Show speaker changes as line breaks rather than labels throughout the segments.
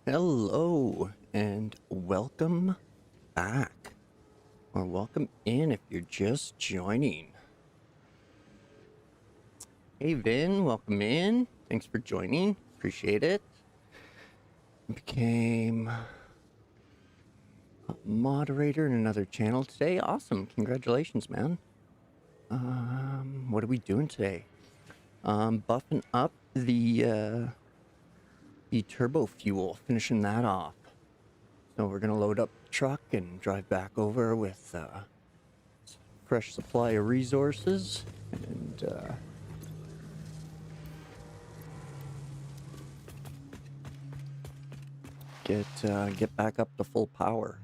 Hello and welcome back, or welcome in if you're just joining. Hey Vin, welcome in. Thanks for joining. Appreciate it. Became a moderator in another channel today. Awesome. Congratulations, man. What are we doing today? Buffing up the Turbofuel, finishing that off. So we're gonna load up the truck and drive back over with fresh supply of resources and get back up to full power.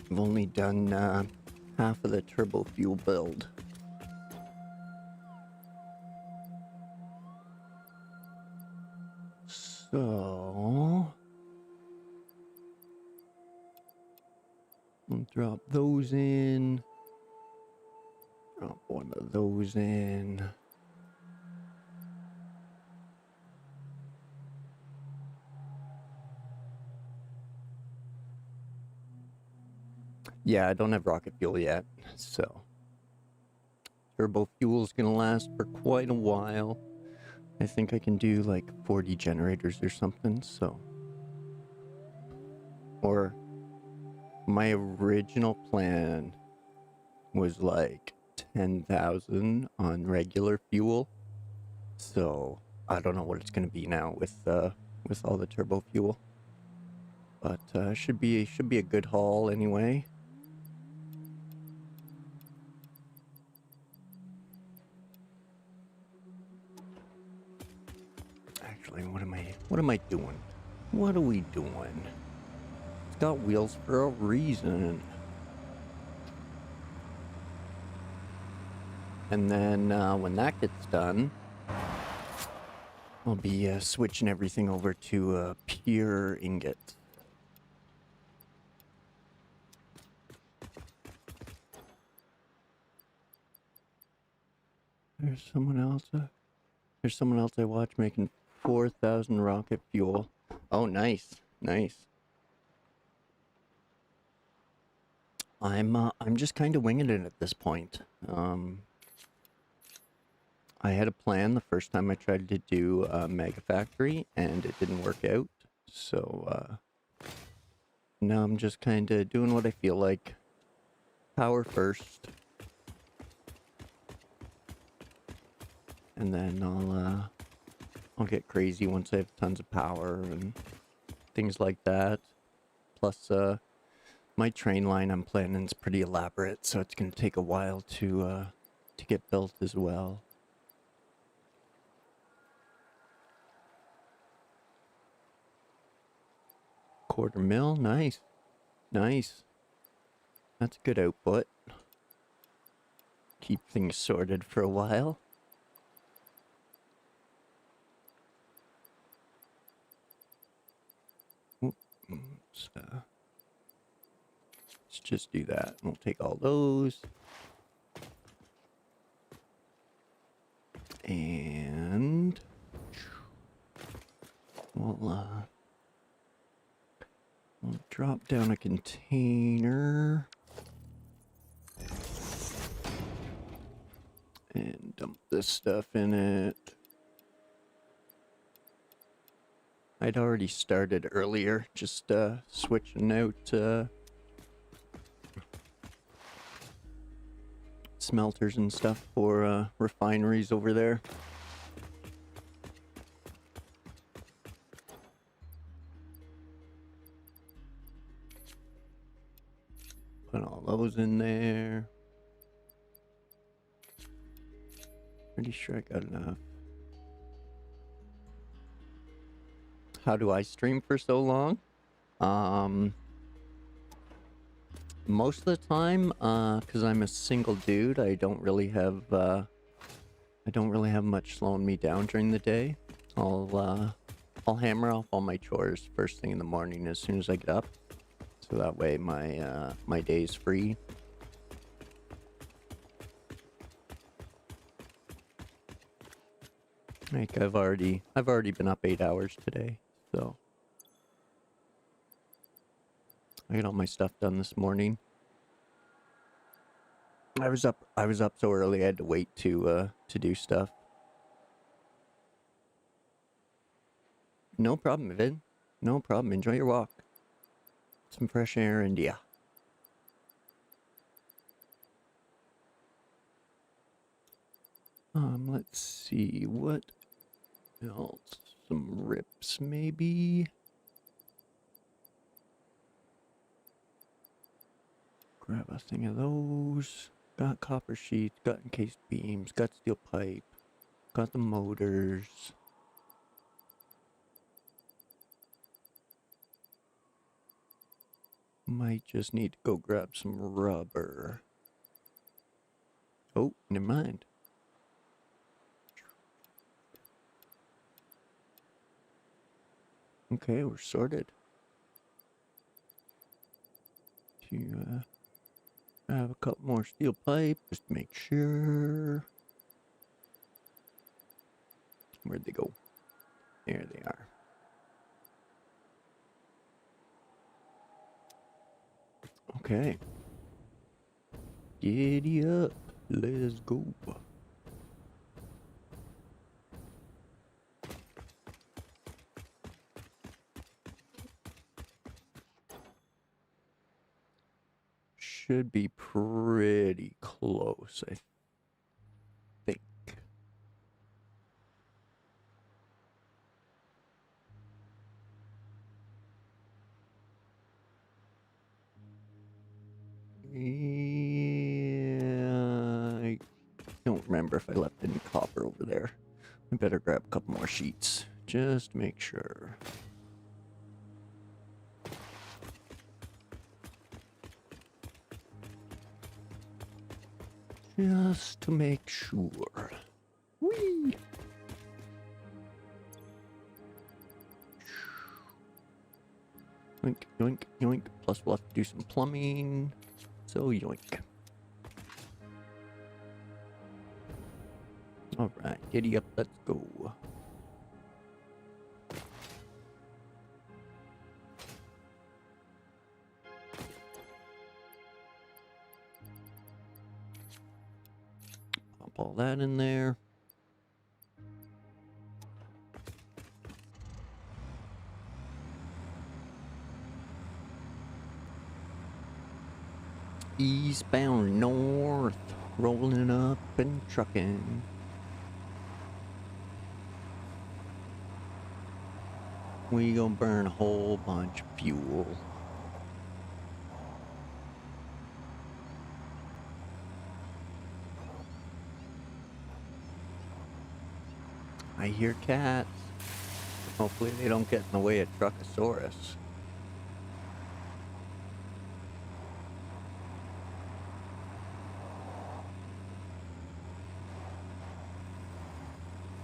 I've only done half of the turbo fuel build. So I'll drop those in. Drop one of those in. Yeah, I don't have rocket fuel yet, so turbo fuel's gonna last for quite a while. I think I can do like 40 generators or something, so. Or my original plan was like 10,000 on regular fuel. So I don't know what it's gonna be now with all the turbo fuel. But should be a good haul anyway. Actually, what am I doing? What are we doing? It's got wheels for a reason. And then when that gets done, I'll be switching everything over to pure ingot. There's someone else I watch making 4,000 rocket fuel. Oh, nice. I'm just kind of winging it at this point. I had a plan the first time I tried to do Megafactory, and it didn't work out. So now I'm just kind of doing what I feel like. Power first, and then I'll get crazy once I have tons of power and things like that. Plus, my train line I'm planning is pretty elaborate, so it's gonna take a while to get built as well. Quarter mil, nice. That's good output. Keep things sorted for a while. Let's just do that. We'll take all those. And we'll drop down a container and dump this stuff in it. I'd already started earlier, just switching out smelters and stuff for refineries over there. Put all those in there. Pretty sure I got enough. How do I stream for so long? Most of the time, because I'm a single dude, I don't really have much slowing me down during the day. I'll hammer off all my chores first thing in the morning as soon as I get up, so that way my day's free. Like I've already been up 8 hours today, so I got all my stuff done this morning. I was up so early I had to wait to do stuff. No problem, Vin. No problem. Enjoy your walk. Some fresh air, and yeah. Let's see what else. Some rips, maybe. Grab a thing of those. Got copper sheets, got encased beams, got steel pipe, got the motors. Might just need to go grab some rubber. Oh, never mind. Okay, we're sorted. To have a couple more steel pipe, just to make sure. Where'd they go? There they are. Okay. Giddy up. Let's go. Should be pretty close, I think. Yeah, I don't remember if I left any copper over there. I better grab a couple more sheets, just to make sure. Just to make sure. Whee! Yoink, yoink, yoink. Plus we'll have to do some plumbing. So yoink. Alright, giddy up, let's go. Pop all that in there. Eastbound north, rolling up and trucking. We gonna burn a whole bunch of fuel. I hear cats. Hopefully they don't get in the way of Truckosaurus.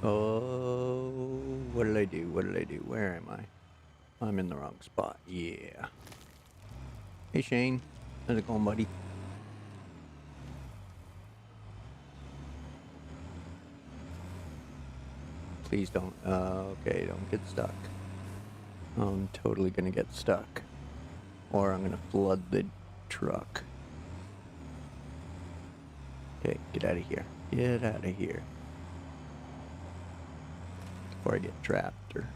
Oh, what did I do? What did I do? Where am I? I'm in the wrong spot. Yeah. Hey, Shane. How's it going, buddy? Please don't. Okay, don't get stuck. I'm totally gonna get stuck. Or I'm gonna flood the truck. Okay, get out of here. Get out of here. Before I get trapped or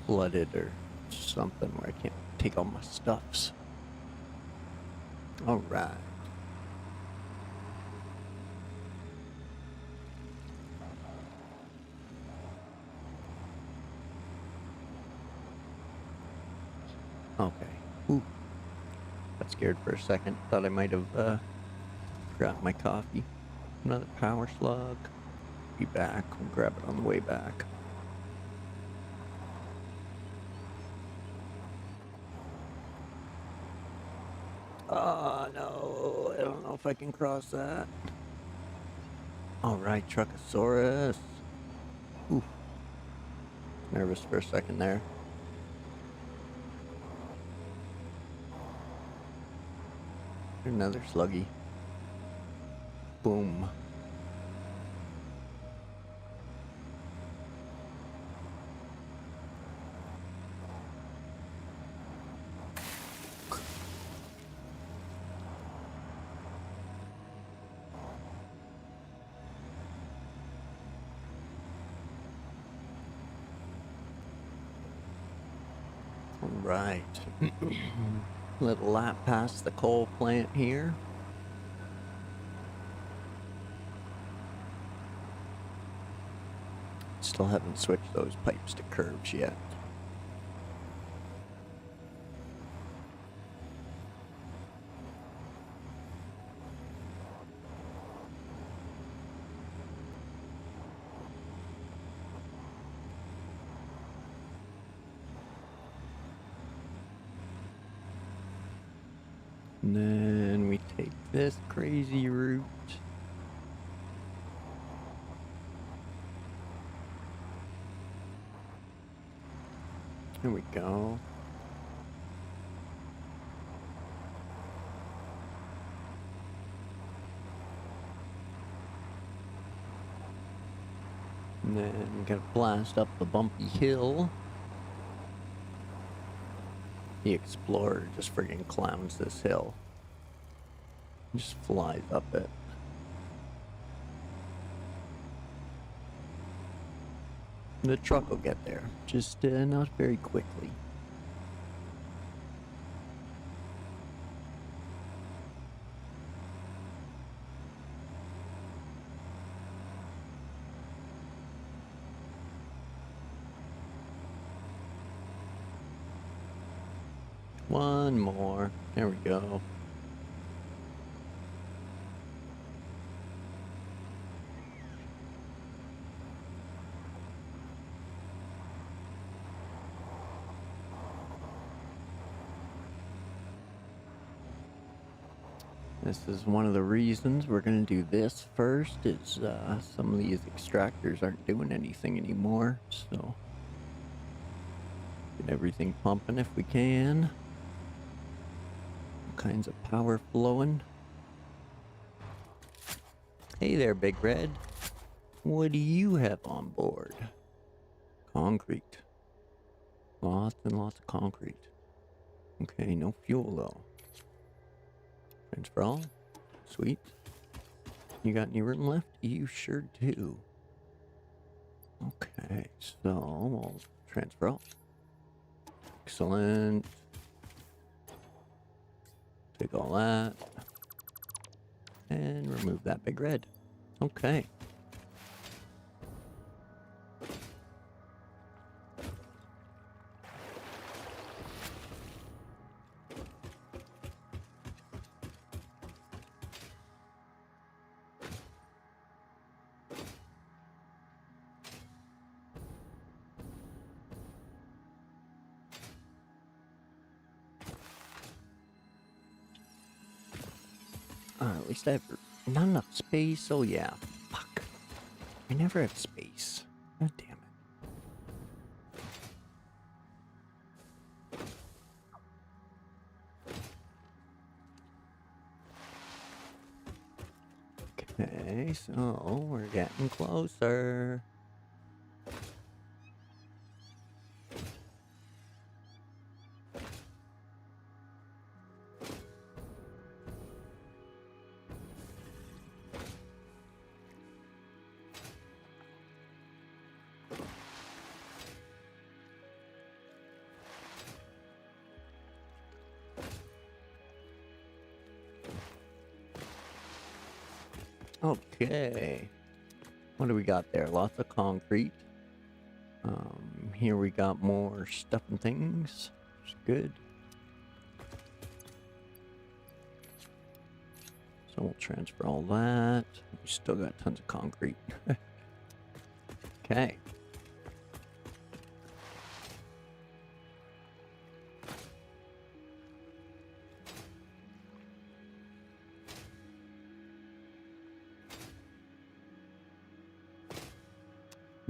flooded or something where I can't take all my stuffs. Alright. Okay. Ooh. Got scared for a second. Thought I might have forgotten my coffee. Another power slug. Be back. We'll grab it on the way back. Oh no, I don't know if I can cross that. Alright, Truckosaurus. Ooh. Nervous for a second there. Another sluggy. Boom. Right. Little lap past the coal plant here. Still haven't switched those pipes to curves yet. And then we take this crazy route. Here we go. And then we gotta blast up the bumpy hill. The Explorer just friggin' clowns this hill. Just flies up it. The truck will get there, just not very quickly. One more. There we go. This is one of the reasons we're going to do this first, is some of these extractors aren't doing anything anymore, so get everything pumping if we can. All kinds of power flowing. Hey there, Big Red. What do you have on board? Concrete. Lots and lots of concrete. Okay, no fuel though. Transfer all. Sweet. You got any room left? You sure do. Okay, so we'll transfer all. Excellent. Take all that. And remove that Big Red. Okay. At least I have not enough space. Oh yeah, fuck. I never have space. God damn it. Okay, so we're getting closer. Okay. What do we got there? Lots of concrete. Here we got more stuff and things. Which is good. So we'll transfer all that. We still got tons of concrete. Okay.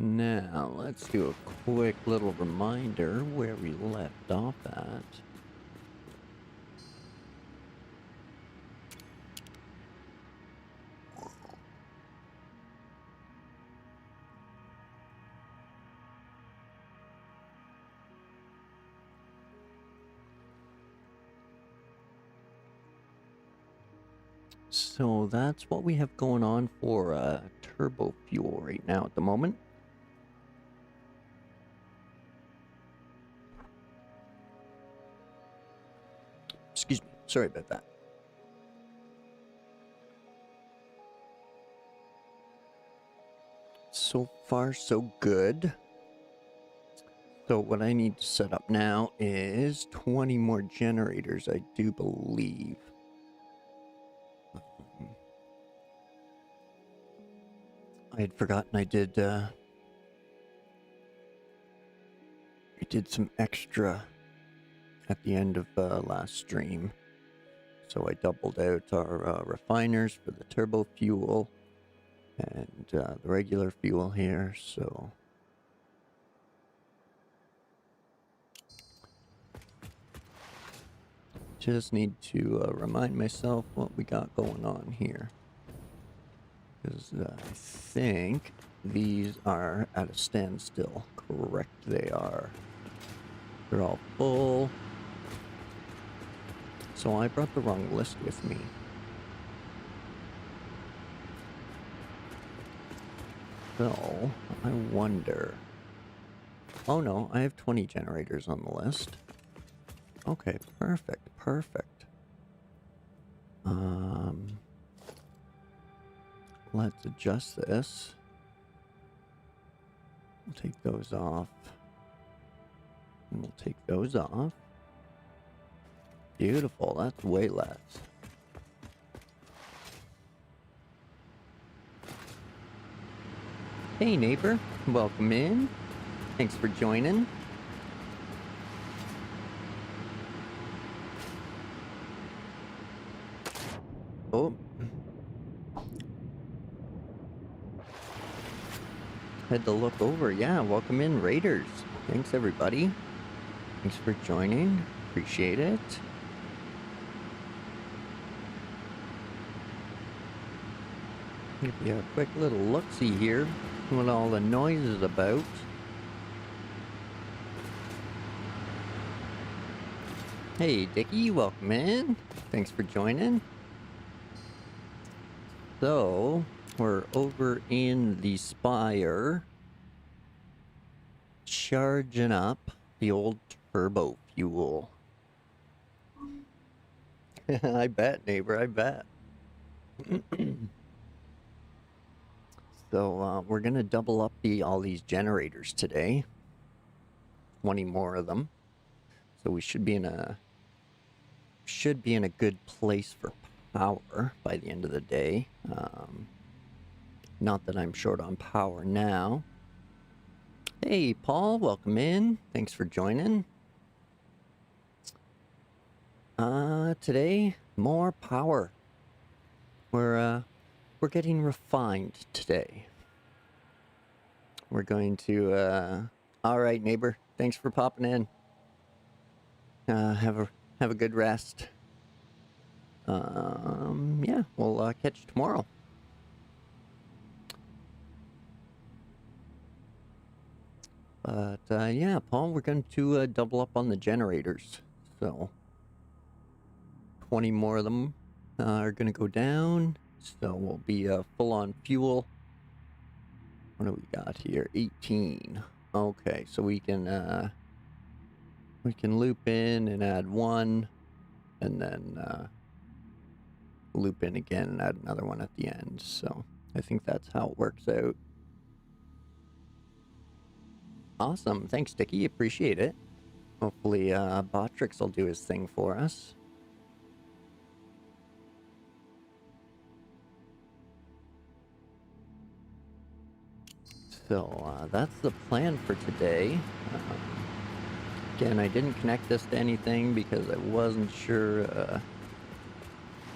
Now, let's do a quick little reminder where we left off at. So that's what we have going on for Turbofuel right now at the moment. Sorry about that. So far, so good. So what I need to set up now is 20 more generators, I do believe. I had forgotten I did some extra at the end of last stream. So I doubled out our refiners for the Turbofuel and the regular fuel here, so... Just need to remind myself what we got going on here. Because I think these are at a standstill. Correct, they are. They're all full. So I brought the wrong list with me. So, I wonder... Oh no, I have 20 generators on the list. Okay, perfect, perfect. Let's adjust this. We'll take those off. And we'll take those off. Beautiful, that's way less. Hey neighbor, welcome in. Thanks for joining. Oh. Had to look over. Yeah, welcome in, Raiders. Thanks, everybody. Thanks for joining. Appreciate it. Give you a quick little look-see here. What all the noise is about. Hey, Dickie, welcome in. Thanks for joining. So, we're over in the Spire, charging up the old Turbofuel. I bet, neighbor, I bet. So, we're gonna double up all these generators today. 20 more of them. So we should be in a good place for power by the end of the day. Not that I'm short on power now. Hey, Paul, welcome in. Thanks for joining. Today, more power. We're getting refined today. We're going to, all right, neighbor. Thanks for popping in. Have a good rest. Yeah, we'll catch you tomorrow. But yeah, Paul, we're going to double up on the generators. So 20 more of them are going to go down. So we'll be full on fuel. What do we got here? 18. Okay, so we can loop in and add one, and then loop in again and add another one at the end. So I think that's how it works out. Awesome. Thanks, Dickie. Appreciate it. Hopefully Botrix will do his thing for us. So that's the plan for today. Again, I didn't connect this to anything because I wasn't sure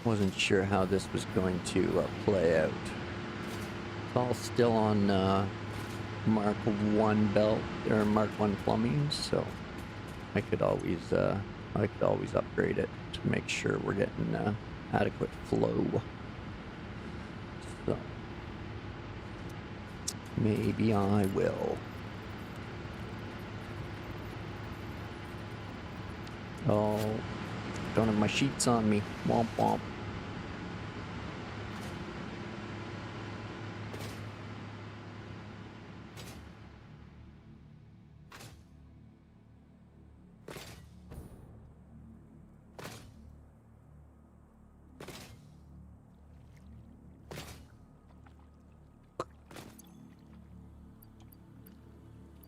how this was going to play out. It's all still on Mark 1 belt or Mark 1 plumbing, so I could always upgrade it to make sure we're getting adequate flow. So maybe I will. Oh, don't have my sheets on me. Womp womp.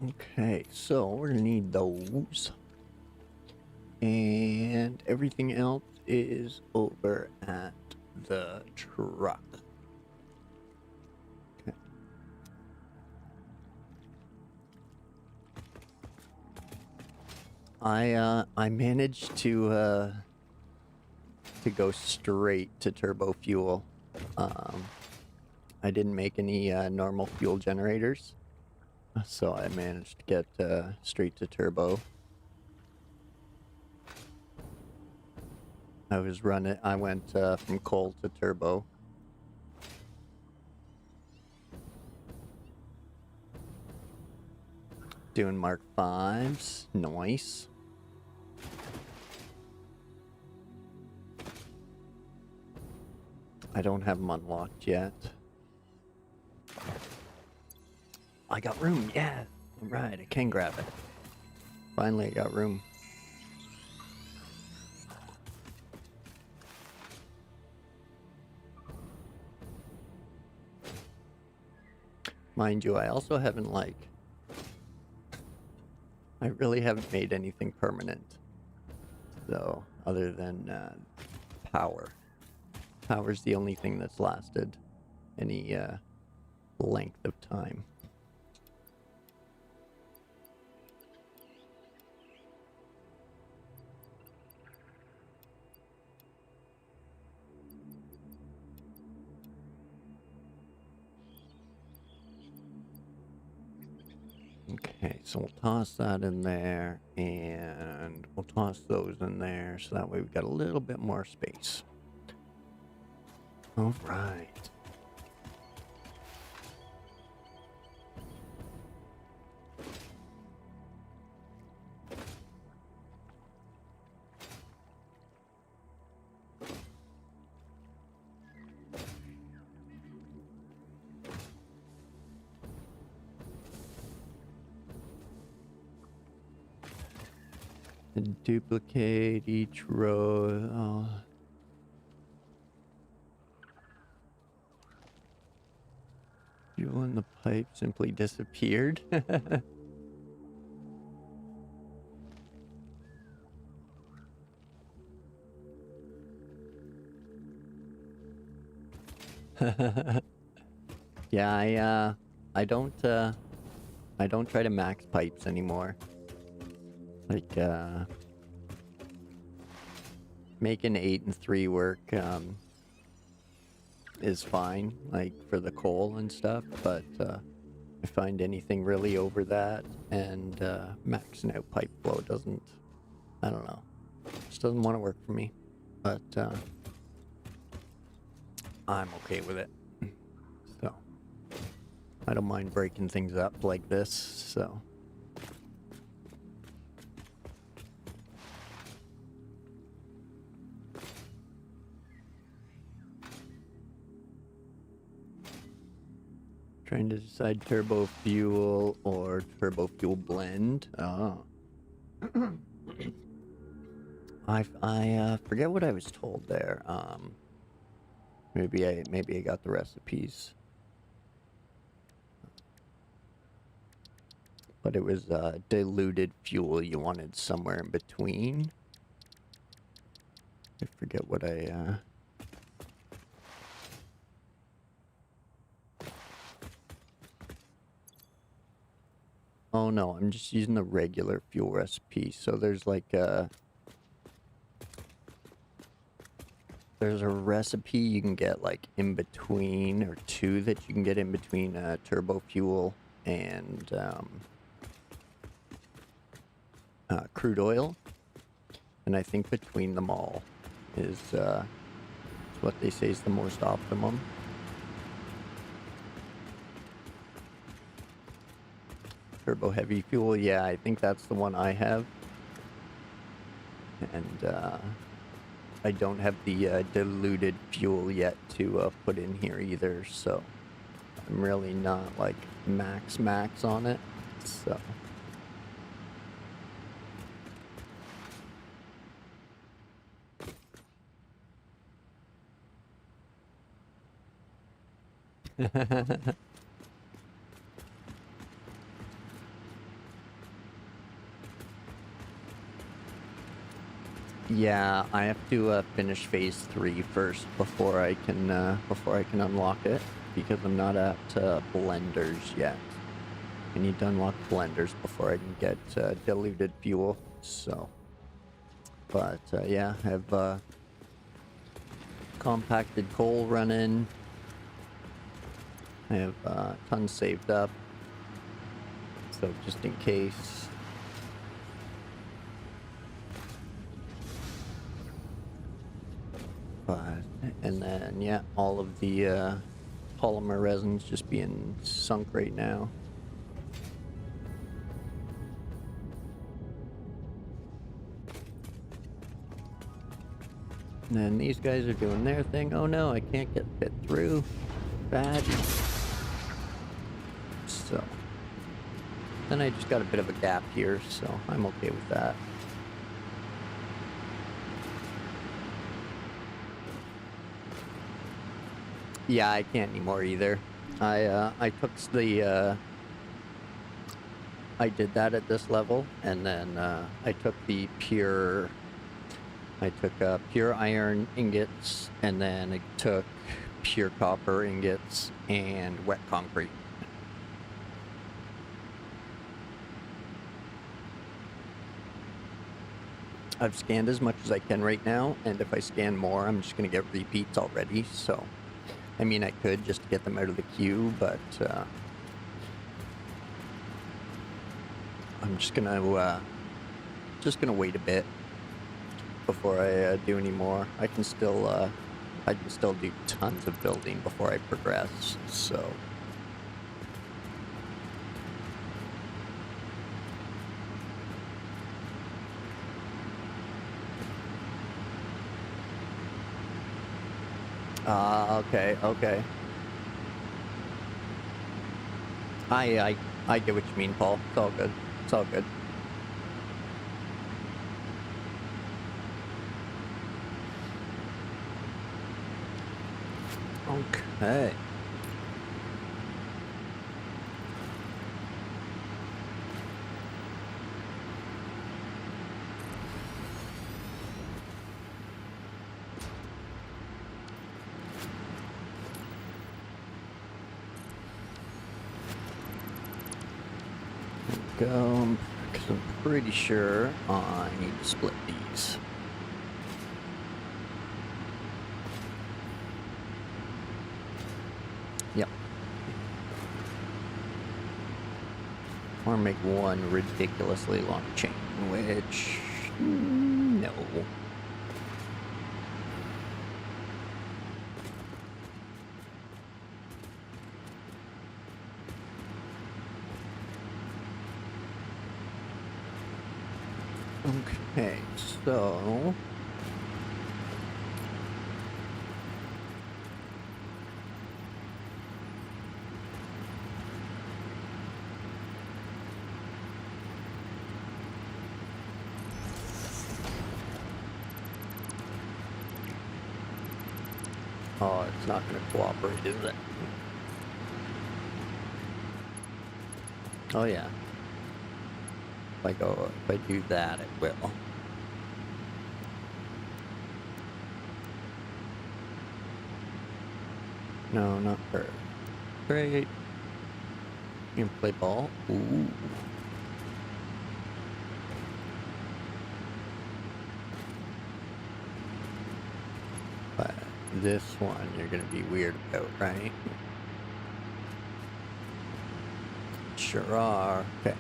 Okay, so we're gonna need those. And everything else is over at the truck. Okay. I managed to go straight to Turbofuel. I didn't make any normal fuel generators, so I managed to get straight to turbo. I went from coal to turbo. Doing Mark 5s. Nice. I don't have them unlocked yet. I got room, yeah. Alright, I can grab it. Finally, I got room. Mind you, I also haven't, like... I really haven't made anything permanent. So, other than power. Power's the only thing that's lasted any length of time. Okay, so we'll toss that in there, and we'll toss those in there, so that way we've got a little bit more space. All right. And duplicate each row. Oh. Fuel in the pipe simply disappeared. Yeah, I don't try to max pipes anymore. Like making 8 and 3 work is fine, like for the coal and stuff, but I find anything really over that and maxing out pipe flow doesn't, I don't know, just doesn't want to work for me, but I'm okay with it. So I don't mind breaking things up like this, so. Trying to decide turbo fuel or turbo fuel blend. Oh. I forget what I was told there. Maybe I got the recipes. But it was diluted fuel you wanted somewhere in between. I forget what I Oh no, I'm just using the regular fuel recipe. So there's like there's a recipe you can get like in between, or two that you can get in between turbo fuel and crude oil. And I think between them all is what they say is the most optimum. Turbo heavy fuel, yeah, I think that's the one I have. And I don't have the diluted fuel yet to put in here either, so I'm really not like max on it, so. Yeah, I have to finish phase 3 first before I can unlock it, because I'm not at blenders yet. I need to unlock blenders before I can get diluted fuel. So, but yeah, I have compacted coal running. I have tons saved up, so just in case. But, and then, yeah, all of the polymer resins just being sunk right now. And then these guys are doing their thing. Oh no, I can't get fit through. Bad. So, then I just got a bit of a gap here, so I'm okay with that. Yeah, I can't anymore either. I took the I did that at this level, and then I took the pure iron ingots, and then I took pure copper ingots and wet concrete. I've scanned as much as I can right now, and if I scan more, I'm just gonna get repeats already, so I mean, I could just get them out of the queue, but I'm just gonna wait a bit before I do any more. I can still do tons of building before I progress. So. Okay. I get what you mean, Paul. It's all good. It's all good. Okay. Go, because I'm pretty sure I need to split these. Yep. Or make one ridiculously long chain, which no. Okay, so oh, it's not going to cooperate, is it? Oh yeah. If I do that, it will. No, not her. Great. You can play ball. Ooh. But this one you're gonna be weird about, right? Sure are. Okay.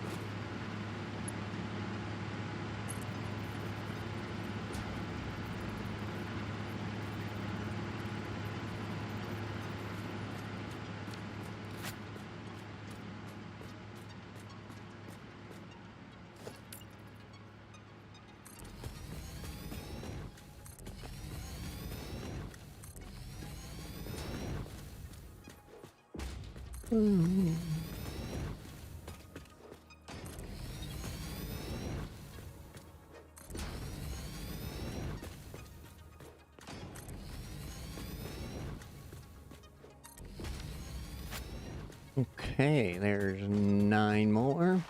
Okay, there's 9 more.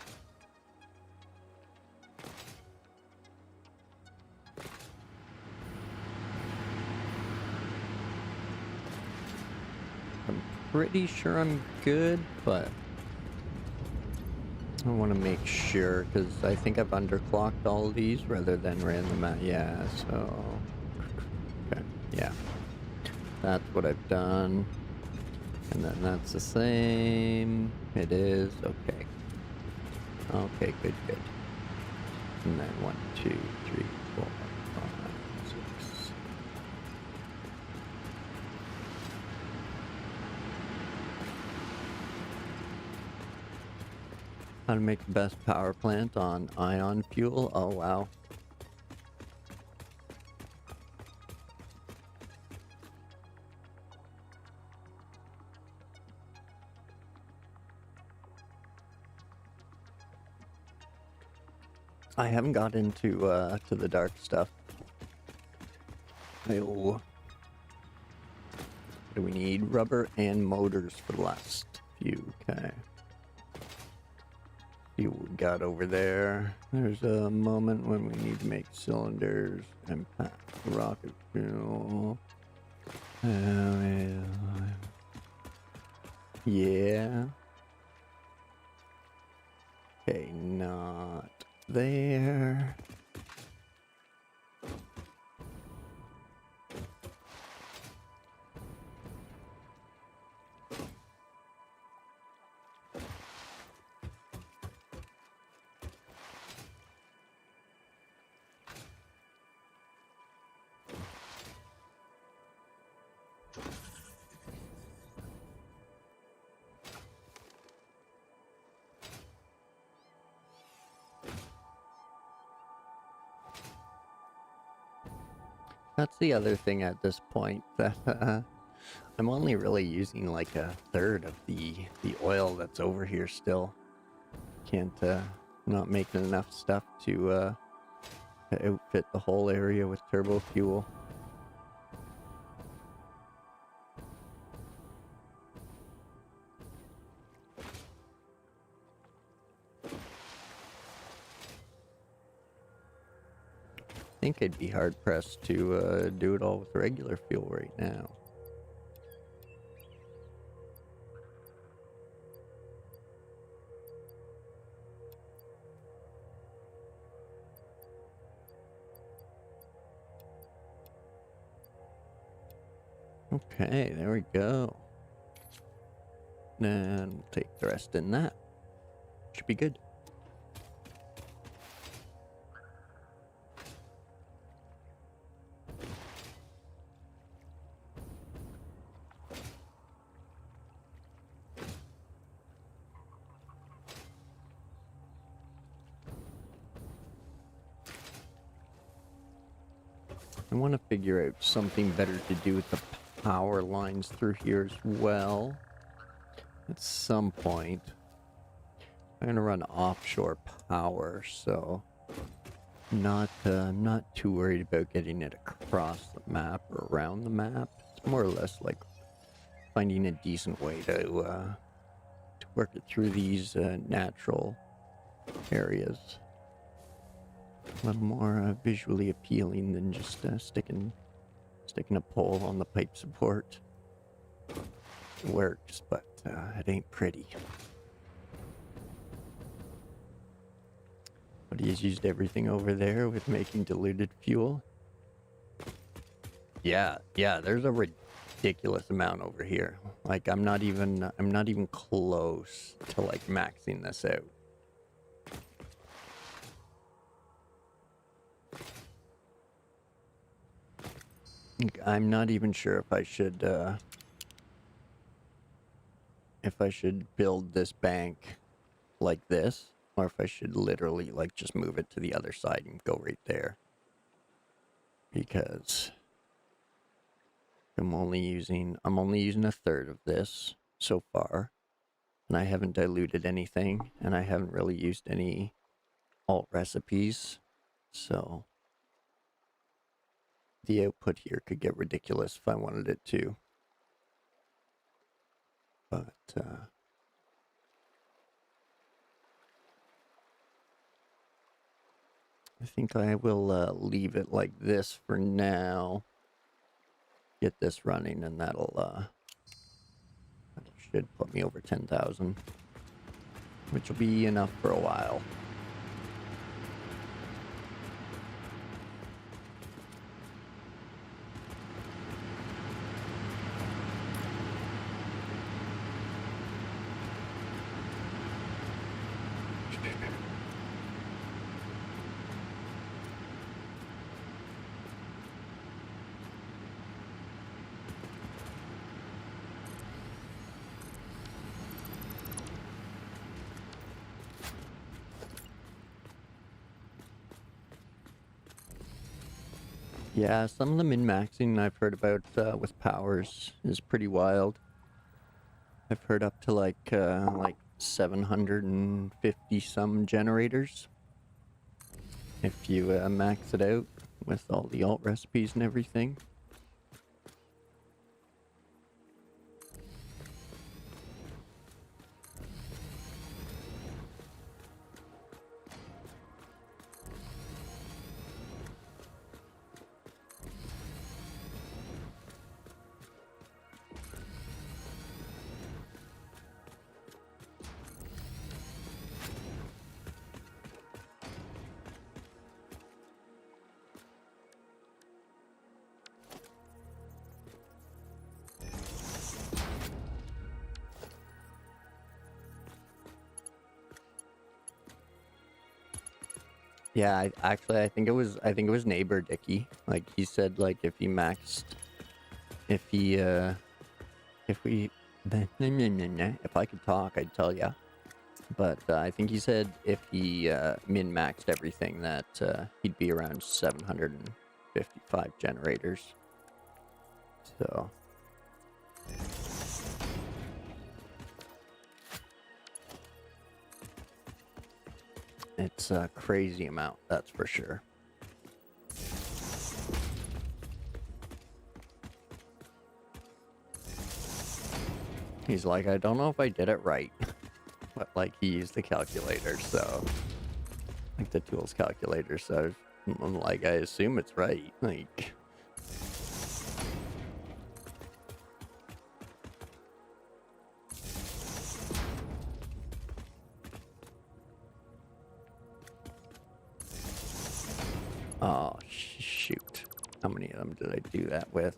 pretty sure I'm good, but I want to make sure because I think I've underclocked all of these rather than ran them out. Yeah, so okay, yeah, that's what I've done, and then that's the same. It is okay. Okay, good. And then 1, 2, 3, 4, 5, 6. How to make the best power plant on ion fuel? Oh, wow. I haven't got into to the dark stuff. Oh. What do we need? Rubber and motors for the last few. Okay. See what we got over there. There's a moment when we need to make cylinders and pack rocket fuel. Yeah. Okay, not there. That's the other thing at this point, that I'm only really using like a third of the oil that's over here still. Can't, not making enough stuff to outfit the whole area with Turbofuel. I think I'd be hard-pressed to do it all with regular fuel right now. Okay, there we go. And we'll take the rest in that. Should be good. I want to figure out something better to do with the power lines through here as well. At some point, I'm gonna run offshore power, so I'm not too worried about getting it across the map or around the map. It's more or less like finding a decent way to work it through these natural areas. A little more visually appealing than just sticking a pole on the pipe support. It works, but it ain't pretty. But he's used everything over there with making diluted fuel. Yeah, there's a ridiculous amount over here. Like I'm not even close to like maxing this out. I'm not even sure if I should build this bank like this, or if I should literally like just move it to the other side and go right there. Because I'm only using a third of this so far, and I haven't diluted anything, and I haven't really used any alt recipes, so the output here could get ridiculous if I wanted it to. But I think I will leave it like this for now. Get this running, and that'll should put me over 10,000, which will be enough for a while. Yeah, some of the min-maxing I've heard about with powers is pretty wild. I've heard up to like 750 some generators if you max it out with all the alt recipes and everything. Yeah, I think it was neighbor Dicky. Like he said, like if we, if I could talk, I'd tell ya. But I think he said if he min-maxed everything that he'd be around 755 generators. So it's a crazy amount, that's for sure. He's like, I don't know if I did it right. But like he used the calculator, so like the tools calculator, so I'm like, I assume it's right. Like oh shoot. How many of them did I do that with?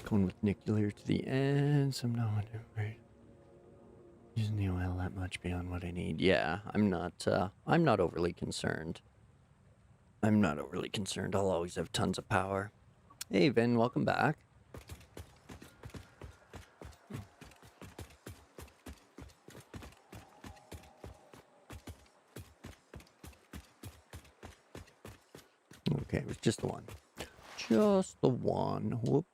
Going with nuclear to the end, some no one right. Using the oil that much beyond what I need. Yeah, I'm not overly concerned. I'm not overly concerned. I'll always have tons of power. Hey Vin, welcome back. Okay, it was just the one. Just the one. Whoop.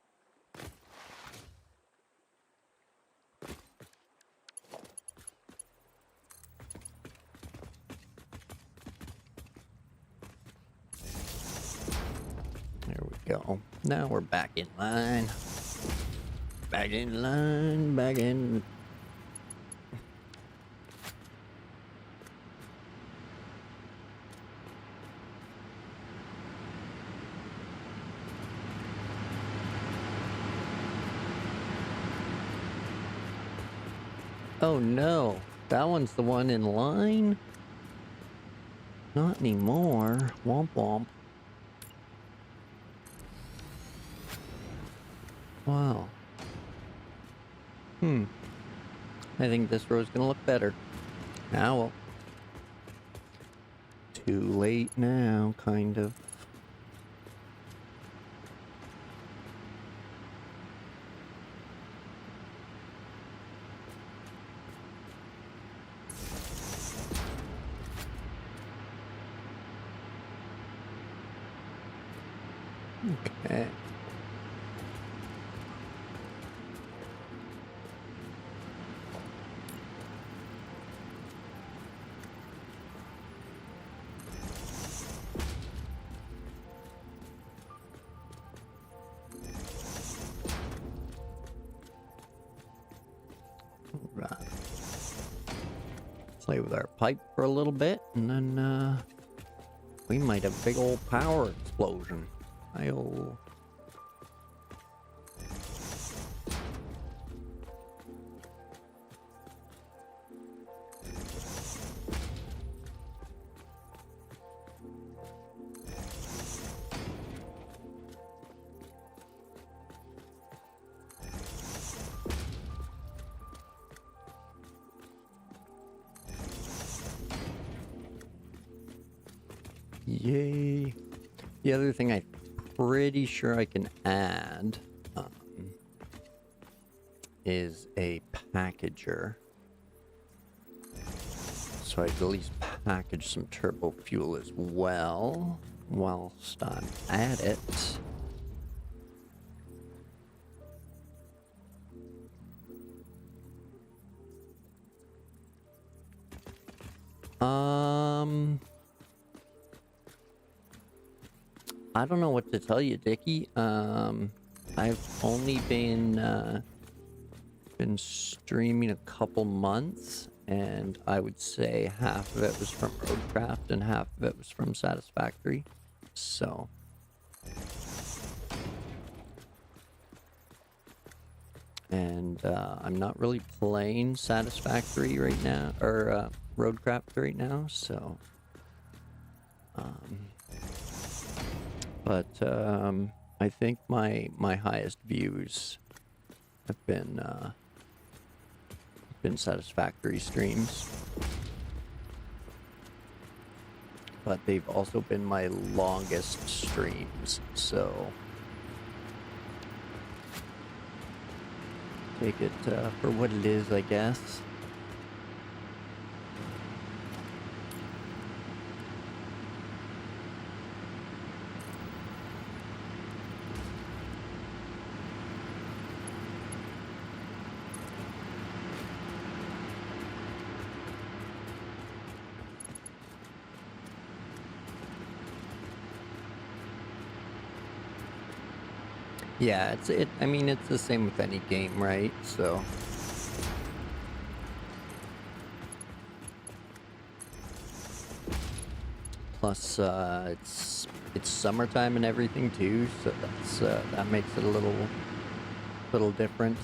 There we go. Now we're back in line. Back in line, back in. Oh no, that one's the one in line? Not anymore. Womp womp. Wow. I think this row's gonna look better. Now, well, too late now, kind of. Okay. Right. Play with our pipe for a little bit, and then we might have a big old power explosion. I'll... Yay. The other thing I'm pretty sure I can add is a packager. So I'd at least package some Turbofuel as well whilst I'm at it. I don't know what to tell you, Dickie. I've only been streaming a couple months, and I would say half of it was from Roadcraft and half of it was from Satisfactory. So and I'm not really playing Satisfactory right now, or Roadcraft right now, so but I think my highest views have been Satisfactory streams, but they've also been my longest streams, so take it for what it is, I guess. Yeah, I mean, it's the same with any game, right? So plus it's summertime and everything too, so that makes it a little different.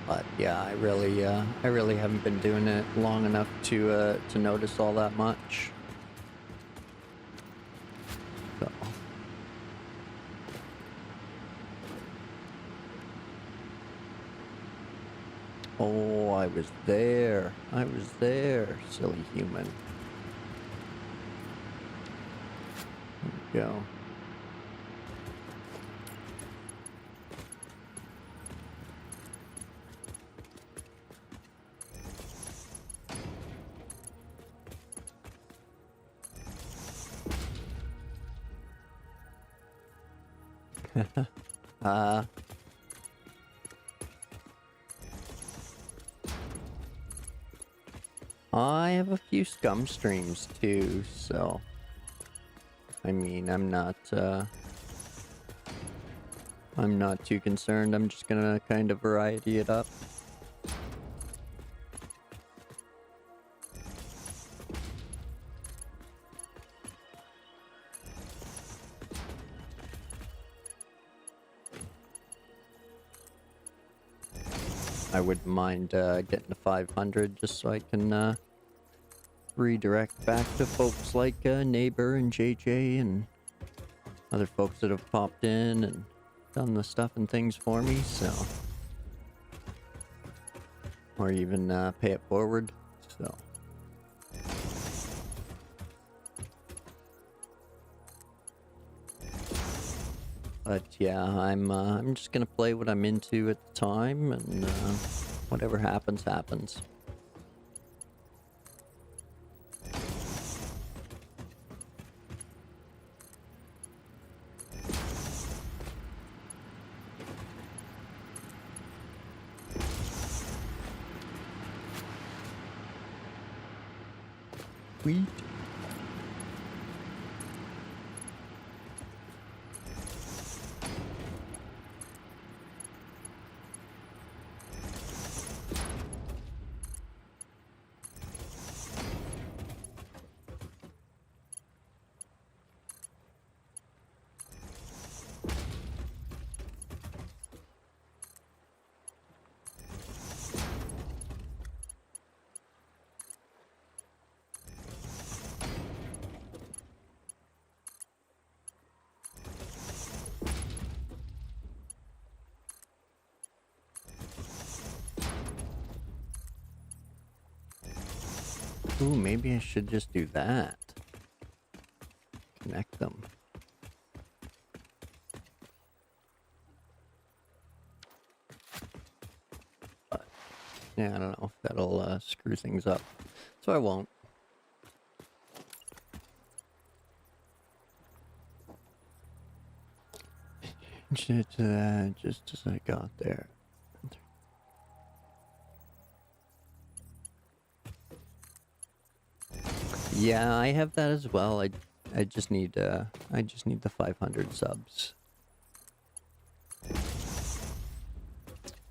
But yeah, I really haven't been doing it long enough to notice all that much. So. Oh, I was there. I was there, silly human. There we go. I have a few scum streams too, so I mean, I'm not too concerned. I'm just gonna kind of variety it up. I wouldn't mind getting to 500 just so I can redirect back to folks like Neighbor and JJ and other folks that have popped in and done the stuff and things for me, so. Or even pay it forward, so. But yeah, I'm just gonna play what I'm into at the time, and whatever happens, happens. Sweet. Ooh, maybe I should just do that. Connect them. But, yeah, I don't know if that'll screw things up. So I won't. Just as I got there. Yeah, I have that as well. I just need the 500 subs.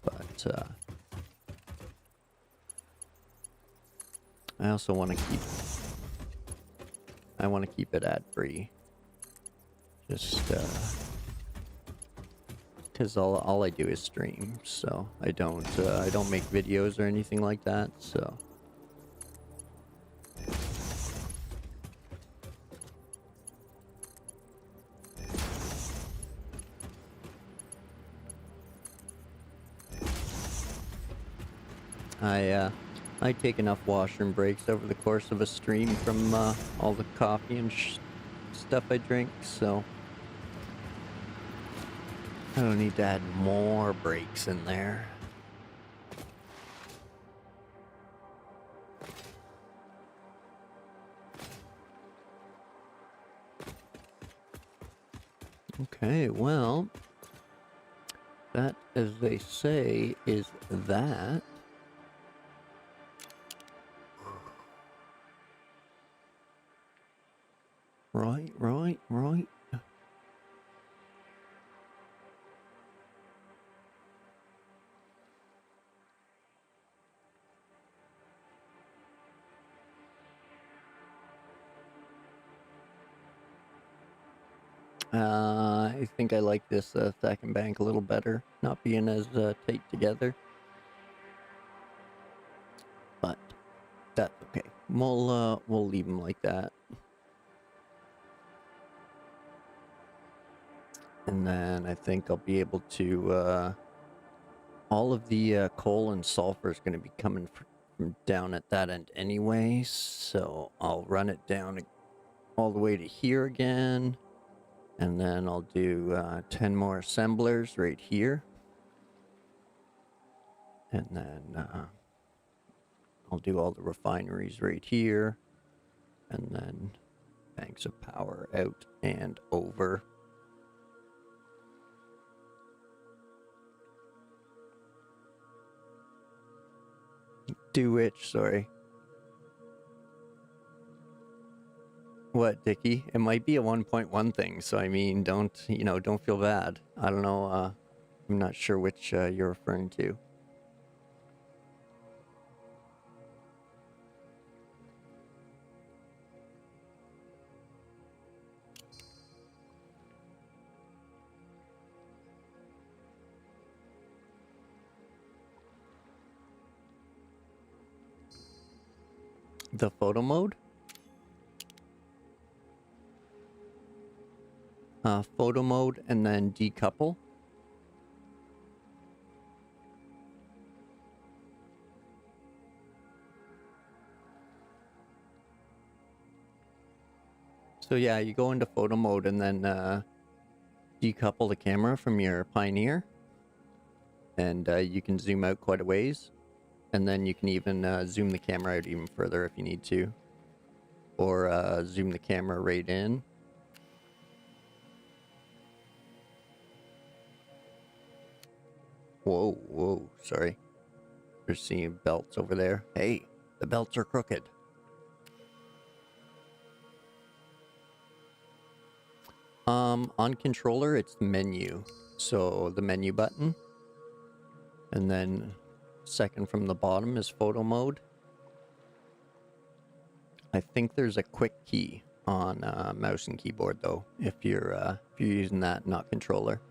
But I also want to keep it ad free. Just because all I do is stream, so I don't make videos or anything like that. So. I take enough washroom breaks over the course of a stream from all the coffee and stuff I drink, so I don't need to add more breaks in there. Okay, well, that, as they say, is that. Right. I think I like this stack and bank a little better, not being as tight together. But that's okay. We'll leave them like that. And then I think I'll be able to, all of the coal and sulfur is going to be coming from down at that end anyway, so I'll run it down all the way to here again, and then I'll do 10 more assemblers right here, and then I'll do all the refineries right here, and then banks of power out and over. Do which, sorry. What, Dickie? It might be a 1.1 thing, so I mean, don't feel bad. I don't know, I'm not sure which you're referring to. The photo mode? Photo mode and then decouple. So yeah, you go into photo mode and then decouple the camera from your Pioneer. And you can zoom out quite a ways. And then you can even zoom the camera out even further if you need to. Or zoom the camera right in. Whoa, sorry. There's seeing belts over there. Hey, the belts are crooked. On controller, it's the menu. So the menu button. And then second from the bottom is photo mode. I think there's a quick key on mouse and keyboard though, if you're using that, not controller.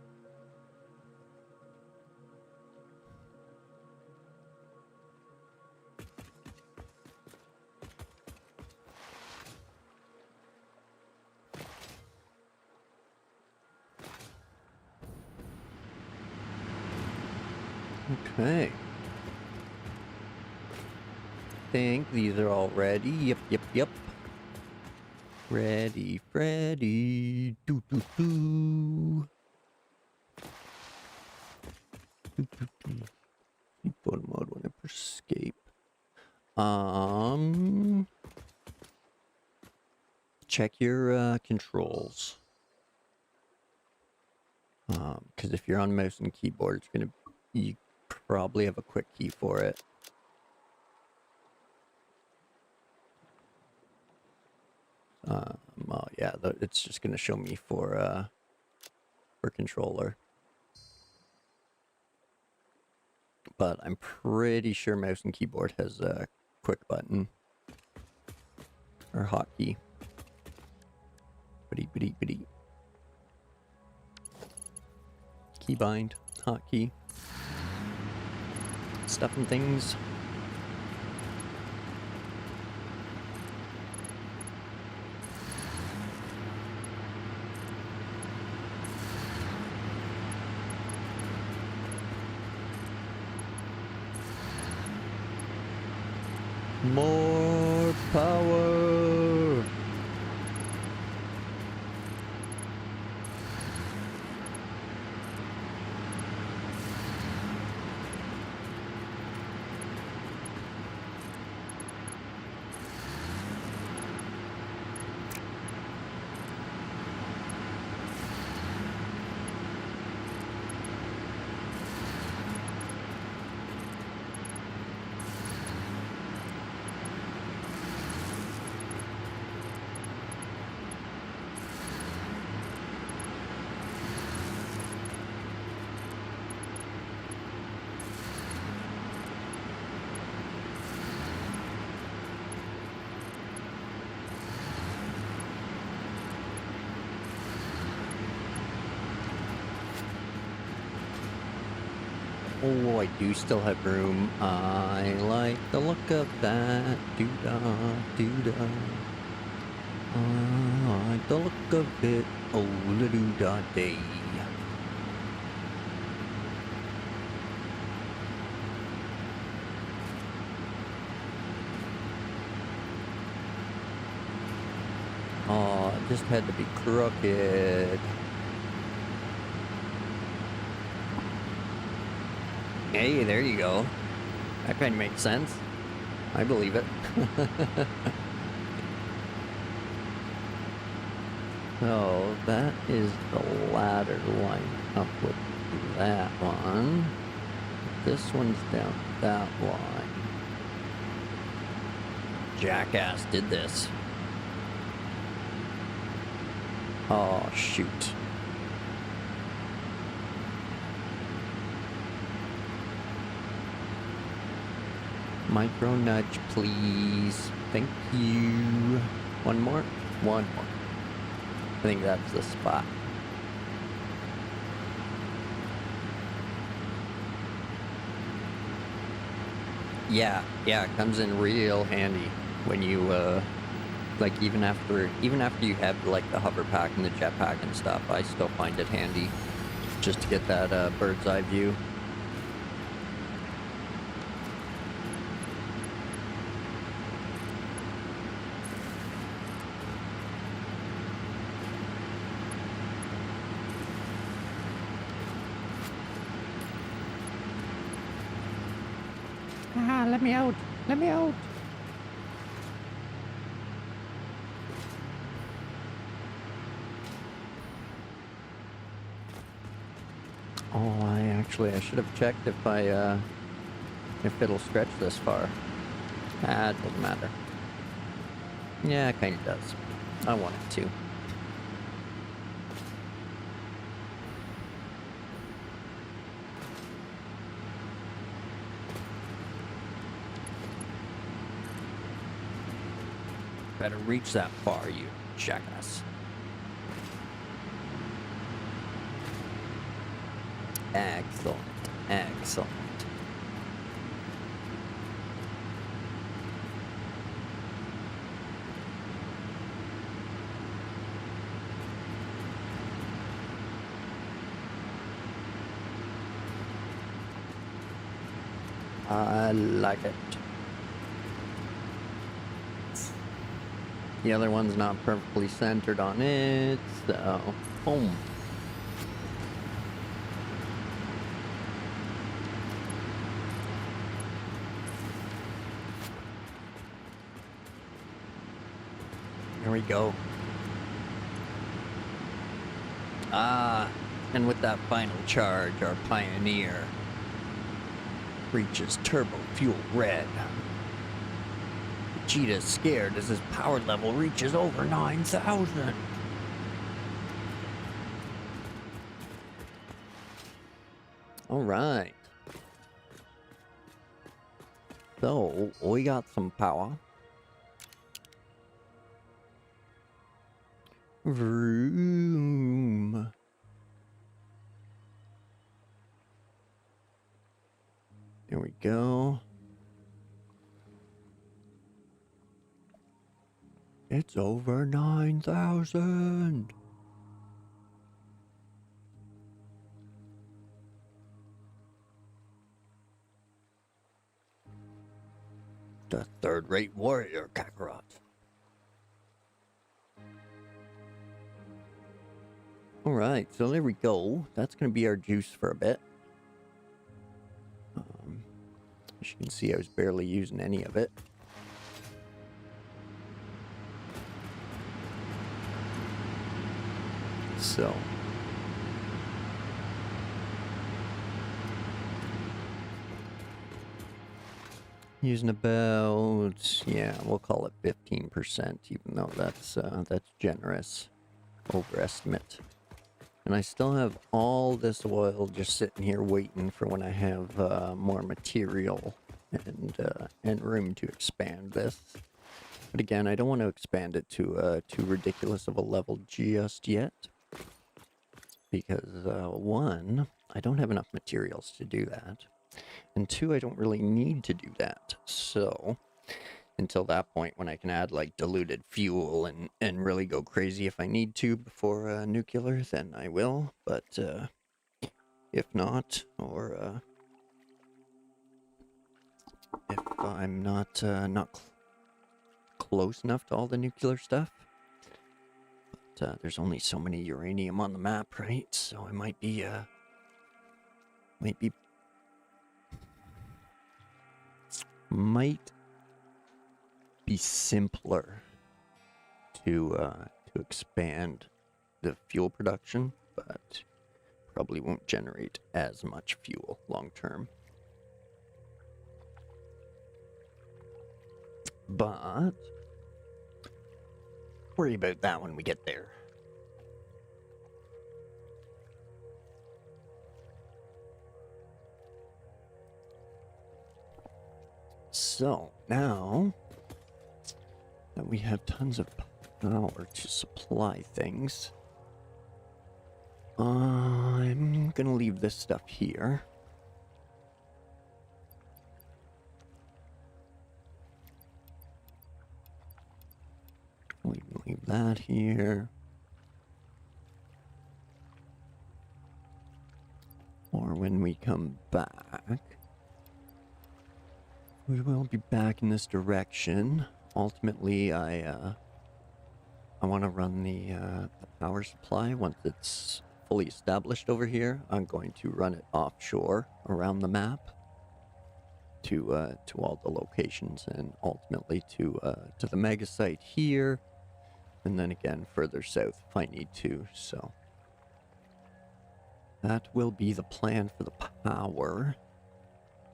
Okay. think these are all ready. Yep, yep, yep. Ready, Freddy. Do, do, do. Do, do, do. Photo mode when I push escape. Check your controls. Because if you're on mouse and keyboard, you probably have a quick key for it. Oh yeah, it's just gonna show me for controller. But I'm pretty sure mouse and keyboard has a quick button or hotkey. Bitty. Keybind, hotkey. Stuff and things. More power. Oh, I do still have room. I like the look of that. Doo-da, doo-da. I like the look of it. Oh, la doo-da day. Oh, it just had to be crooked. Hey, there you go. That kind of makes sense. I believe it. So that is the ladder line up with that one. This one's down that line. Jackass did this. Oh, shoot. Micro nudge, please. Thank you. One more? One more. I think that's the spot. Yeah, it comes in real handy when you, like even after you have like the hover pack and the jetpack and stuff, I still find it handy just to get that bird's eye view. Let me out! Let me out! Oh, I should have checked if it'll stretch this far. Ah, it doesn't matter. Yeah, it kind of does. I want it to. Better reach that far, you jackass. Excellent. Excellent. I like it. The other one's not perfectly centered on it, so boom. Here we go. Ah, and with that final charge, our Pioneer reaches Turbofuel red. Vegeta's scared as his power level reaches over 9,000. All right. So, we got some power. Vroom. There we go. It's over 9,000. The third-rate warrior, Kakarot. Alright, so there we go. That's going to be our juice for a bit. As you can see, I was barely using any of it. So... using about, yeah, we'll call it 15%, even though that's generous. Overestimate. And I still have all this oil just sitting here waiting for when I have more material and room to expand this. But again, I don't want to expand it to too ridiculous of a level just yet. Because, one, I don't have enough materials to do that. And two, I don't really need to do that. So, until that point when I can add, like, diluted fuel and really go crazy if I need to before nuclear, then I will. But, if not, or, if I'm not close enough to all the nuclear stuff. But, there's only so many uranium on the map, right? So I might be simpler to expand the fuel production, but probably won't generate as much fuel long term. But worry about that when we get there. So, now that we have tons of power to supply things, I'm gonna leave this stuff here. We can leave that here. Or when we come back, we will be back in this direction. Ultimately, I want to run the power supply once it's fully established over here. I'm going to run it offshore around the map to all the locations, and ultimately to the mega site here, and then again further south if I need to. So that will be the plan for the power.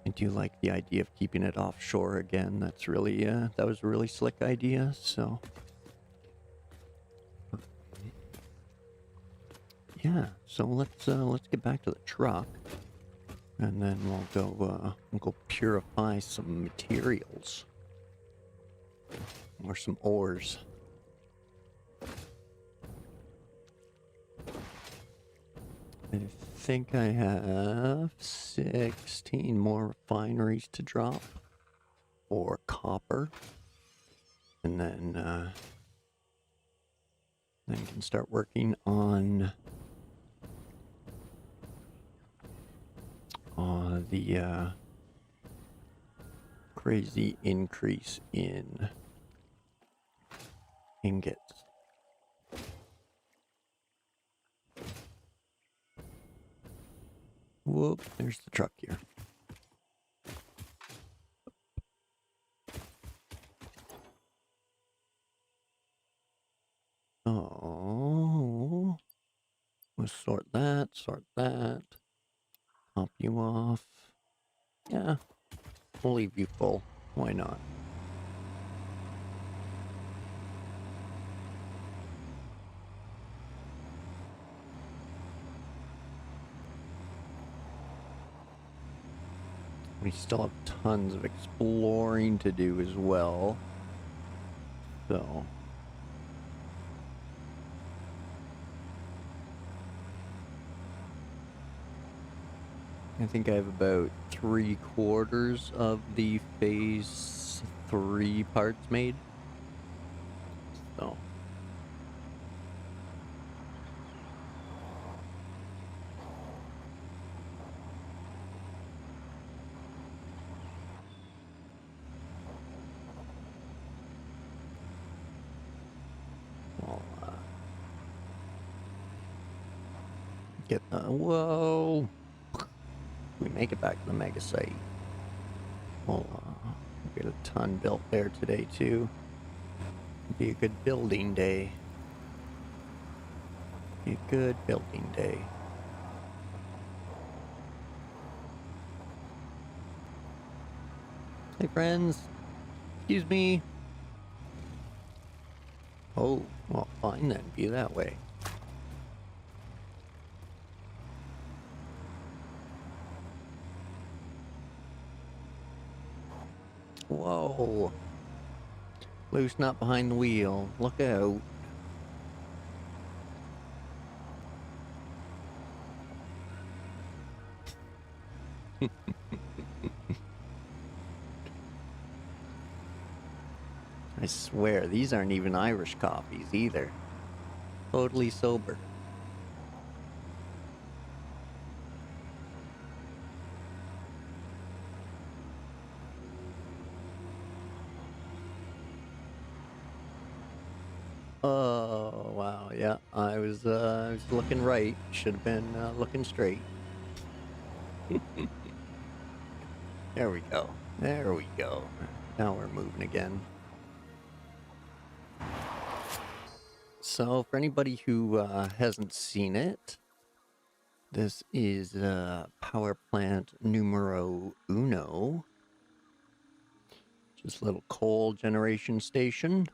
I do like the idea of keeping it offshore again. That's really, that was a really slick idea, so. Yeah, so let's get back to the truck. And then we'll go purify some materials. Or some ores. I think I have 16 more refineries to drop for copper, and then can start working on the crazy increase in ingots. Whoop, there's the truck here. Oh, we'll sort that, top you off. Yeah, we'll leave you full. Why not? We still have tons of exploring to do as well. So I think I have about 3/4 of the phase 3 parts made. So I'll get the whoa. We make it back to the mega site. We'll get a ton built there today too. Be a good building day. Be a good building day. Hey friends, excuse me. Oh, well fine then, be that way. Whoa. Loose nut behind the wheel. Look out. I swear, these aren't even Irish coffees either. Totally sober. Oh, wow, yeah, I was looking right. Should have been looking straight. There we go. There we go. Now we're moving again. So, for anybody who hasn't seen it, this is power plant numero uno. Just a little coal generation station.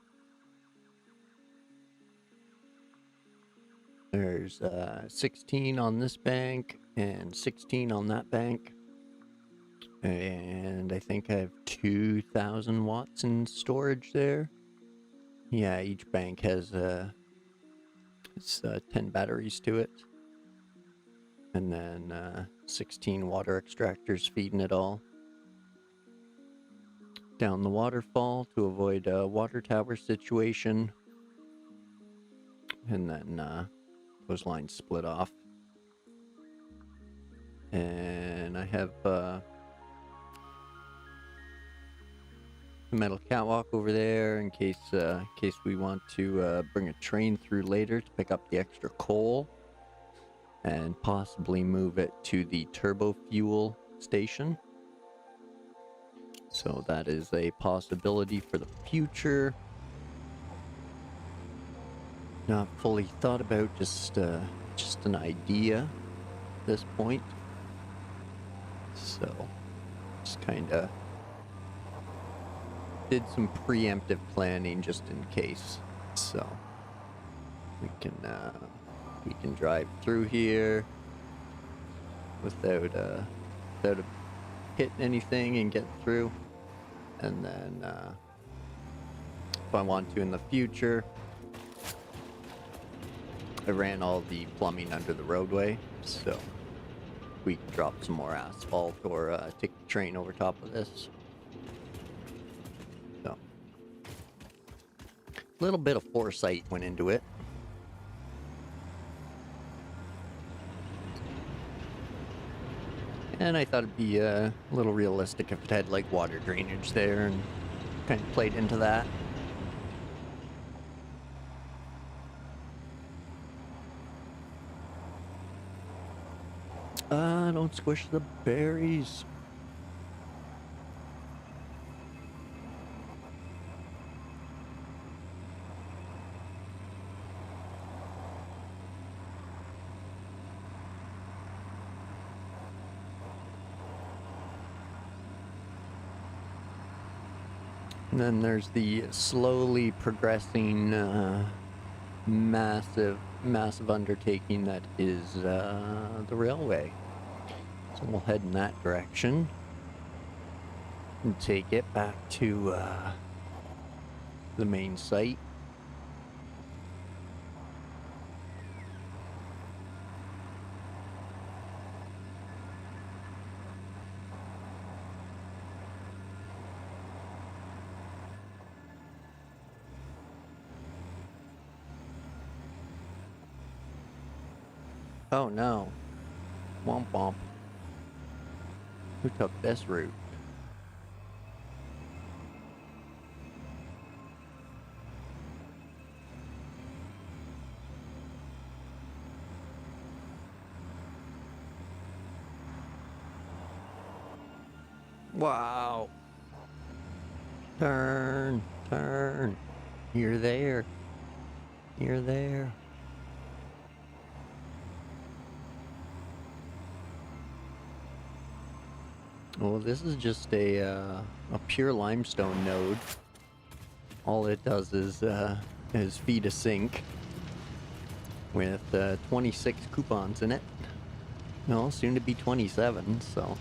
There's 16 on this bank and 16 on that bank. And I think I have 2,000 watts in storage there. Yeah, each bank has 10 batteries to it. And then 16 water extractors feeding it all. Down the waterfall to avoid a water tower situation. And then those lines split off. And I have a metal catwalk over there in case we want to bring a train through later to pick up the extra coal and possibly move it to the Turbofuel station. So that is a possibility for the future. Not fully thought about, just an idea at this point. So just kind of did some preemptive planning just in case. So we can drive through here without hitting anything and get through. And then if I want to in the future, I ran all the plumbing under the roadway, so we can drop some more asphalt or take the train over top of this. So a little bit of foresight went into it. And I thought it'd be a little realistic if it had like water drainage there and kind of played into that. Don't squish the berries. And then there's the slowly progressing massive undertaking that is the railway. So we'll head in that direction and take it back to the main site. Oh no. Womp womp. Who took this route? Wow. Turn, turn. You're there. You're there. Well, this is just a pure limestone node. All it does is feed a sink with 26 coupons in it. No, soon to be 27, so.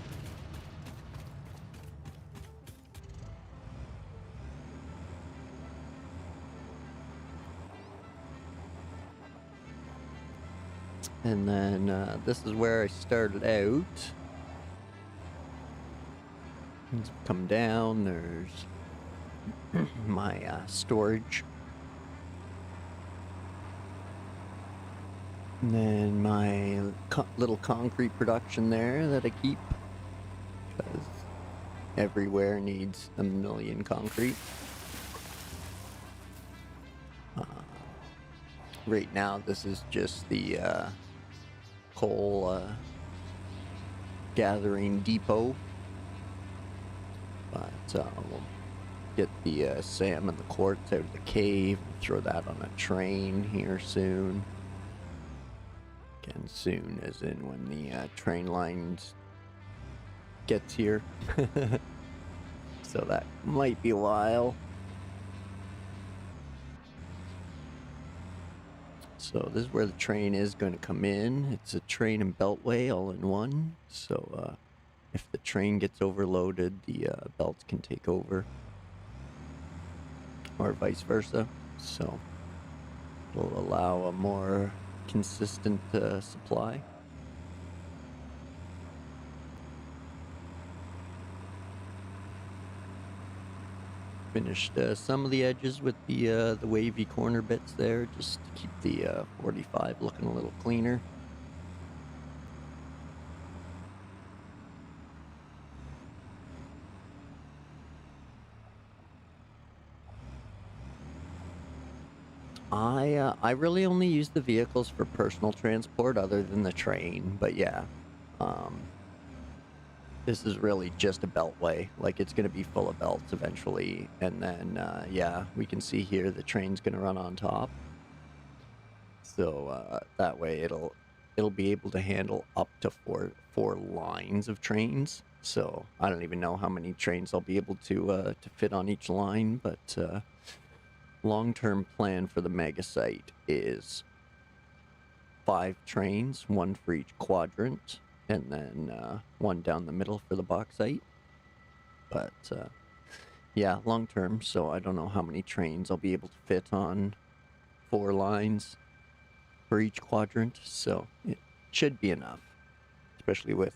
And then this is where I started out. Let's come down, there's my storage. And then my little concrete production there that I keep. Because everywhere needs a million concrete. Right now, this is just the coal gathering depot. But we'll get the salmon, the quartz out of the cave, and throw that on a train here soon. Again, soon as in when the train lines gets here. So that might be a while. So this is where the train is going to come in. It's a train and beltway all in one. So if the train gets overloaded, the belts can take over. Or vice versa. So it'll allow a more consistent supply. Finished some of the edges with the wavy corner bits there, just to keep the 45 looking a little cleaner. I really only use the vehicles for personal transport other than the train, but yeah. This is really just a beltway. Like, it's going to be full of belts eventually. And then, yeah, we can see here the train's going to run on top. So that way it'll be able to handle up to four lines of trains. So I don't even know how many trains I'll be able to fit on each line, but long-term plan for the mega site is 5 trains, 1 for each quadrant, and then 1 down the middle for the bauxite. But yeah, long-term, so I don't know how many trains I'll be able to fit on 4 lines for each quadrant, so it should be enough, especially with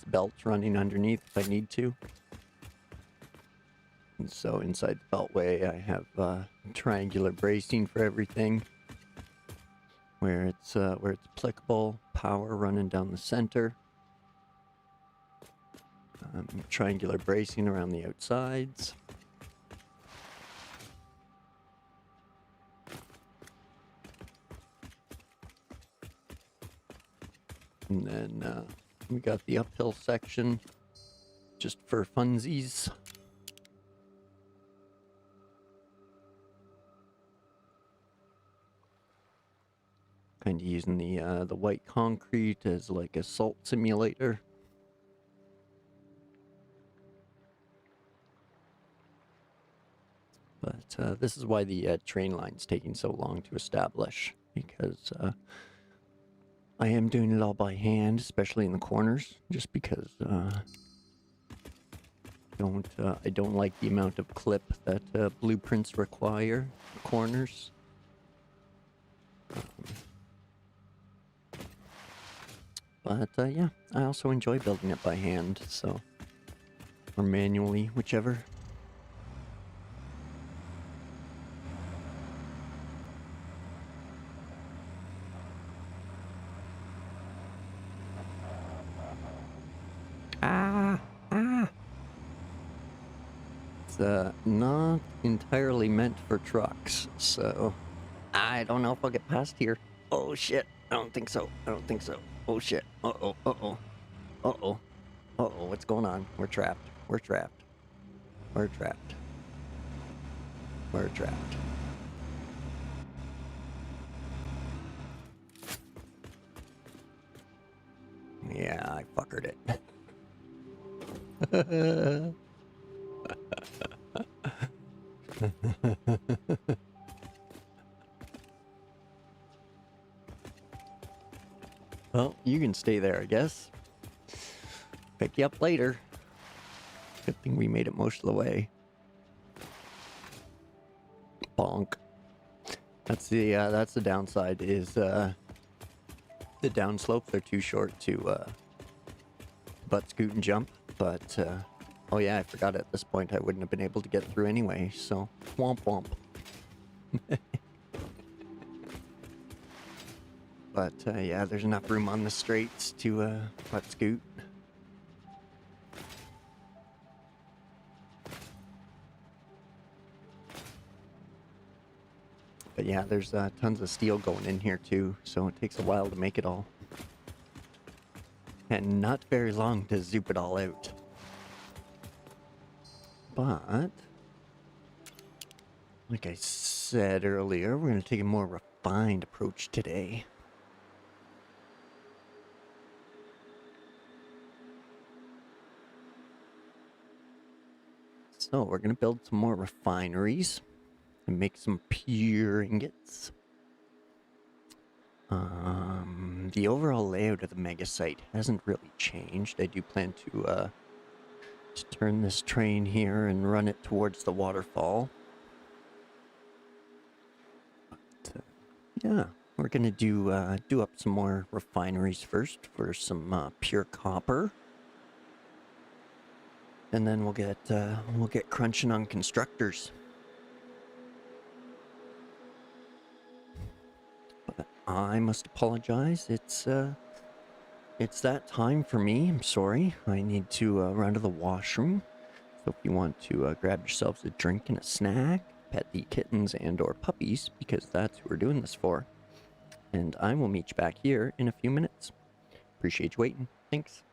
belts running underneath if I need to. And so inside the beltway, I have triangular bracing for everything, where it's applicable. Power running down the center. Triangular bracing around the outsides. And then We got the uphill section just for funsies. Kind of using the white concrete as like a salt simulator. But this is why the train line's taking so long to establish, because I am doing it all by hand, especially in the corners, just because I don't like the amount of clip that blueprints require for corners. But yeah, I also enjoy building it by hand, so, or manually, whichever. It's not entirely meant for trucks, so I don't know if I'll get past here. Oh shit, I don't think so. I don't think so. Oh shit. Uh-oh, uh-oh. Uh-oh. Uh-oh, what's going on? We're trapped. We're trapped. We're trapped. We're trapped. Yeah, I fuckered it. Well, you can stay there, I guess. Pick you up later. Good thing we made it most of the way. Bonk. That's the downside, is the downslopes are too short to butt scoot and jump, but oh yeah, I forgot at this point I wouldn't have been able to get through anyway, so womp womp. But yeah, there's enough room on the straights to butt scoot. But yeah, there's tons of steel going in here too, so it takes a while to make it all. And not very long to zoop it all out. But, like I said earlier, we're going to take a more refined approach today. So we're going to build some more refineries and make some pure ingots. The overall layout of the mega site hasn't really changed. I do plan to turn this train here and run it towards the waterfall. But, yeah, we're gonna do up some more refineries first for some pure copper, and then we'll get crunching on constructors. But I must apologize. It's that time for me. I'm sorry. I need to run to the washroom. So if you want to grab yourselves a drink and a snack, pet the kittens and or puppies, because that's who we're doing this for. And I will meet you back here in a few minutes. Appreciate you waiting. Thanks.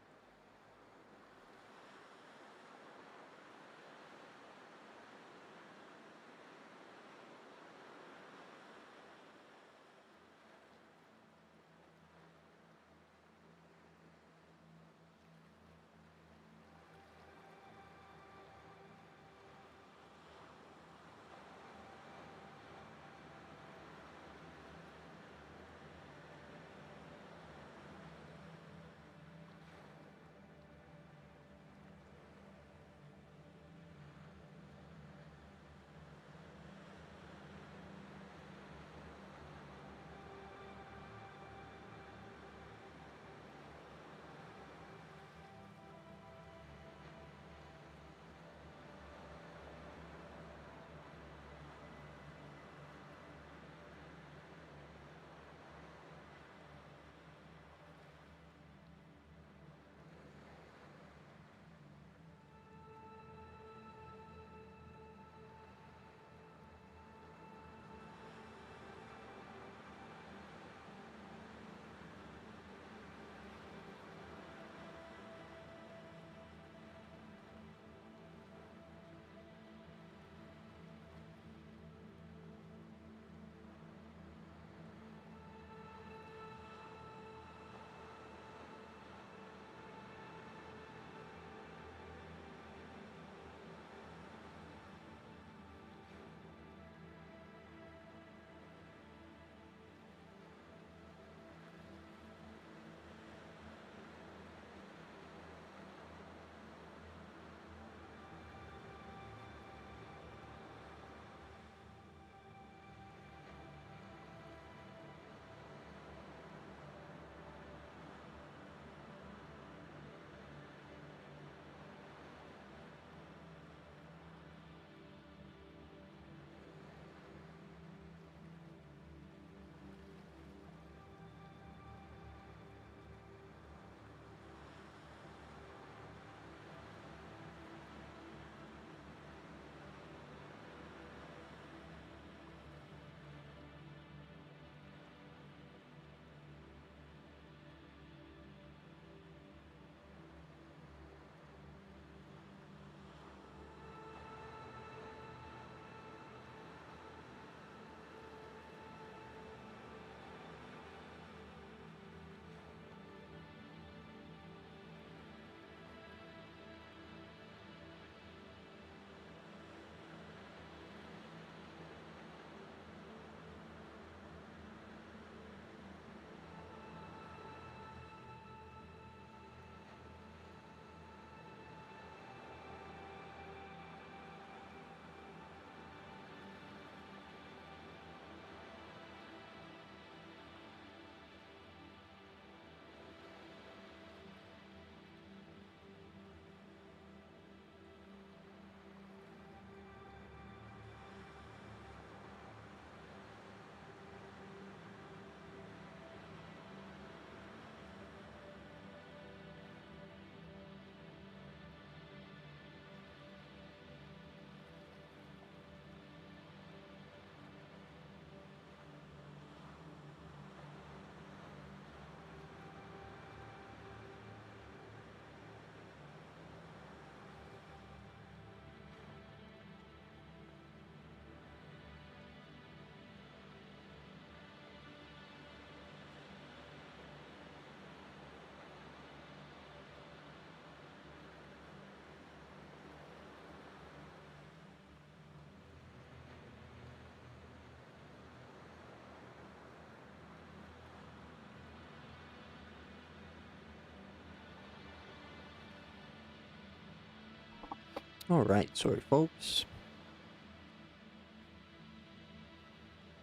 Alright, sorry folks.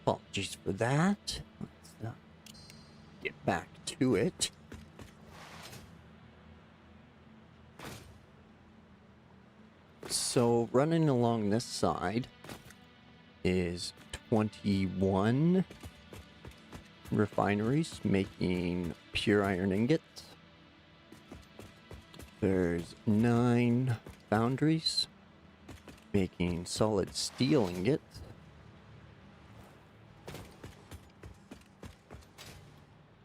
Apologies for that. Let's get back to it. So running along this side is 21 refineries making pure iron ingots. There's 9 foundries making solid steel ingots.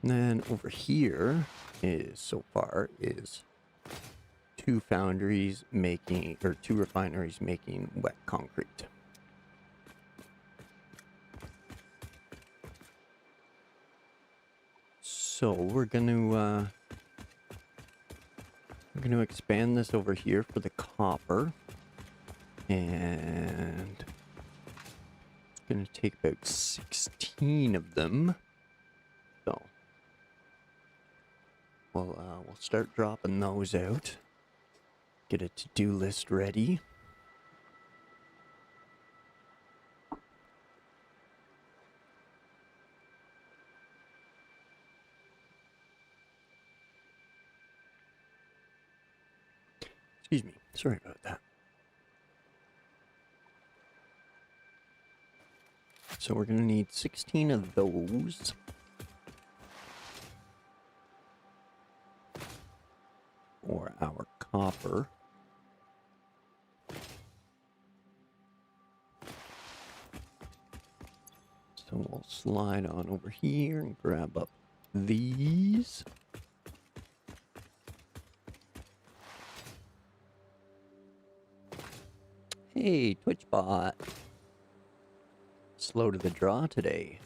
And then over here is, so far, is 2 foundries making, or 2 refineries making wet concrete. So we're gonna expand this over here for the copper, and it's gonna take about 16 of them. So we'll start dropping those out. Get a to-do list ready. Excuse me, sorry about that. So we're gonna need 16 of those. For our copper. So we'll slide on over here and grab up these. Hey, TwitchBot. Slow to the draw today.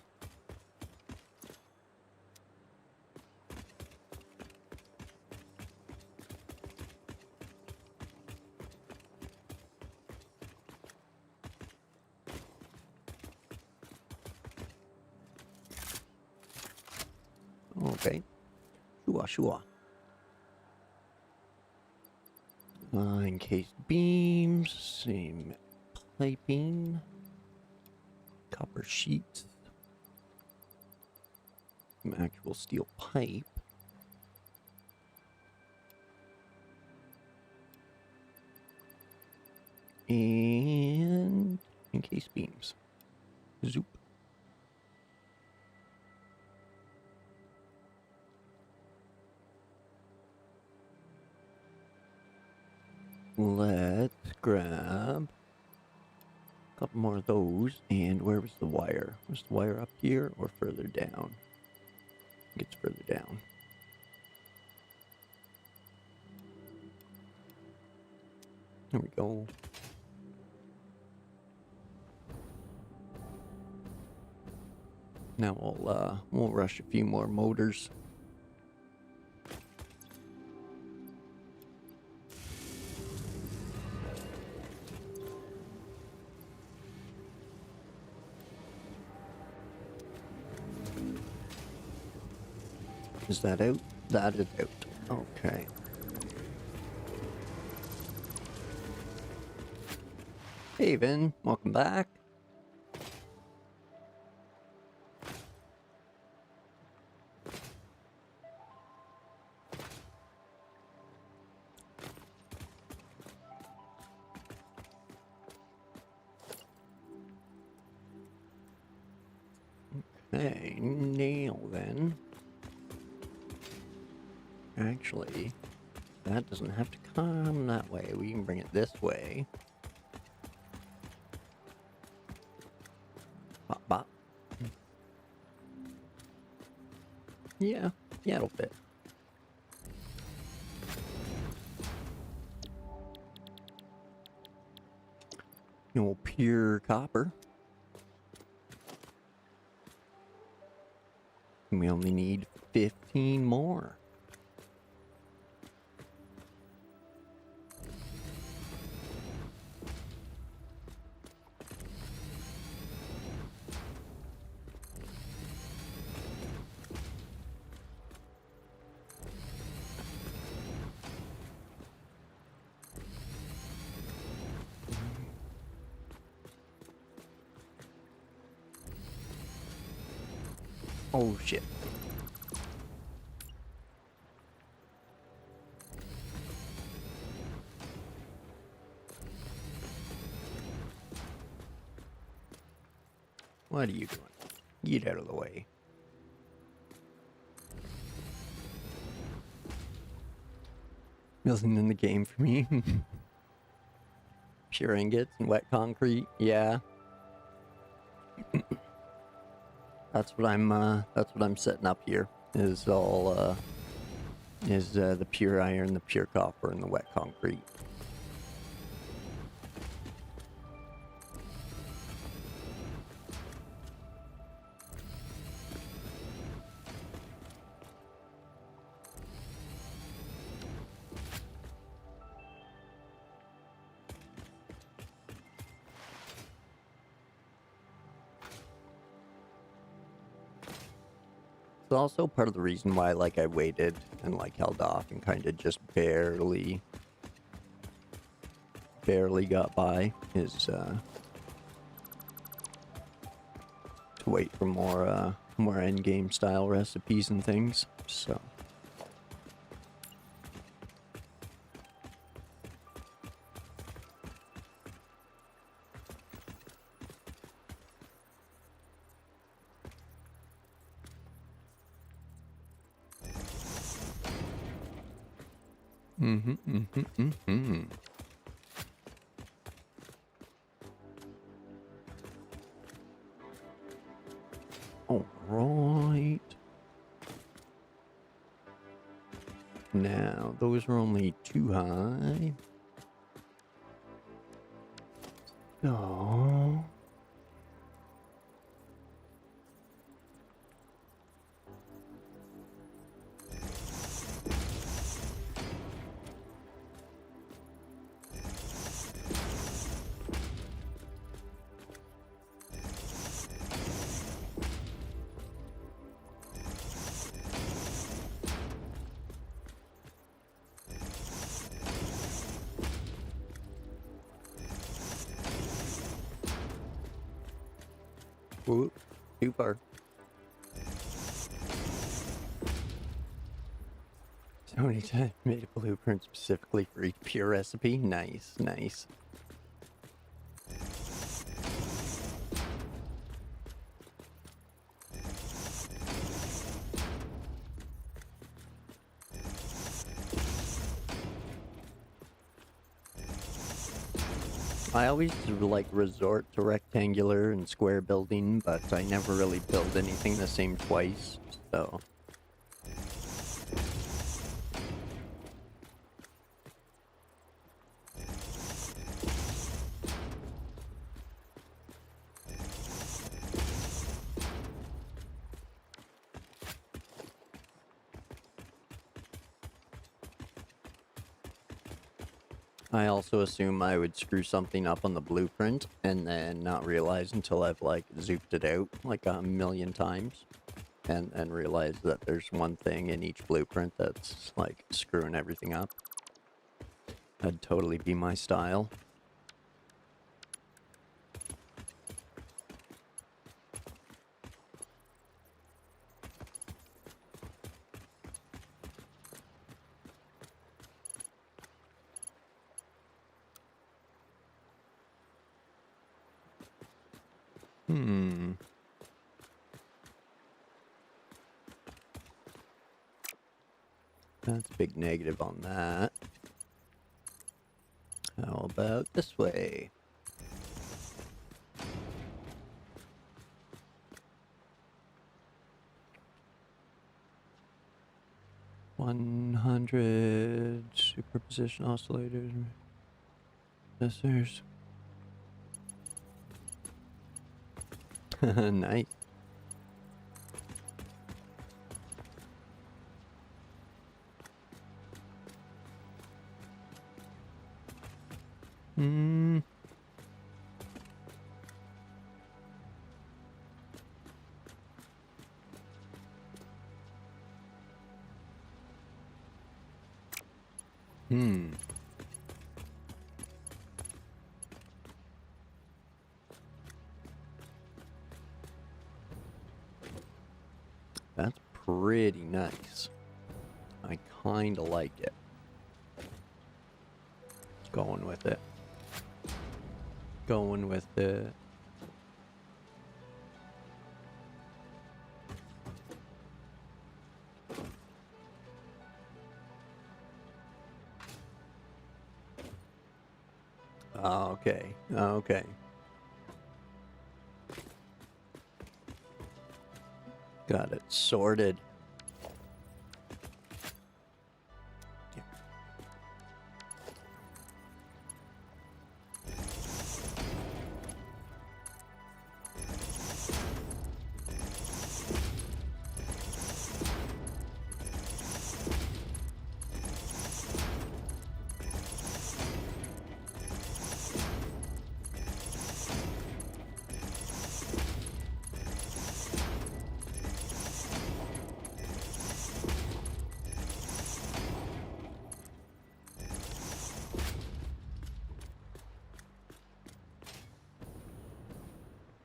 Okay. Sure. Encased beams, same piping, copper sheets, some actual steel pipe. And encased beams. Zoop. Let's grab a couple more of those. And where was the wire? Was the wire up here or further down? I think it's further down. There we go. Now we'll rush a few more motors. Is that out? That is out. Okay. Hey, Vin. Welcome back. Okay, now then. Actually, that doesn't have to come that way. We can bring it this way. Bop, bop. Yeah, it'll fit. No pure copper. And we only need 15 more. Oh shit. What are you doing? Get out of the way. Nothing in the game for me. Pure ingots and wet concrete. Yeah. That's what I'm setting up here. Is all the pure iron, the pure copper, and the wet concrete. It's also part of the reason why, like, I waited and, like, held off and kind of just barely got by is, to wait for more endgame style recipes and things, so. All right. Now, those are only too high. Oh. Whoop, too far. So many times made a blueprint specifically for each pure recipe. Nice, nice. I always like resort to rectangular and square building, but I never really build anything the same twice, so. I also assume I would screw something up on the blueprint and then not realize until I've like zooped it out like 1,000,000 times and realize that there's one thing in each blueprint that's like screwing everything up. That'd totally be my style. That's a big negative on that. How about this way? $100 superposition oscillators. Processors. Nice. That's pretty nice. I kinda like it. Going with it. Going with it. Okay. Okay. Got it sorted.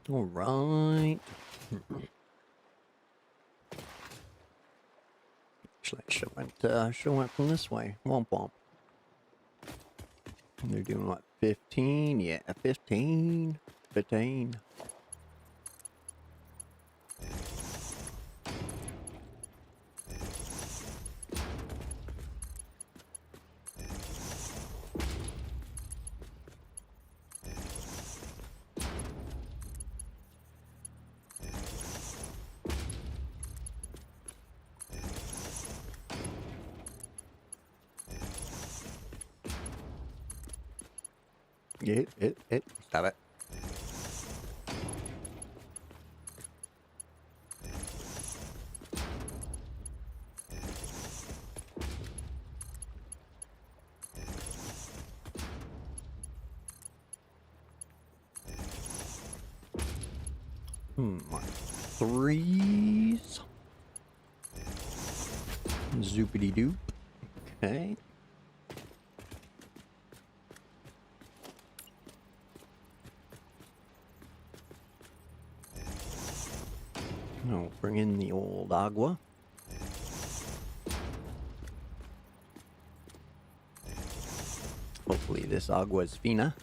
All right. Actually, I should went from this way. Womp womp. And they're doing what? 15? Yeah, 15. 15. Stop it. My threes. Zoopity doop. Okay. I'll bring in the old agua. Hopefully this agua is fina.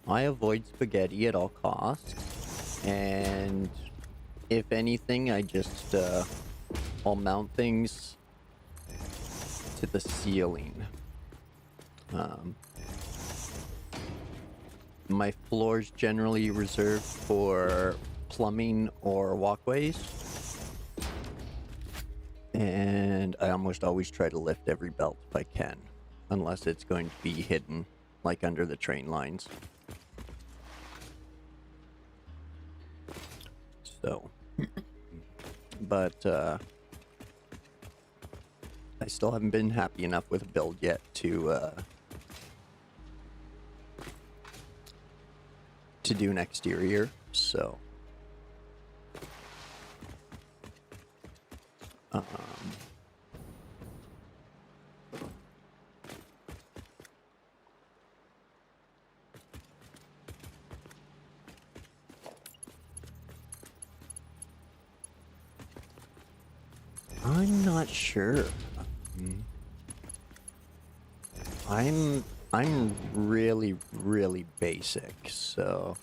I avoid spaghetti at all costs, and if anything, I just I'll mount things to the ceiling. My floor's generally reserved for plumbing or walkways, and I almost always try to lift every belt if I can, unless it's going to be hidden, like under the train lines. So, but I still haven't been happy enough with a build yet to do an exterior, so I'm not sure. I'm really basic, so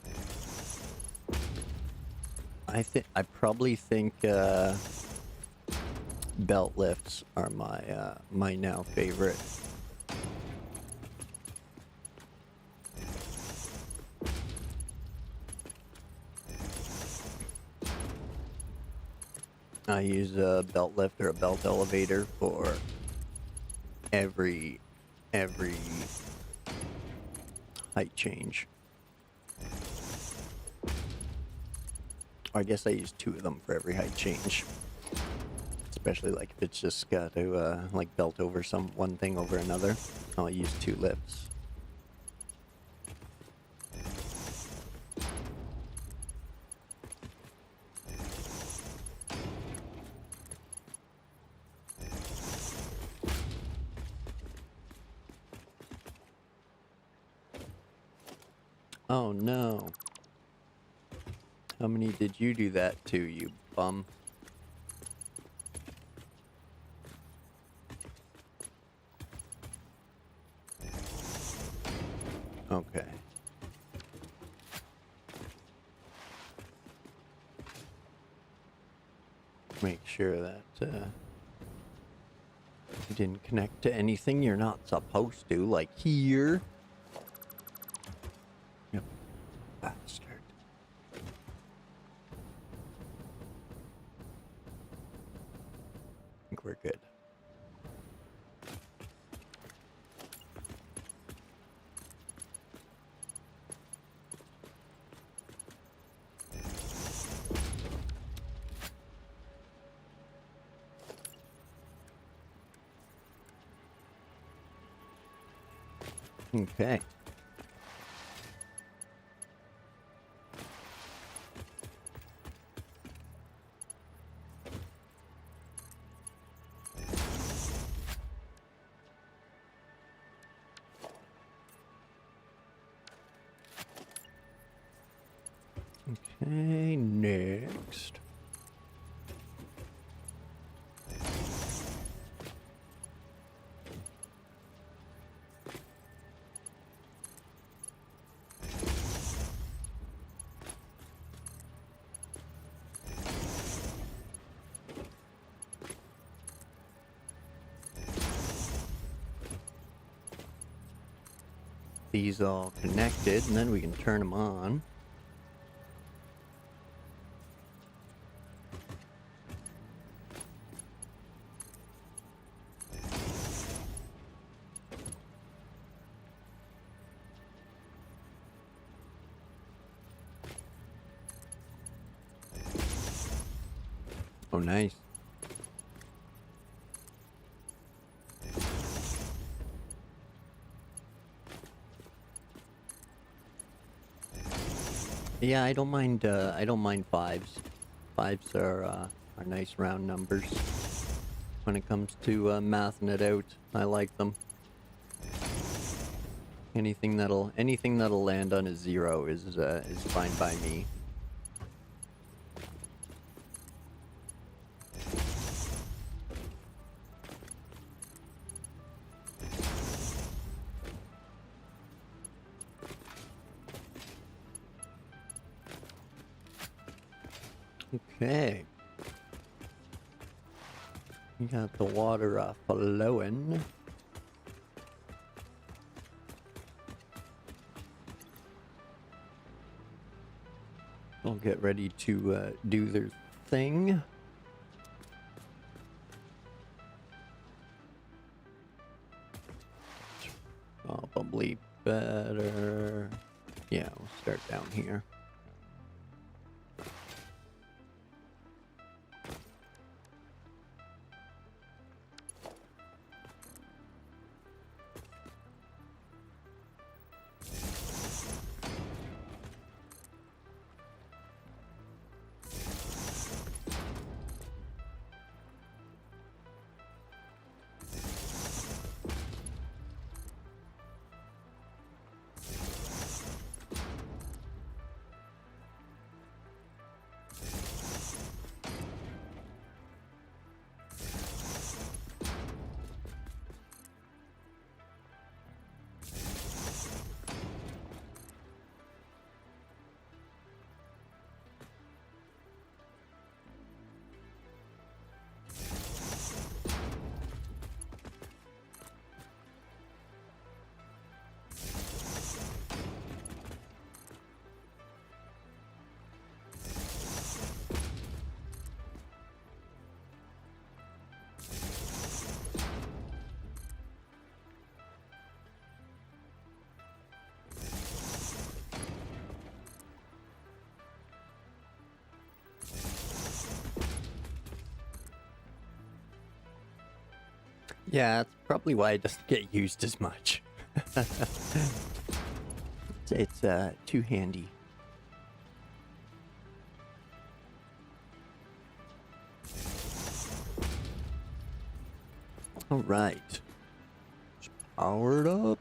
I probably think belt lifts are my now favorite. I use a belt lift or a belt elevator for every height change. I guess I use 2 of them for every height change. Especially like if it's just got to like belt over one thing over another, I'll use 2 lifts. Oh no. How many did you do that to, you bum? Okay. Make sure that you didn't connect to anything you're not supposed to, like here. Yep. Bastard. I think we're good. Okay. Okay, next. These all connected, and then we can turn them on. Oh, nice. Yeah, I don't mind. I don't mind 5s. 5s are nice round numbers. When it comes to mathing it out, I like them. Anything that'll land on a 0 is fine by me. Okay. We got the water flowing. I'll get ready to do their thing. Probably better. Yeah, we'll start down here. Yeah, that's probably why it doesn't get used as much. It's too handy. All right. Powered up.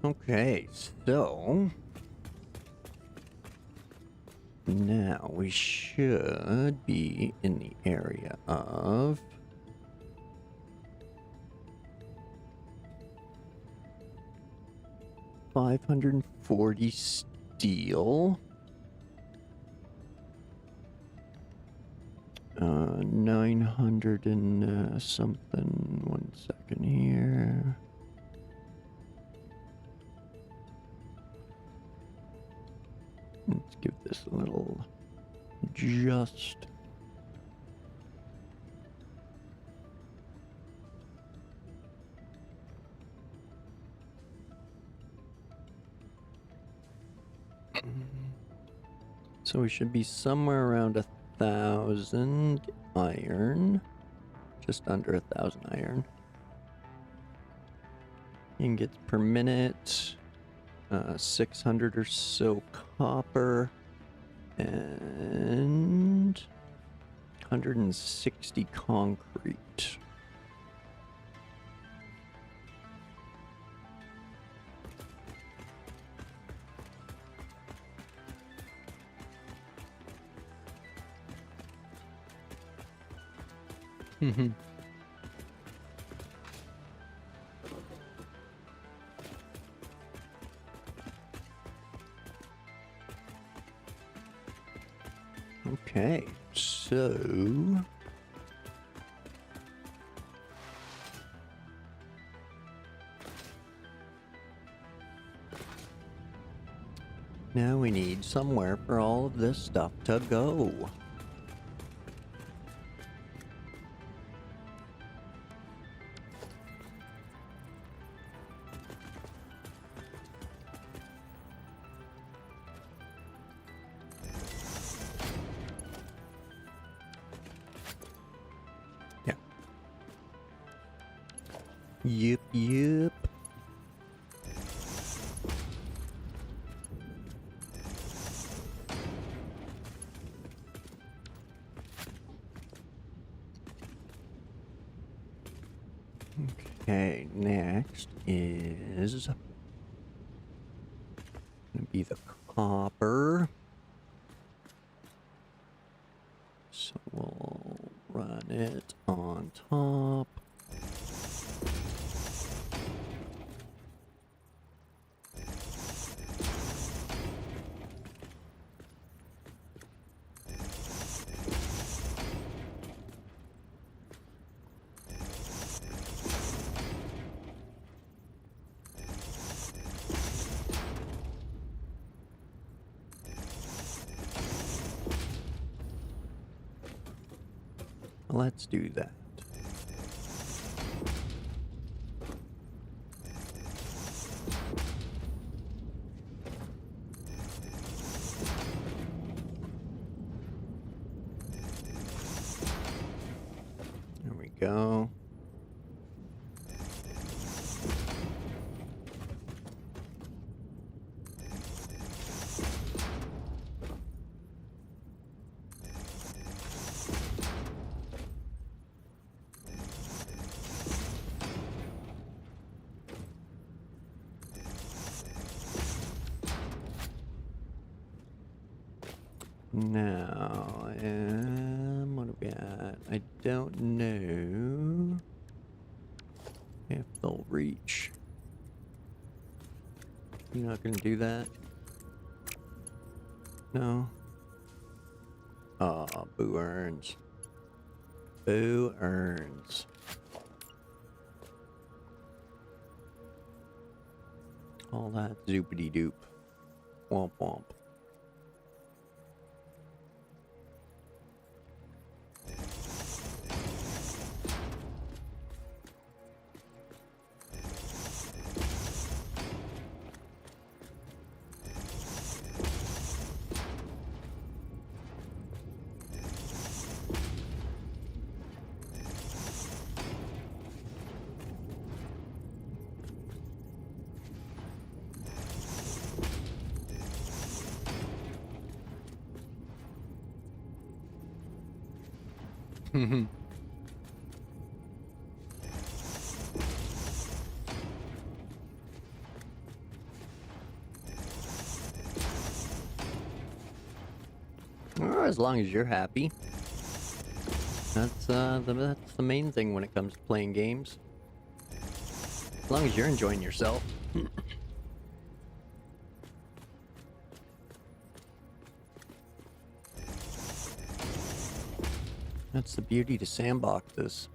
Okay, so now we should be in the area of 540 steel, 900 and something. 1 second here. Let's give this a little adjust. So we should be somewhere around 1,000 iron, just under 1,000 iron. Ingots per minute, 600 or so copper, and 160 concrete. Okay, so now we need somewhere for all of this stuff to go. Yep. Okay, next is gonna be the copper. So we'll run it on top. Let's do that. There we go. Now, what are we at? I don't know if they'll reach. You're not gonna do that? No. Aw, Boo Earns. Boo Earns. All that zoopity doop. Womp womp. Well, as long as you're happy. That's the main thing when it comes to playing games. As long as you're enjoying yourself. That's the beauty to sandboxes.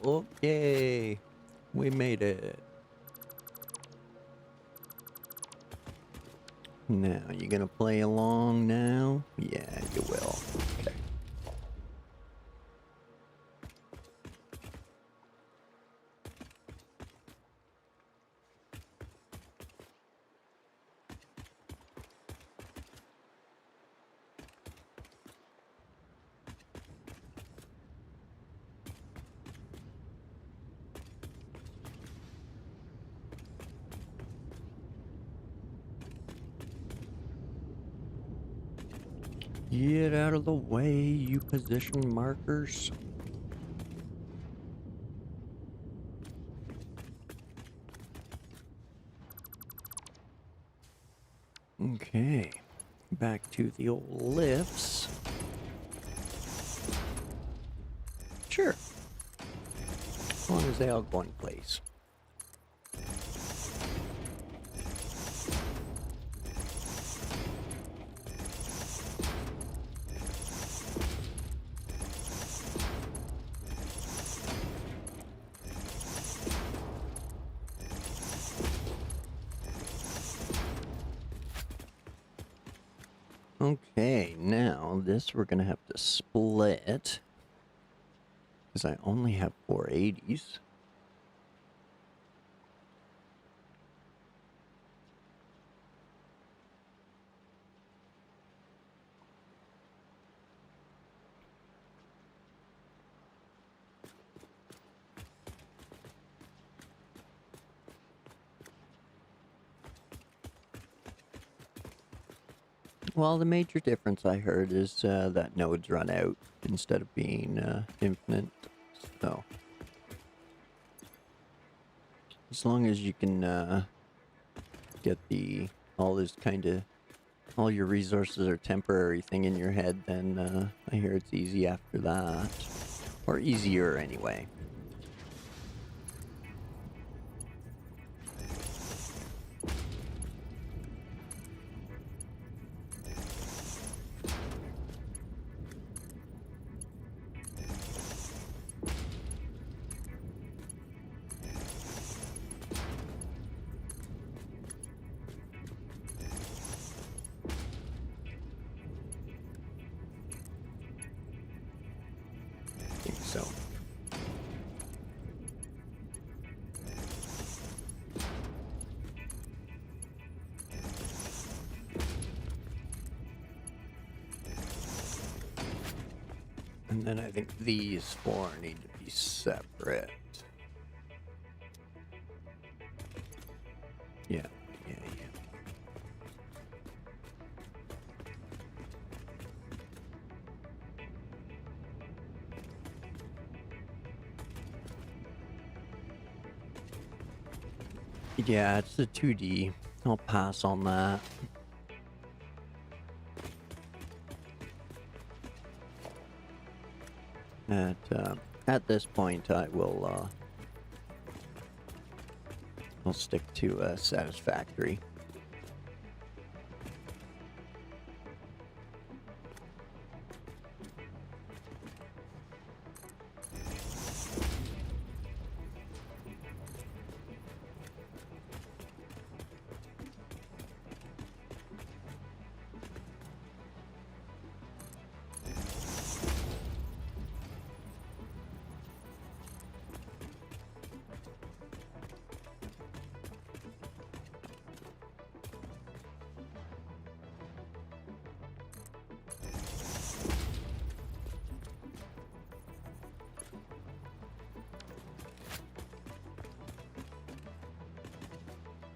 Oh, yay! We made it. Now, you gonna play along now? Yeah, you will. Okay. Get out of the way, you position markers. Okay, back to the old lifts. Sure. As long as they all go in place. Okay, now this we're gonna have to split. Because I only have 480s. Well, the major difference I heard is that nodes run out instead of being infinite. So, as long as you can get all your resources are temporary thing in your head, then I hear it's easy after that. Or easier anyway. I think so. And then I think these four need to be separate. Yeah. Yeah, it's the 2D. I'll pass on that. At this point, I'll stick to Satisfactory.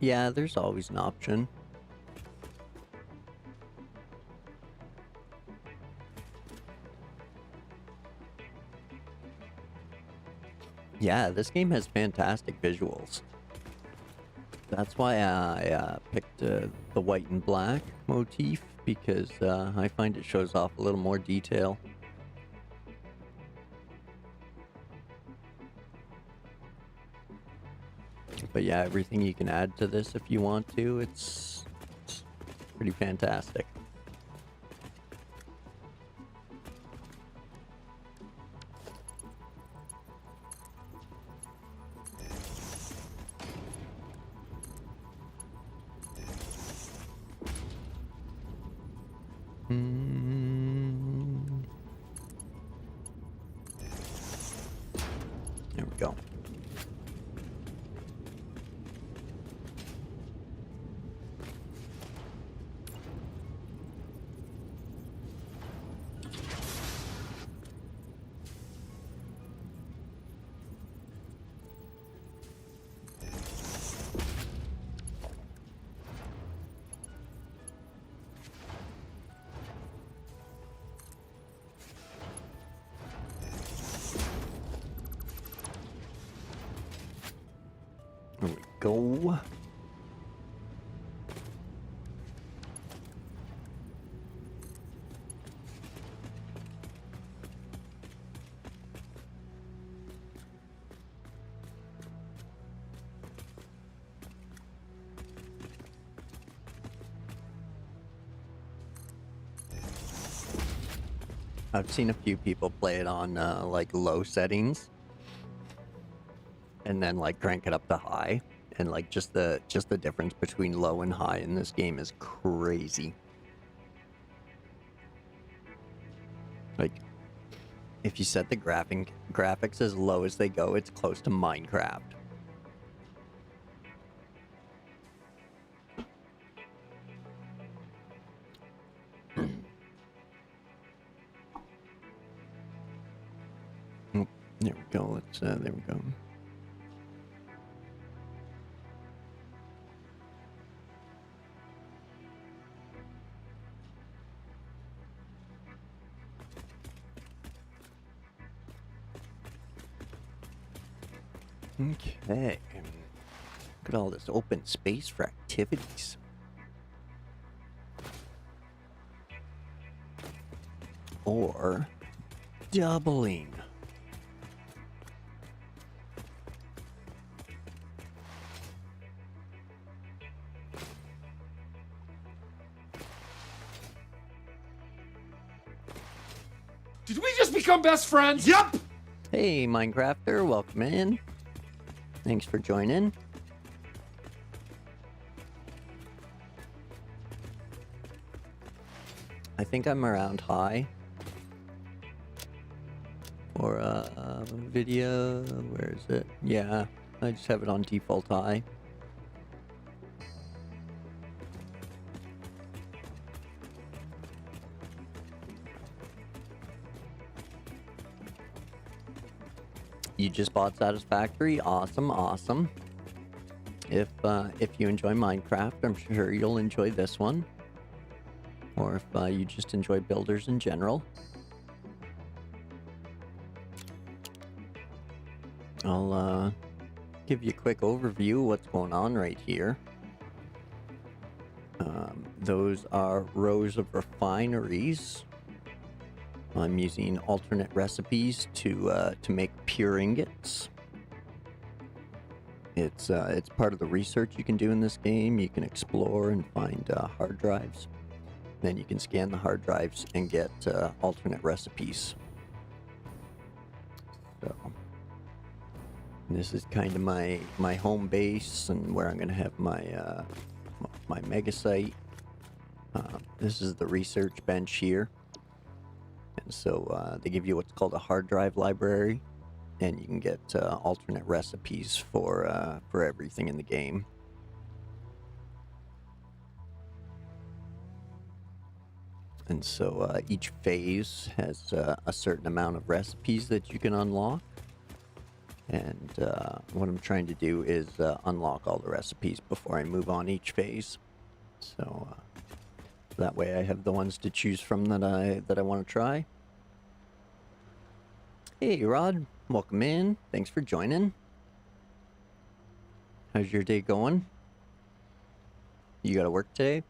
Yeah, there's always an option. Yeah, this game has fantastic visuals. That's why I picked the white and black motif, because I find it shows off a little more detail. But yeah, everything you can add to this if you want to, it's pretty fantastic. There we go. There we go. I've seen a few people play it on like low settings, and then like crank it up to high, and like just the difference between low and high in this game is crazy. Like, if you set the graphics as low as they go, it's close to Minecraft. Oh, there we go. Let's there we go. Okay. Look at all this open space for activities. Or doubling.
Did we just become best friends? Yup!
Hey, Minecrafter, welcome in. Thanks for joining. I think I'm around high for video. Where is it? Yeah, I just have it on default high. You just bought Satisfactory? Awesome, awesome. If you enjoy Minecraft, I'm sure you'll enjoy this one. Or if you just enjoy builders in general. I'll give you a quick overview of what's going on right here. Those are rows of refineries. I'm using alternate recipes to make pure ingots. It's part of the research you can do in this game. You can explore and find hard drives. Then you can scan the hard drives and get alternate recipes. So this is kind of my home base and where I'm going to have my my mega site. This is the research bench here. And so they give you what's called a hard drive library, and you can get alternate recipes for everything in the game. And so each phase has a certain amount of recipes that you can unlock. And what I'm trying to do is unlock all the recipes before I move on each phase. So that way I have the ones to choose from that I want to try. Hey Rod, welcome in. Thanks for joining. How's your day going? You gotta work today?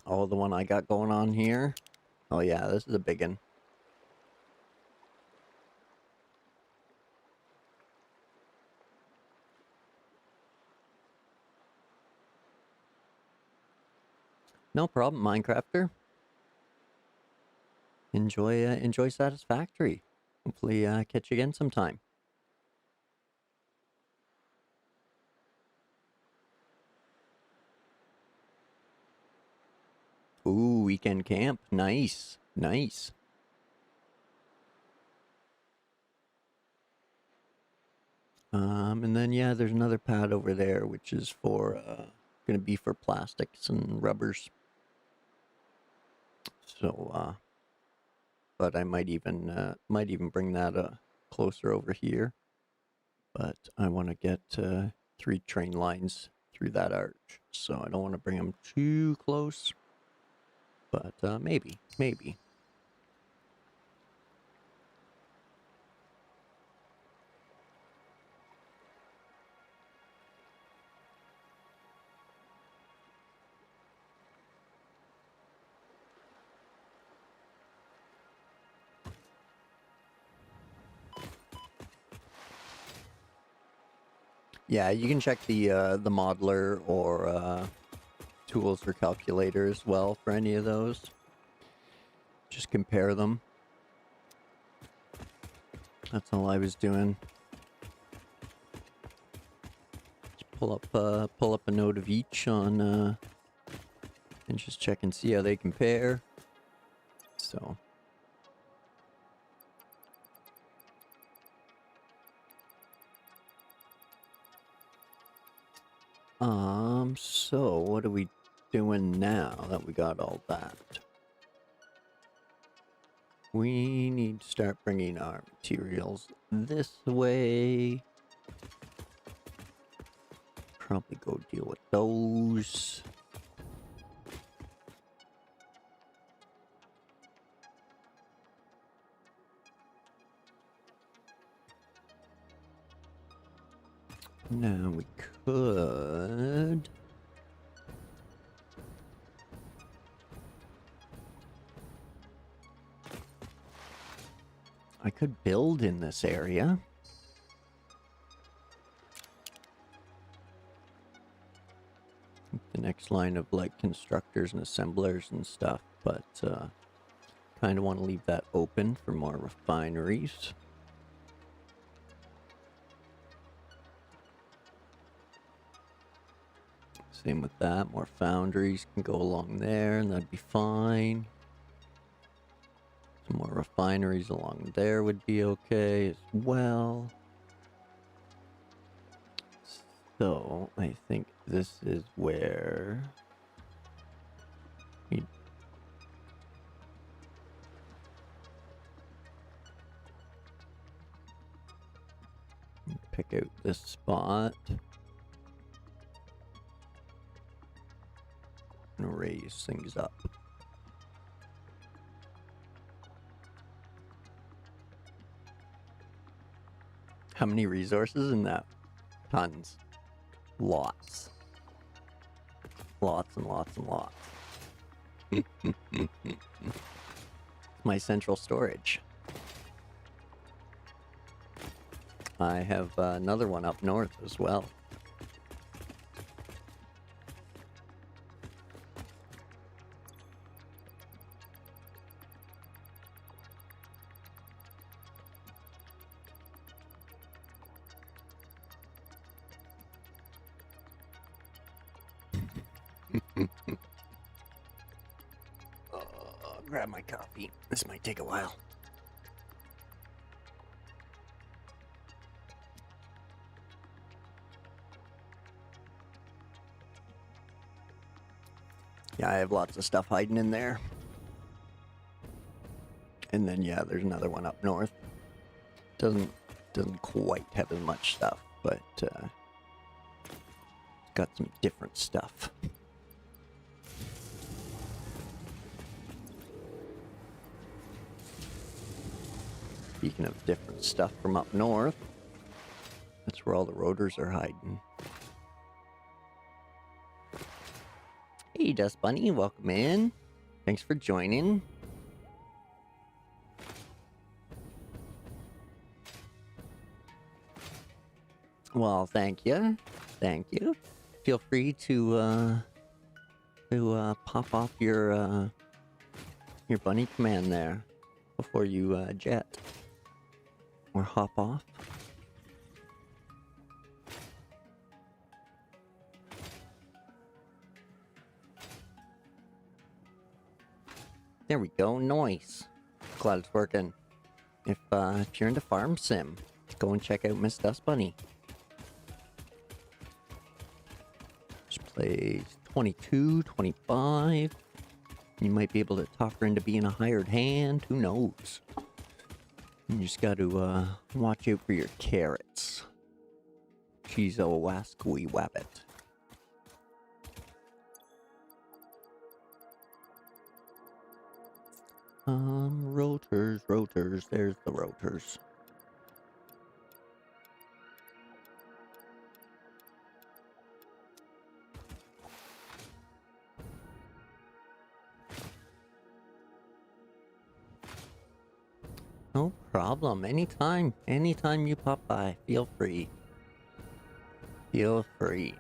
Oh, the one I got going on here? Oh yeah, this is a big one. No problem, Minecrafter. Enjoy Satisfactory. Hopefully catch you again sometime. Ooh, weekend camp. Nice. Nice. And then yeah, there's another pad over there which is for gonna be for plastics and rubbers. So but I might even bring that closer over here. But I want to get 3 train lines through that arch, so I don't want to bring them too close. But maybe. Yeah, you can check the modeler or tools or calculator as well for any of those. Just compare them. That's all I was doing. Just pull up a note of each on and just check and see how they compare. So so what are we doing now that we got all that? We need to start bringing our materials this way. Probably go deal with those. Now we could... I could build in this area. The next line of like constructors and assemblers and stuff, but kind of want to leave that open for more refineries. Same with that, more foundries can go along there and that'd be fine. Some more refineries along there would be okay as well. So I think this is where we pick check out this spot. And raise things up. How many resources in that? Tons. Lots. Lots and lots and lots. My central storage. I have another one up north as well. Grab my coffee. This might take a while. Yeah, I have lots of stuff hiding in there. And then yeah, there's another one up north. Doesn't quite have as much stuff, but got some different stuff. Speaking of different stuff from up north, that's where all the rotors are hiding. Hey, Dust Bunny, welcome in. Thanks for joining. Well, thank you. Thank you. Feel free to pop off your bunny command there before you jet. Or hop off. There we go, nice. Glad it's working. If you're into Farm Sim, go and check out Miss Dust Bunny. She plays 22, 25. You might be able to talk her into being a hired hand, who knows? You just got to watch out for your carrots. She's a wascally wabbit. Rotors. There's the rotors. No problem. Anytime you pop by, feel free. Feel free.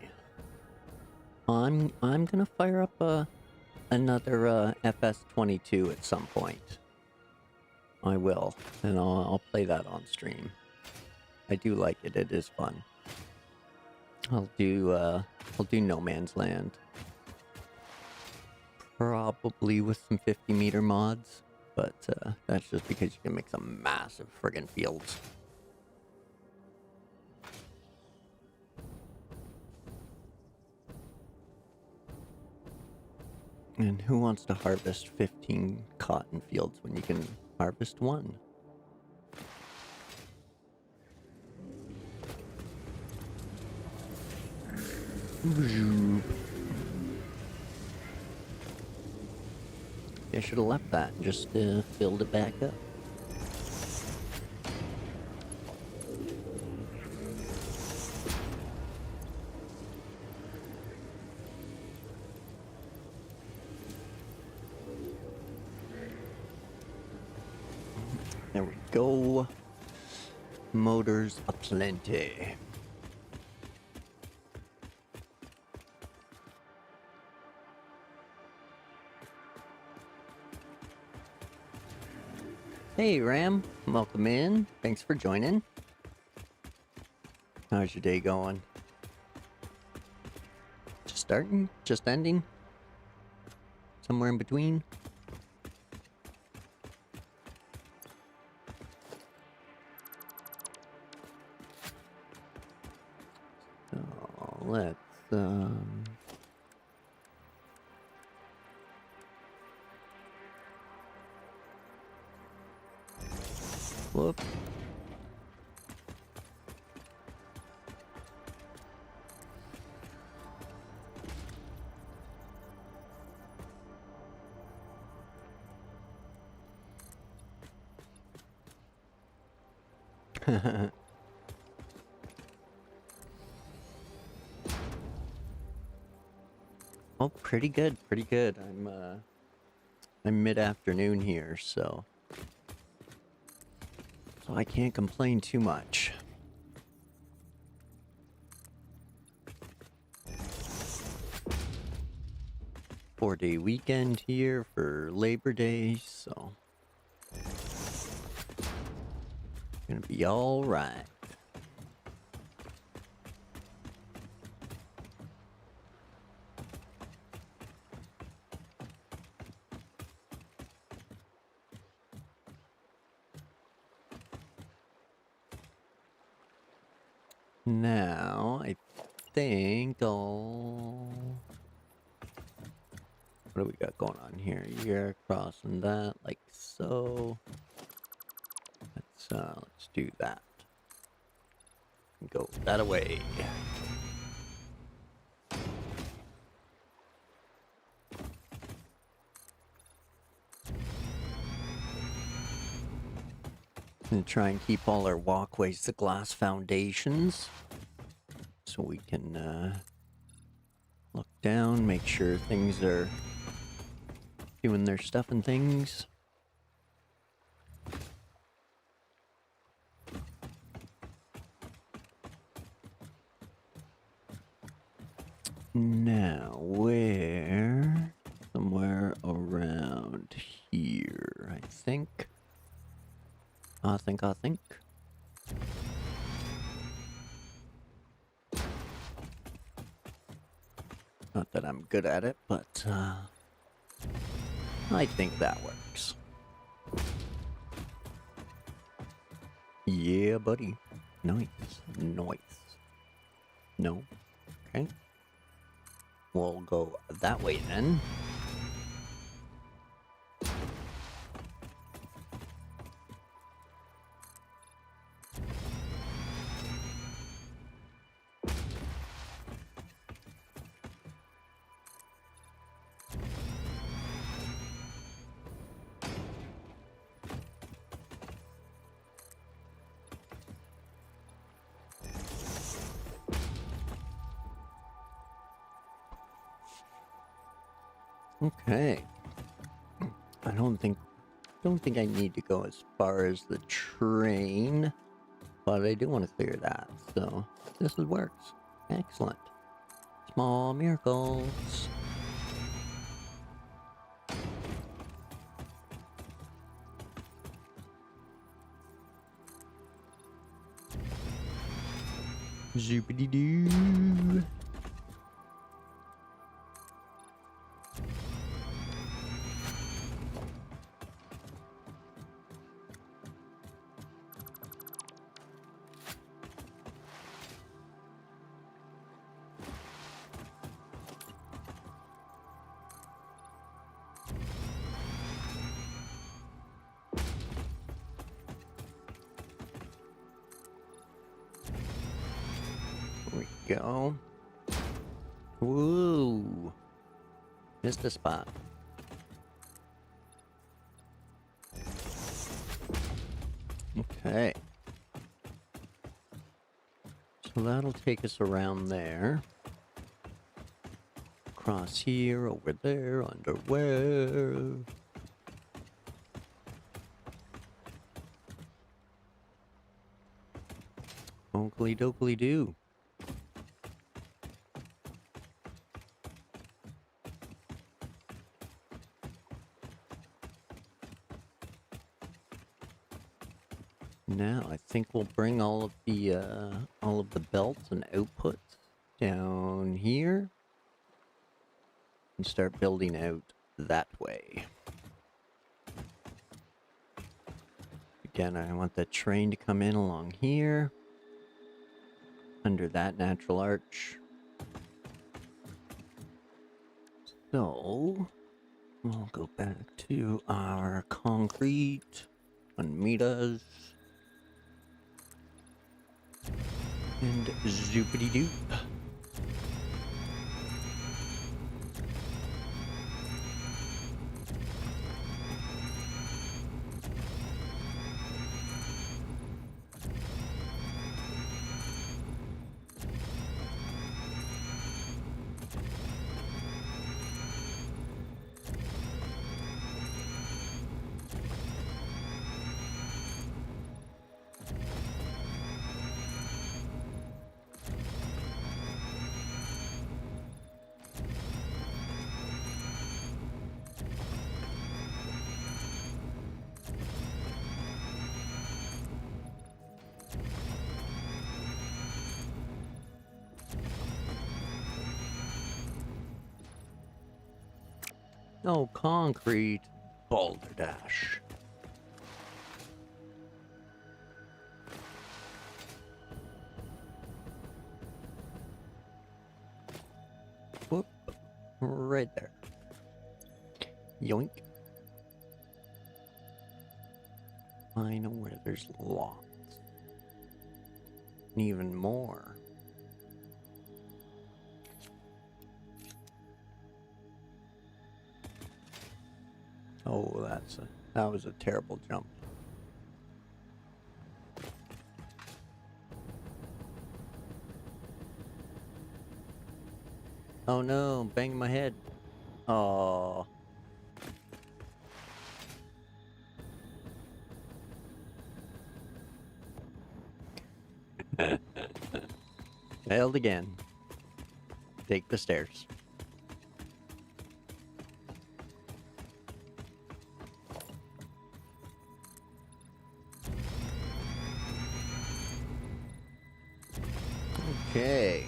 I'm gonna fire up another FS22 at some point. I will, and I'll play that on stream. I do like it. It is fun. I'll do No Man's Land. Probably with some 50-meter mods. But that's just because you can make some massive friggin' fields. And who wants to harvest 15 cotton fields when you can harvest one? I should have left that and just filled it back up. There we go. Motors aplenty. Hey Ram, welcome in. Thanks for joining. How's your day going? Just starting? Just ending? Somewhere in between? So let's whoop. Oh, pretty good, pretty good. I'm mid-afternoon here, so I can't complain too much. Four-day weekend here for Labor Day, so gonna be all right. Now, I think I'll... What do we got going on here? You're crossing that like so. Let's do that. Go that away. And try and keep all our walkways to glass foundations, so we can look down, make sure things are doing their stuff and things. Now, where? Somewhere around here, I think. I think. Not that I'm good at it, but I think that works. Yeah, buddy. Nice. Nice. No. Okay. We'll go that way then. Okay. I don't think I need to go as far as the train, but I do want to clear that, so this works. Excellent. Small miracles. Zoopity-doo. There we go. Woo! Missed a spot. Okay. So that'll take us around there. Across here, over there, under where? Oakley dokley doo. Now I think we'll bring all of the belts and outputs down here and start building out that way. Again, I want the train to come in along here under that natural arch. So we'll go back to our concrete on meters. And zoopity-doop. No concrete. Balderdash. Whoop. Right there. Yoink. I know where there's lots. And even more. Oh, that was a terrible jump. Oh no, bang my head. Oh. Failed again. Take the stairs. Okay.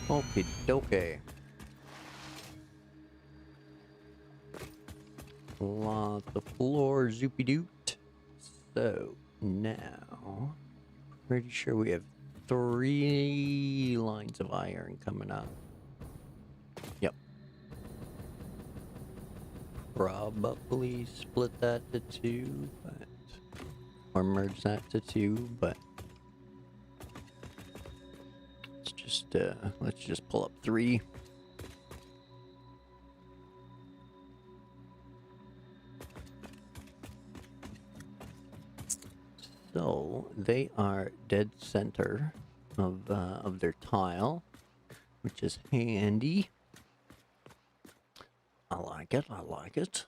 Okie dokie. Lots of floor zoopy doot. So now, pretty sure we have 3 lines of iron coming up. Yep. Probably split that to 2, but or merge that to 2, but let's just pull up 3. So they are dead center of their tile, which is handy. I like it. I like it.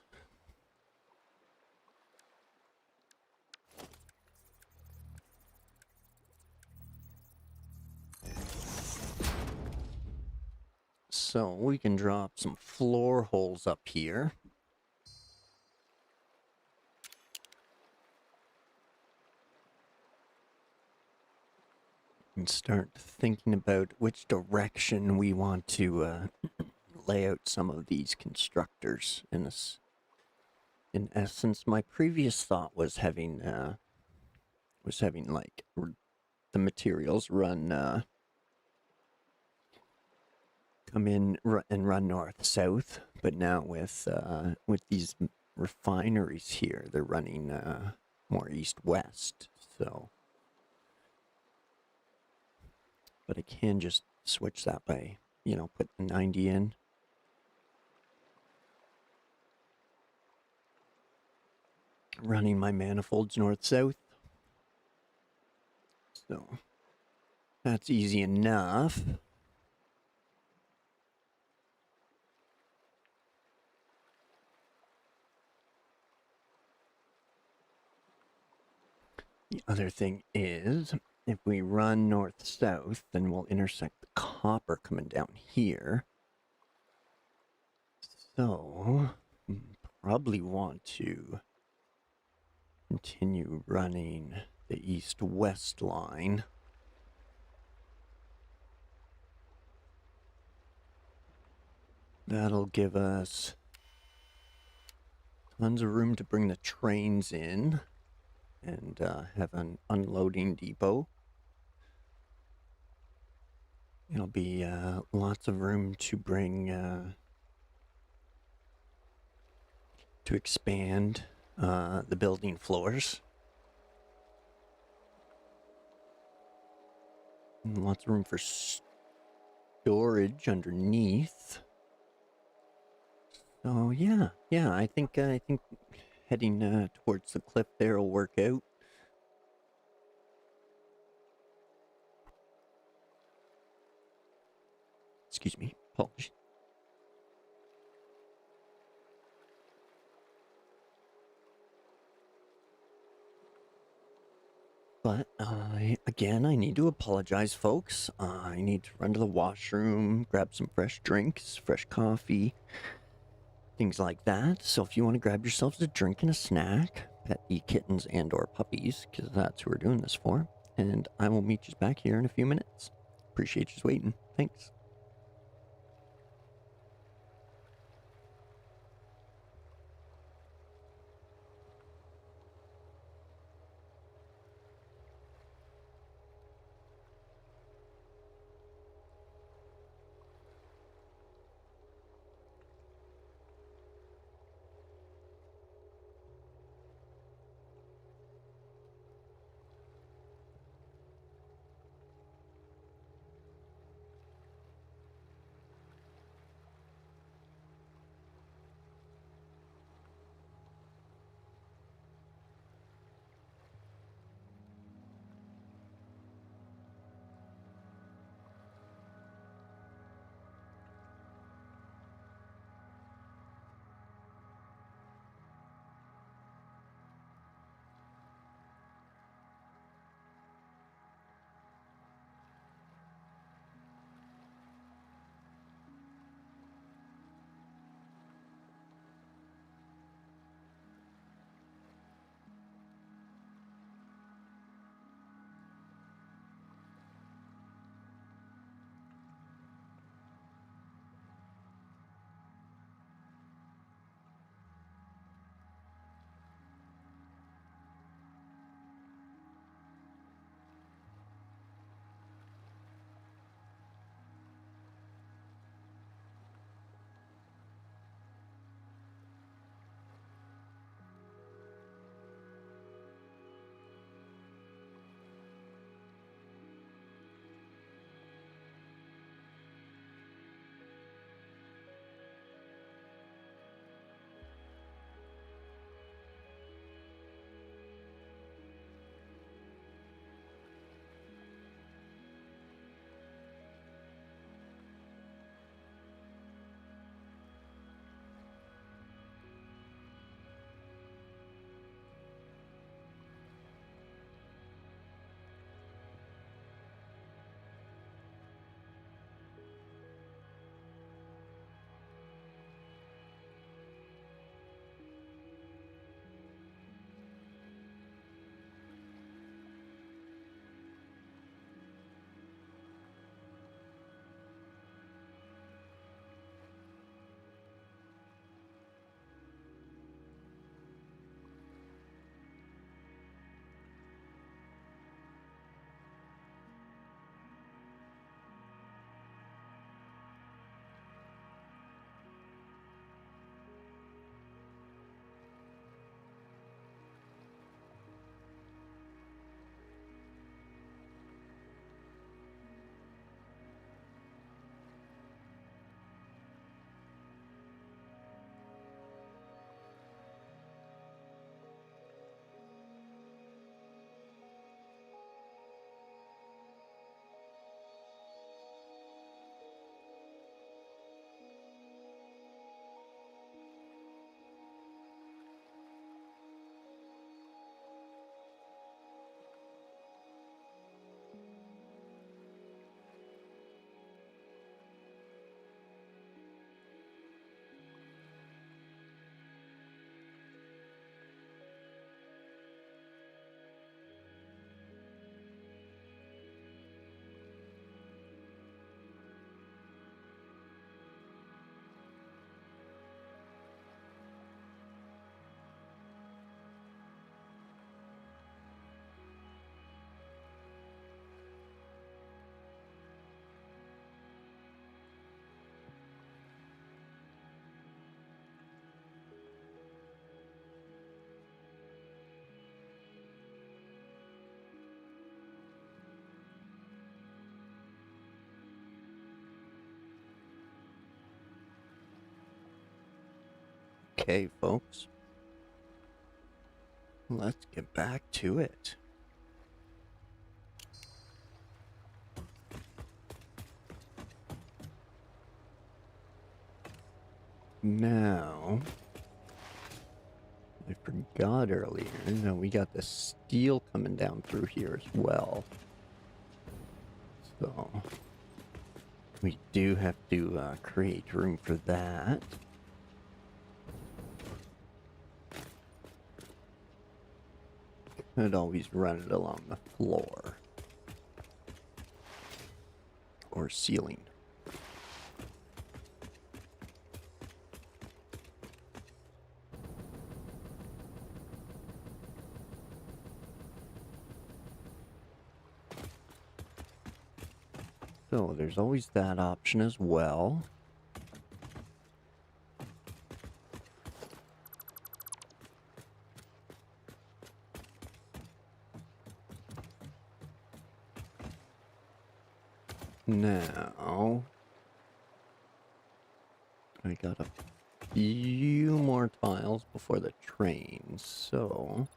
So we can drop some floor holes up here. And start thinking about which direction we want to lay out some of these constructors. In essence, my previous thought was having like the materials run come in and run north south, but now with these refineries here, they're running more east west. So, but I can just switch that by, put the 90 in. Running my manifolds north south. So that's easy enough. The other thing is, if we run north-south, then we'll intersect the copper coming down here. So, probably want to continue running the east-west line. That'll give us tons of room to bring the trains in and have an unloading depot. It'll be lots of room to bring to expand the building floors. And lots of room for storage underneath. So yeah, I think heading towards the cliff there will work out. Excuse me, apologies. But again, I need to apologize, folks. I need to run to the washroom, grab some fresh drinks, fresh coffee, things like that. So if you want to grab yourselves a drink and a snack, pet the kittens and or puppies, because that's who we're doing this for. And I will meet you back here in a few minutes. Appreciate you waiting. Thanks. Okay, folks. Let's get back to it. Now, I forgot earlier that we got the steel coming down through here as well. So, we do have to create room for that. Could always run it along the floor. Or ceiling. So there's always that option as well. Now, I got a few more tiles before the train, so...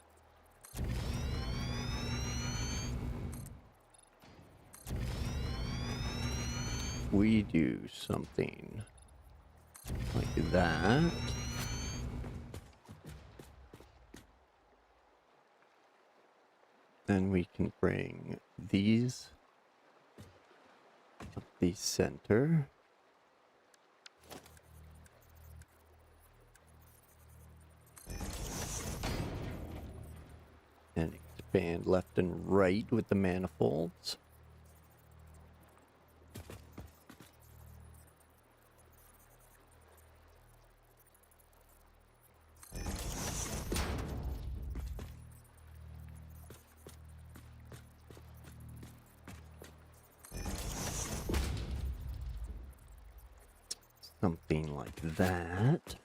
we do something like that. Then we can bring these up the center. And expand left and right with the manifolds. Something like that.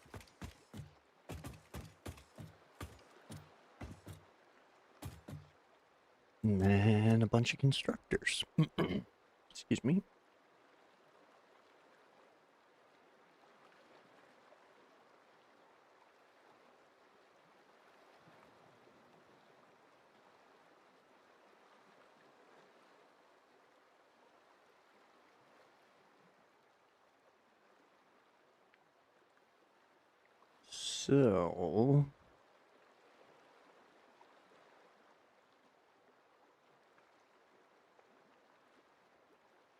And then a bunch of constructors. Excuse me. So...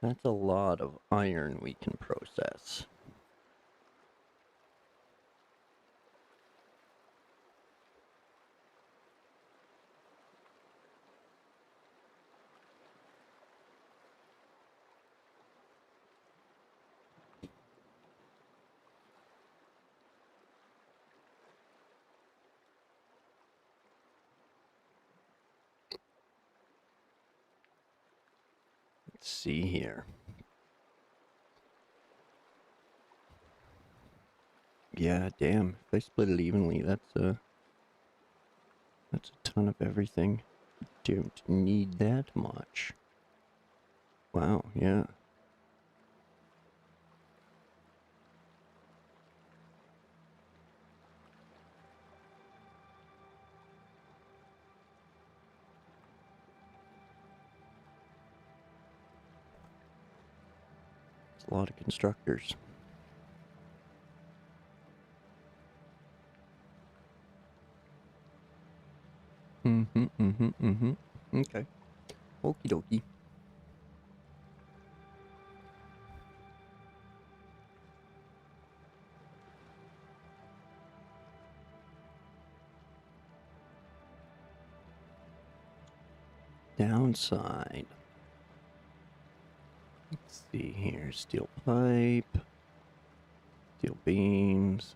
that's a lot of iron we can process. Let's see here. Yeah, damn. If I split it evenly, that's a ton of everything. Don't need that much. Wow, yeah. It's a lot of constructors. Okay. Okie dokie. Downside. Let's see here. Steel pipe. Steel beams.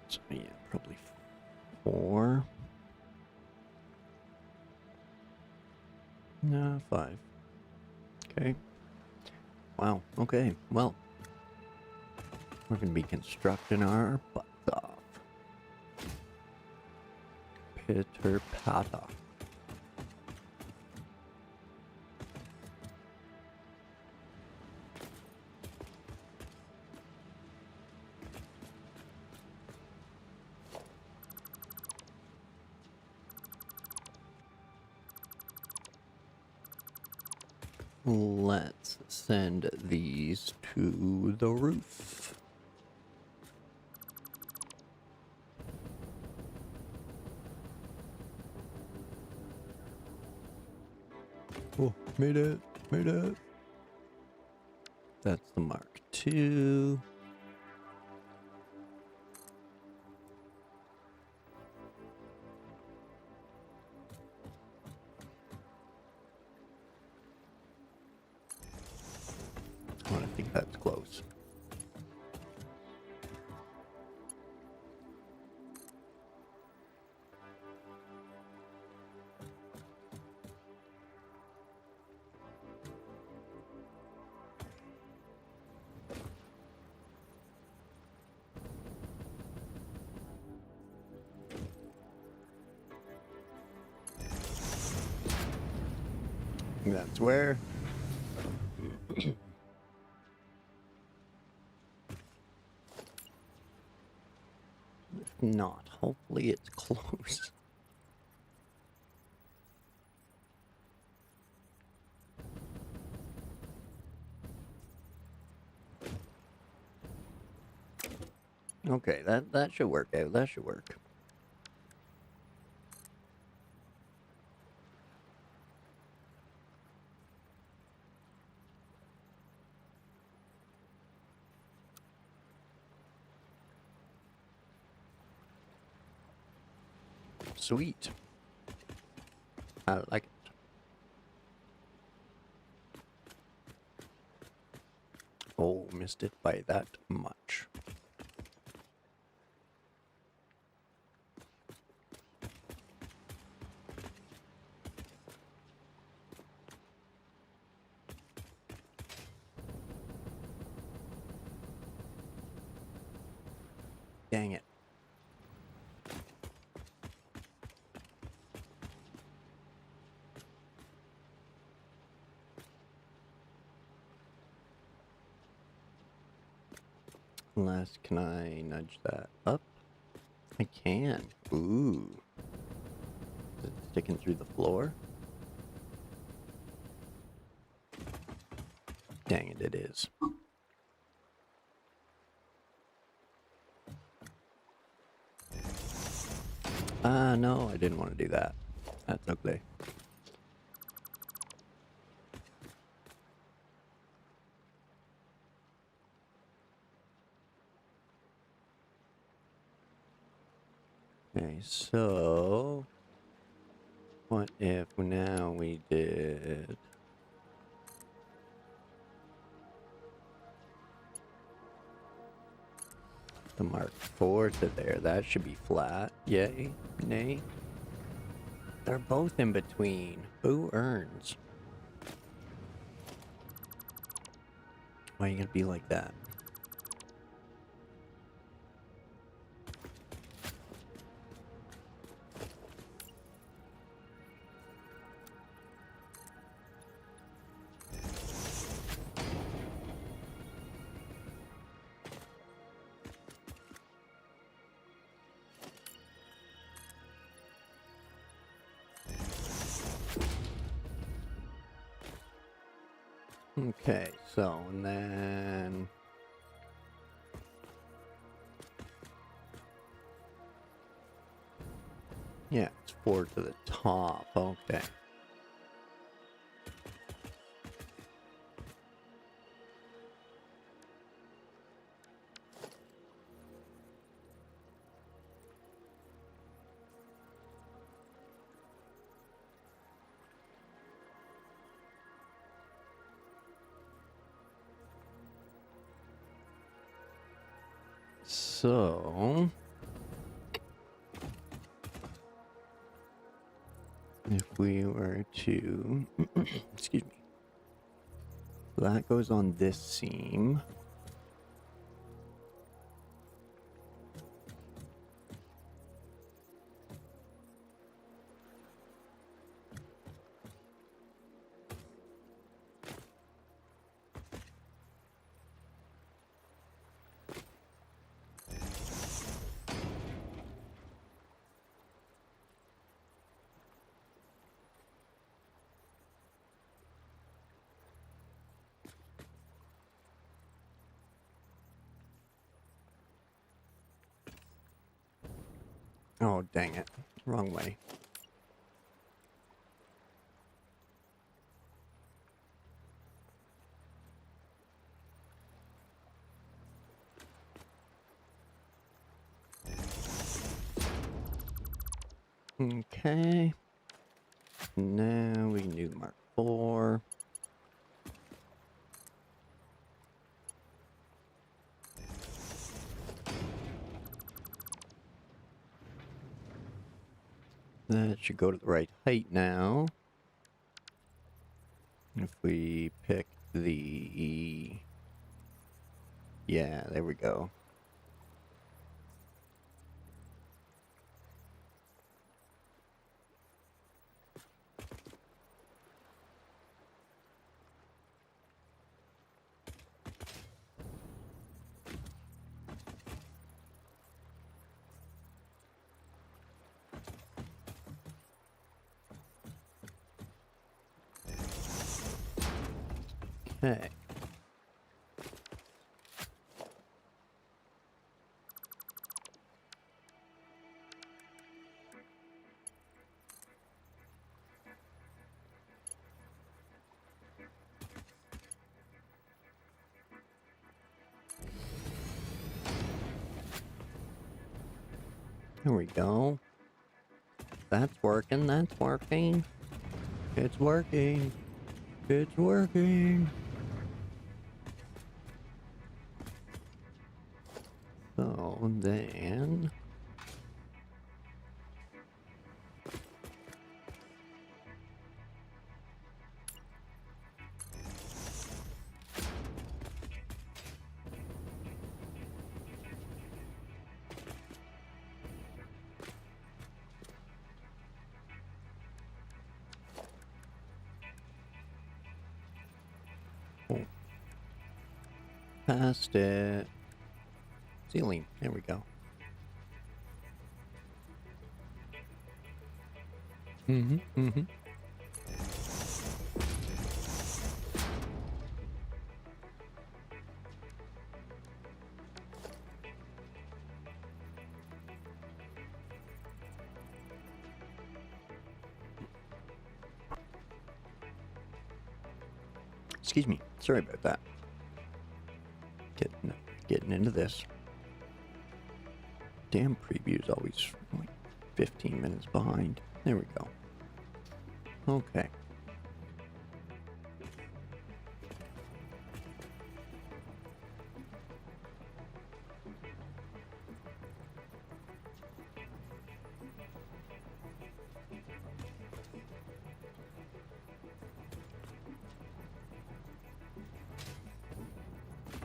So yeah, probably 4. No, 5. Okay. Wow. Okay. Well, we're gonna be constructing our butts off. Pitter patter. Let's send these to the roof. Oh, made it, made it. That's the Mark II. Oh, I think that's close. That's where. If not, hopefully it's close. Okay, that should work out. That should work. Sweet. I like it. Oh, missed it by that much. Dang it. Unless, can I nudge that up? I can. Ooh. Is it sticking through the floor? Dang it, it is. No, I didn't want to do that. That's ugly. Okay, so what if now we did the Mark IV to there? That should be flat. Yay? Nay? They're both in between. Who earns? Why are you gonna be like that? Okay, so, and then... yeah, it's 4 to the top. Okay. So... if we were to... excuse me. That goes on this seam. Oh, dang it. Wrong way. Okay. Now we can do Mark 4. That should go to the right height now. If we pick the... Yeah, there we go. Okay. There we go. That's working, that's working. It's working. It's working. So then... Oh. Past it. Ceiling. There we go. Mm-hmm. Excuse me. Sorry about that. Getting into this. Damn preview's always like 15 minutes behind. There we go. Okay.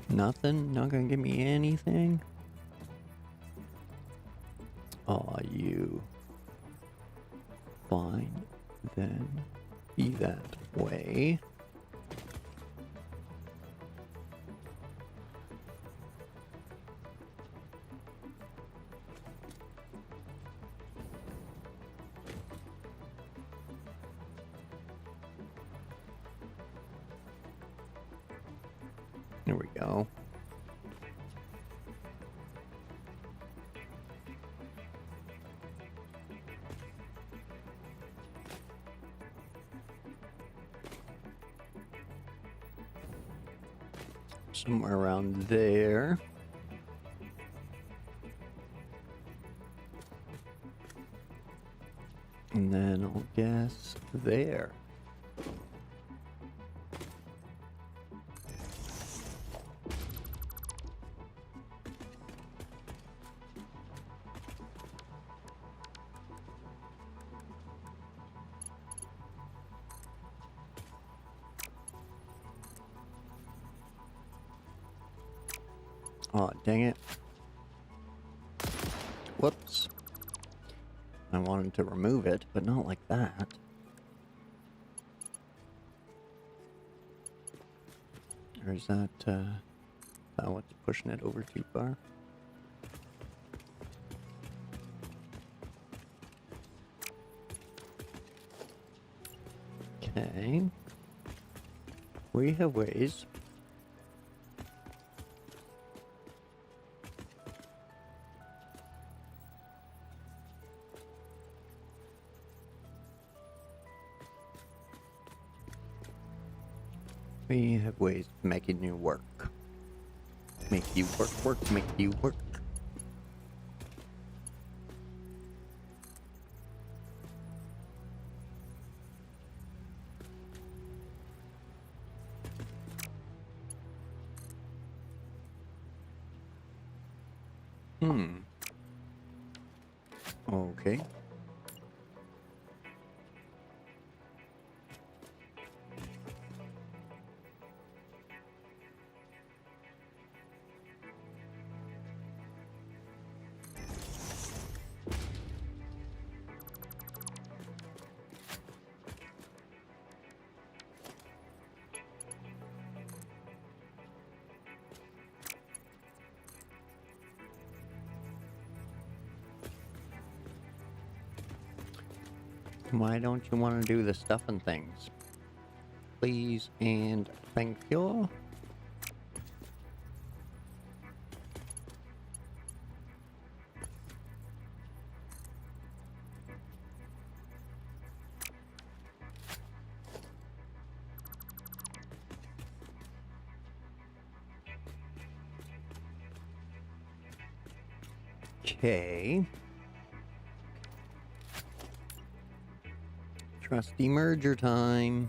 Nothing? Not gonna give me anything? Aw, you. Fine, then be that way. There we go. Somewhere around there. And then I'll guess there. Aw, dang it. Whoops. I wanted to remove it, but not like that. Or is that what's pushing it over too far? Okay. We have ways. We have ways of making you work. Make you work, make you work. Okay. Why don't you want to do the stuff and things? Please and thank you. Okay. Trusty merger time.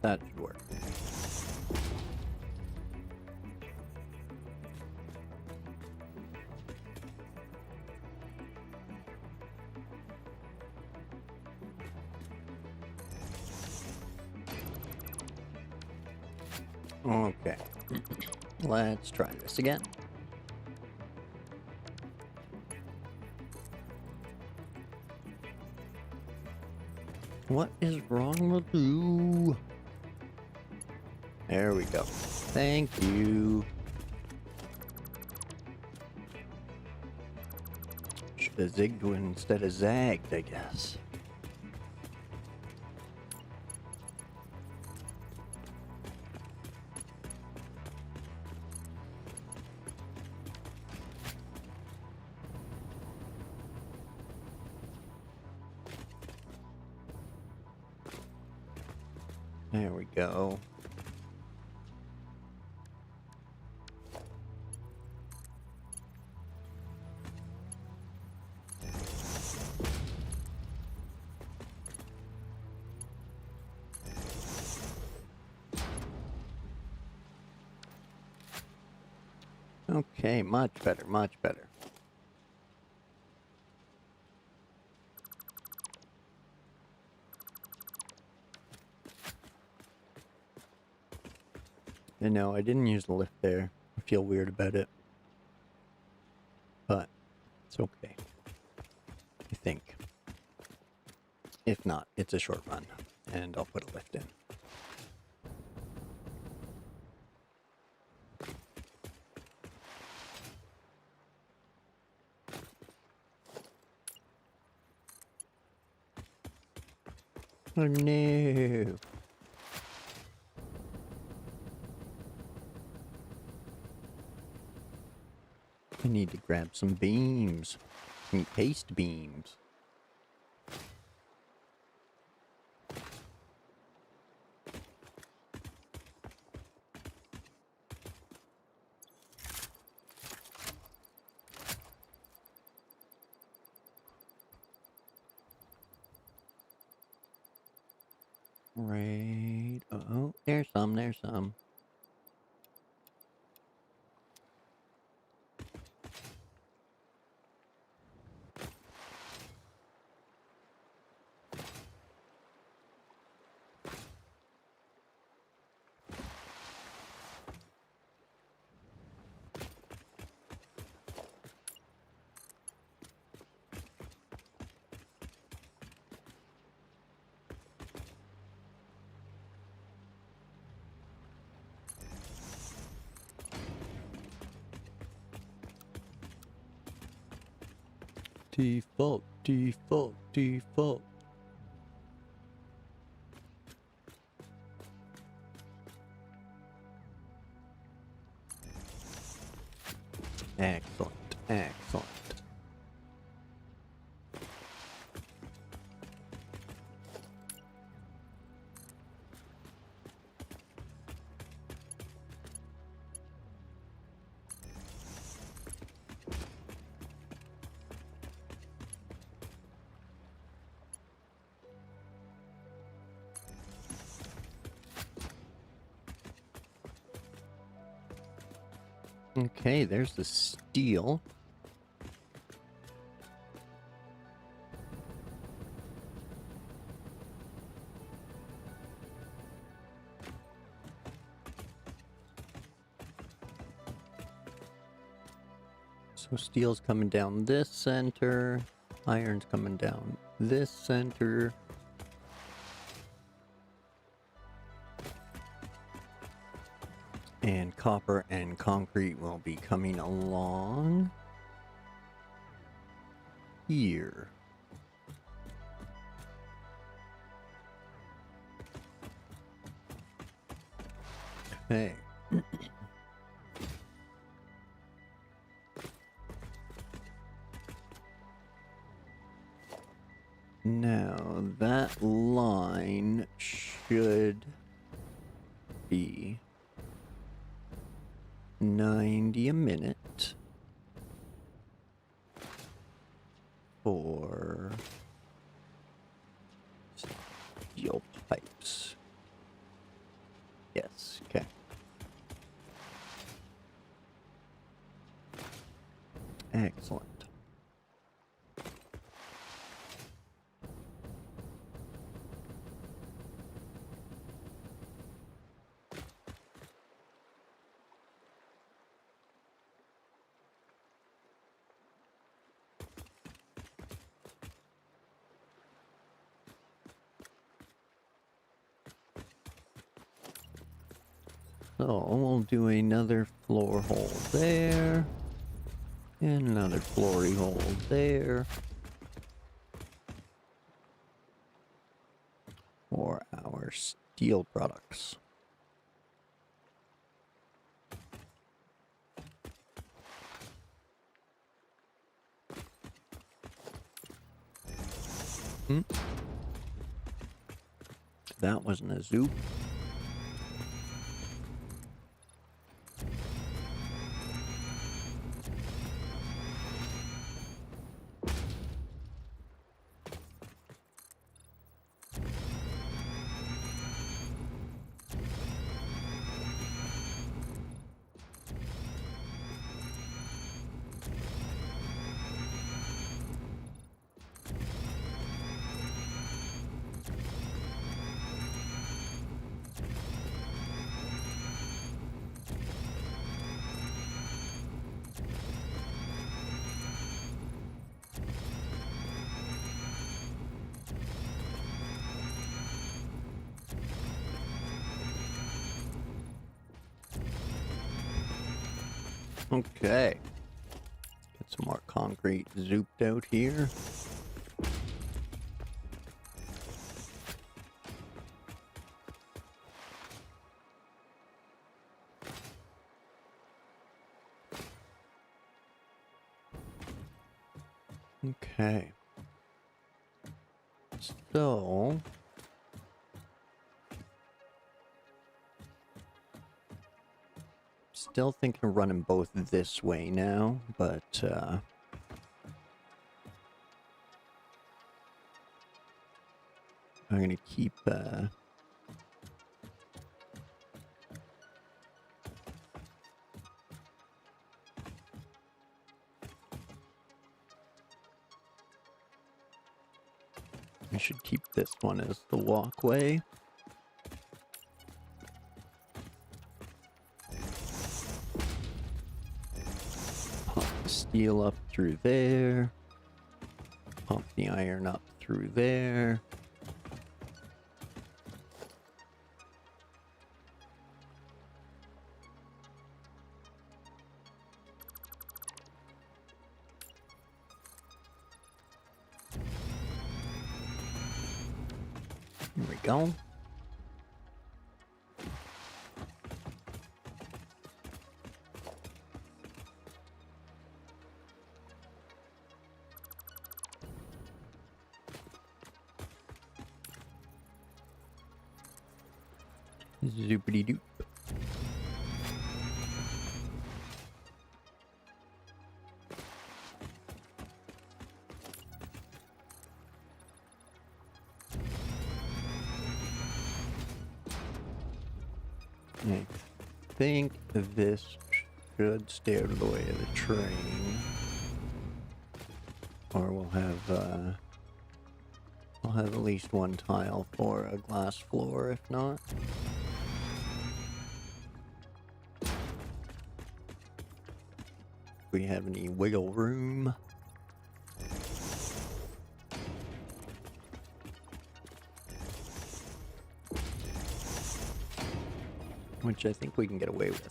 That should work. Okay. Let's try this again. What is wrong with you? There we go. Thank you. Should have zigged instead of zagged, I guess. There we go. Okay, much better, much better. And no, I didn't use the lift there. I feel weird about it. But it's okay. I think. If not, it's a short run. And I'll put a lift in. Oh no. I need to grab some beams. Some paste beams. Right. Oh, there's some, there's some. Default, default, default. Excellent, excellent. Okay, there's the steel. So steel's coming down this center, iron's coming down this center. And copper and concrete will be coming along here. Okay. Now, that line should be 90 a minute for steel pipes. Yes, okay. Excellent. So we'll do another floor hole there, and another floory hole there for our steel products. That wasn't a zoop. Okay. Get some more concrete zooped out here. Okay. So still thinking of running both this way now, but I'm gonna keep I should keep this one as the walkway. Pump the steel up through there. Pump the iron up through there. go. Zoopity doop. I think this should stay out of the way of the train, or we'll have at least one tile for a glass floor, if not. We have any wiggle room? Which I think we can get away with.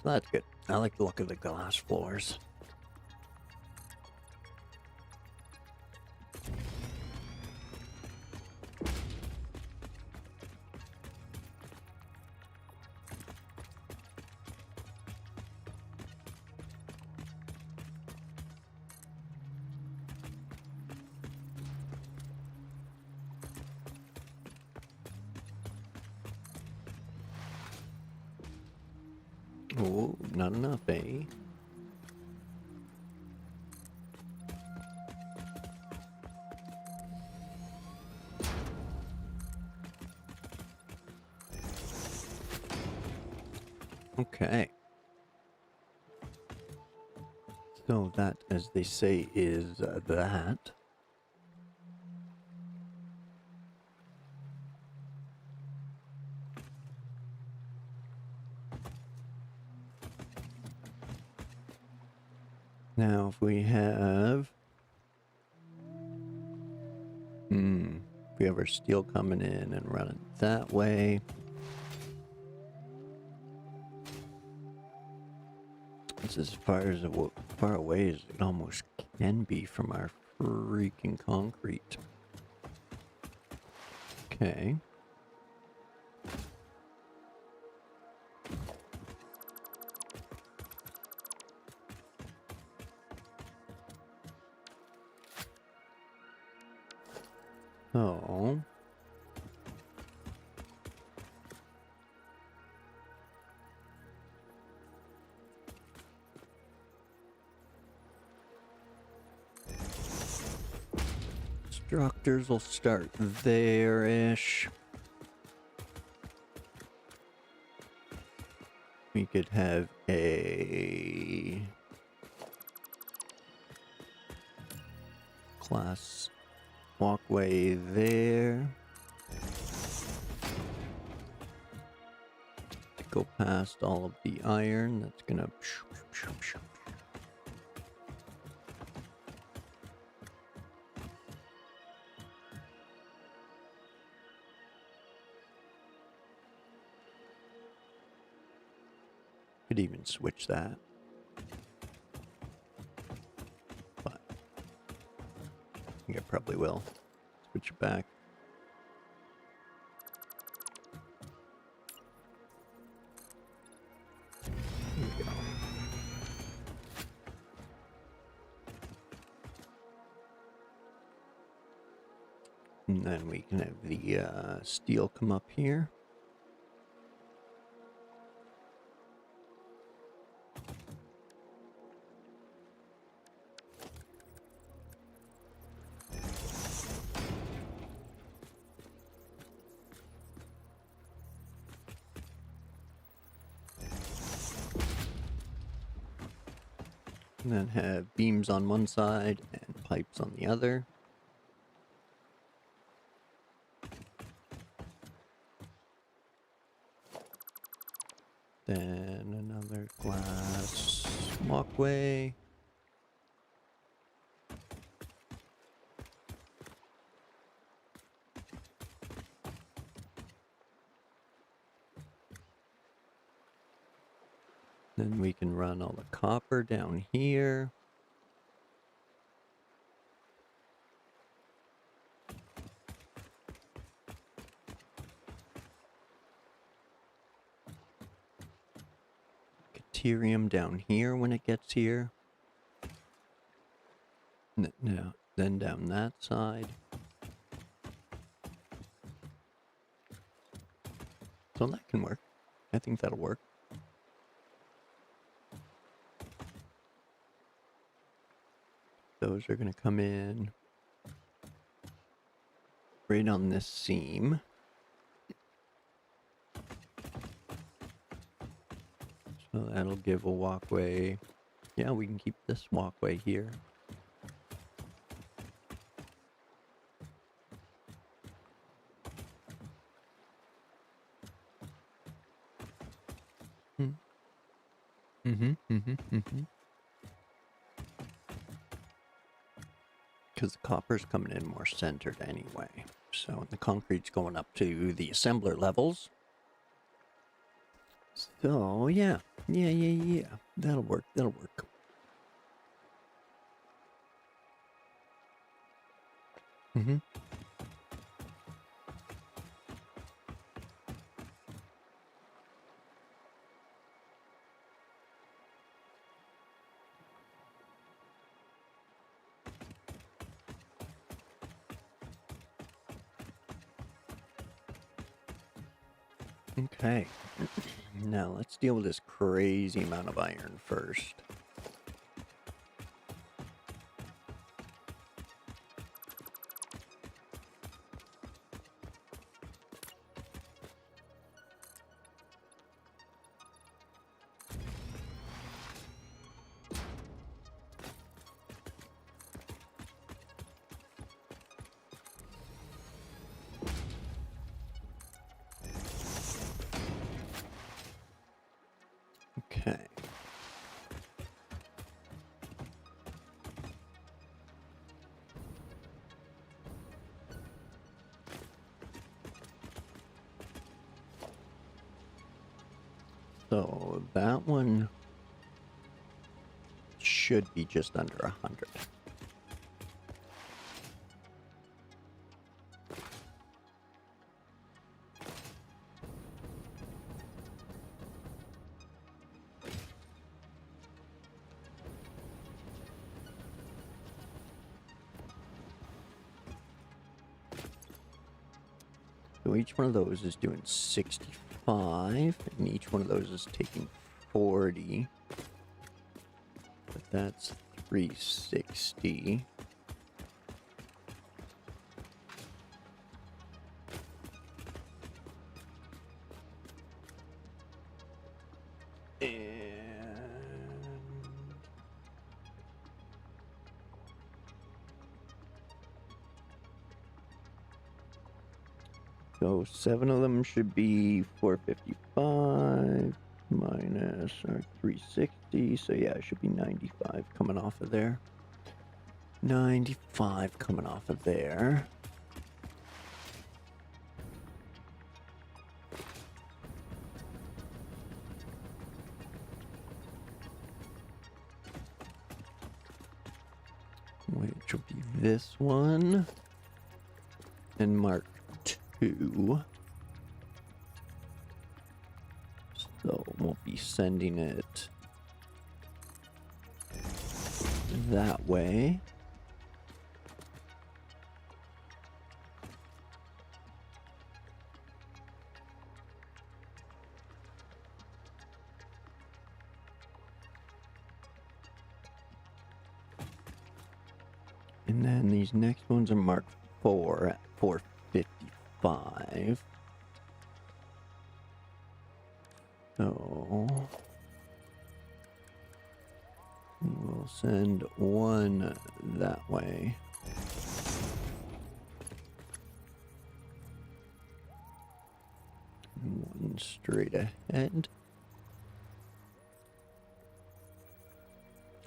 So that's good. I like the look of the glass floors. Oh, not enough, eh? Okay. So that, as they say, is that. Now, if we have... if we have our steel coming in and running that way... It's as far away as it almost can be from our freaking concrete. Okay. So... Structures will start there-ish. We could have a glass walkway there. To go past all of the iron, that's gonna... Could even switch that. But I think I probably will. Switch it back. There we go. And then we can have the steel come up here. And then have beams on one side and pipes on the other. Then another glass walkway. Then we can run all the copper down here. deuterium down here when it gets here. No, then down that side. So that can work. I think that'll work. Those are going to come in right on this seam. So that'll give a walkway. Yeah, we can keep this walkway here. Because the copper's coming in more centered anyway. So the concrete's going up to the assembler levels. So yeah. That'll work. Okay. Now let's deal with this crazy amount of iron first. Okay. So that one should be just under 100. So each one of those is doing 65, and each one of those is taking 40. But that's 360. So 7 of them should be 455 minus our 360. So yeah, it should be 95 coming off of there. 95 coming off of there. Which will be this one. And mark 2. So we'll be sending it that way. And then these next ones are marked 4 at 455. So we'll send one that way. One straight ahead.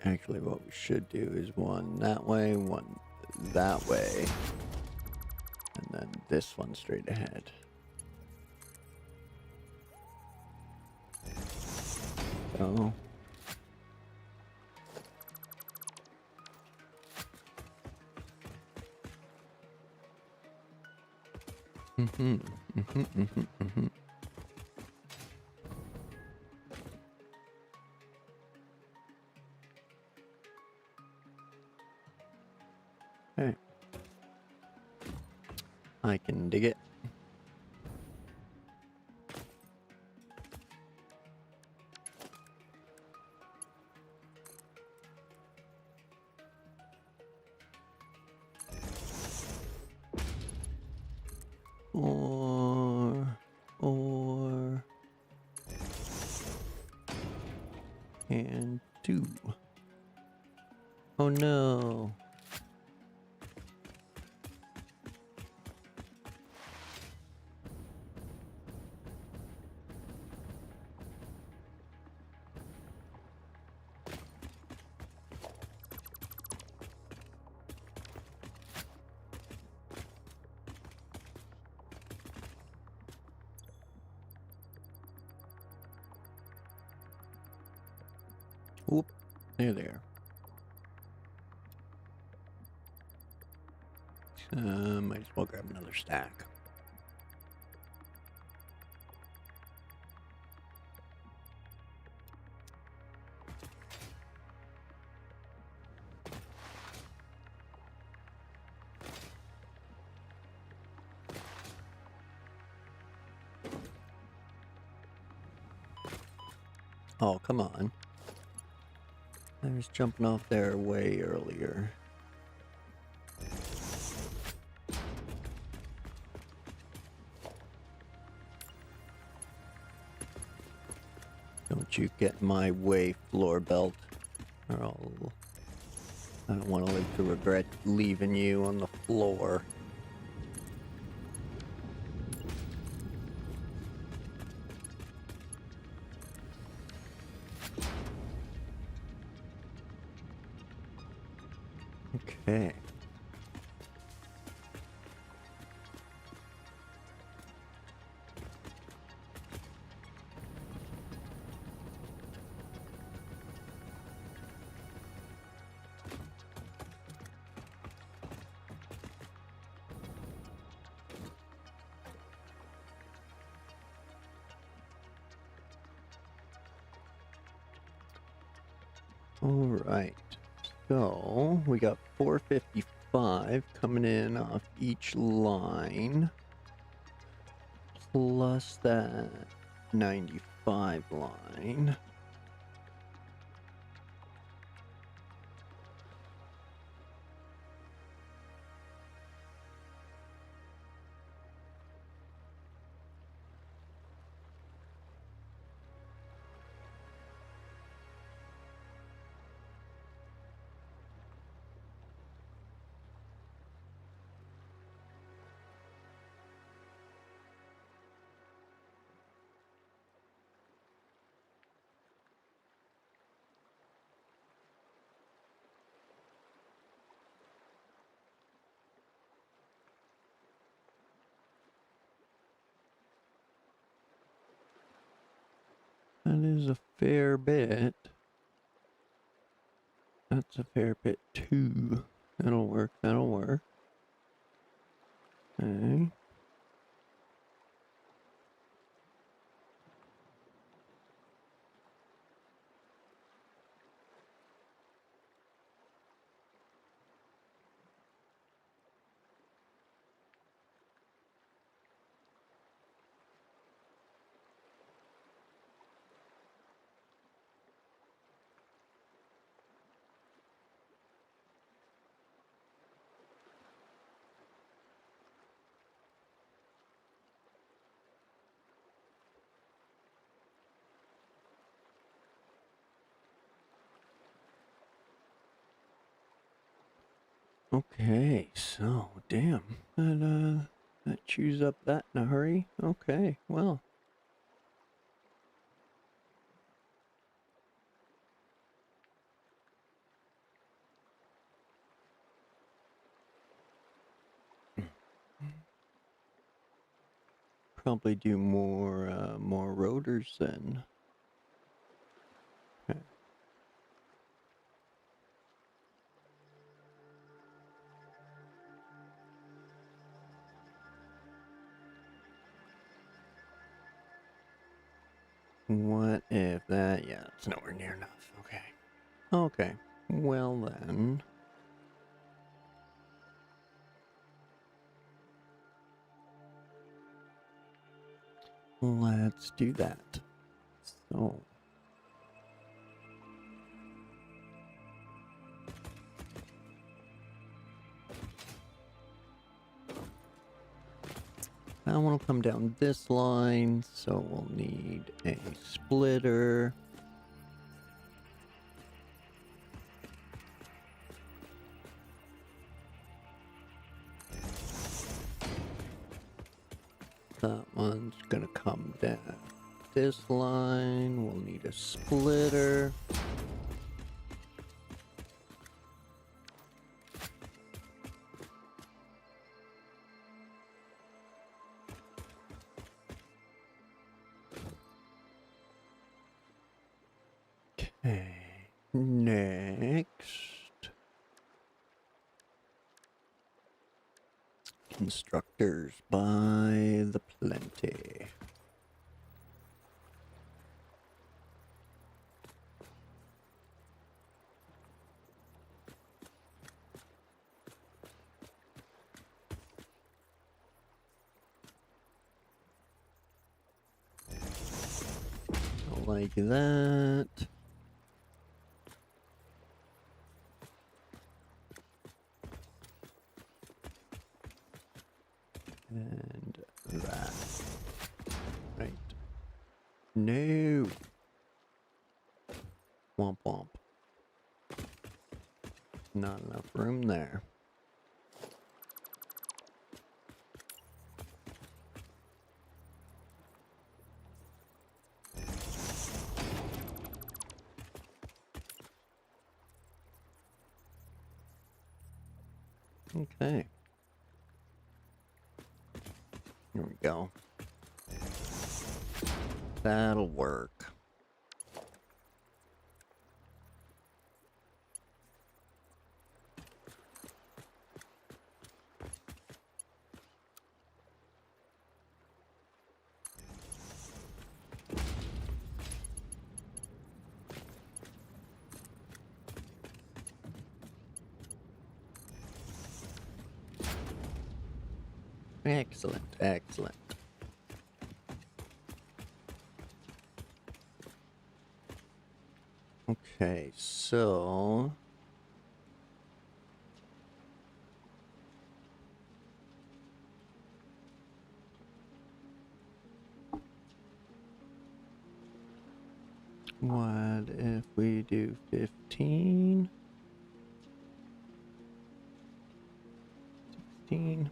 Actually, what we should do is one that way, one that way, and then this one straight ahead. So I can dig it. Or, and 2. Oh no. Oop, there. Might as well grab another stack. Oh, come on. I was jumping off there way earlier. Don't you get my way, floor belt, or I don't want to live to regret leaving you on the floor. Okay. Alright, so we got 455 coming in off each line, plus that 95 line. That is a fair bit. That's a fair bit too. That'll work, that'll work. Okay. Okay, so damn, that chews up that in a hurry. Okay, well. Probably do more rotors then. Okay. What if that? Yeah, it's nowhere near enough. Okay. Okay. Well then. let's do that. So. That one will come down this line, so we'll need a splitter. That one's gonna come down this line. We'll need a splitter. Okay, next. Constructors by the plenty. Like that. And that. Right. No. Womp womp. Not enough room there. Okay. Here we go. That'll work. Excellent, excellent. Okay, so what if we do 15? 16?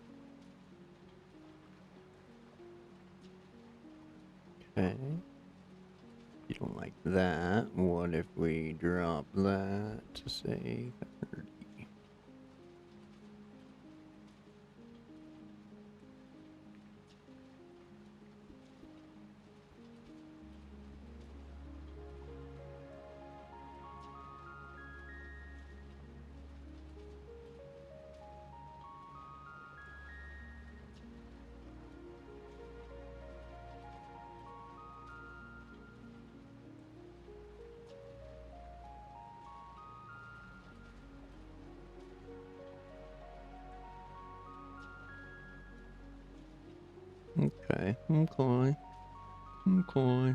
Okay. You don't like that. What if we drop that to say 30? Okay, okay, okay.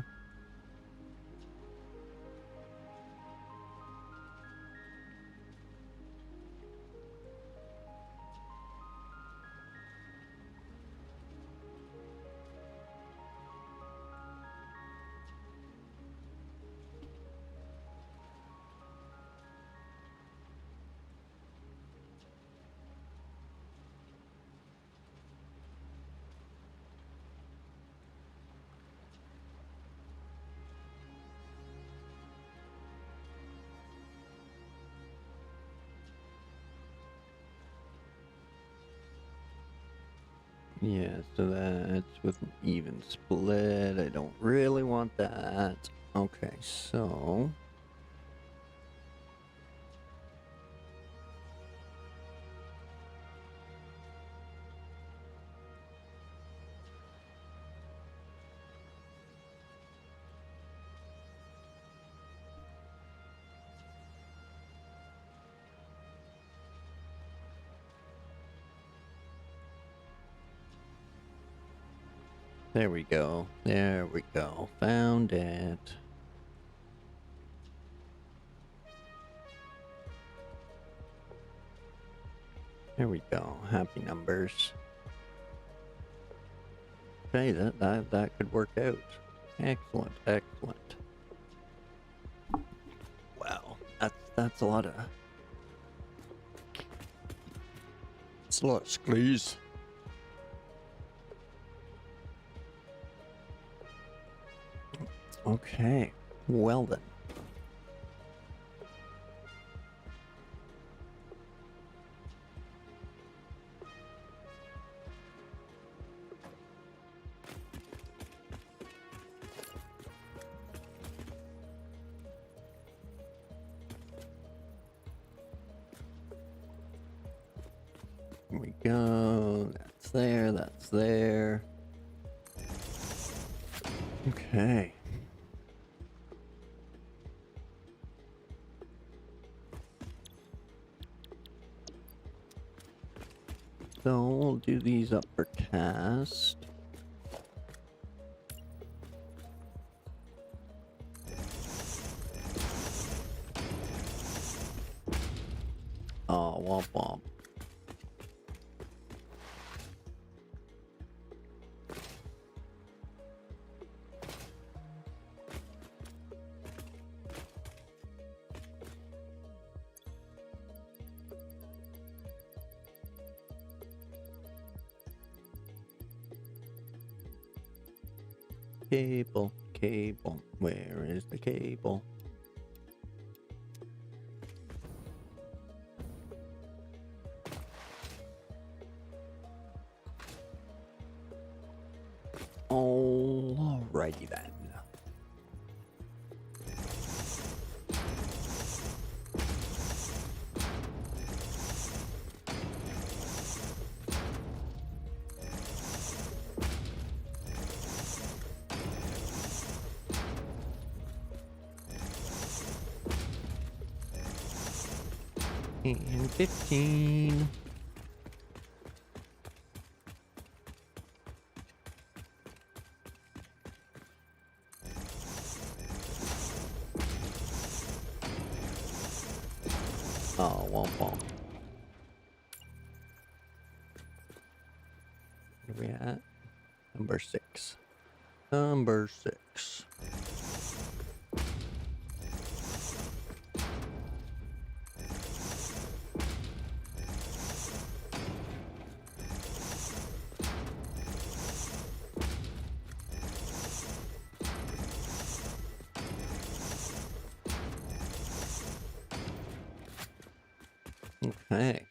Yeah, so that's with an even split. I don't really want that. Okay, so There we go. There we go. Found it. There we go. Happy numbers. Okay, that could work out. Excellent, excellent. Wow, that's a lot of. It's a lot of squeeze. Okay, well then. Here we go. That's there, that's there. Okay. So we'll do these upper cast. Oh, womp womp. Cable, cable, where is the cable? Alrighty then. And 15. Oh, womp womp. Where are we at? Number 6. Number 6. Okay.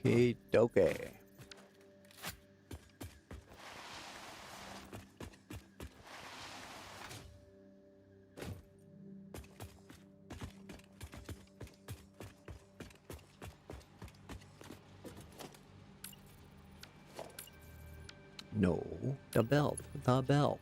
Okie dokie. No, the belt, the belt.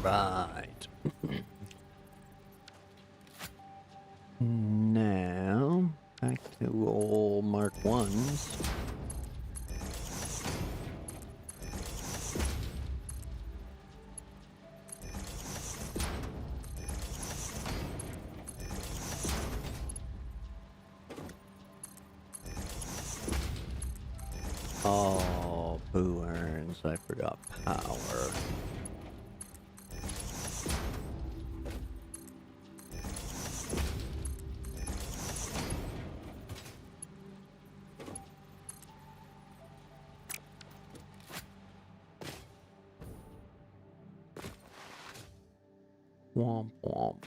Right. Now, back to old Mark 1s. Oh, boo earns. I forgot power. Womp womp.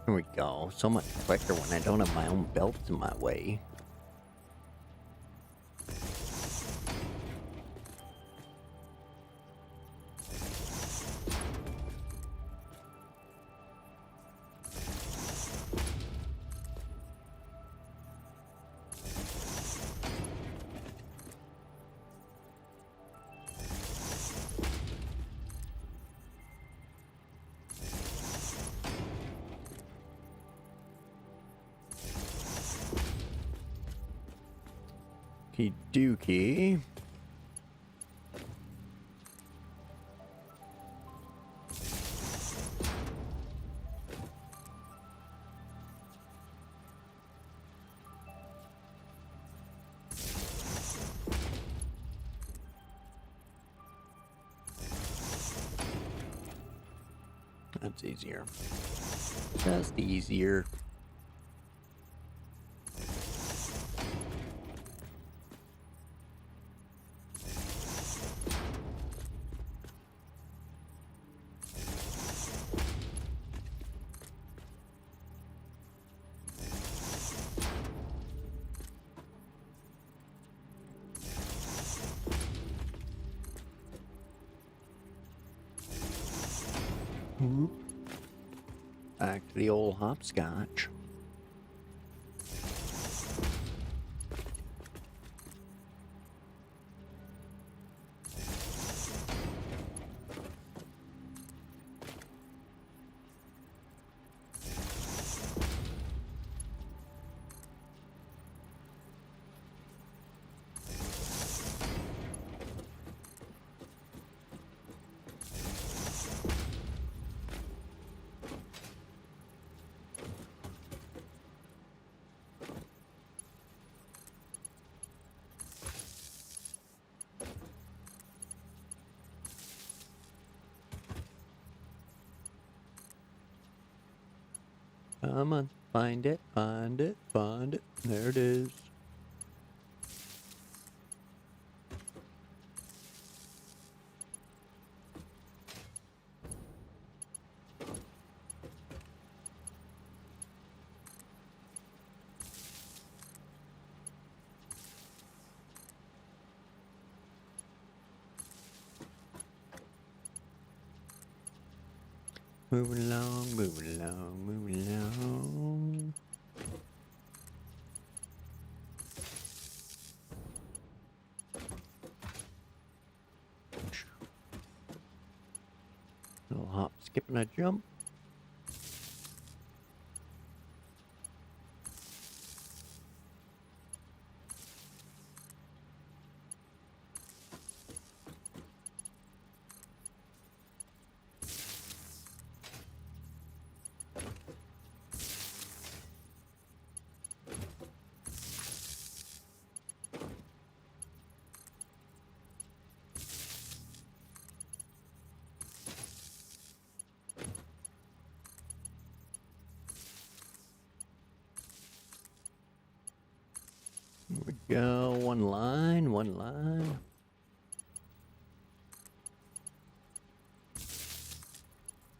There we go. So much quicker when I don't have my own belts in my way. Okie dokie. That's easier. Just easier. Back to the old hopscotch. Come on, find it, find it, find it. There it is. Moving along, moving along, moving along. Little hop, skip, and a jump. go. One line, one line.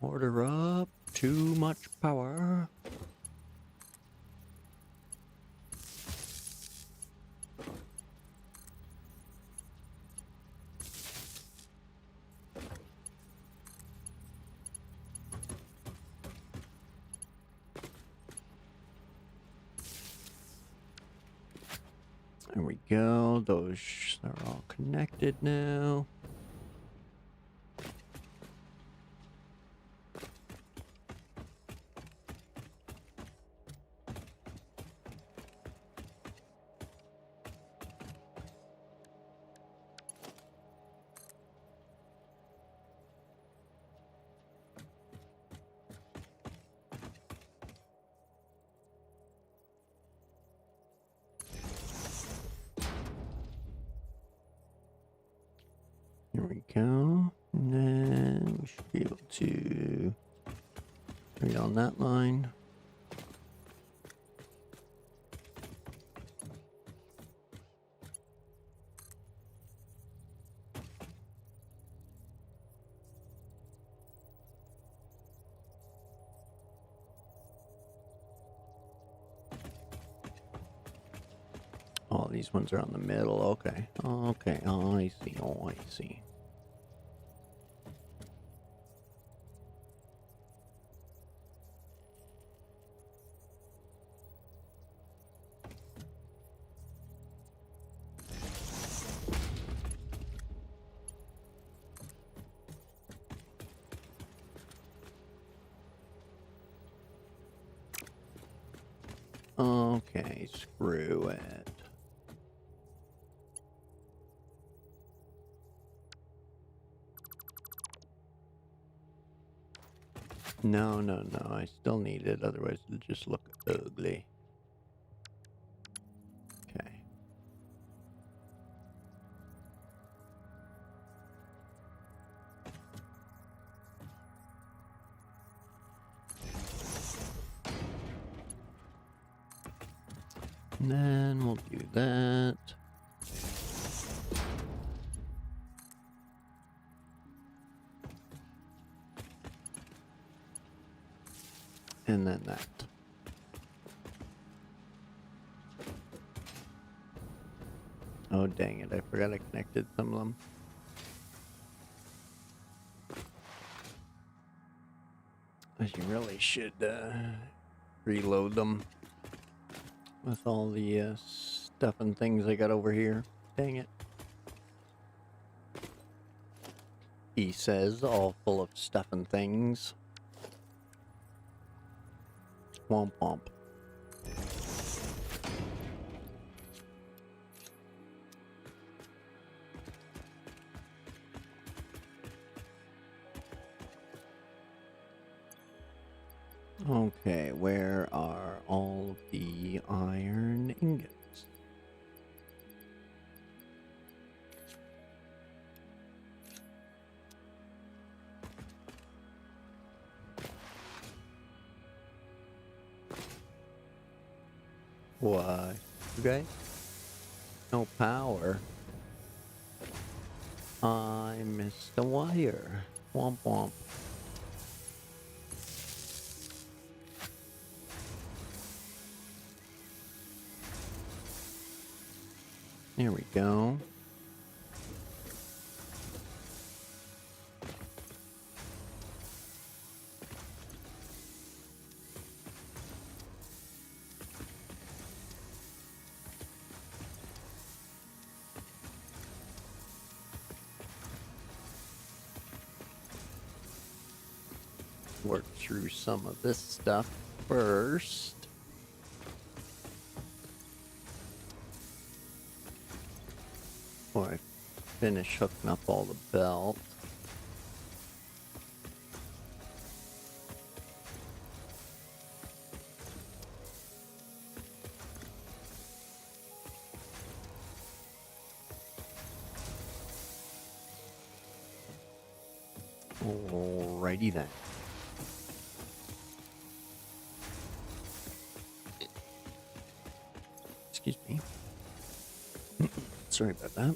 Order up. Too much power. There we go. Those are all connected now. Here we go. And then we should be able to read on that line. Oh, these ones are on the middle. Okay. Okay. Oh, I see. Oh, I see. Okay, screw it. No, no, no. I still need it. Otherwise, it'll just look ugly. Okay. And then we'll do that. And then that. Oh, dang it. I forgot I connected some of them. I really should reload them with all the stuff and things I got over here. Dang it. He says, all full of stuff and things. Womp womp. Okay, where are all the iron ingots? What? Okay. No power. I missed the wire. Womp womp. There we go. Work through some of this stuff first. Before I finish hooking up all the belts. Alrighty then. Excuse me. Sorry about that.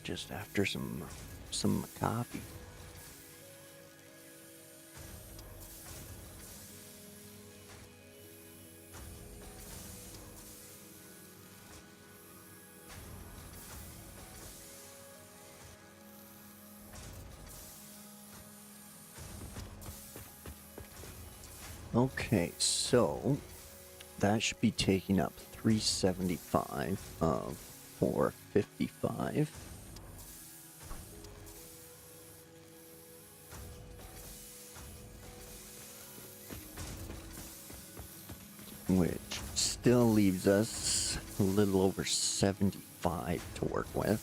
Just after some coffee. Okay, so that should be taking up 375 of 455. Which still leaves us a little over 75 to work with.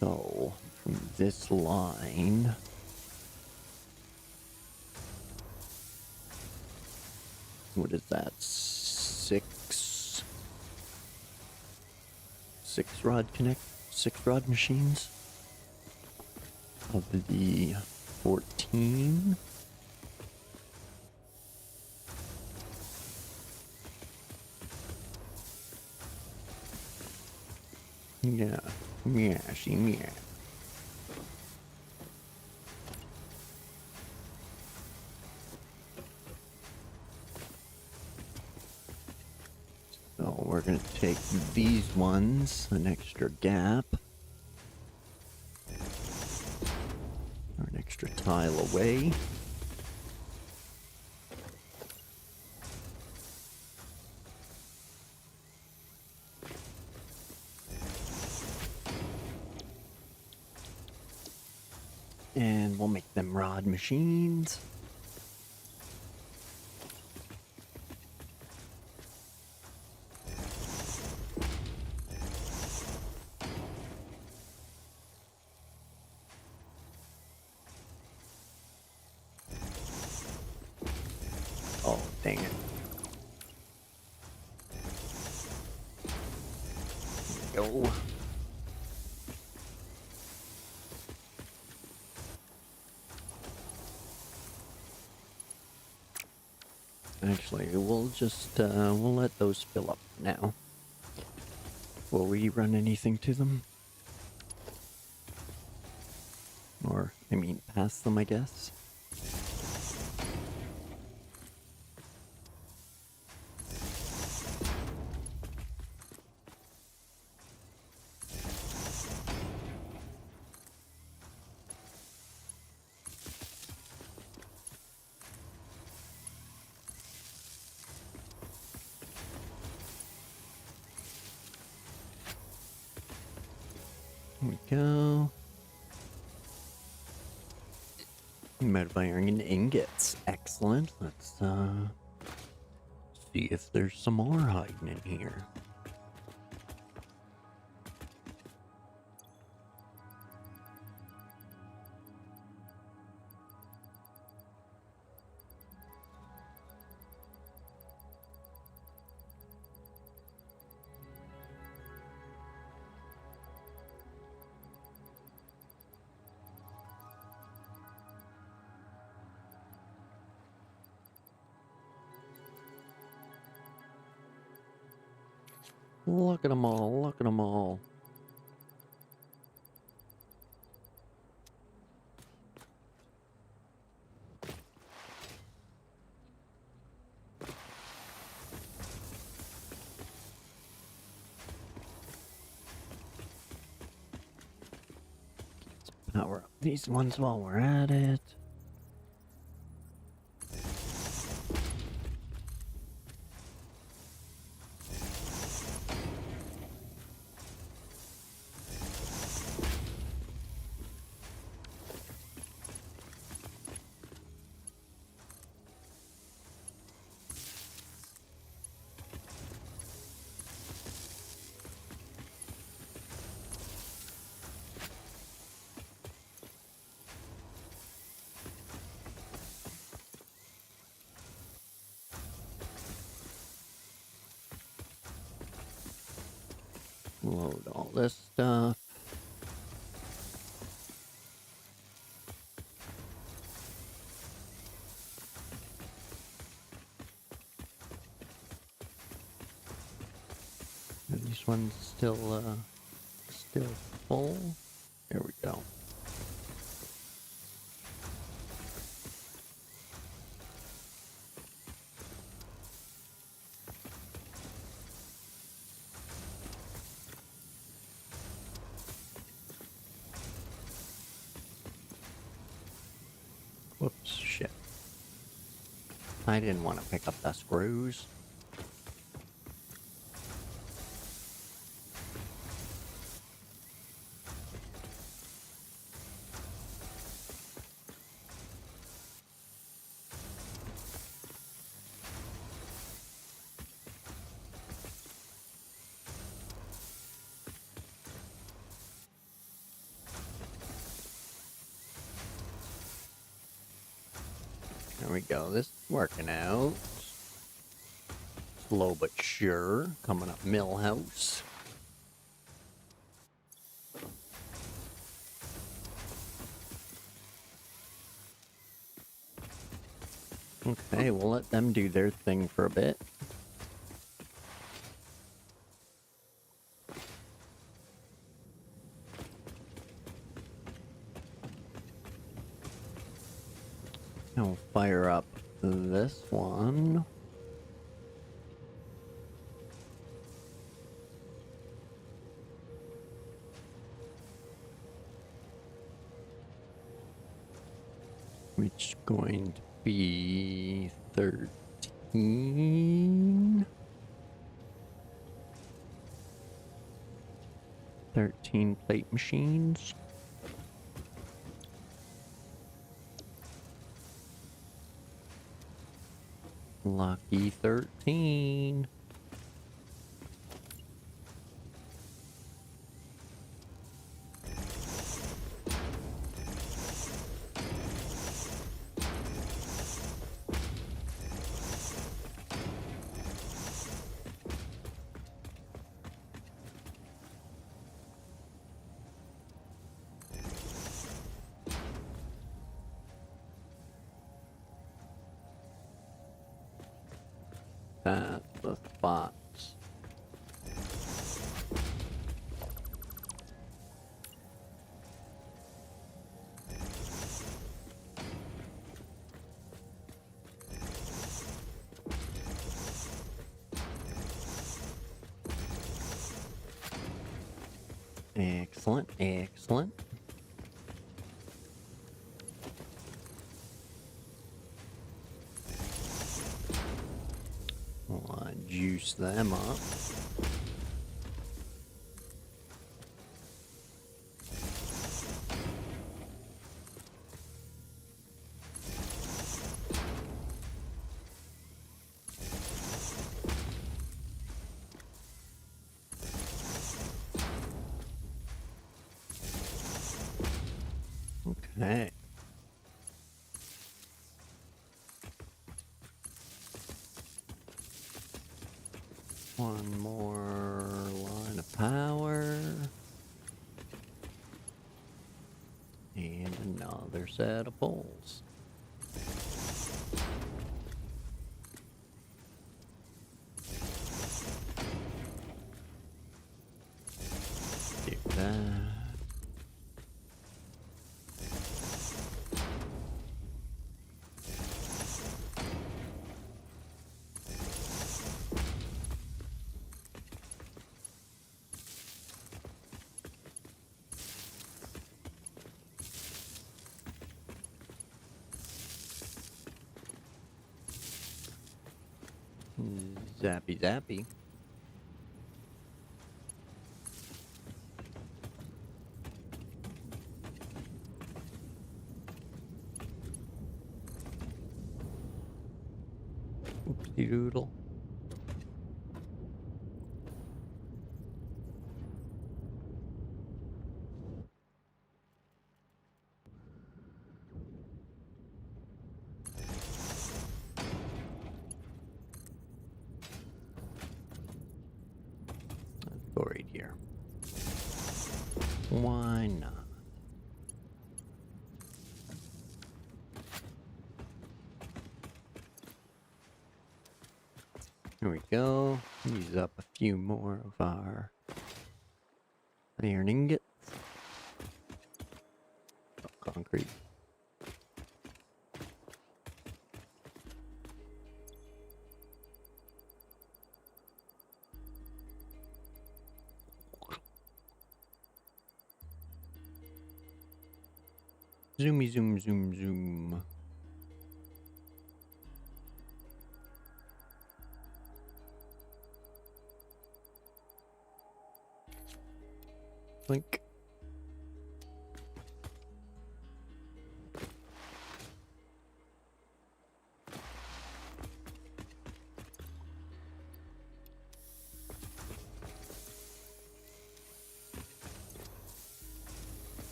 So from this line, what is that? Six rod machines of the 14. Yeah, yeah. So we're gonna take these ones, an extra gap, or an extra tile away. And we'll make them rod machines. Oh, dang it. There we go. Actually, we'll just, we'll let those fill up now. Will we run anything to them? Or, I mean, past them, I guess? Here we go. Amount of iron and ingots. Excellent. Let's, see if there's some more hiding in here. Look at them all, look at them all. Let's power up these ones while we're at it. Load all this stuff. this one's still full. There we go. Whoops, shit. I didn't want to pick up the screws. There we go. This is working out. Slow but sure. Coming up Millhouse. Okay, we'll let them do their thing for a bit. I'll fire up this one. Which is going to be 13. 13 plate machines. Lucky 13. That's the spots. Excellent, excellent. We'll juice them up. Okay. One more line of power. And another set of poles. Do that. Zappy zappy. Oopsie doodle. Let's go right here. Why not? There we go. Use up a few more of our iron ingots. Oh, concrete. Zoomy zoom zoom zoom. Blink.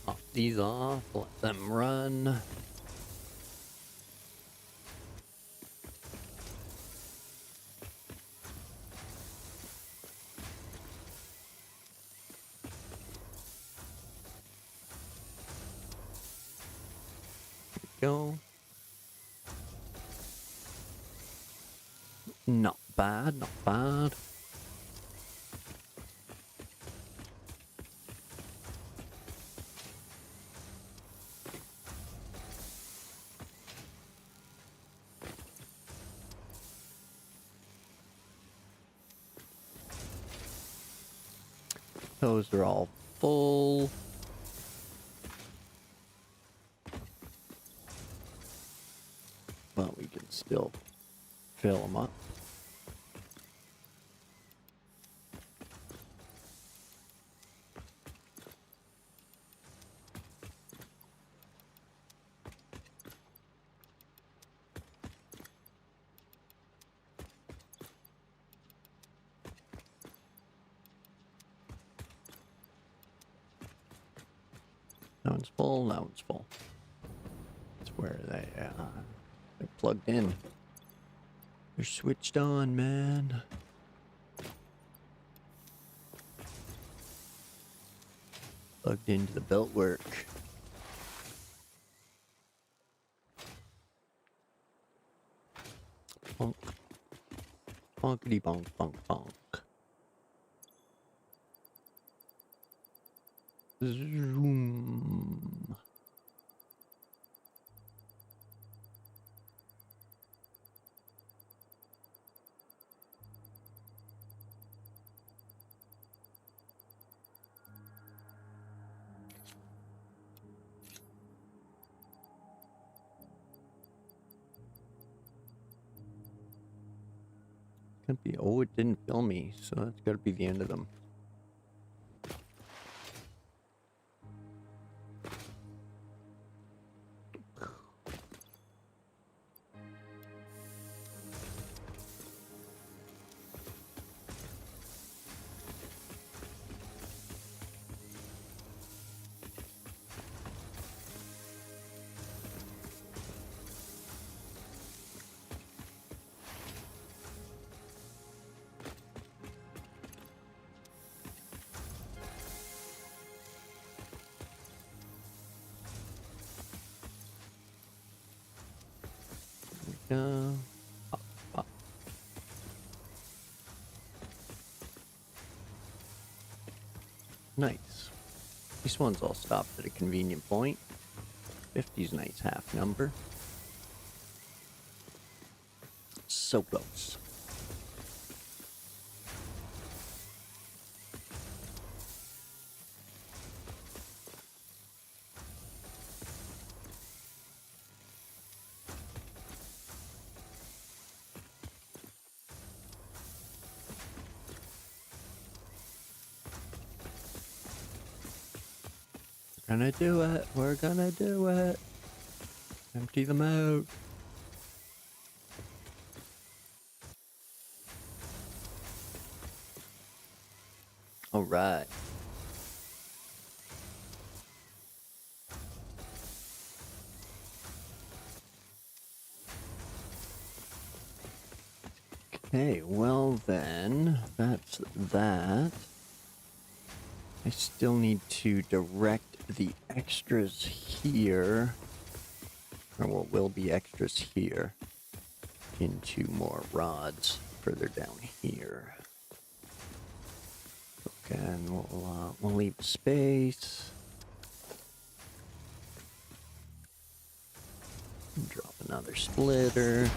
Pop these off, let them run. Go. Not bad, not bad. Those are all full. But we can still fill them up. That one's full, that one's full. That's where they're plugged in. They're switched on, man. Plugged into the belt work. Bonk. Bonkity bonk bonk bonk. Zoom. Could be. Oh, it didn't fill me, so that's got to be the end of them. Pop, pop. Nice. These ones all stopped at a convenient point. 50's a nice half number. So close. Gonna do it. We're gonna do it. Empty them out. All right. Okay, well then, that's that. I still need to direct the extras here, or what will be extras here, into more rods further down here. Okay, and we'll leave space. Drop another splitter.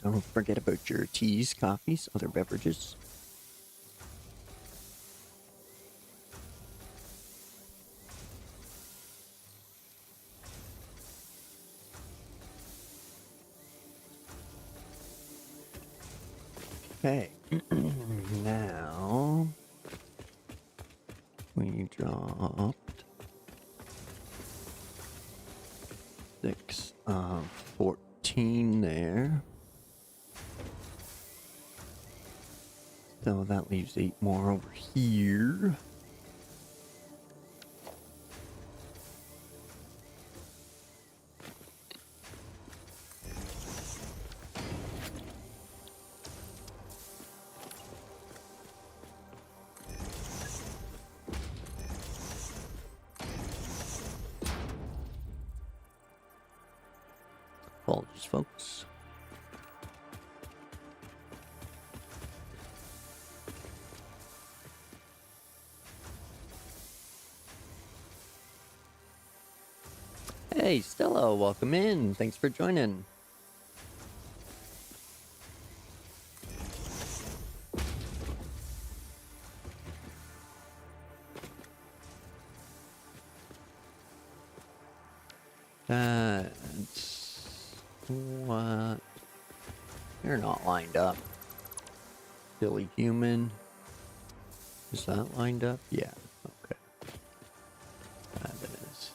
Don't forget about your teas, coffees, other beverages. Okay, now we dropped 6 of 14 there. So that leaves 8 more over here. Apologies, folks. Hey, Stella, welcome in. Thanks for joining. That's what? You're not lined up. Silly human. Is that lined up? Yeah. Okay. That is.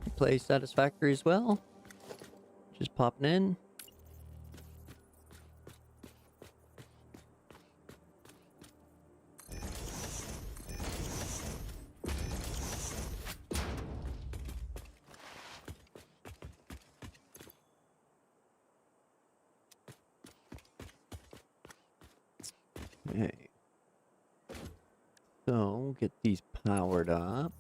You play Satisfactory as well? Just popping in. Okay. So, get these powered up.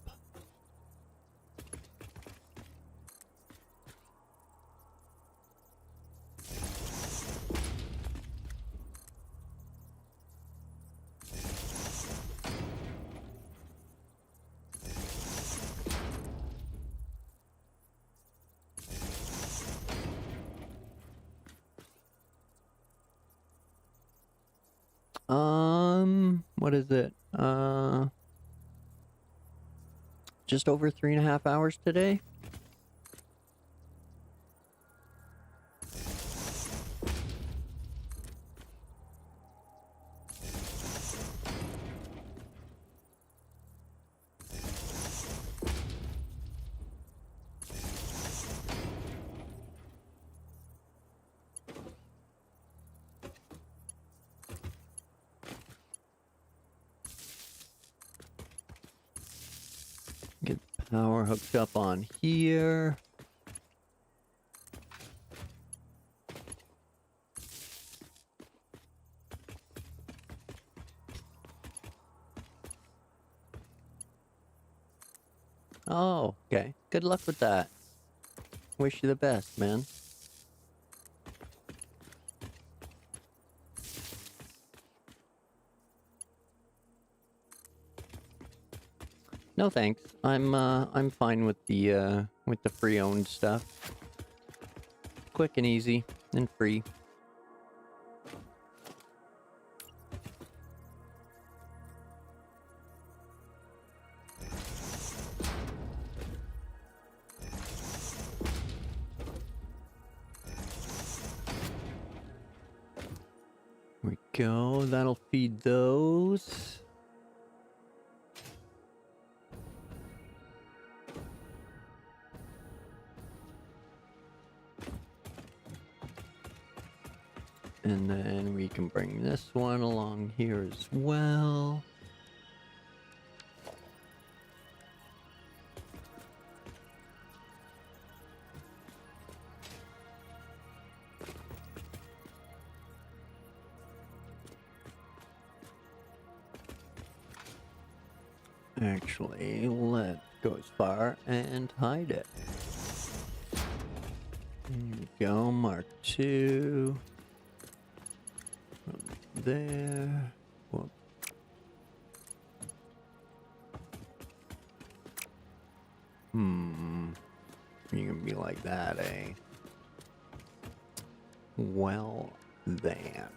What is it? Just over 3.5 hours today? Get power hooked up on here. Oh, okay. Good luck with that. Wish you the best, man. No thanks. I'm fine with the pre-owned stuff. Quick and easy and free. go. That'll feed those. And then we can bring this one along here as well. Actually, let's go as far and hide it. There we go, Mark II. From there. Whoop. You can be like that, eh? Well, then.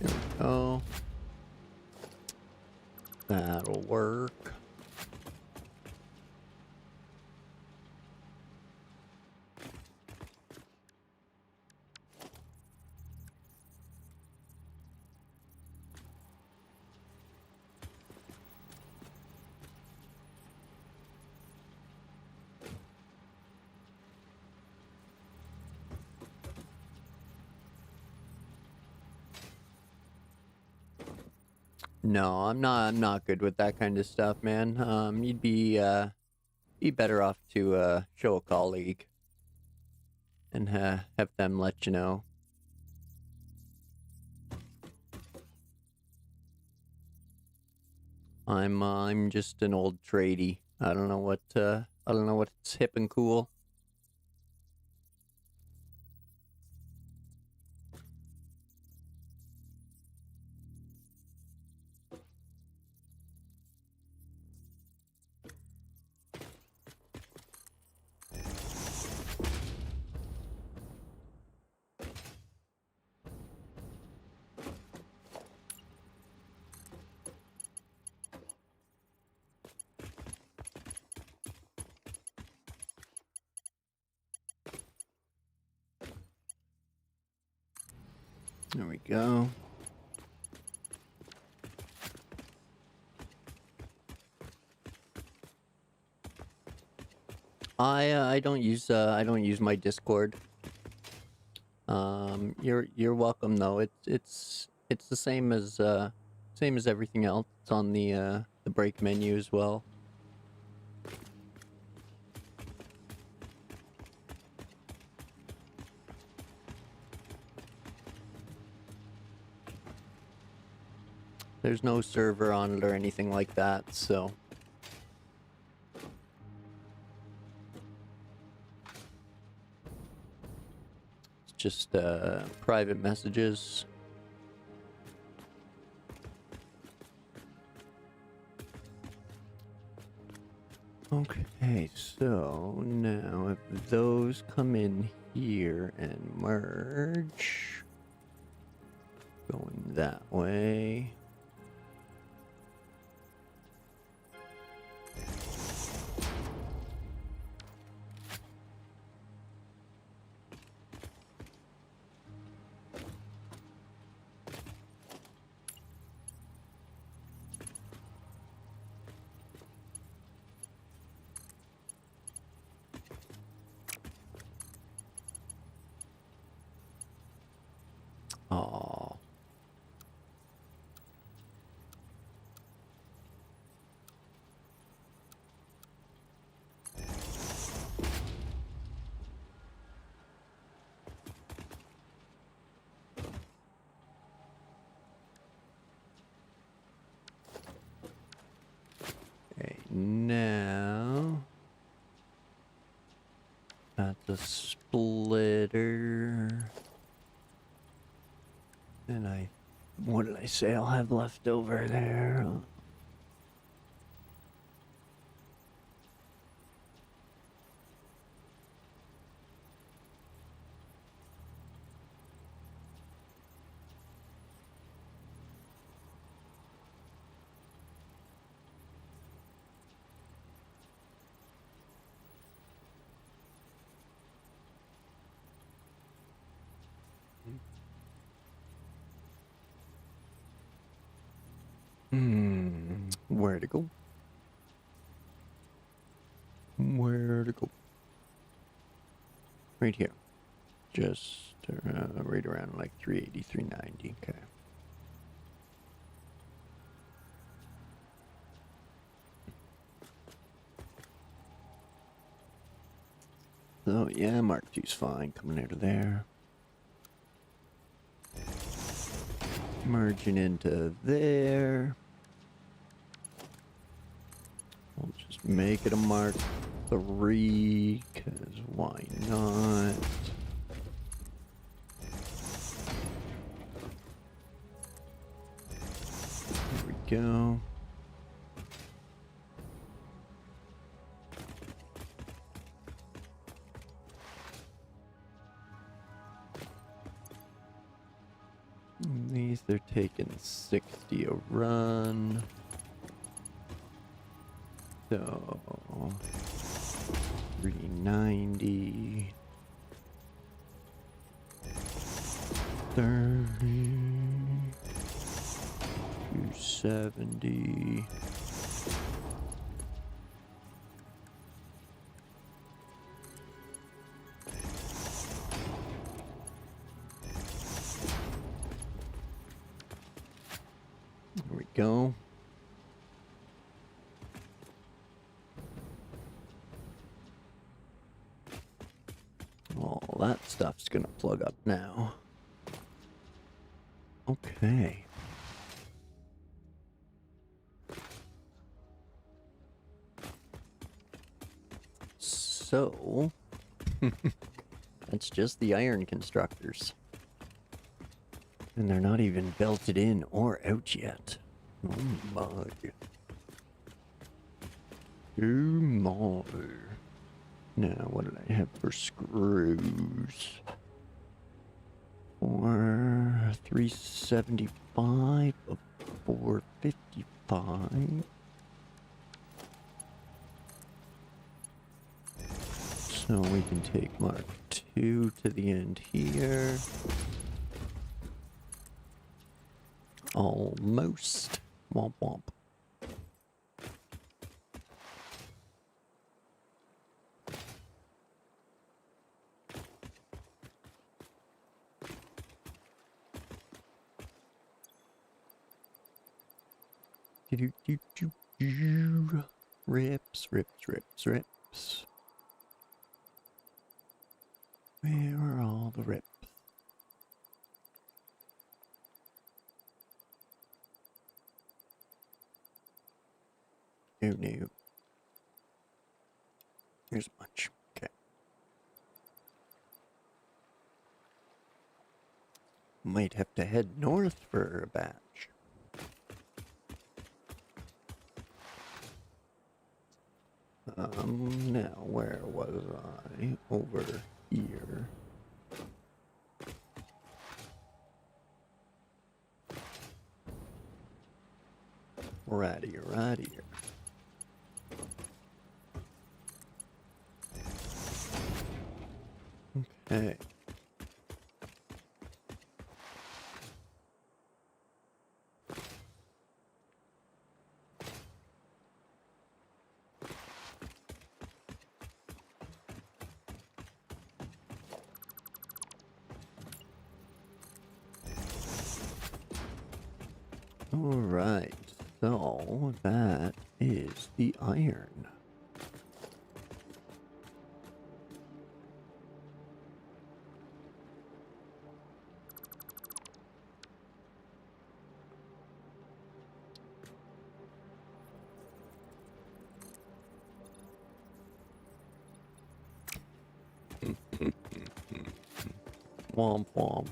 There we go. That'll work. No, I'm not good with that kind of stuff, man. You'd be better off to show a colleague and have them let you know. I'm just an old tradie. I don't know what's hip and cool. There we go. I don't use my Discord. You're welcome though. It's the same as everything else. It's on the break menu as well. There's no server on it or anything like that, so. It's just private messages. Okay, so now if those come in here and merge, going that way. Aww. Okay, now that's a splitter. And what did I say I'll have left over there? Where to go? Where to go? Right here. Just right around like 380, 390. Okay. So yeah, Mark II's fine coming out of there. Merging into there. We'll just make it a Mark III, because why not? There we go. And these, they're taking 60 a run. So 390, 30, 270. There we go. All that stuff's gonna plug up now. Okay. So, that's just the iron constructors. And they're not even belted in or out yet. Oh my. Oh my. Now, what did I have for screws? For 375 of 455. So we can take Mark II to the end here. Almost. Womp womp. Rips, rips, rips, rips. Where are all the rips? Oh no. Here's a bunch. Okay. Might have to head north for a batch. Now where was I? Over here. Right here, right here. Okay. Alright, so that is the iron. Womp womp.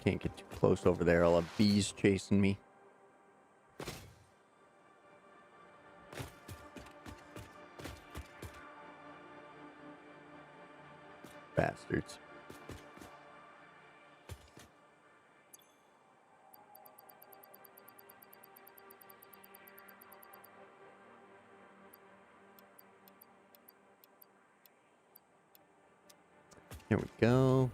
Can't get too close over there. I'll have bees chasing me. Bastards. There we go.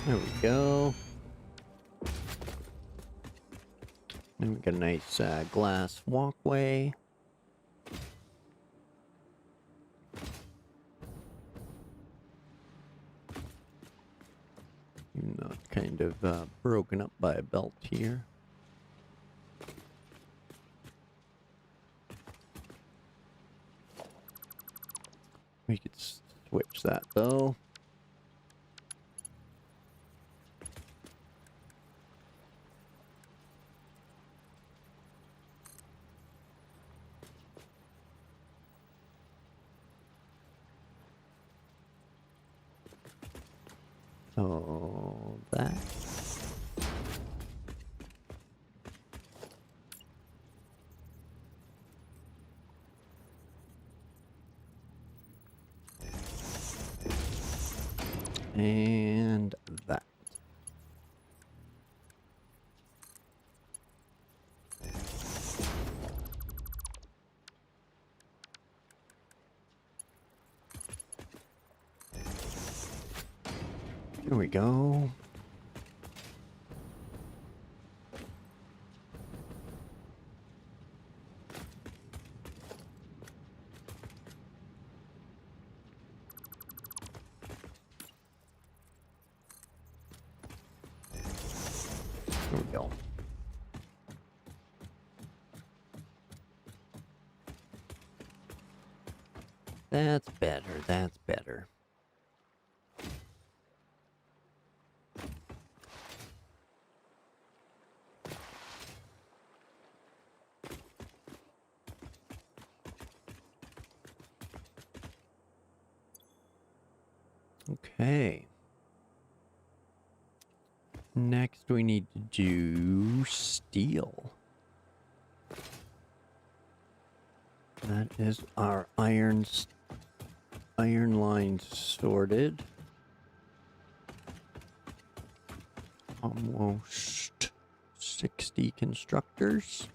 There we go. And we got a nice glass walkway. Even though it's kind of broken up by a belt here. We could switch that though. So that. And that. Here we go. Here we go. That's better, that's better. Okay. Next we need to do steel. That is our iron line sorted. Almost 60 constructors.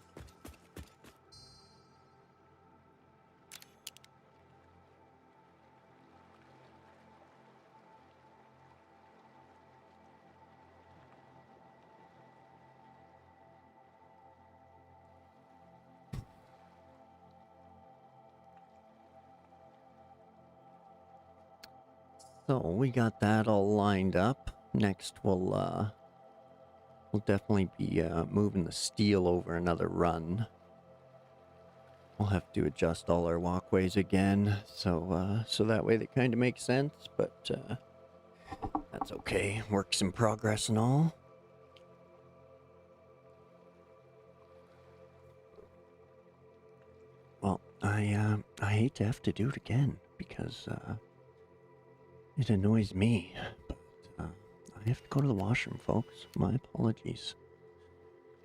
So we got that all lined up. Next we'll definitely be moving the steel over another run. We'll have to adjust all our walkways again, so that way they kind of make sense, but that's okay. Works in progress and all. Well, I hate to have to do it again because it annoys me, but I have to go to the washroom, folks. My apologies.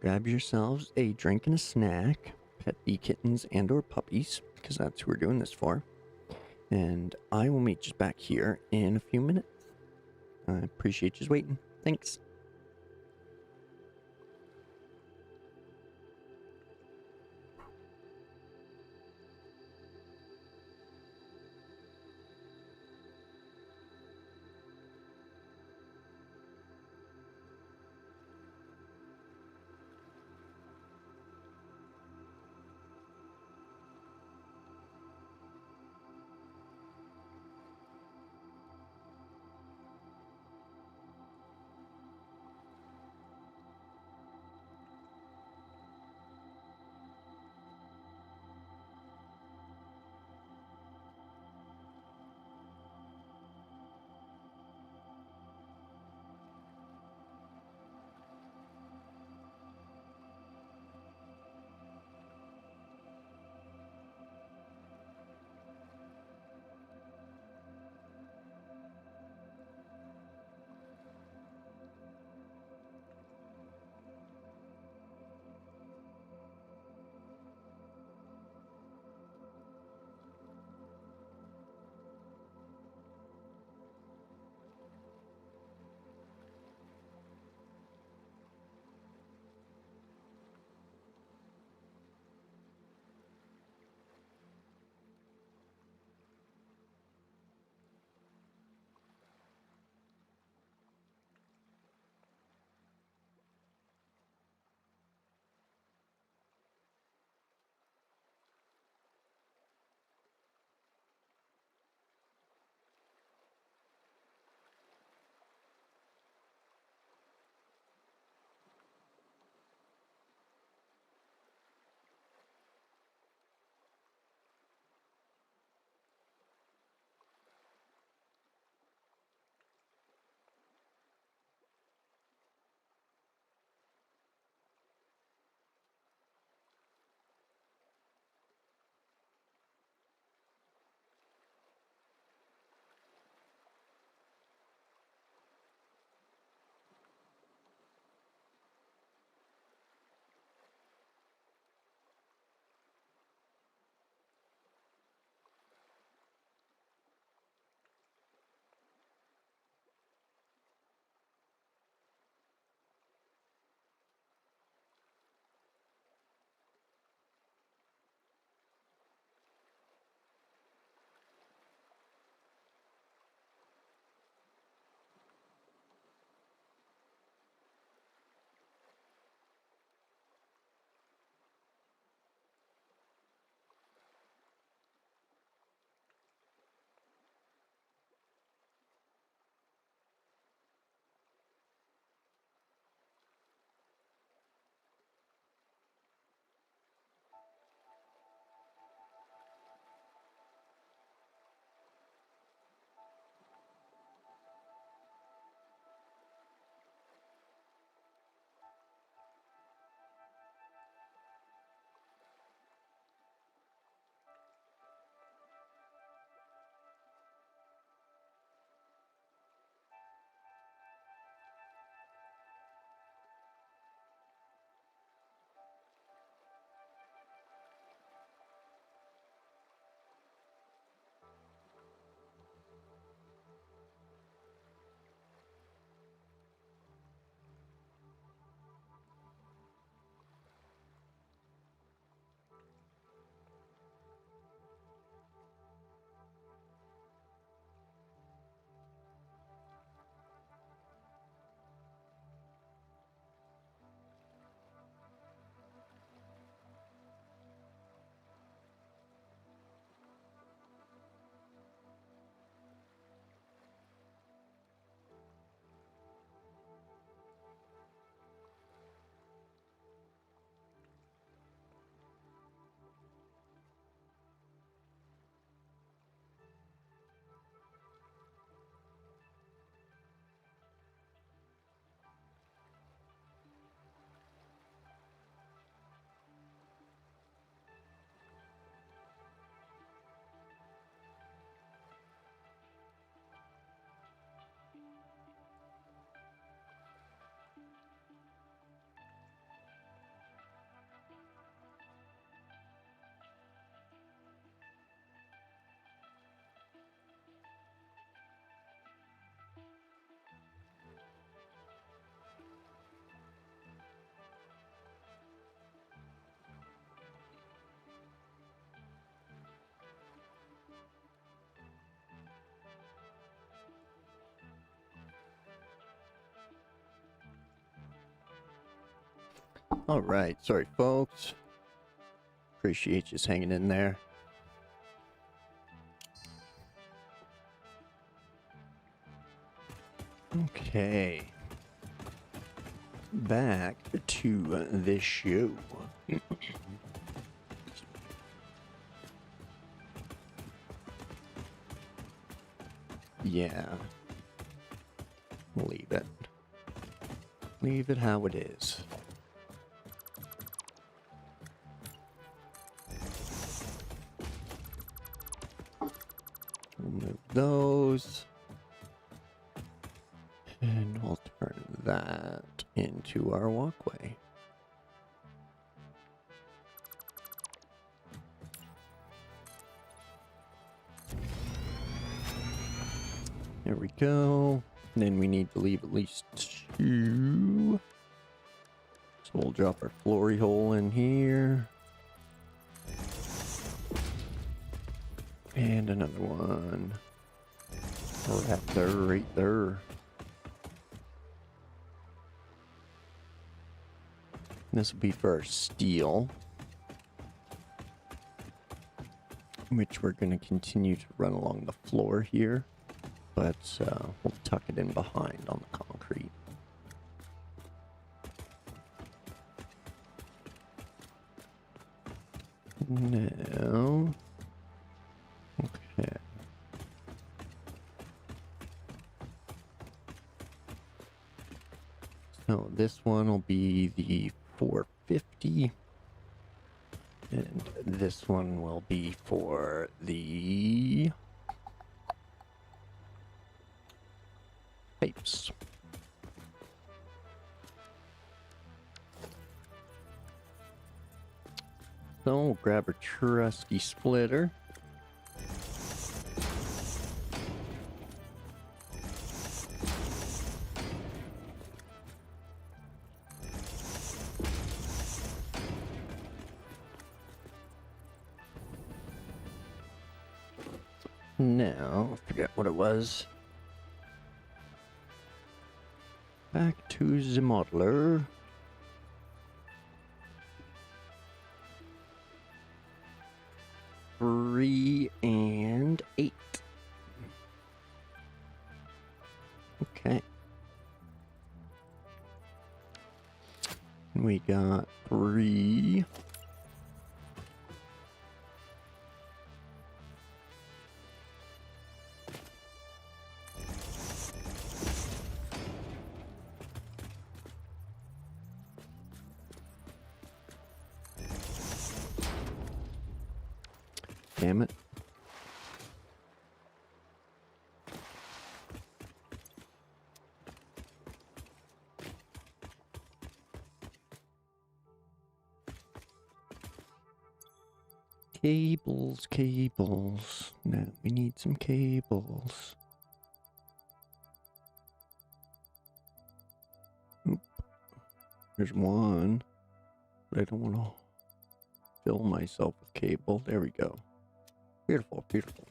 Grab yourselves a drink and a snack. Pet the kittens and or puppies, because that's who we're doing this for. And I will meet you back here in a few minutes. I appreciate you waiting. Thanks. Alright, sorry folks. Appreciate you just hanging in there. Okay. Back to this show. Yeah. Leave it. Leave it how it is. Remove those. And we'll turn that into our walkway. There we go. And then we need to leave at least 2. So we'll drop our flory hole in here. And another one. Right there, right there. This will be for our steel, which we're going to continue to run along the floor here, but we'll tuck it in behind on the concrete. Now, okay. So this one will be the 450, and this one will be for the pipes. So we'll grab our trusty splitter. Now, I forget what it was. Back to the modeler. Three and 8. Okay. We got 3. Damn it. Cables, cables. Now we need some cables. Oop. There's one, but I don't want to fill myself with cable. There we go. Beautiful, beautiful.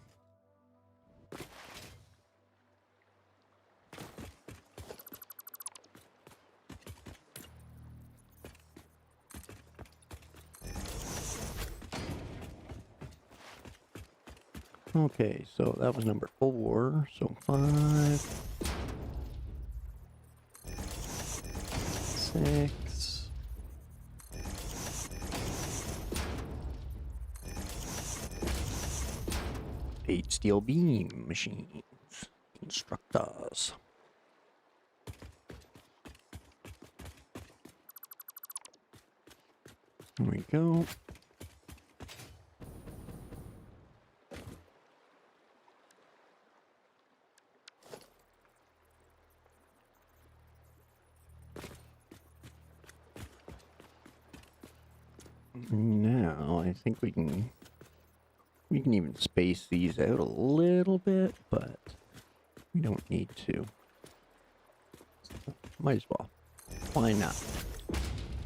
Okay, so that was number 4. So 5, 6. 8 steel beam machines. Constructors. There we go. Now I think we can even space these out a little bit, but we don't need to. Might as well. Why not?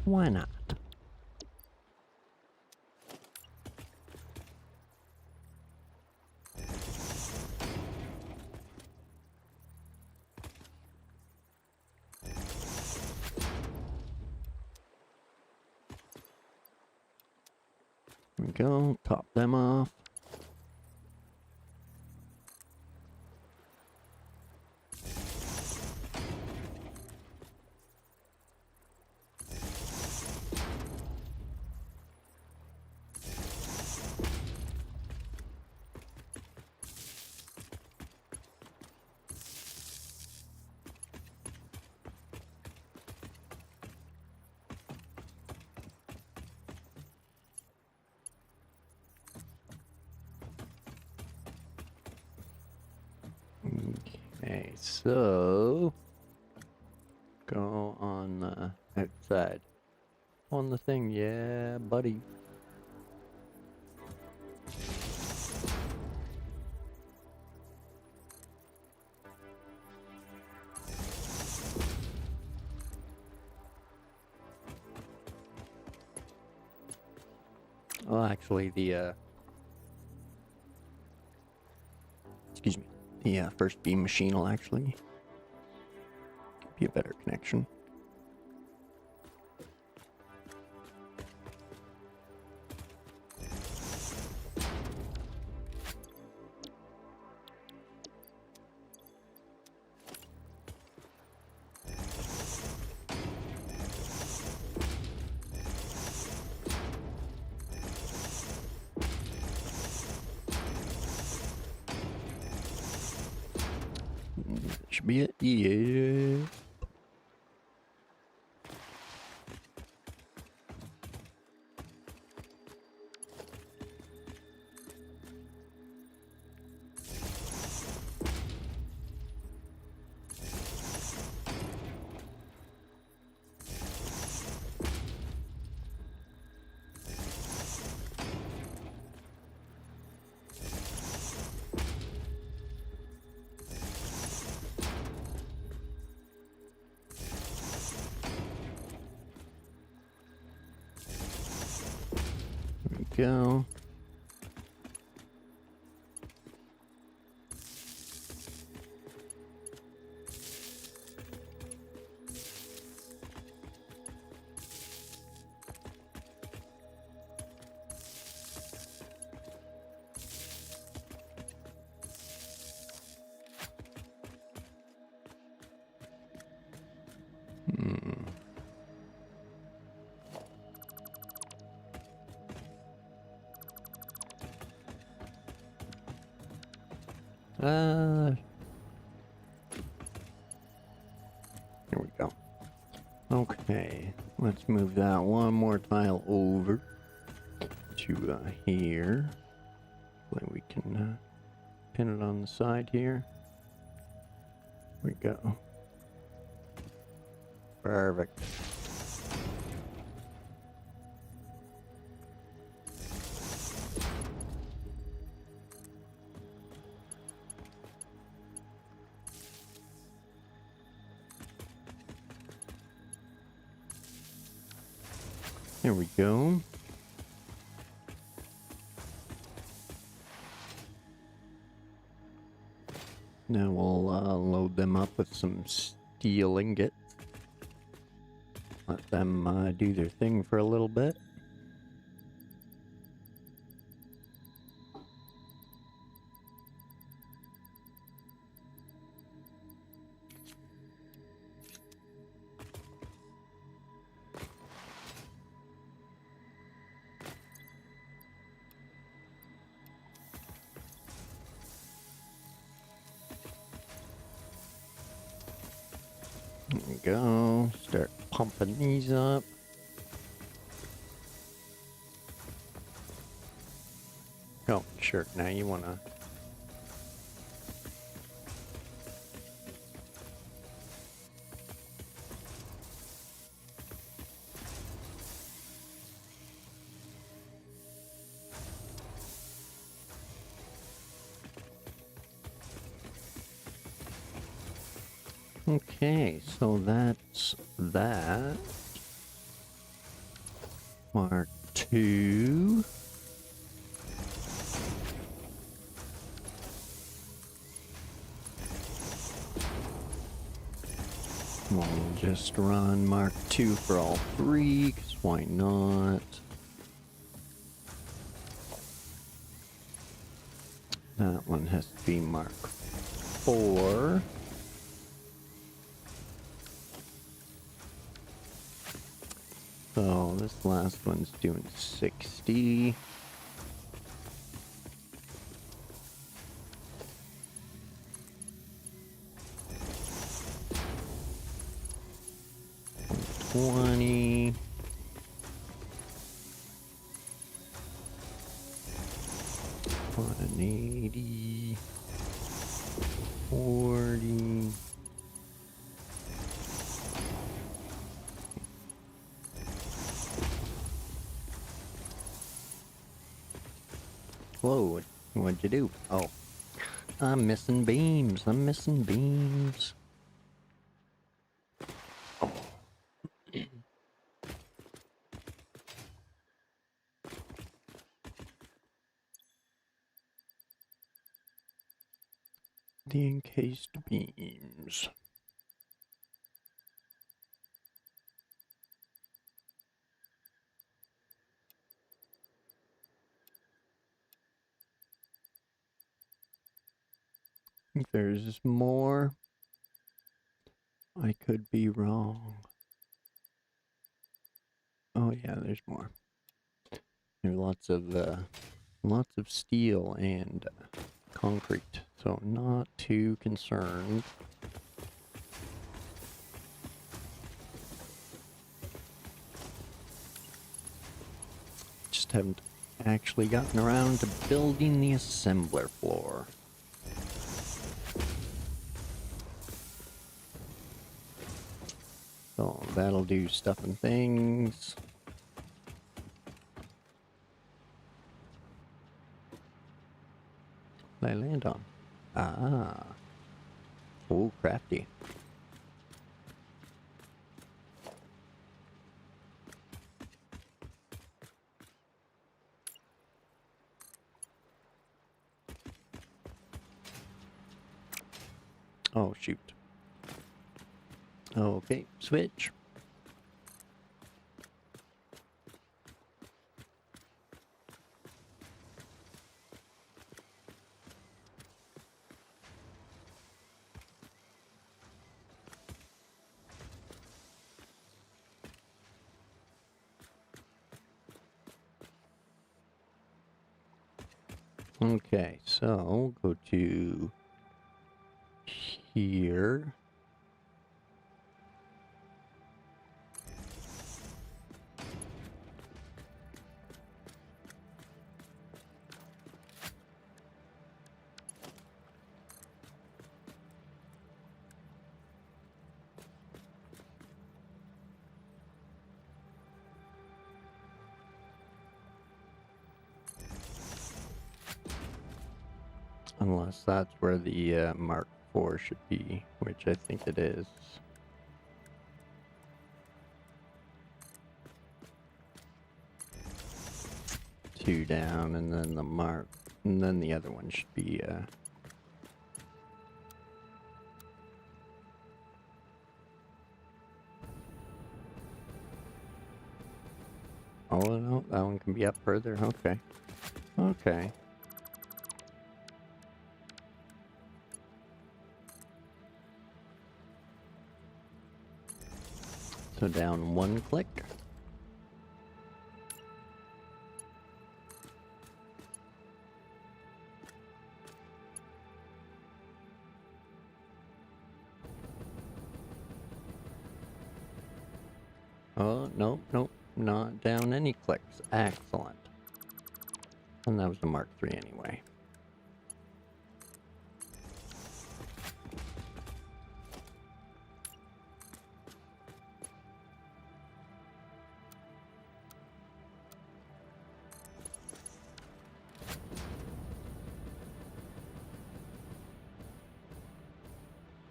Why not? we go. Top them off. Okay, so go on the outside. On the thing, yeah, buddy. Oh, actually, the excuse me, the first beam machine will actually be a better connection. That should be it. Yeah. There we go. Here we go. Okay, let's move that one more tile over to here. Hopefully we can pin it on the side here. There we go. Perfect. There we go. Now we'll load them up with some steel ingots. Let them do their thing for a little bit. There we go. Start pumping these up. Oh, sure. Now you wanna. Okay, so that's that. Mark 2. We'll just run Mark 2 for all 3, because why not? That one has to be Mark 4. So this last one's doing 60. $20. 180. 40. Whoa, what'd you do? Oh, I'm missing beams. I'm missing beams. The encased beams. If there's more, I could be wrong. Oh yeah, there's more. There's lots of steel and concrete, so not too concerned. Just haven't actually gotten around to building the assembler floor. So that'll do stuff and things. What did I land on? Ah. Oh, crafty. Oh, shoot. Okay, switch. Okay, so go to here. Unless that's where the Mark IV should be, which I think it is. Two down, and then the Mark, and then the other one should be, oh no, that one can be up further, okay. Okay. So down one click. Oh, nope, nope, not down any clicks. Excellent. And that was the Mark III anyway.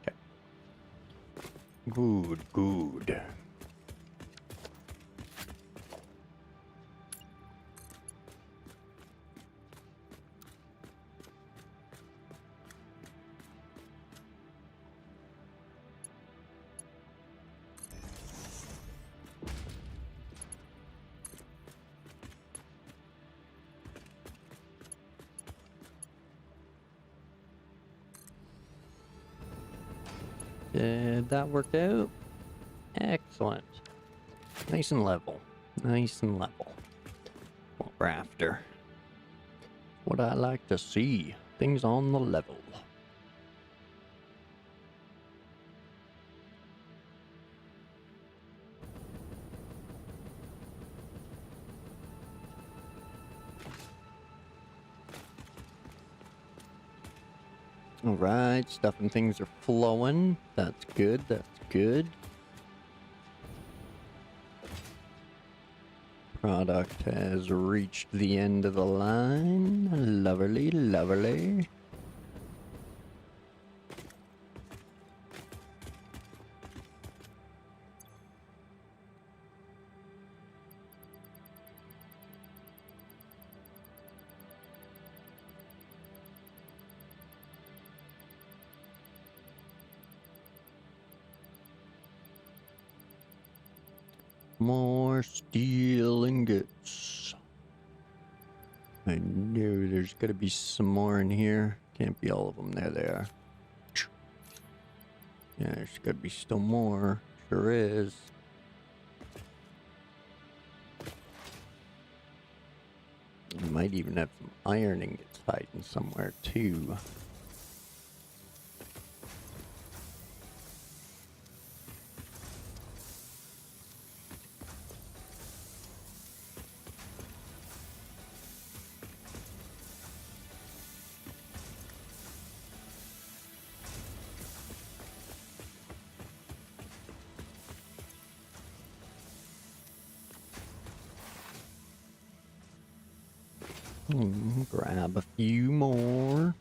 Okay. Good, good. Did that work out? Excellent. Nice and level. Nice and level. What we're after. What I like to see. Things on the level. Alright, stuff and things are flowing. That's good, that's good. Product has reached the end of the line. Lovely, lovely. More steel ingots. I knew there's gotta be some more in here. Can't be all of them. There they are. Yeah, there's gotta be still more. Sure is. We might even have some iron ingots hiding somewhere too. Grab a few more.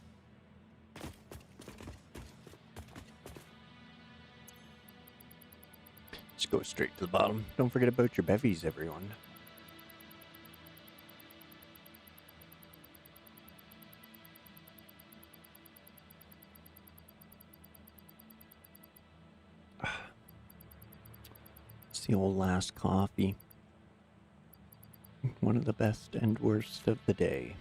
Just go straight to the bottom. Don't forget about your bevies, everyone. It's the old last coffee. One of the best and worst of the day.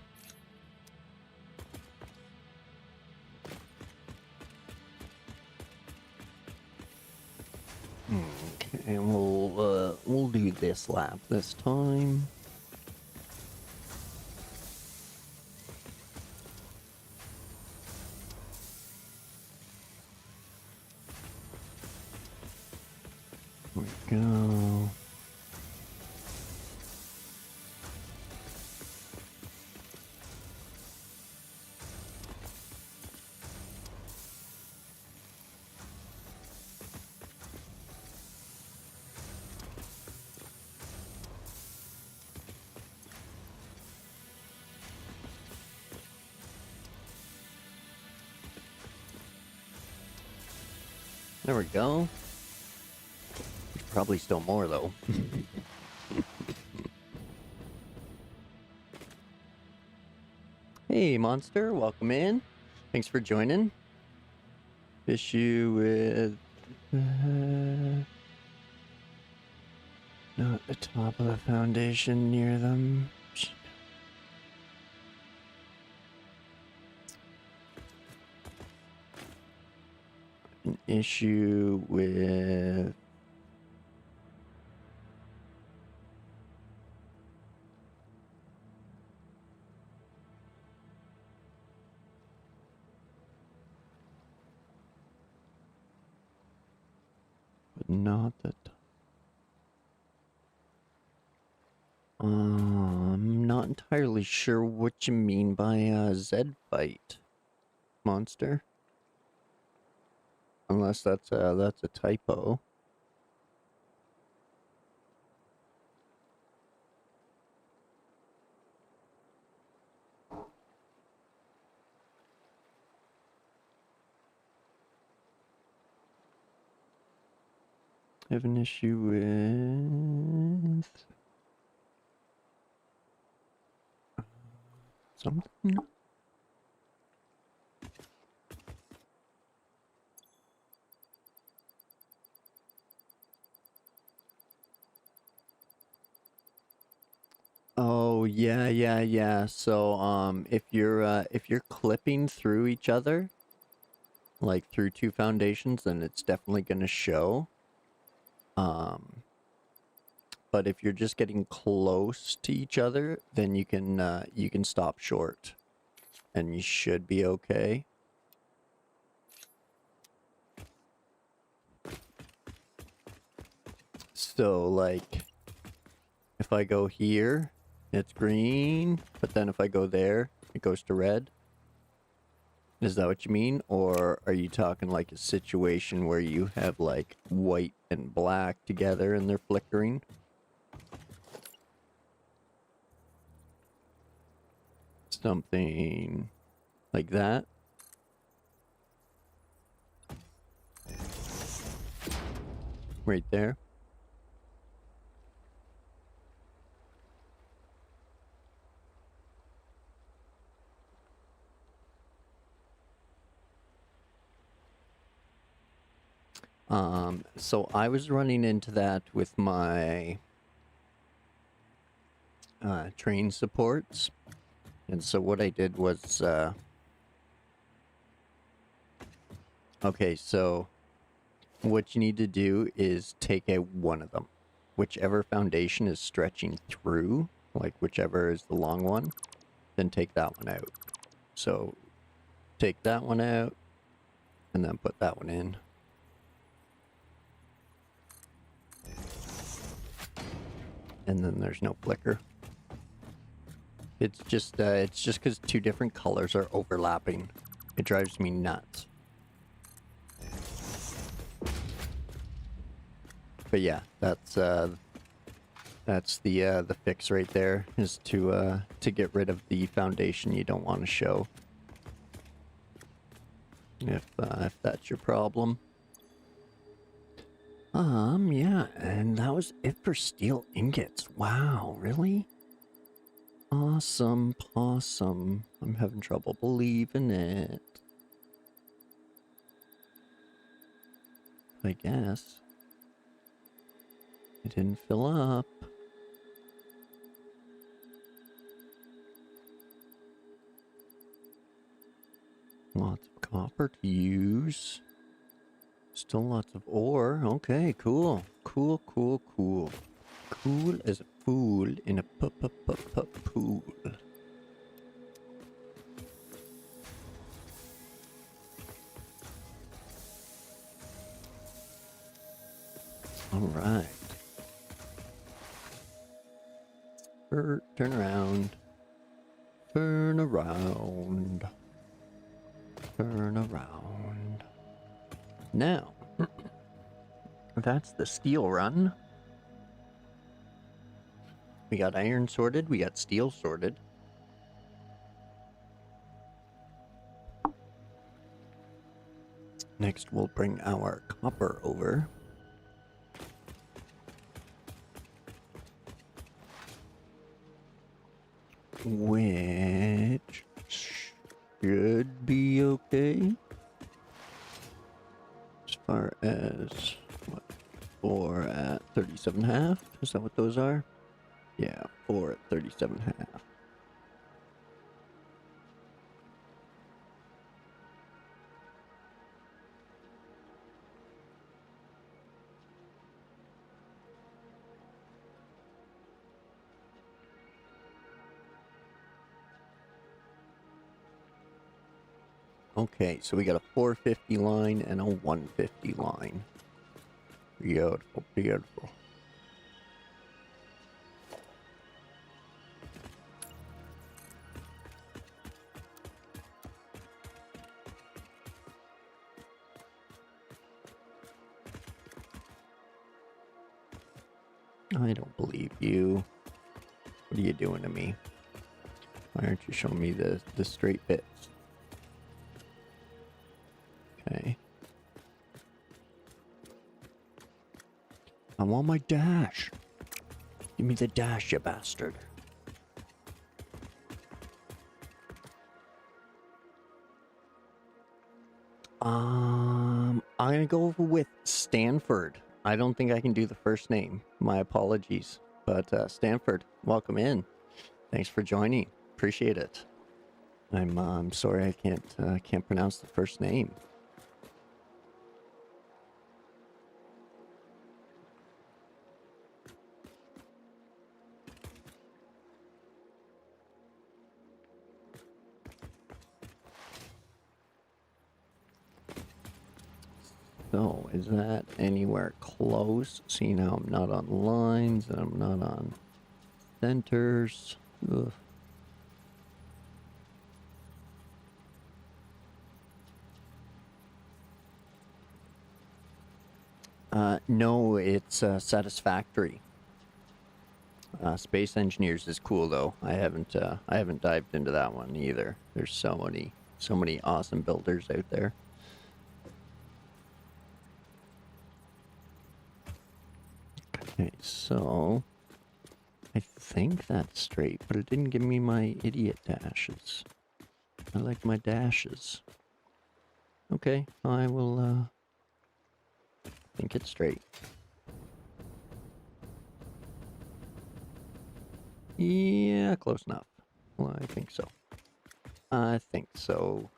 Okay, we'll do this lap this time. There we go. There we go. There's probably still more though. Hey monster, welcome in. Thanks for joining. Issue with not the top of the foundation near them. An issue with but not the I'm not entirely sure what you mean by Z fight, monster. Unless that's a typo. I have an issue with something. Oh yeah. So if you're clipping through each other, like through 2 foundations, then it's definitely going to show. But if you're just getting close to each other, then you can stop short, and you should be okay. So like, if I go here, it's green, but then if I go there, it goes to red. Is that what you mean? Or are you talking like a situation where you have like white and black together and they're flickering? Something like that? Right there. So I was running into that with my train supports. And so what I did was, okay, so what you need to do is take out one of them. Whichever foundation is stretching through, like whichever is the long one, then take that one out. So take that one out and then put that one in. And then there's no flicker. It's just because 2 different colors are overlapping. It drives me nuts. But yeah, that's the fix right there, is to get rid of the foundation you don't want to show. If that's your problem. Yeah, and that was it for steel ingots. Wow, really? Awesome possum. I'm having trouble believing it. I guess. It didn't fill up. Lots of copper to use. Still lots of ore. Okay, cool. Cool, cool, cool. Cool as a fool in a pool. Alright. Turn around. Turn around. Turn around. Now, that's the steel run. We got iron sorted, we got steel sorted. Next, we'll bring our copper over. Which should be okay. As far as, what, 4 at 37.5? Is that what those are? Yeah, 4 at 37.5. Okay, so we got a 450 line and a 150 line. Beautiful, beautiful. I don't believe you. What are you doing to me? Why aren't you showing me the straight bits? Okay. I want my dash. Give me the dash, you bastard. I'm gonna go with Stanford. I don't think I can do the first name. My apologies. But Stanford, welcome in. Thanks for joining. Appreciate it. I'm sorry I can't pronounce the first name. is that anywhere close? Seeing how I'm not on lines and I'm not on centers. Ugh. No, it's Satisfactory. Space Engineers is cool though. I haven't dived into that one either. There's so many awesome builders out there. Okay, so I think that's straight, but it didn't give me my idiot dashes. I like my dashes. Okay, I will think it's straight. Yeah, close enough. Well, I think so. I think so.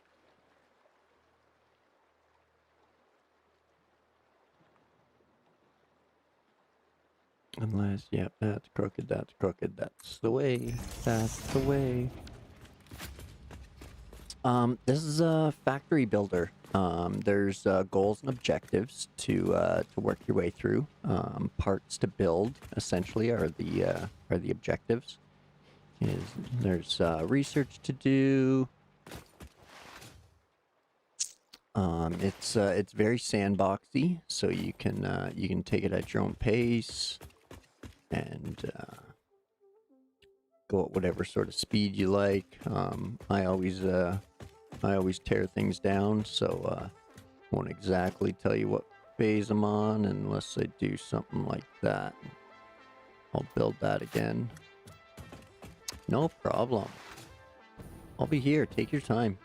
Unless, yep, that's crooked, that's crooked, that's the way, that's the way. This is a factory builder. There's goals and objectives to work your way through. Parts to build, essentially, are the objectives. There's research to do. It's very sandboxy, so you can take it at your own pace and go at whatever sort of speed you like. I always tear things down, so I won't exactly tell you what phase I'm on unless I do something like that. I'll build that again. No problem. I'll be here. Take your time.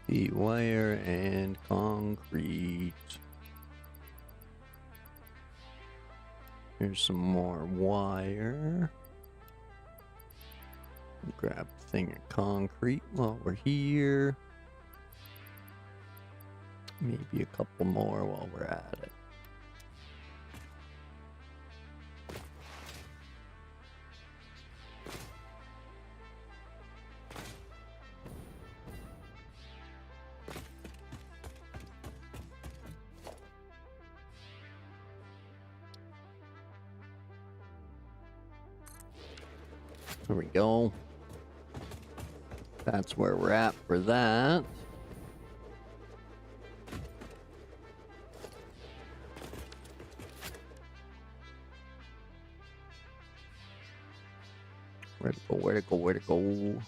The wire and concrete. Here's some more wire. Grab a thing of concrete while we're here. Maybe a couple more while we're at it. There we go. That's where we're at for that. Where to go, where to go, where to go?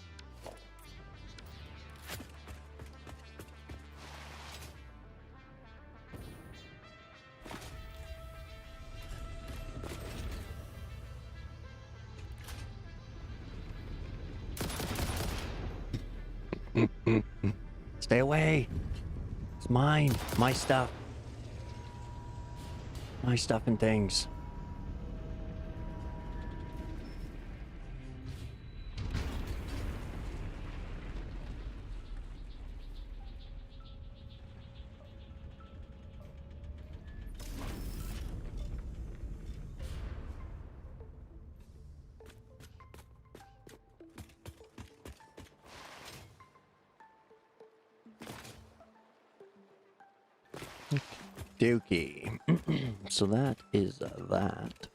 Stay away. It's mine. My stuff. My stuff and things. Dookie. So that is that.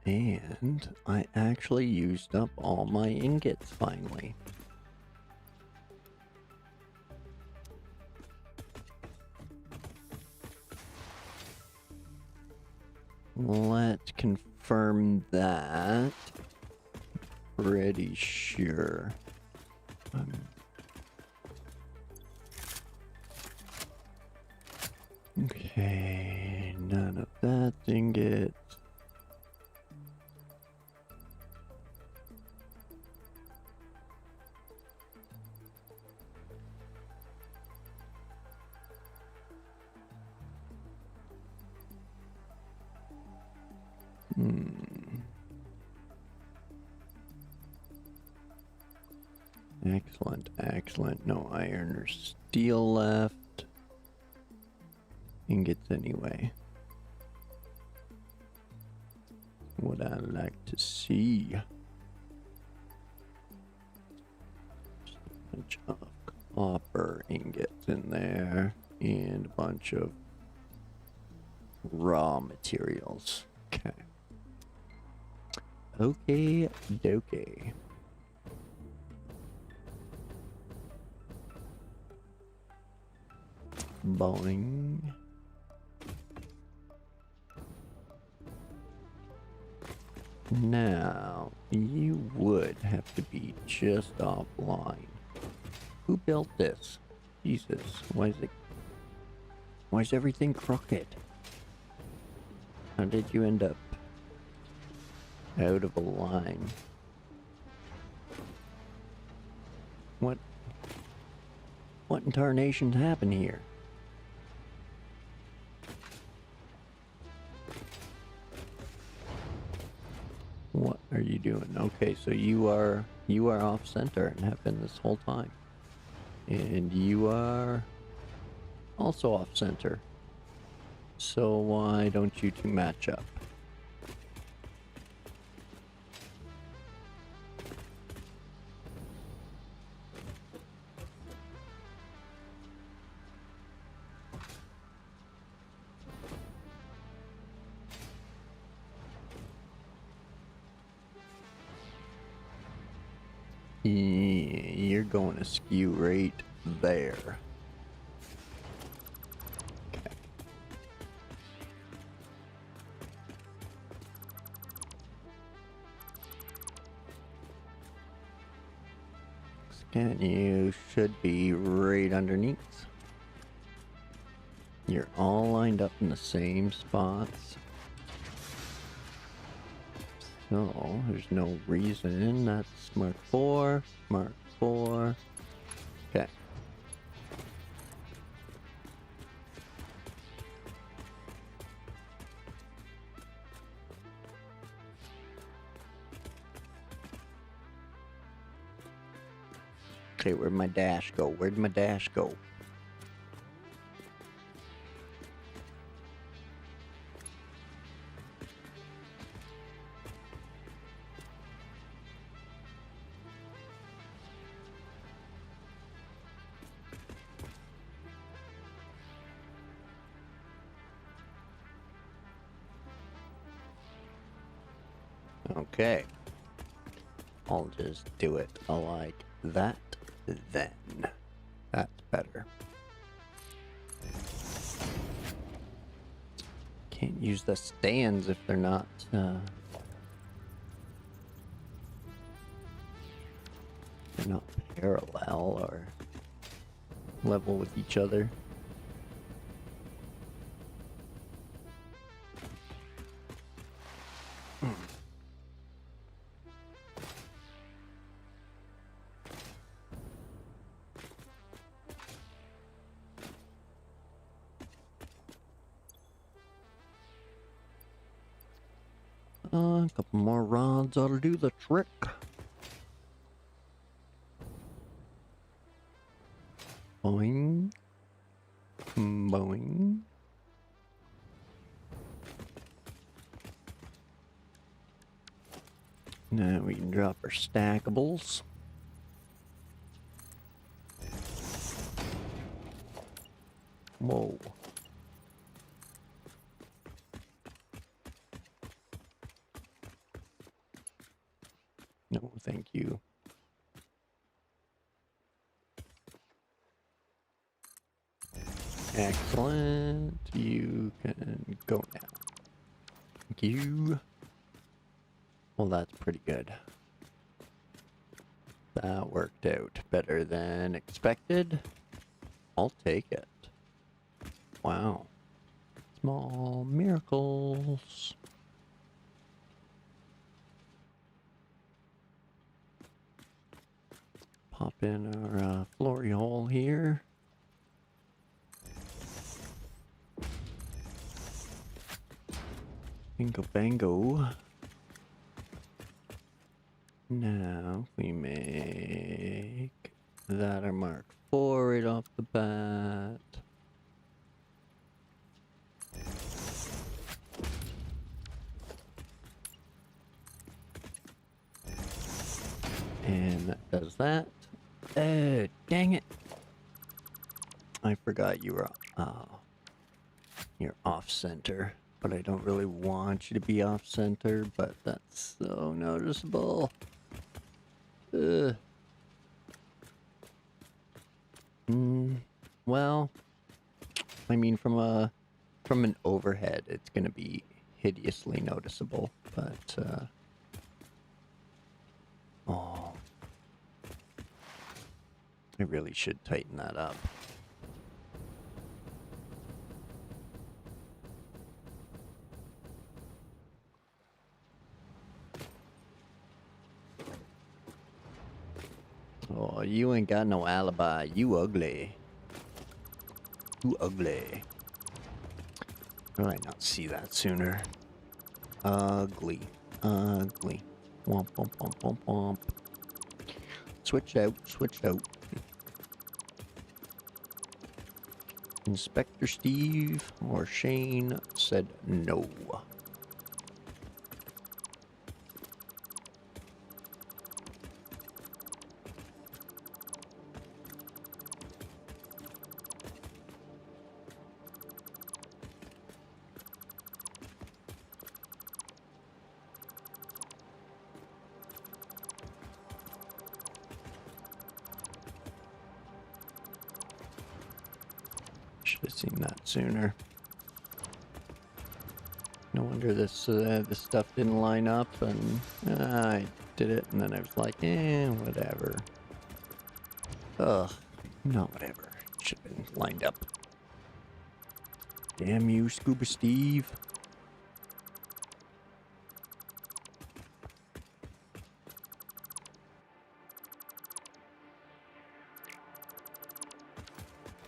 And I actually used up all my ingots finally. Let's confirm that. Pretty sure. Okay, none of that ingot. Excellent, excellent. No iron or steel left. Ingots anyway. What I like to see. Just a bunch of copper ingots in there and a bunch of raw materials. Okay. Okay, dokie. Boing. Now, you would have to be just offline. Who built this? Jesus, why is everything crooked? How did you end up out of a line? What in tarnations happened here? What are you doing? Okay, so you are off center and have been this whole time. And you are also off center. So why don't you two match up? You're going to skew right there. Okay. Scan, you should be right underneath. You're all lined up in the same spots. So, there's no reason. That's Mark 4, Mark 4. Okay. Okay, where'd my dash go? Where'd my dash go? Okay. I'll just do it like that then. That's better. Can't use the stands if they're not parallel or level with each other. A couple more rods ought to do the trick. Boing. Boing. Now we can drop our stackables. Whoa. No, thank you. Excellent. You can go now. Thank you. Well, that's pretty good. That worked out better than expected. I'll take it. Wow. Small miracles. Pop in our flory hole here. Bingo bango. Now we make that our mark 4 right off the bat. And that does that. Oh, dang it. I forgot you were you're off center, but I don't really want you to be off center, but that's so noticeable. Ugh. Well, I mean from an overhead it's gonna be hideously noticeable, but oh, I really should tighten that up. Oh, you ain't got no alibi. You ugly. You ugly. How did I not see that sooner? Ugly. Ugly. Womp womp womp womp womp. Switch out. Switch out. Inspector Steve or Shane said no. Should have seen that sooner. No wonder this stuff didn't line up, and I did it, and then I was like, whatever. Ugh, not whatever. Should have been lined up. Damn you, Scuba Steve.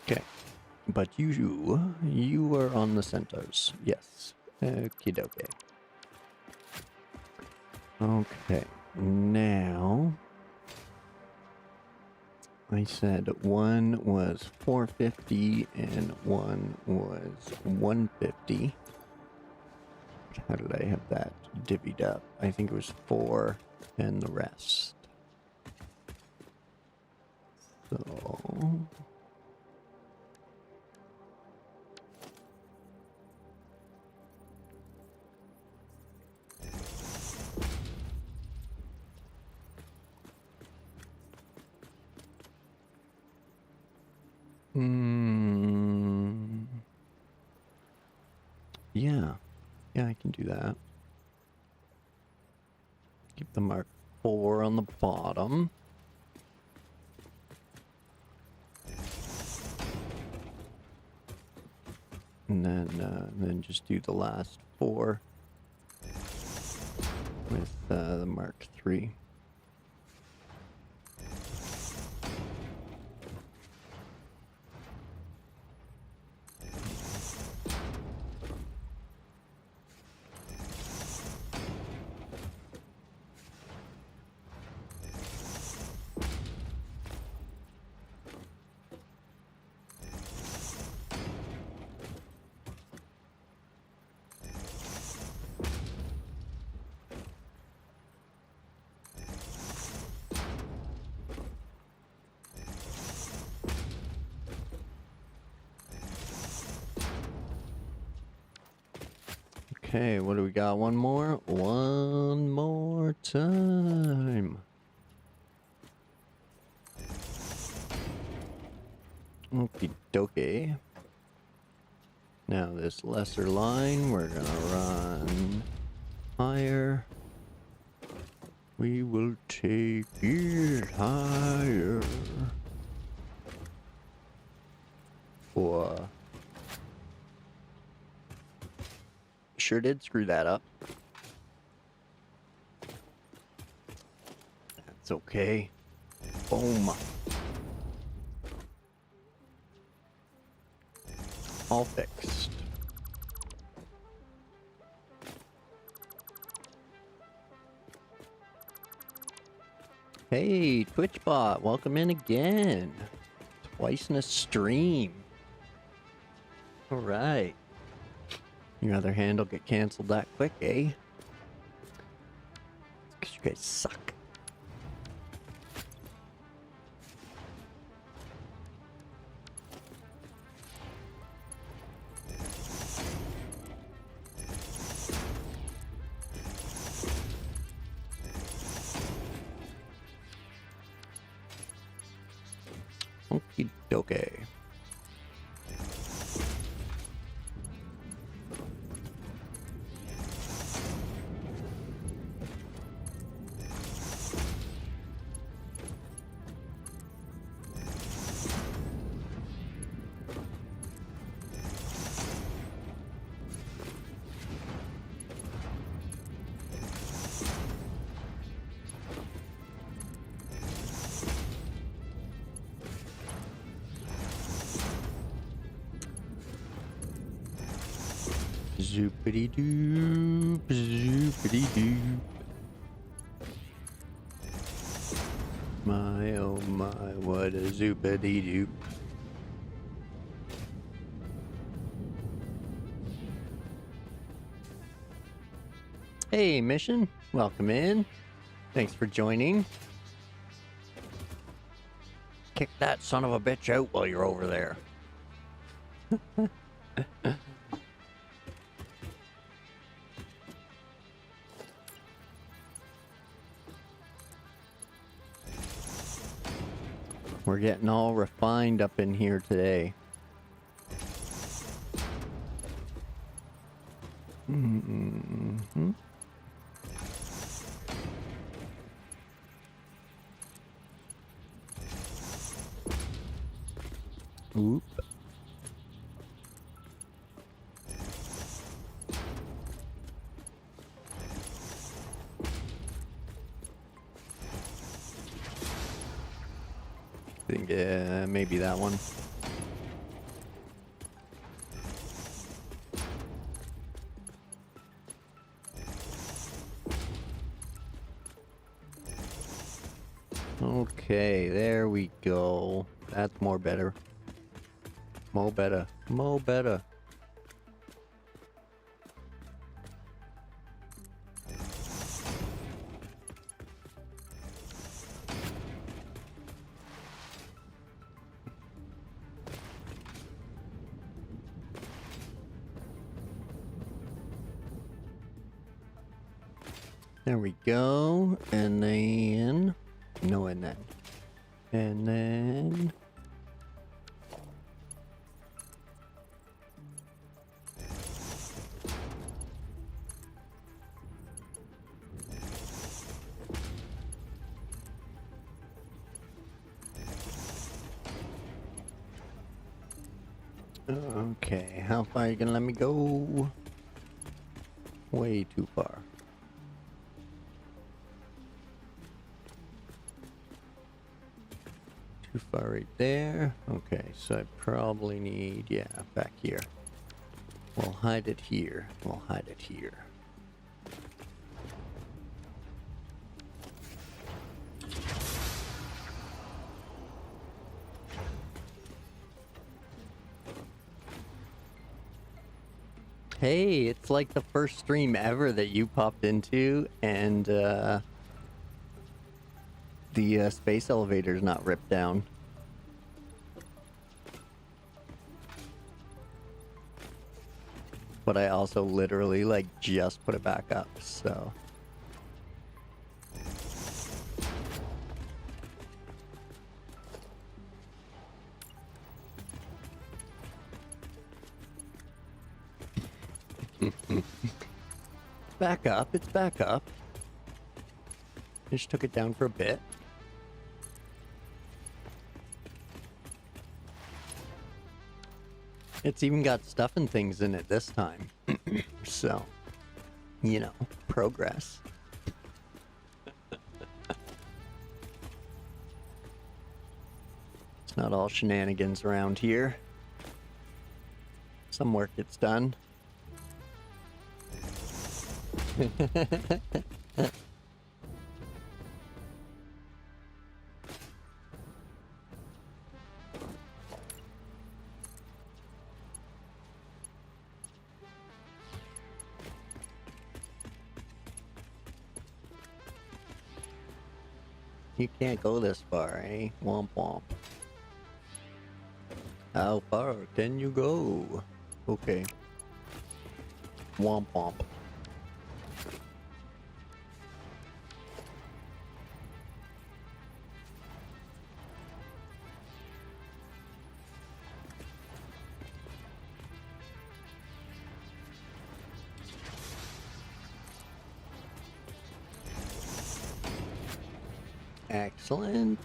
Okay, but you are on the centers. Yes. Okie dokie. Okay, now I said one was 450 and one was 150. How did I have that divvied up? I think it was 4 and the rest. So yeah, I can do that. Keep the mark 4 on the bottom. And then just do the last 4 with the mark 3. Okay, what do we got? One more? One more time. Okie dokie. Now this lesser line, we're gonna run higher. We will take it higher. Sure did screw that up. That's okay. Boom. All fixed. Hey, TwitchBot, welcome in again. Twice in a stream. Alright. Your other hand will get canceled that quick, eh? Because you guys suck. Okie dokie. Zoopity doop, zoopity doop. My oh my, what a zoopity doop. Hey, Mission, welcome in. Thanks for joining. Kick that son of a bitch out while you're over there. We're getting all refined up in here today. Mm-hmm. Oop. I think maybe that one. Okay, there we go. That's more better. Mo better. Mo better. There we go. And then... No, and then. And then... Okay, how far are you gonna let me go? Way too far. Too far right there. Okay, so I probably need, yeah, back here. We'll hide it here. We'll hide it here. Hey, it's like the first stream ever that you popped into, and the space elevator's not ripped down. But I also literally, like, just put it back up, so... Back up, it's back up. Just took it down for a bit. It's even got stuff and things in it this time. So, you know, progress. It's not all shenanigans around here. Some work gets done. You can't go this far, eh? Womp womp. How far can you go? Okay. Womp womp. Excellent.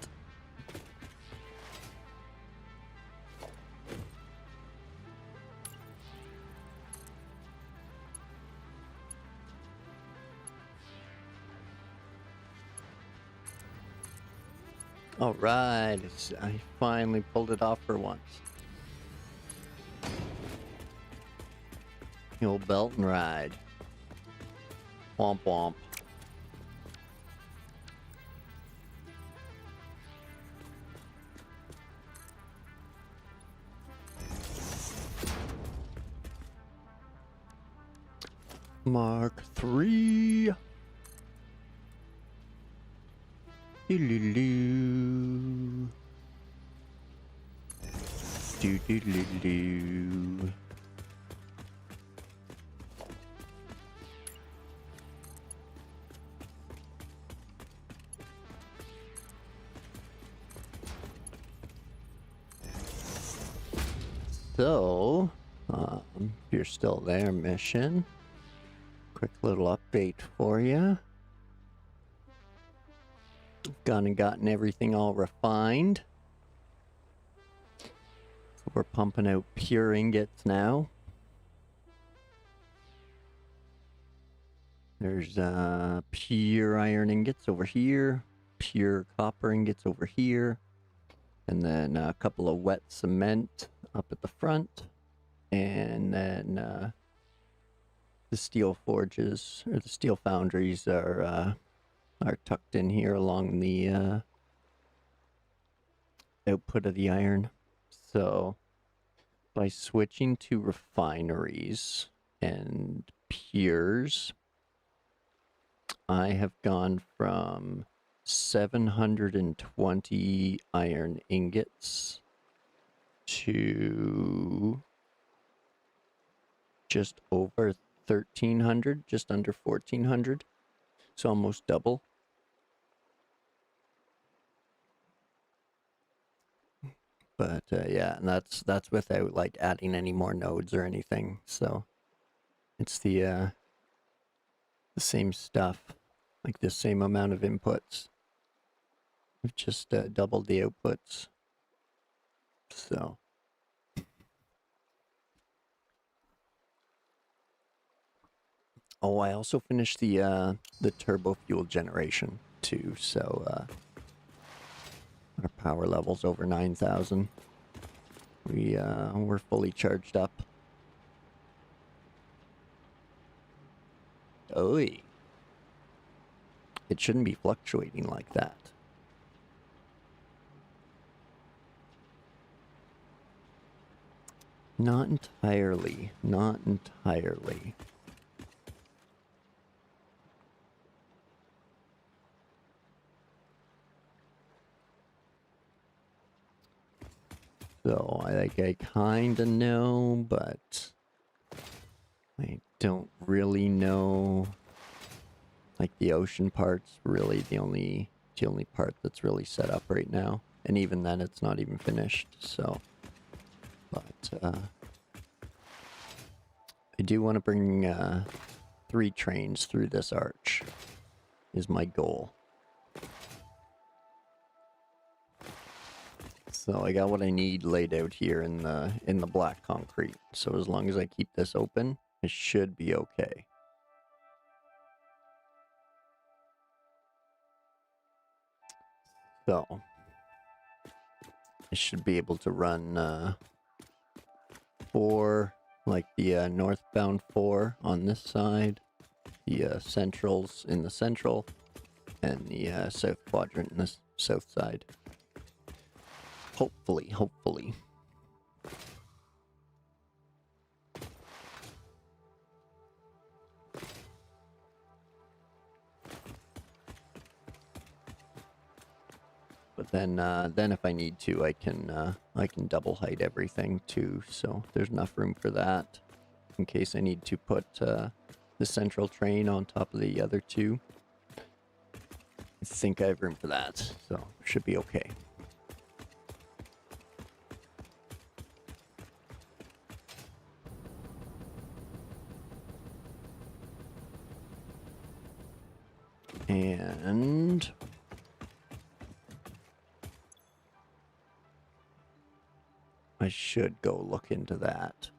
Alright, I finally pulled it off for once. The old belt and ride. Womp womp. Mark 3. Doo-doo-doo. Doo-doo-doo-doo. So, if you're still there, mission. Quick little update for you. Gone and gotten everything all refined. So we're pumping out pure ingots now. There's pure iron ingots over here, pure copper ingots over here, and then a couple of wet cement up at the front, and then the steel forges or the steel foundries are tucked in here along the output of the iron. So by switching to refineries and pures, I have gone from 720 iron ingots to just over 1,300, just under 1,400. So almost double. But yeah, and that's without like adding any more nodes or anything. So it's the same stuff, like the same amount of inputs. We've just doubled the outputs. So oh, I also finished the Turbofuel generation too. So our power level's over 9,000. We're fully charged up. Oy. It shouldn't be fluctuating like that. Not entirely. Not entirely. So I kind of know, but I don't really know. Like the ocean part's really the only part that's really set up right now, and even then it's not even finished. So, but I do want to bring 3 trains through this arch. Is my goal. So I got what I need laid out here in the black concrete. So as long as I keep this open, it should be okay. So I should be able to run 4, like the northbound 4 on this side, the centrals in the central, and the south quadrant in the south side. Hopefully, hopefully. But then if I need to, I can double height everything too. So there's enough room for that in case I need to put the central train on top of the other two. I think I have room for that, so should be okay. And I should go look into that.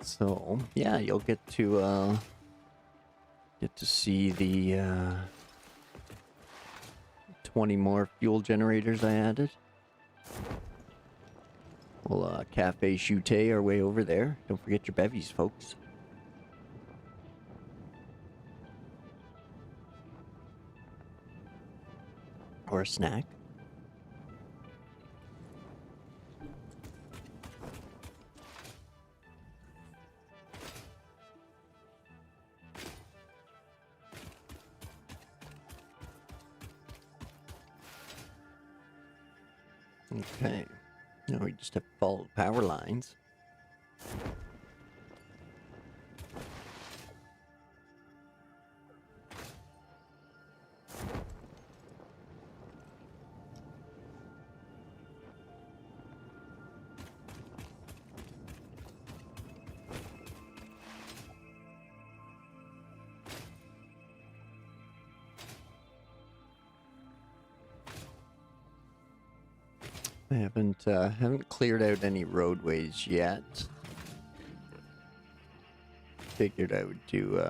So yeah, you'll get to see the 20 more fuel generators I added. We'll cafe chute our way over there. Don't forget your bevies, folks. Or a snack. Okay. Now we just have to follow the power lines. I haven't cleared out any roadways yet. Figured I would do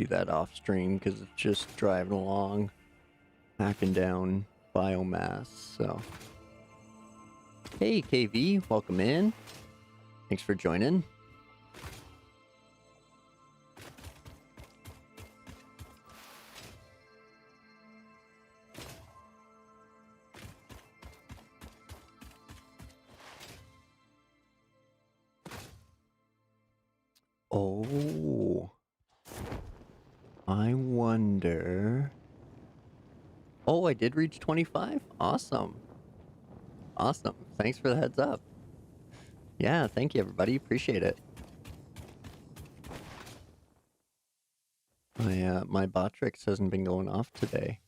that off stream because it's just driving along, hacking down biomass. So, hey KV, welcome in. Thanks for joining. Oh, I wonder. Oh, I did reach 25? Awesome. Awesome. Thanks for the heads up. Yeah, thank you, everybody. Appreciate it. My Botrix hasn't been going off today.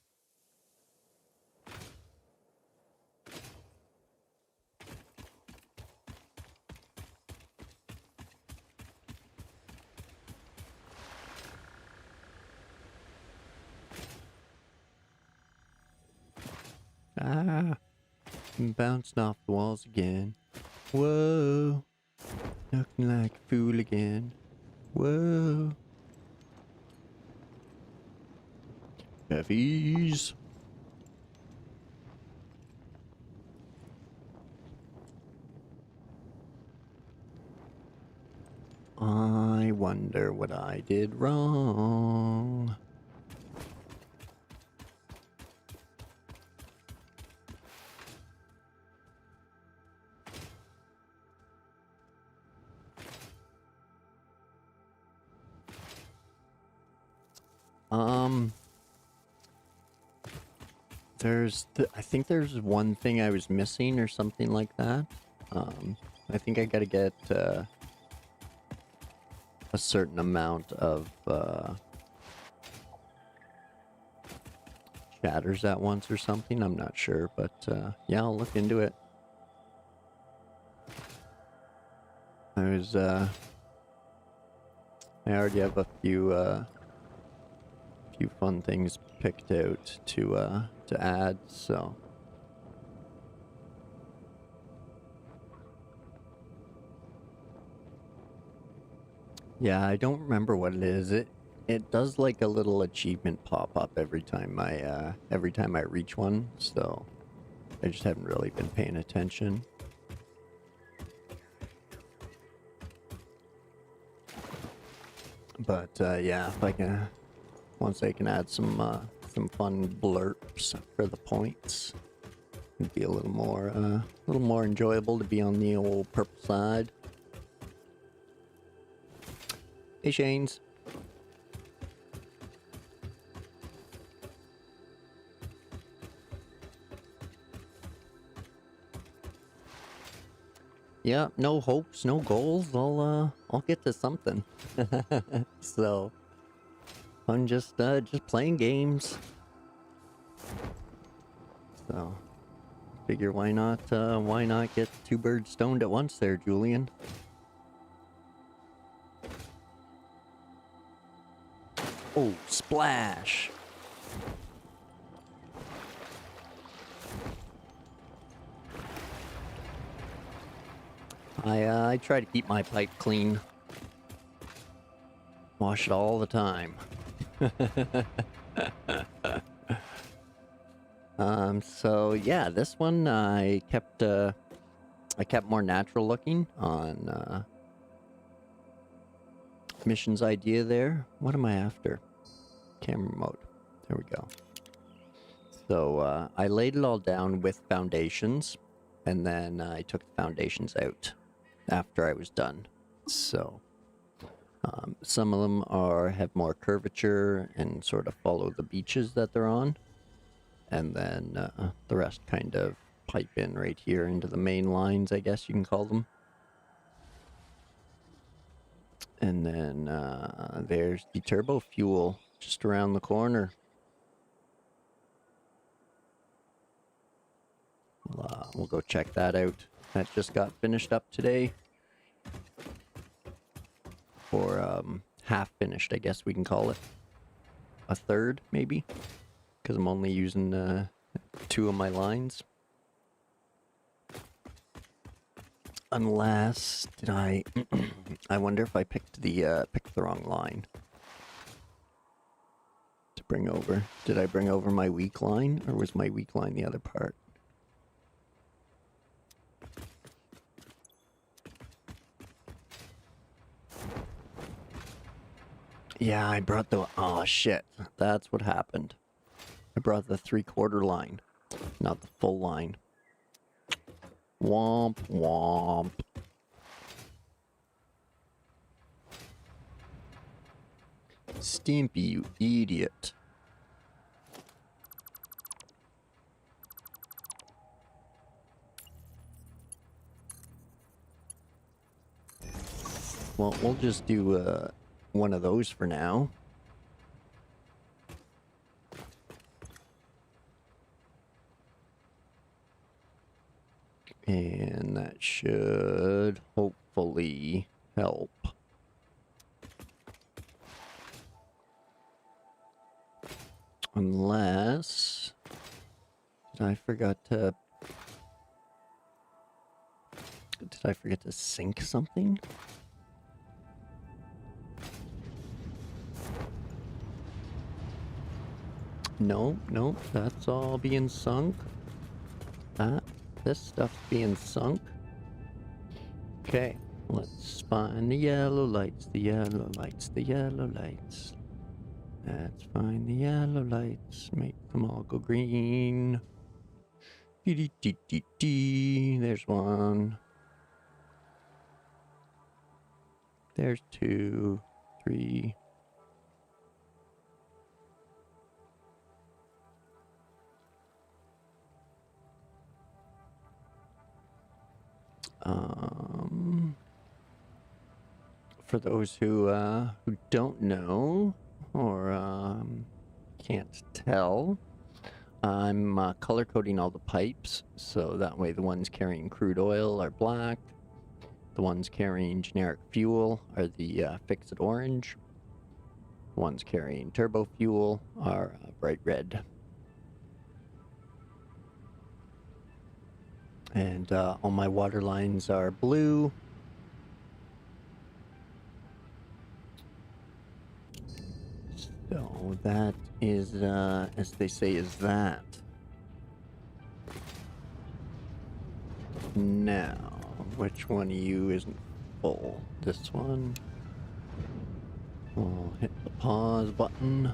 Ah, I'm bouncing off the walls again. Whoa, looking like a fool again. Whoa. Bevies. I wonder what I did wrong. I think there's one thing I was missing or something like that. I think I gotta get a certain amount of shatters at once or something. I'm not sure, but yeah, I'll look into it. I already have a few fun things picked out to add, so. Yeah, I don't remember what it is. It does like a little achievement pop up every time I reach one, so I just haven't really been paying attention. But yeah, if I can, once I can add some fun blurps for the points, it'd be a little more enjoyable to be on the old purple side. Hey Shanes. yeah, no hopes, no goals. I'll get to something. So I'm just playing games. So figure why not get two birds stoned at once there, Julian? Oh, splash! I try to keep my pipe clean. Wash it all the time. So yeah, this one I kept more natural looking on mission's idea there. What am I after? Camera mode. There we go. So I laid it all down with foundations, and then I took the foundations out after I was done. So some of them have more curvature and sort of follow the beaches that they're on, and then the rest kind of pipe in right here into the main lines, I guess you can call them. And then there's the Turbofuel just around the corner. We'll go check that out. That just got finished up today. Or half finished, I guess we can call it. A third, maybe? Because I'm only using 2 of my lines. Unless, did I... I wonder if I picked the wrong line to bring over. Did I bring over my weak line, or was my weak line the other part? Yeah, I brought the... Oh, shit. That's what happened. I brought the 3/4 line, not the full line. Womp, womp. Stimpy, you idiot. Well, we'll just do one of those for now. And that should hopefully help. Unless... Did I forget to sync something? No, that's all being sunk. This stuff's being sunk. Okay, let's find the yellow lights, the yellow lights, the yellow lights. Let's find the yellow lights, make them all go green. Dee-dee-dee-dee-dee. There's one. There's 2, 3. For those who don't know or can't tell, I'm color coding all the pipes, so that way the ones carrying crude oil are black, the ones carrying generic fuel are the fix-it orange, the ones carrying turbo fuel are bright red. And all my water lines are blue. So that is, as they say, is that. Now, which one of you isn't full? This one. We'll hit the pause button.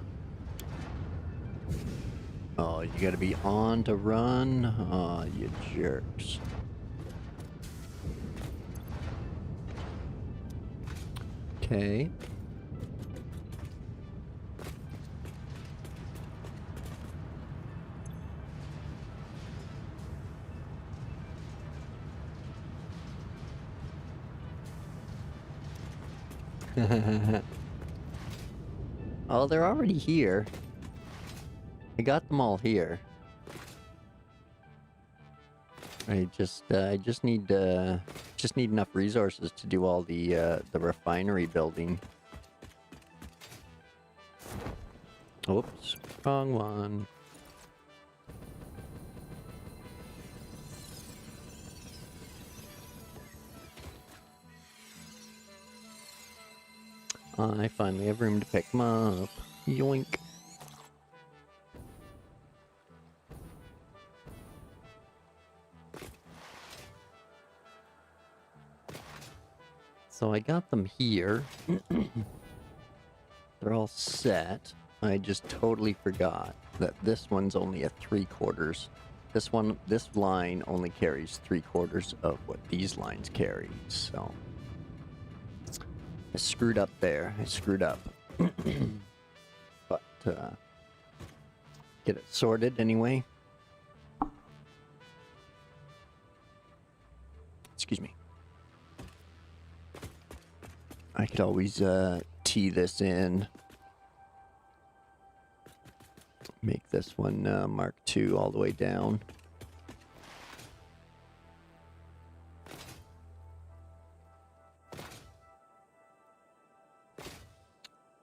Oh, you gotta be on to run? Oh, you jerks. Okay. Oh, they're already here. I got them all here. I just need enough resources to do all the refinery building. Oops, wrong one. I finally have room to pick them up. Yoink. So I got them here. They're all set. I just totally forgot that this one's only a 3/4. This line only carries 3/4 of what these lines carry, so I screwed up there. I screwed up. But, get it sorted anyway. Excuse me. I could always, tee this in. Make this one, Mark II all the way down.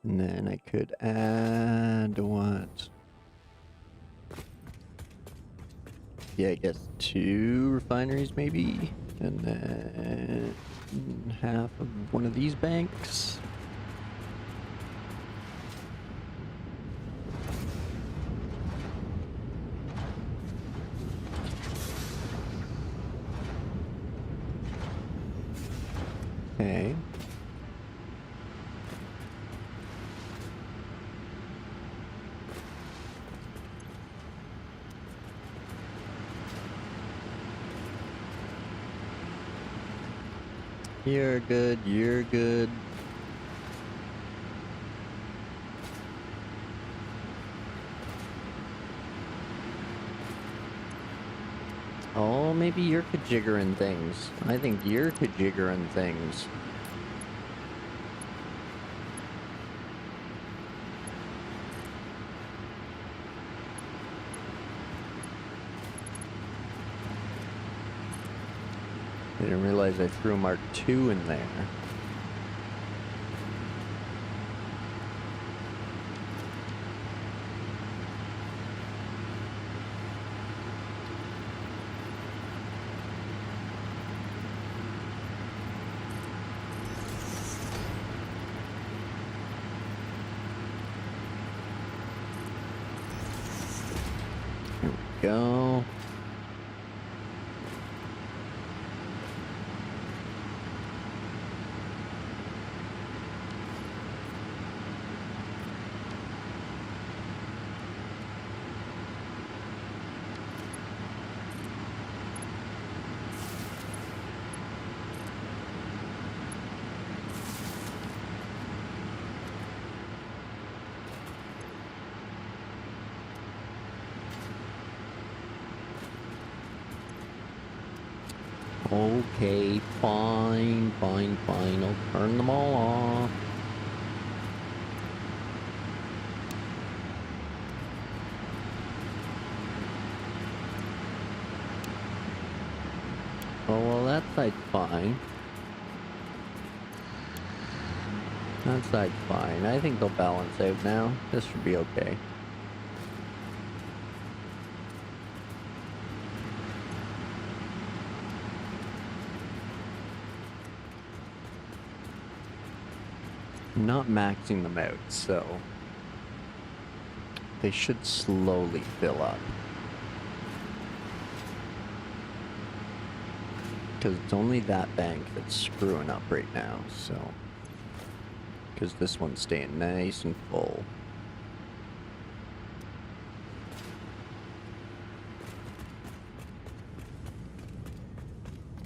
And then I could add what? Yeah, I guess 2 refineries maybe. And then half of one of these banks. Okay. You're good, you're good. Oh, maybe you're kajiggering things. I think you're kajiggering things. I didn't realize I threw Mark II in there. Here we go. Okay, fine, fine, fine. I'll turn them all off. Oh, well, that side's fine. That side's fine. I think they'll balance out now. This should be okay. I'm not maxing them out, so they should slowly fill up. Because it's only that bank that's screwing up right now, so. Because this one's staying nice and full.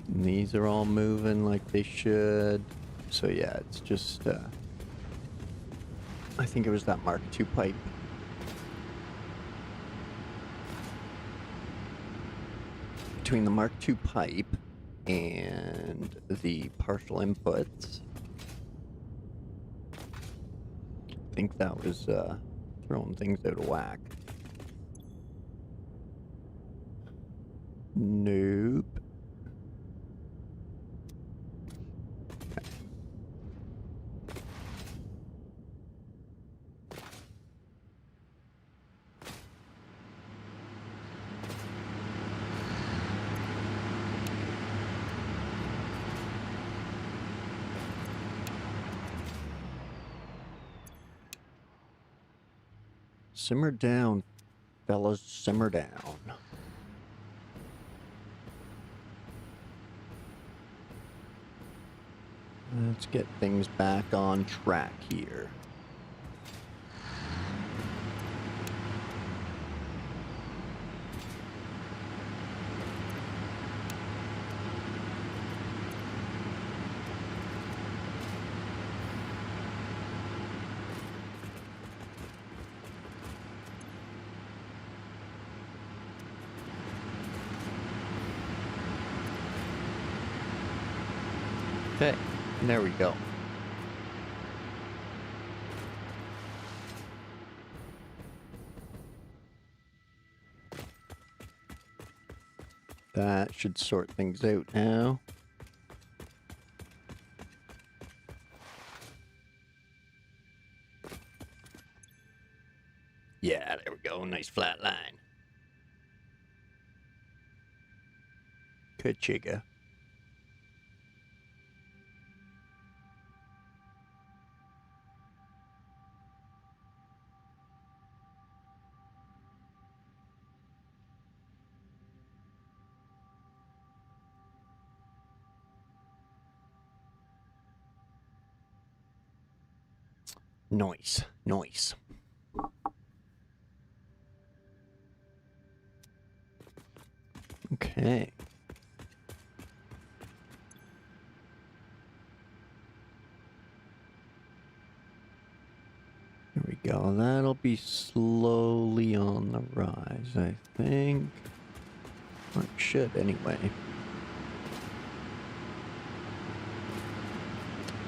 And these are all moving like they should. So yeah, it's just, I think it was that Mark II pipe. Between the Mark II pipe and the partial inputs, think that was throwing things out of whack. Nope. Okay. Simmer down, fellas, simmer down. Let's get things back on track here. Okay, there we go. That should sort things out now. Yeah, there we go. Nice flat line. Ka-chigga. Nice, nice. Okay. There we go. That'll be slowly on the rise, I think. Or it should, anyway.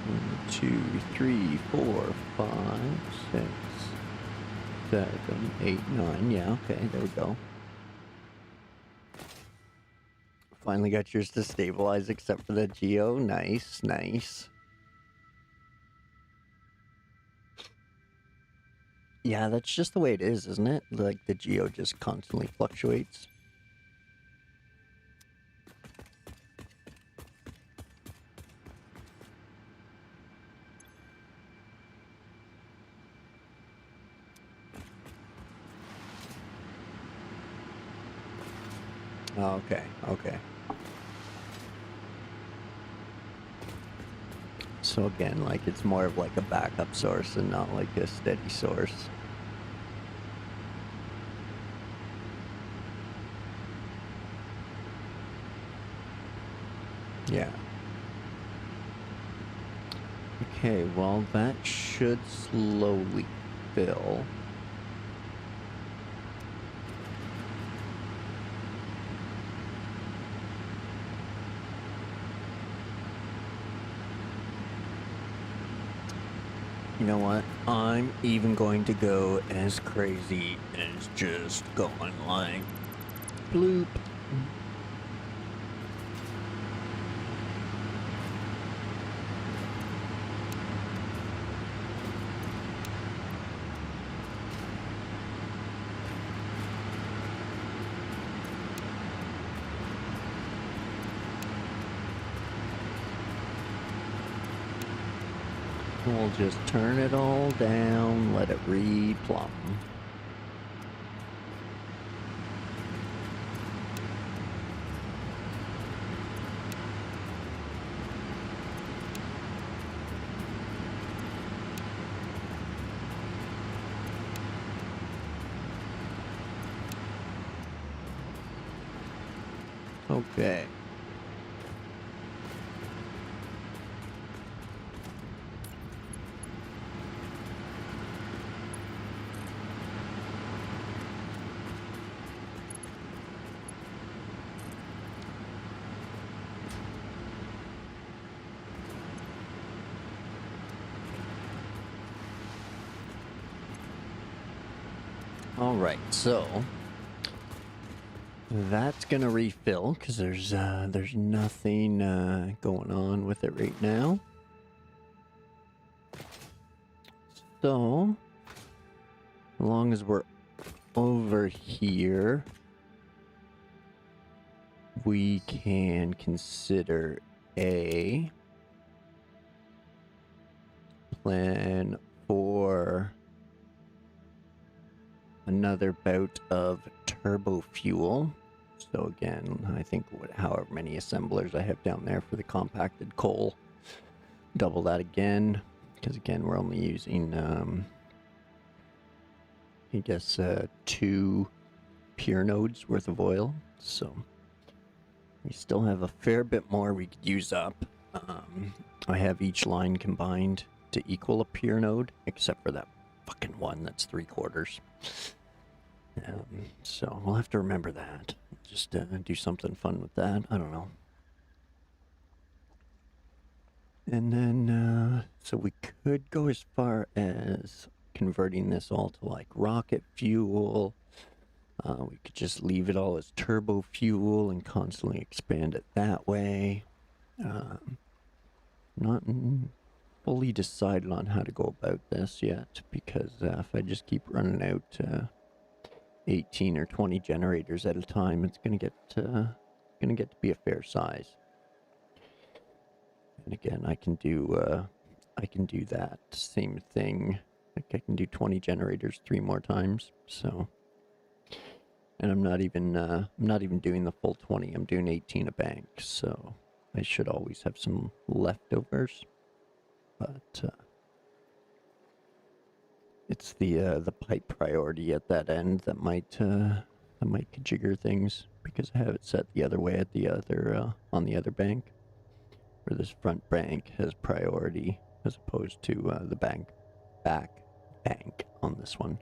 1, 2, 3, 4, 5, 6, 7, 8, 9. Yeah, okay, there we go. Finally got yours to stabilize except for the geo. Nice, nice. Yeah, that's just the way it is, isn't it? Like, the geo just constantly fluctuates. Oh, okay, okay. So again, like, it's more of like a backup source and not like a steady source. Yeah. Okay, well, that should slowly fill. You know what? I'm even going to go as crazy as just going like bloop. We'll just turn it all down, let it replumb. Okay. All right, so that's gonna refill because there's nothing going on with it right now. So, as long as we're over here, we can consider a plan for another bout of Turbofuel. So again, I think however many assemblers I have down there for the compacted coal, double that again, because again we're only using I guess 2 pure nodes worth of oil, so we still have a fair bit more we could use up. I have each line combined to equal a pure node, except for that fucking one that's 3/4. So we'll have to remember that. Just do something fun with that. I don't know. And then, so we could go as far as converting this all to like rocket fuel. We could just leave it all as turbo fuel and constantly expand it that way. Not fully decided on how to go about this yet, because if I just keep running out 18 or 20 generators at a time, it's gonna get to be a fair size. And again, I can do that same thing. Like I can do 20 generators 3 more times. So, and I'm not even doing the full 20. I'm doing 18 a bank. So I should always have some leftovers. But it's the pipe priority at that end that might jigger things, because I have it set the other way at the other on the other bank, where this front bank has priority as opposed to the back bank on this one.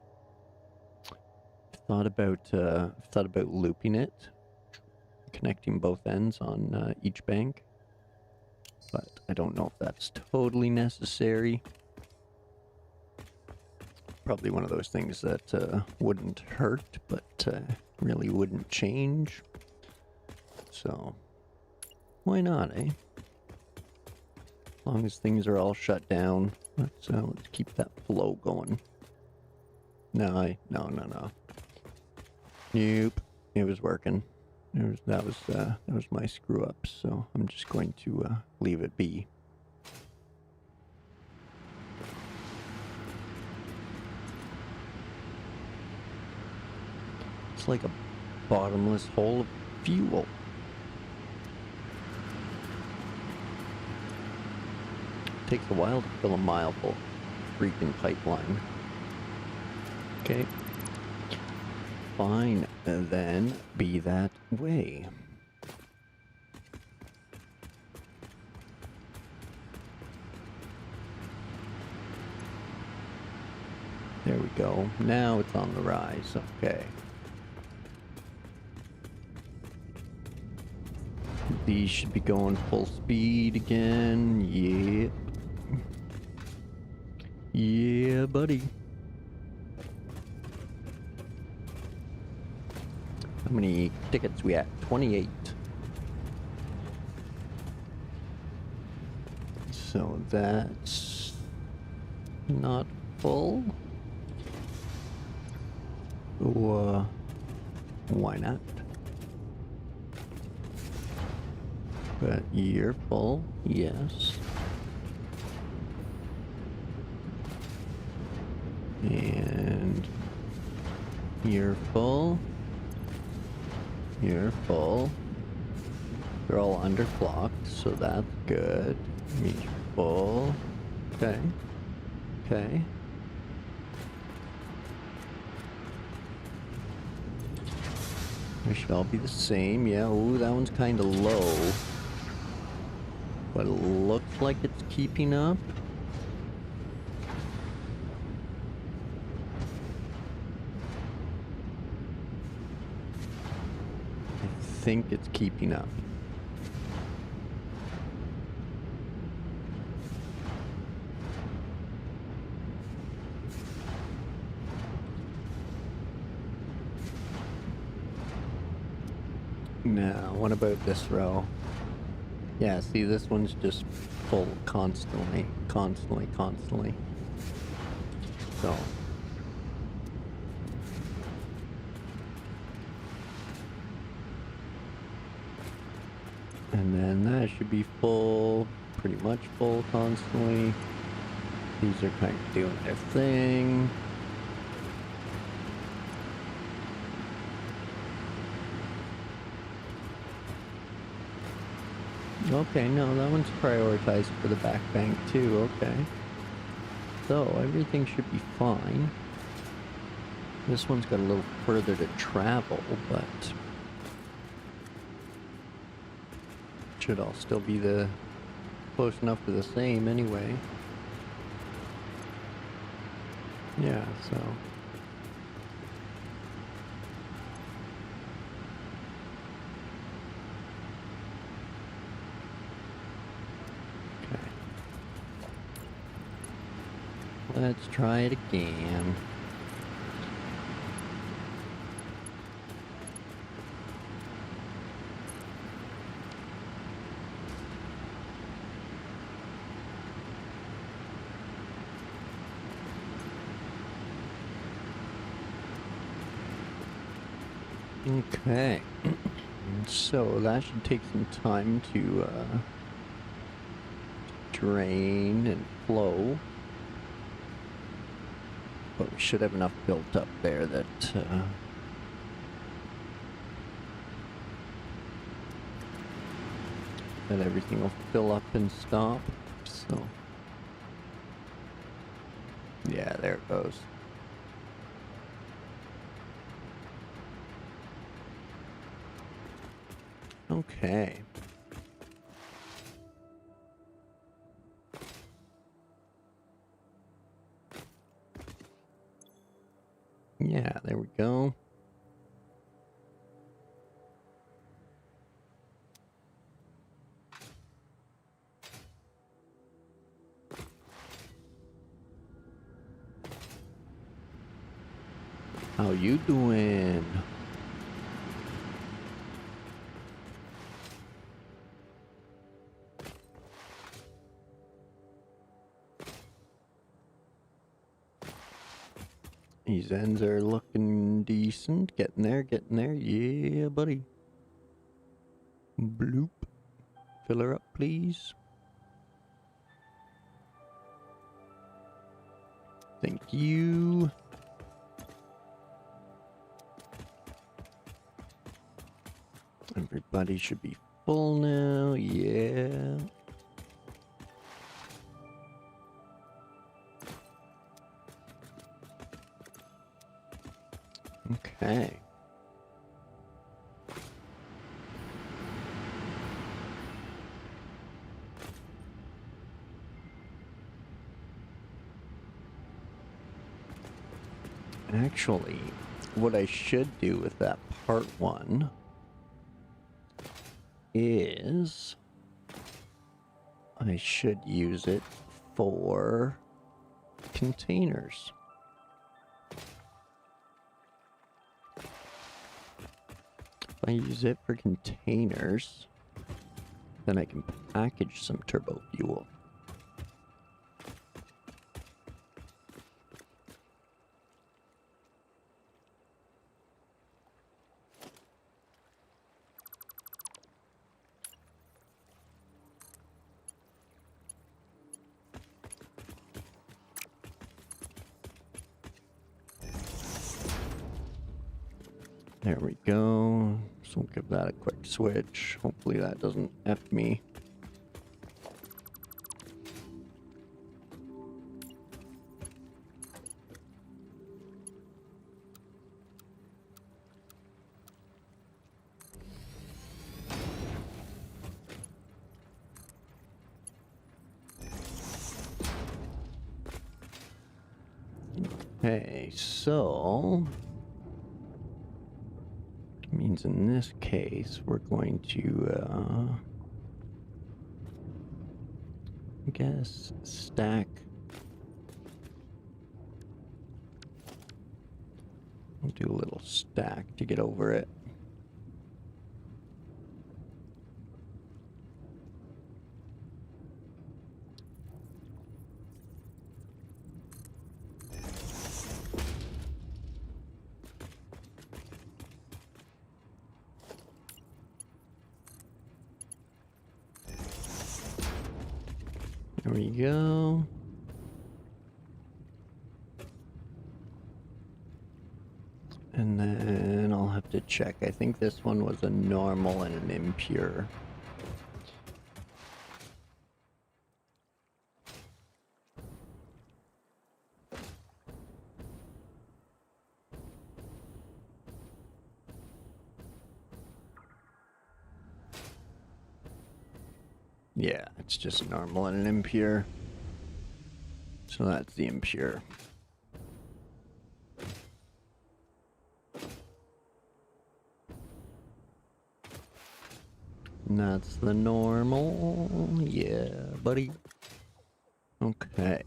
Thought about looping it, connecting both ends on each bank, but I don't know if that's totally necessary. Probably one of those things that wouldn't hurt, but really wouldn't change. So why not, eh? As long as things are all shut down, let's keep that flow going. No. Nope, it was working. That was my screw up. So I'm just going to leave it be. It's like a bottomless hole of fuel. Takes a while to fill a mile full freaking pipeline. Okay. Fine, then be that way. There we go. Now it's on the rise. Okay. These should be going full speed again. Yeah. Yeah, buddy. How many tickets we at? 28. So that's not full. So, why not? But you're full, yes. And you're full. You're full. They're all underclocked, so that's good. Means you're full. Okay. Okay. They should all be the same. Yeah, ooh, that one's kind of low. But it looks like it's keeping up. I think it's keeping up. Now, what about this row? Yeah, see, this one's just full constantly. So. And then that should be full, pretty much full constantly. These are kind of doing their thing. Okay, no, that one's prioritized for the back bank too, okay. So, everything should be fine. This one's got a little further to travel, but should all still be close enough to the same anyway. Yeah, so. Okay. Let's try it again. Okay, so that should take some time to drain and flow, but we should have enough built up there that that everything will fill up and stop. So yeah, there it goes. Okay. Yeah, there we go. How you doing? These ends are looking decent. Getting there. Yeah, buddy. Bloop. Fill her up, please. Thank you. Everybody should be full now. Yeah. Okay. Actually, what I should do with that part one is I should use it for containers. If I use it for containers, then I can package some turbo fuel. There we go. So we'll give that a quick switch. Hopefully that doesn't F me. Okay, so means in this case we're going to I guess stack. We'll do a little stack to get over it. There we go. And then I'll have to check. I think this one was a normal and an impure. Yeah, it's just normal and an impure. So that's the impure. And that's the normal. Yeah, buddy. Okay.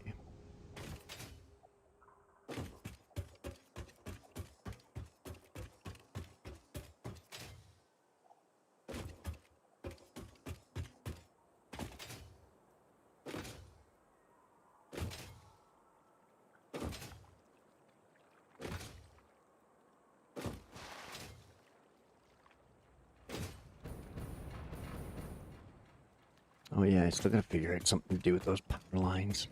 Oh yeah, I still gotta figure out something to do with those power lines.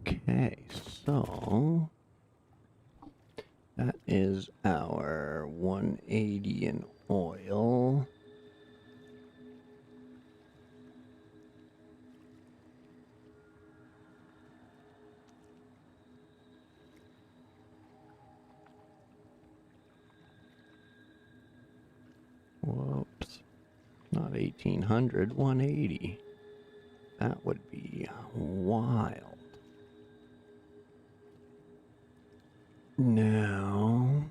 Okay, so that is our 180 in oil. Whoops. Not 1800, 180. That would be wild. Now...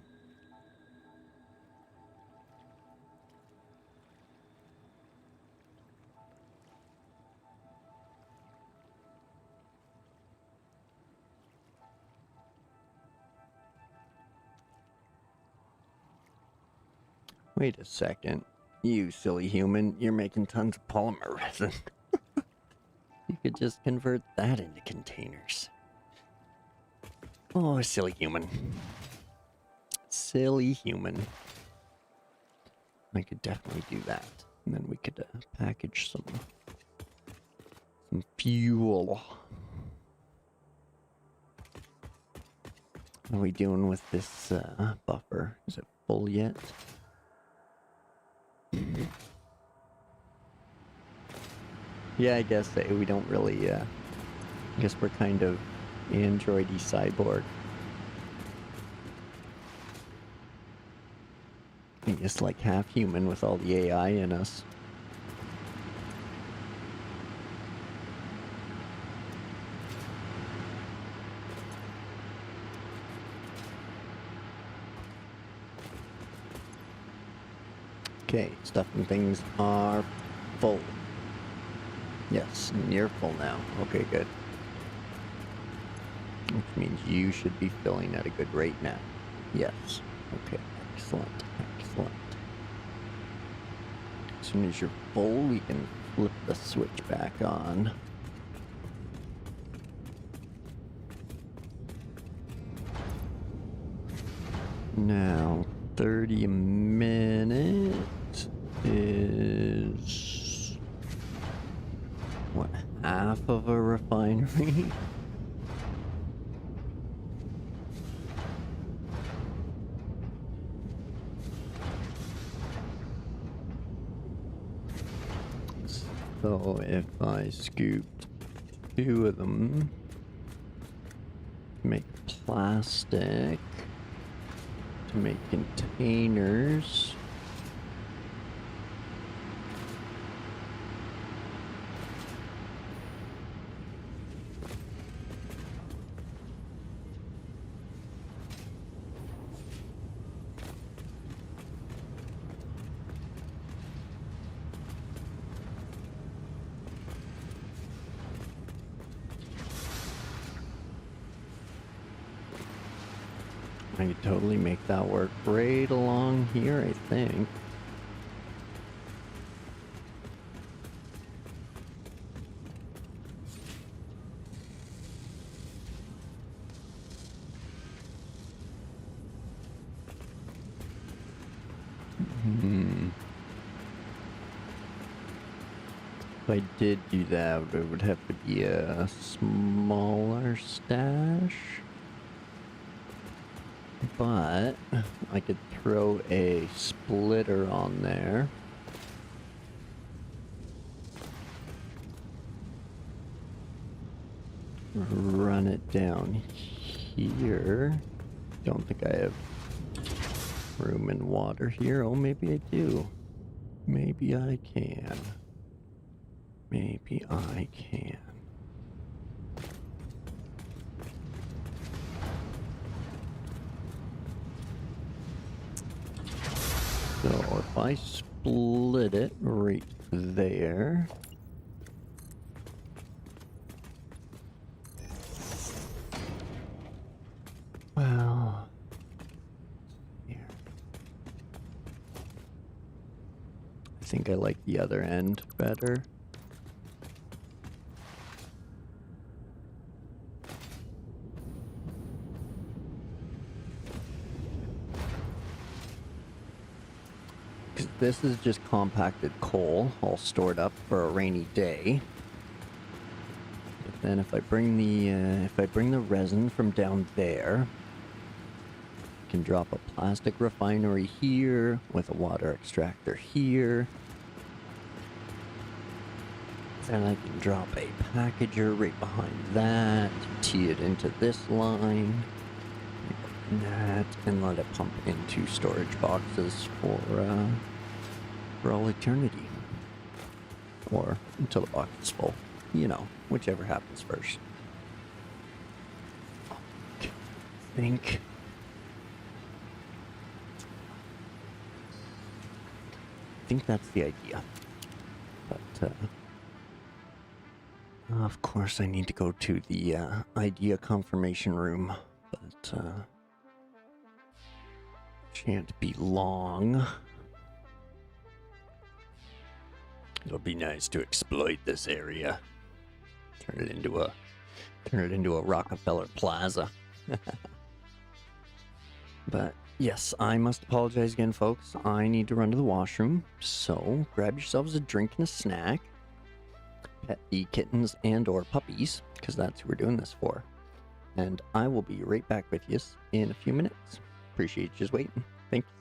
Wait a second. You silly human, you're making tons of polymer resin. You could just convert that into containers. Oh, silly human. Silly human. I could definitely do that. And then we could package some fuel. What are we doing with this buffer? Is it full yet? Yeah, I guess we don't really, I guess we're kind of android-y cyborg. I guess like half human with all the AI in us. Okay, stuff and things are full. Yes, you're full now. Okay, good. Which means you should be filling at a good rate now. Yes. Okay, excellent, excellent. As soon as you're full, we can flip the switch back on. Now, 30 minutes is... what, half of a refinery? So if I scooped 2 of them, make plastic, to make containers. I could totally make that work right along here, I think. If I did do that, it would have to be a smaller stash. But I could throw a splitter on there. Run it down here. Don't think I have room and water here. Oh, maybe I do. Maybe I can. Maybe I can. So if I split it right there. Well, here. I think I like the other end better. Because this is just compacted coal, all stored up for a rainy day. But then if I bring the resin from down there, I can drop a plastic refinery here with a water extractor here. Then I can drop a packager right behind that, tee it into this line, that, and let it pump into storage boxes for all eternity. Or until the box is full. You know, whichever happens first. I think that's the idea. But, of course I need to go to the, idea confirmation room. But, shan't be long. It'll be nice to exploit this area. Turn it into a Rockefeller Plaza. But yes, I must apologize again, folks. I need to run to the washroom, so grab yourselves a drink and a snack. Pet the kittens and or puppies, because that's who we're doing this for. And I will be right back with you in a few minutes. Appreciate you just waiting. Thank you.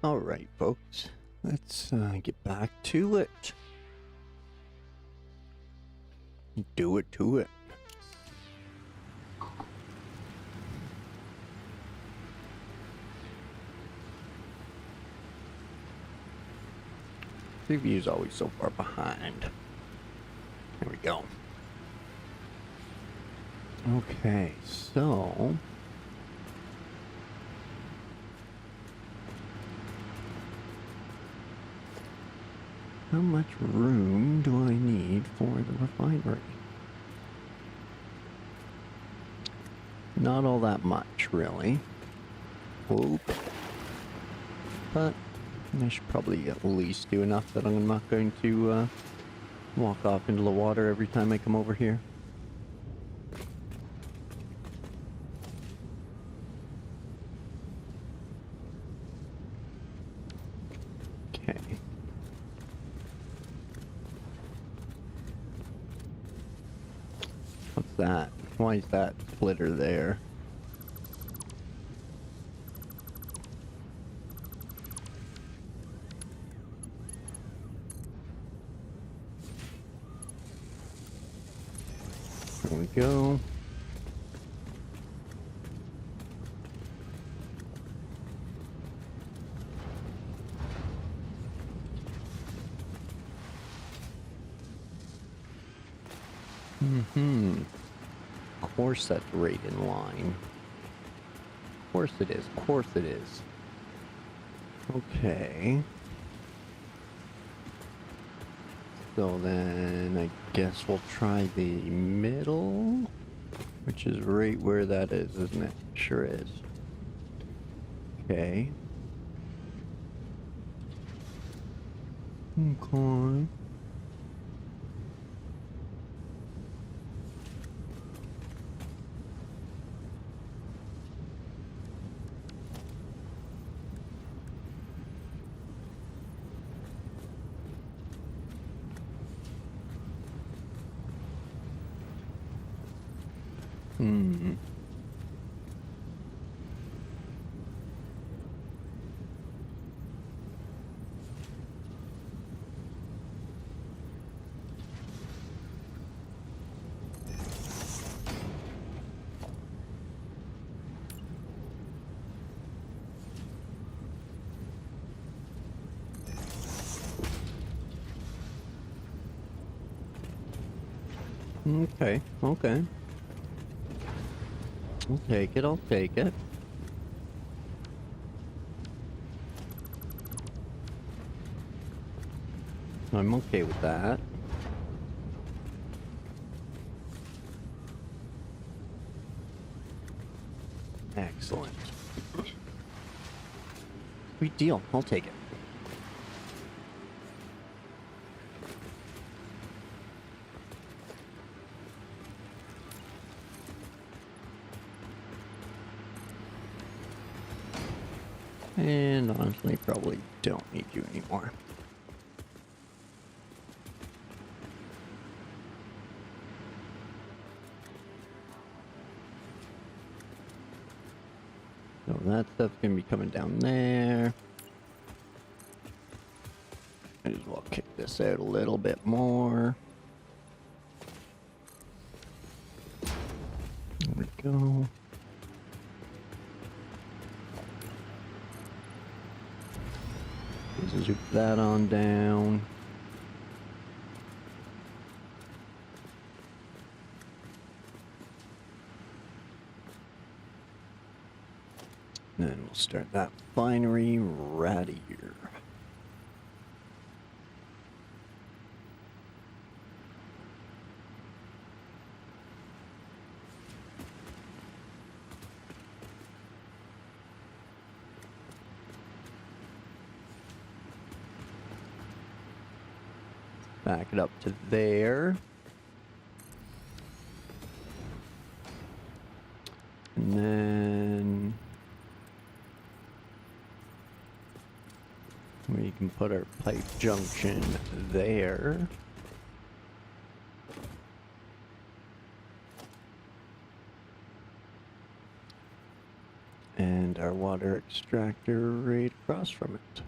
Alright, folks. Let's get back to it. Do it to it. Preview is always so far behind. There we go. Okay, so how much room do I need for the refinery? Not all that much, really. Whoop. But I should probably at least do enough that I'm not going to walk off into the water every time I come over here. Okay. What's that? Why is that splitter there? There we go. Of course that's right in line. Of course it is. Of course it is. Okay. So then I guess we'll try the middle, which is right where that is, isn't it? Sure is. Okay. Okay. Okay, okay. I'll take it, I'll take it. I'm okay with that. Excellent. Sweet deal, I'll take it. And honestly, probably don't need you anymore. So that stuff's gonna be coming down there. Might as well kick this out a little bit more. There we go. Zoop that on down. Then we'll start that refinery right here. Back it up to there. And then we can put our pipe junction there. And our water extractor right across from it.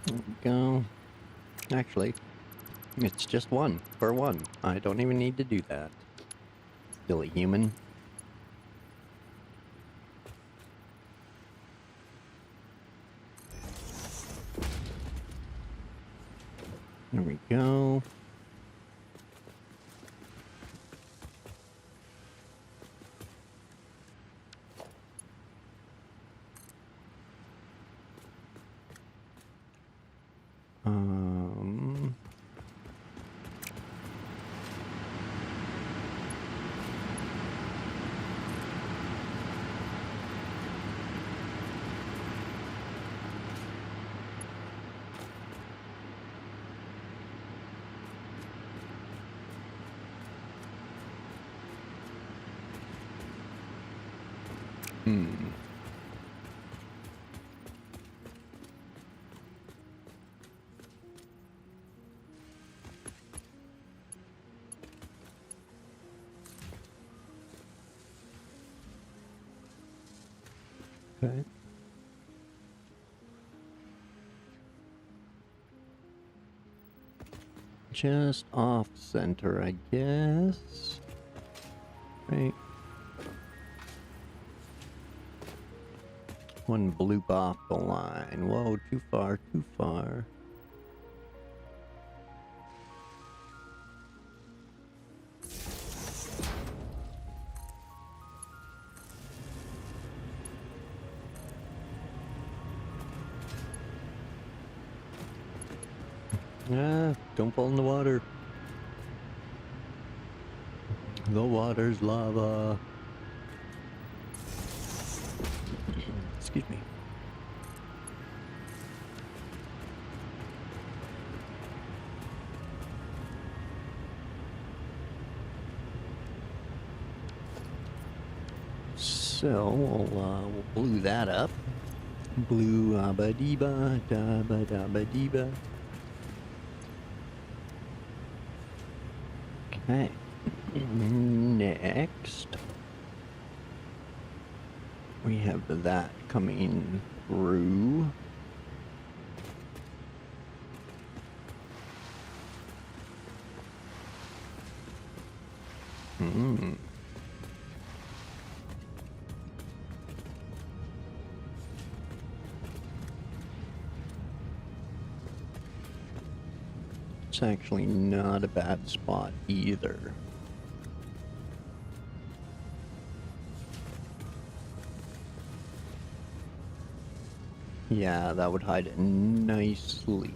There we go. Actually, it's just one for one. I don't even need to do that. Silly human. There we go. Um... Hmm. Okay. Just off center, I guess. Right. One bloop off the line. Whoa, too far, too far. Ah, don't fall in the water. The water's lava. Excuse me. So we'll blue that up. Blue abba-dee-ba, da-ba-da-ba-dee-ba. Okay. Next, we have that coming through. It's actually not a bad spot either. Yeah, that would hide it nicely.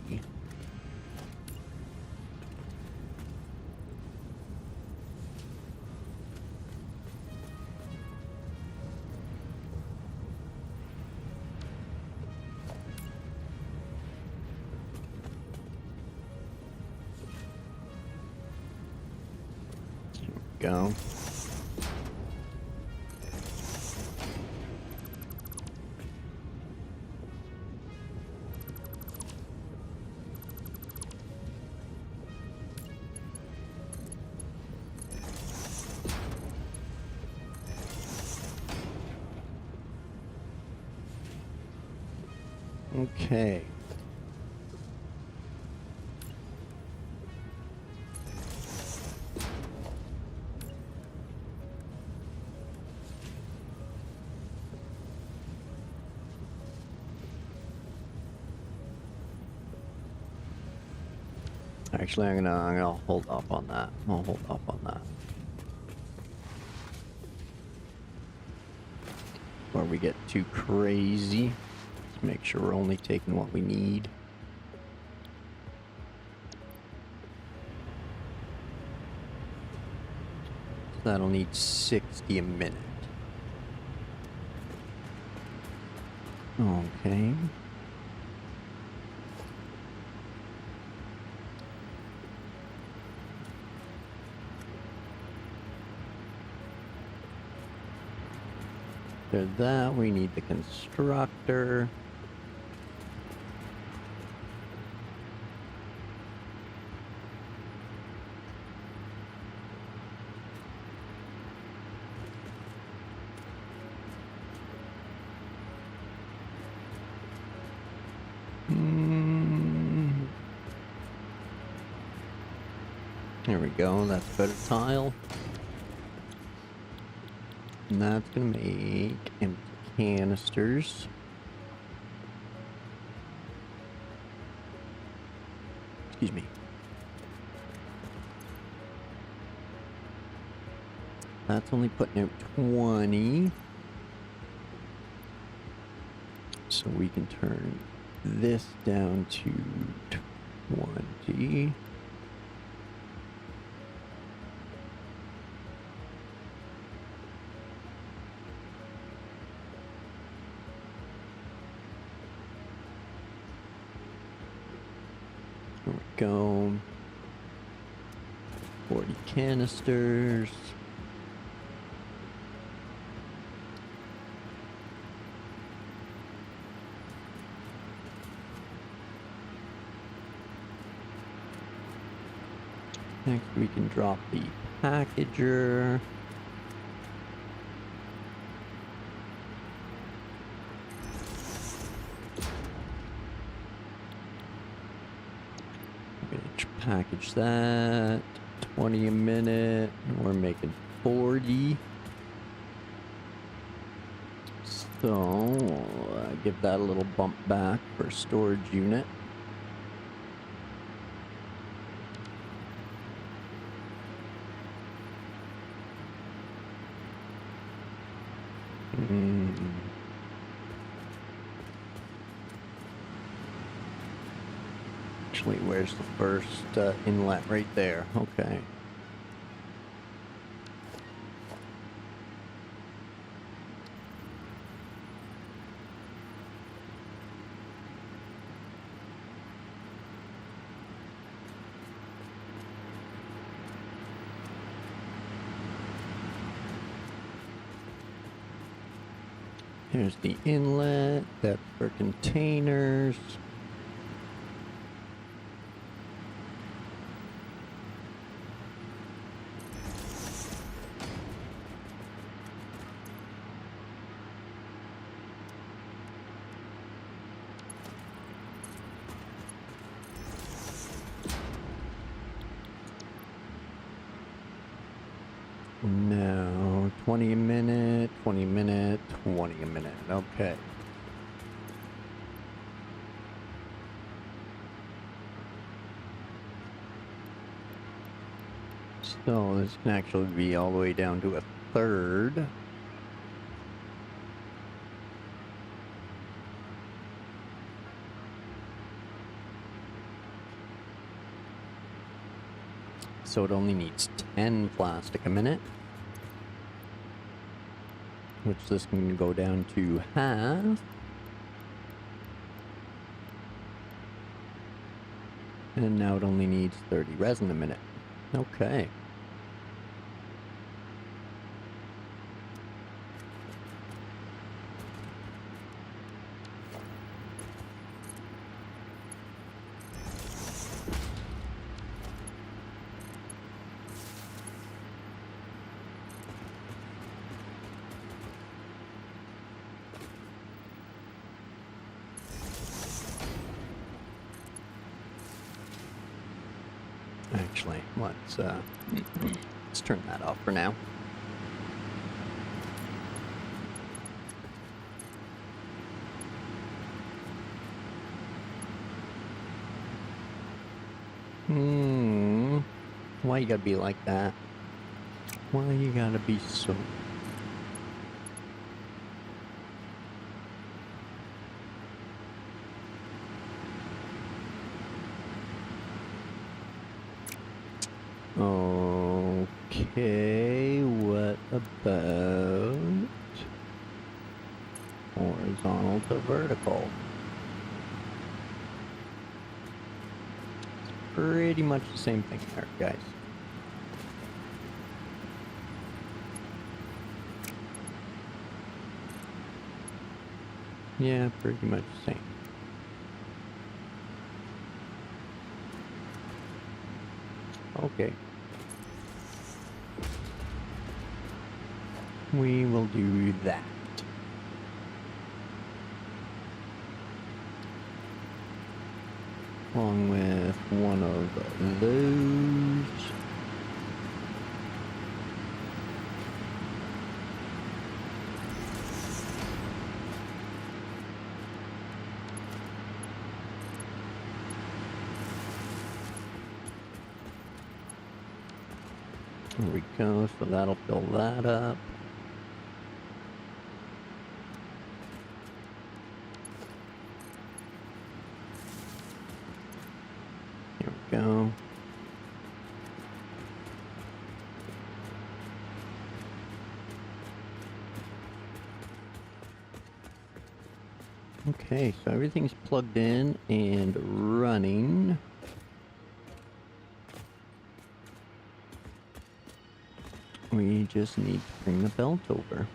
Go. Okay. Actually, I'm gonna hold off on that. I'll hold off on that. Before we get too crazy. Let's make sure we're only taking what we need. That'll need 60 a minute. Okay. After that, we need the constructor. There we go, that's better tile. And that's gonna make empty canisters. Excuse me. That's only putting out 20. So we can turn this down to 20. There we go. 40 canisters. Next we can drop the packager. We're gonna package that. 20 a minute. We're making 40. So give that a little bump back for storage unit. Actually, where's the first inlet? Right there. Okay. Here's the inlet. That's for containers. No, 20 a minute, 20 a minute, 20 a minute. Okay. So this can actually be all the way down to a third. So it only needs 10 plastic a minute, which this can go down to half. And now it only needs 30 resin a minute. Okay. Actually, let's turn that off for now. Why you gotta be like that? Why you gotta be so... Okay, what about horizontal to vertical? It's pretty much the same thing there, guys. Yeah, pretty much the same. Okay. We will do that. Along with one of those. There we go, so that'll fill that up. Here we go. Okay, so everything's plugged in and running. We just need to bring the belt over.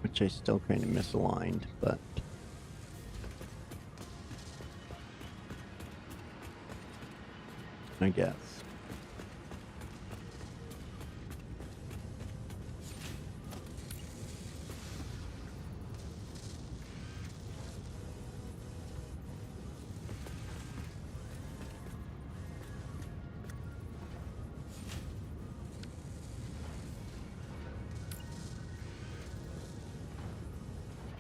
Which I still kind of misaligned, but I guess.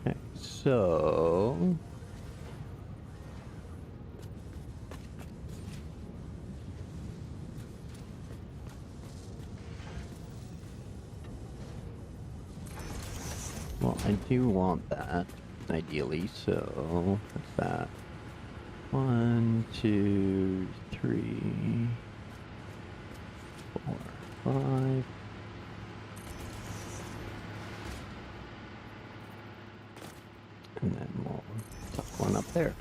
Okay, so well, I do want that, ideally, so what's that? 1, 2, 3, 4, 5. And then we'll tuck one up there.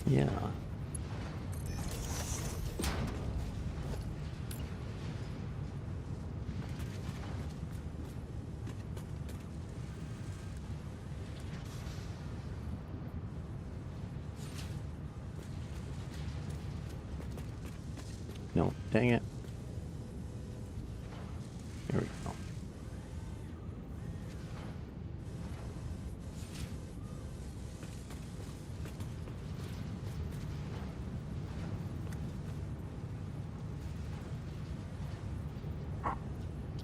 Yeah. No, dang it. Here we go.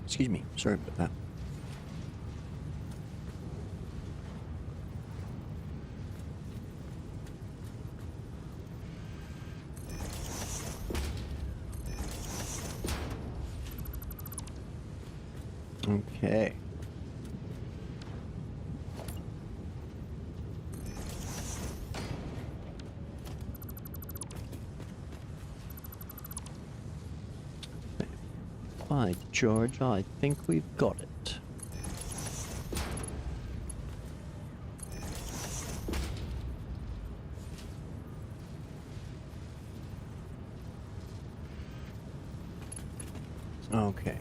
Excuse me, sorry about that. Okay. By George, I think we've got it. Okay.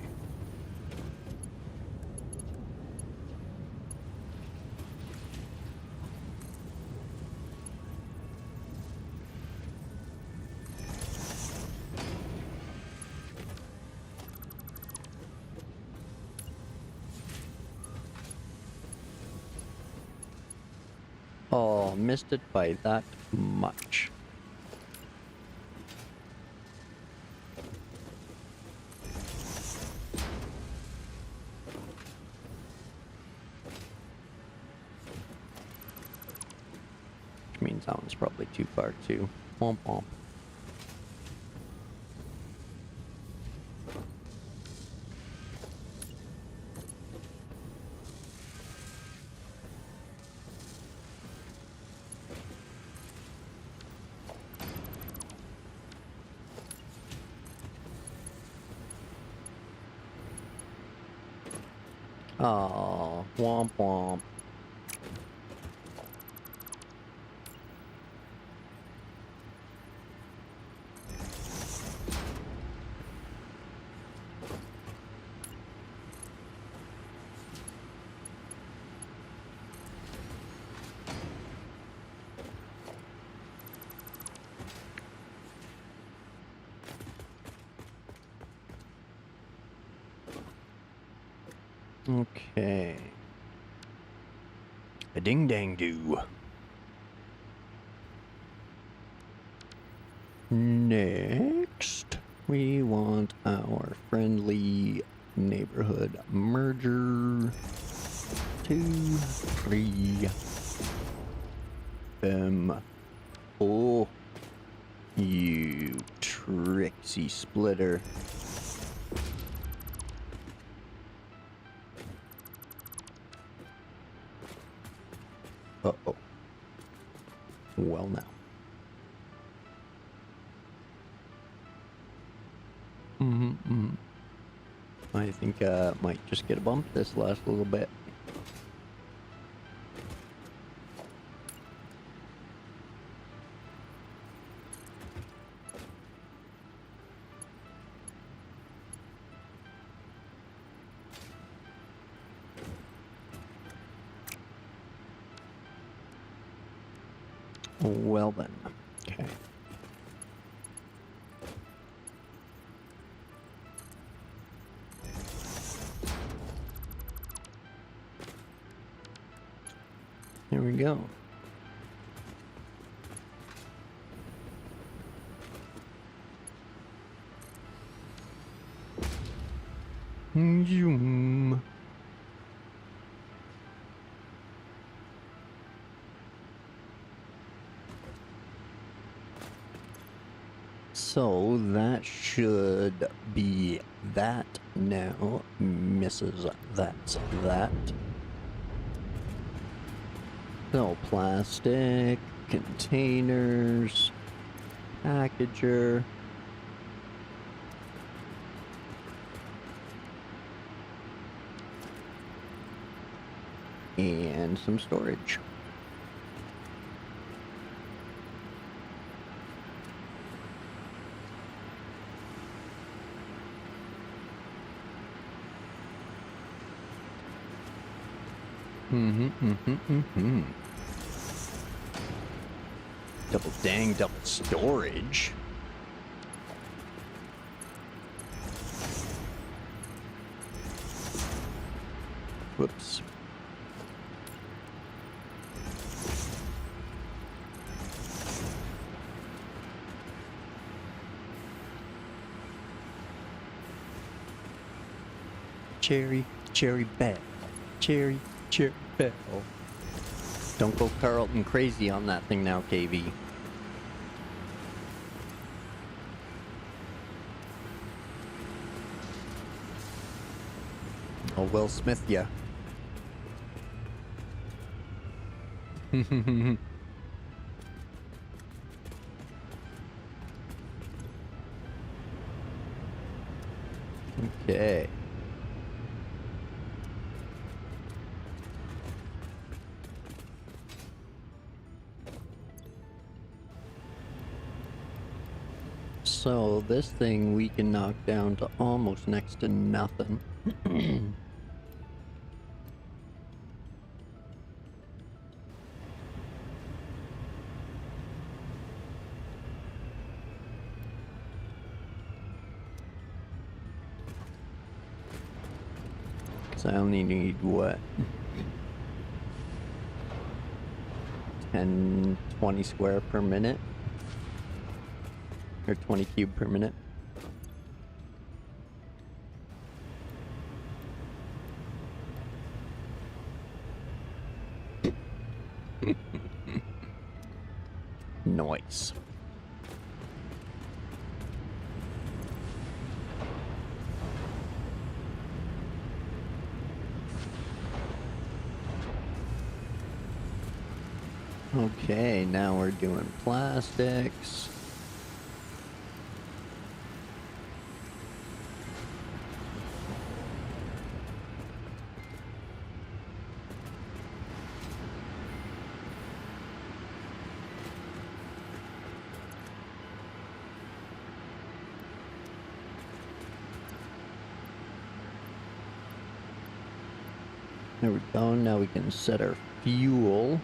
Oh, missed it by that much. Which means that one's probably too far too. Womp womp. Aw, womp womp. Okay. A ding dang do. Next, we want our friendly neighborhood merger. 2, 3. Oh, you tricksy splitter. Uh-oh. Well now. I think might just get a bump this last little bit. Well then. Okay. Here we go. Zoom. So that should be that now, Mrs. That's that. So plastic, containers, packager. And some storage. Double storage. Whoops. Cherry Bell. Cherry Bell. Don't go Carlton crazy on that thing now, KV. Oh, Will Smith, ya. Okay. So this thing we can knock down to almost next to nothing. Because I only need what? 10, 20 square per minute? Or 20 cube per minute? Nice. Okay, now we're doing plastics. There we go. Now we can set our fuel.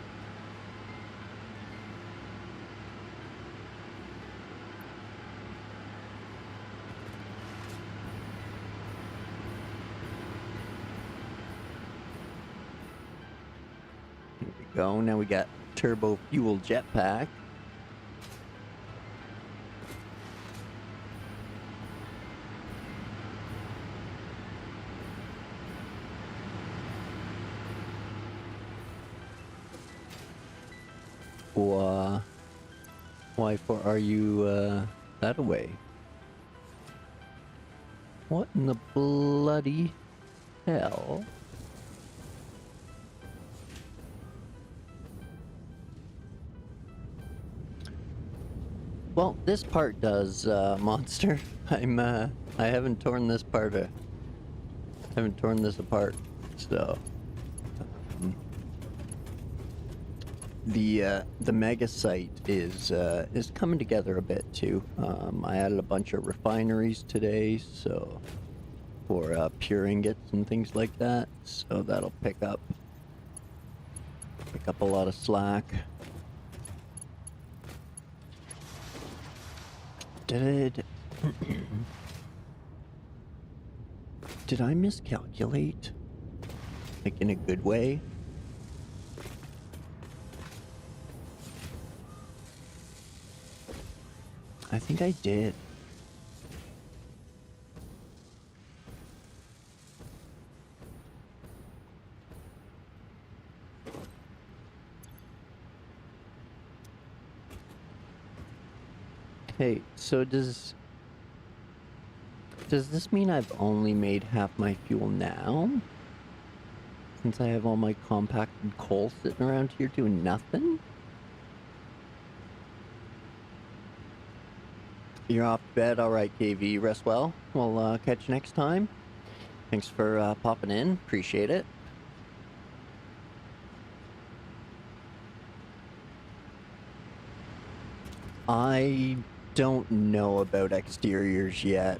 Here we go. Now we got Turbofuel jetpack. Why for are you that away? What in the bloody hell? Well, this part does, monster. I haven't torn this part. Haven't torn this apart, so. The mega site is coming together a bit too. I added a bunch of refineries today, so for pure ingots and things like that. So that'll pick up a lot of slack. Did I miscalculate? Like in a good way? I think I did. Okay, so does this mean I've only made half my fuel now? Since I have all my compacted coal sitting around here doing nothing? You're off to bed? Alright, KV. Rest well. We'll catch you next time. Thanks for popping in. Appreciate it. I don't know about exteriors yet.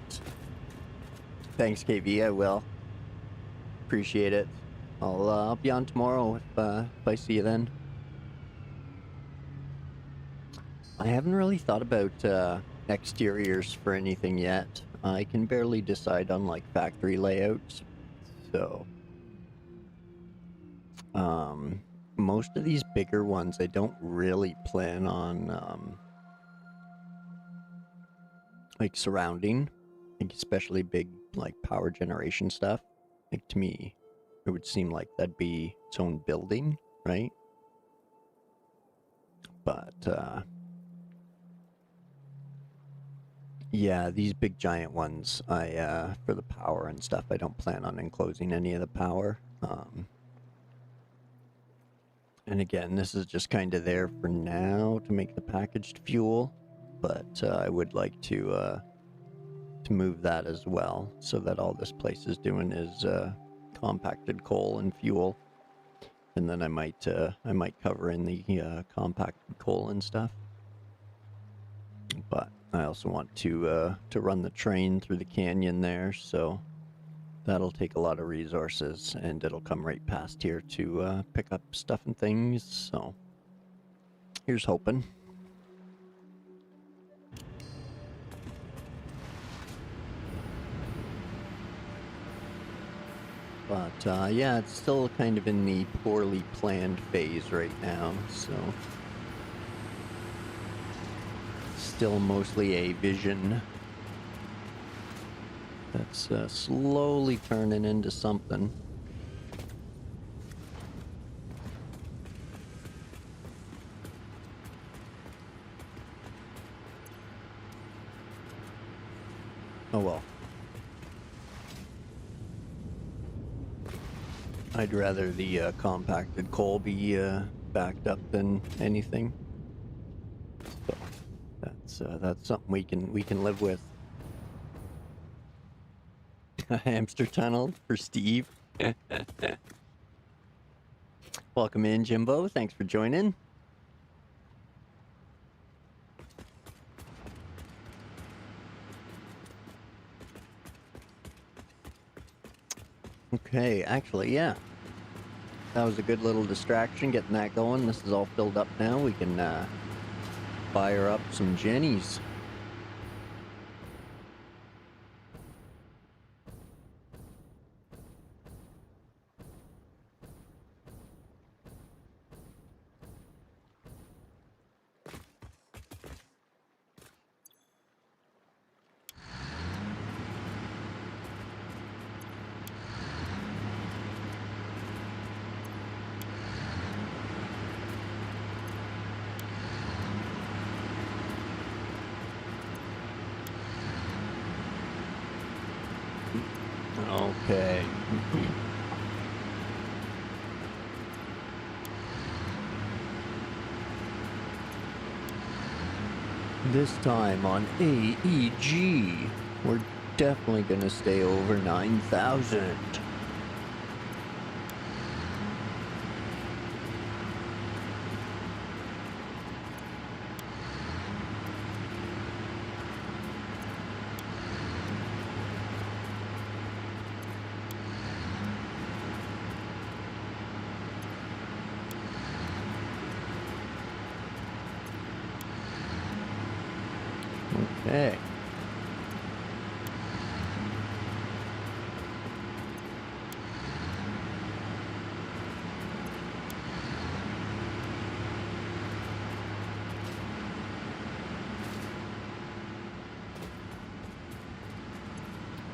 Thanks, KV. I will. Appreciate it. I'll be on tomorrow if I see you then. I haven't really thought about exteriors for anything yet. I can barely decide on like factory layouts, so most of these bigger ones I don't really plan on like surrounding, like especially big like power generation stuff. Like to me, it would seem like that'd be its own building, right? But yeah, these big giant ones, I for the power and stuff, I don't plan on enclosing any of the power. And again, this is just kind of there for now to make the packaged fuel, but I would like to move that as well, so that all this place is doing is compacted coal and fuel, and then I might cover in the compacted coal and stuff. But I also want to run the train through the canyon there, so that'll take a lot of resources, and it'll come right past here to pick up stuff and things, so here's hoping. But yeah, it's still kind of in the poorly planned phase right now, so still mostly a vision that's slowly turning into something. Oh well. I'd rather the compacted coal be backed up than anything. So that's something we can live with. A hamster tunnel for Steve. Welcome in, Jimbo. Thanks for joining. Okay, actually, yeah. that was a good little distraction getting that going. This is all filled up now. We can fire up some jennies. Okay. This time on AEG, we're definitely gonna stay over 9,000. Okay.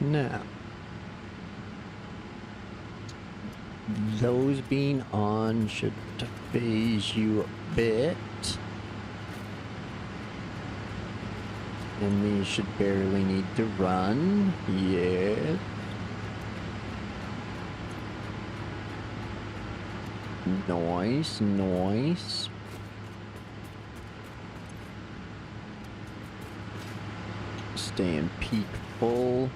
Now, those being on should phase you a bit. And these should barely need to run. Yes. Nice, nice. Staying peak full.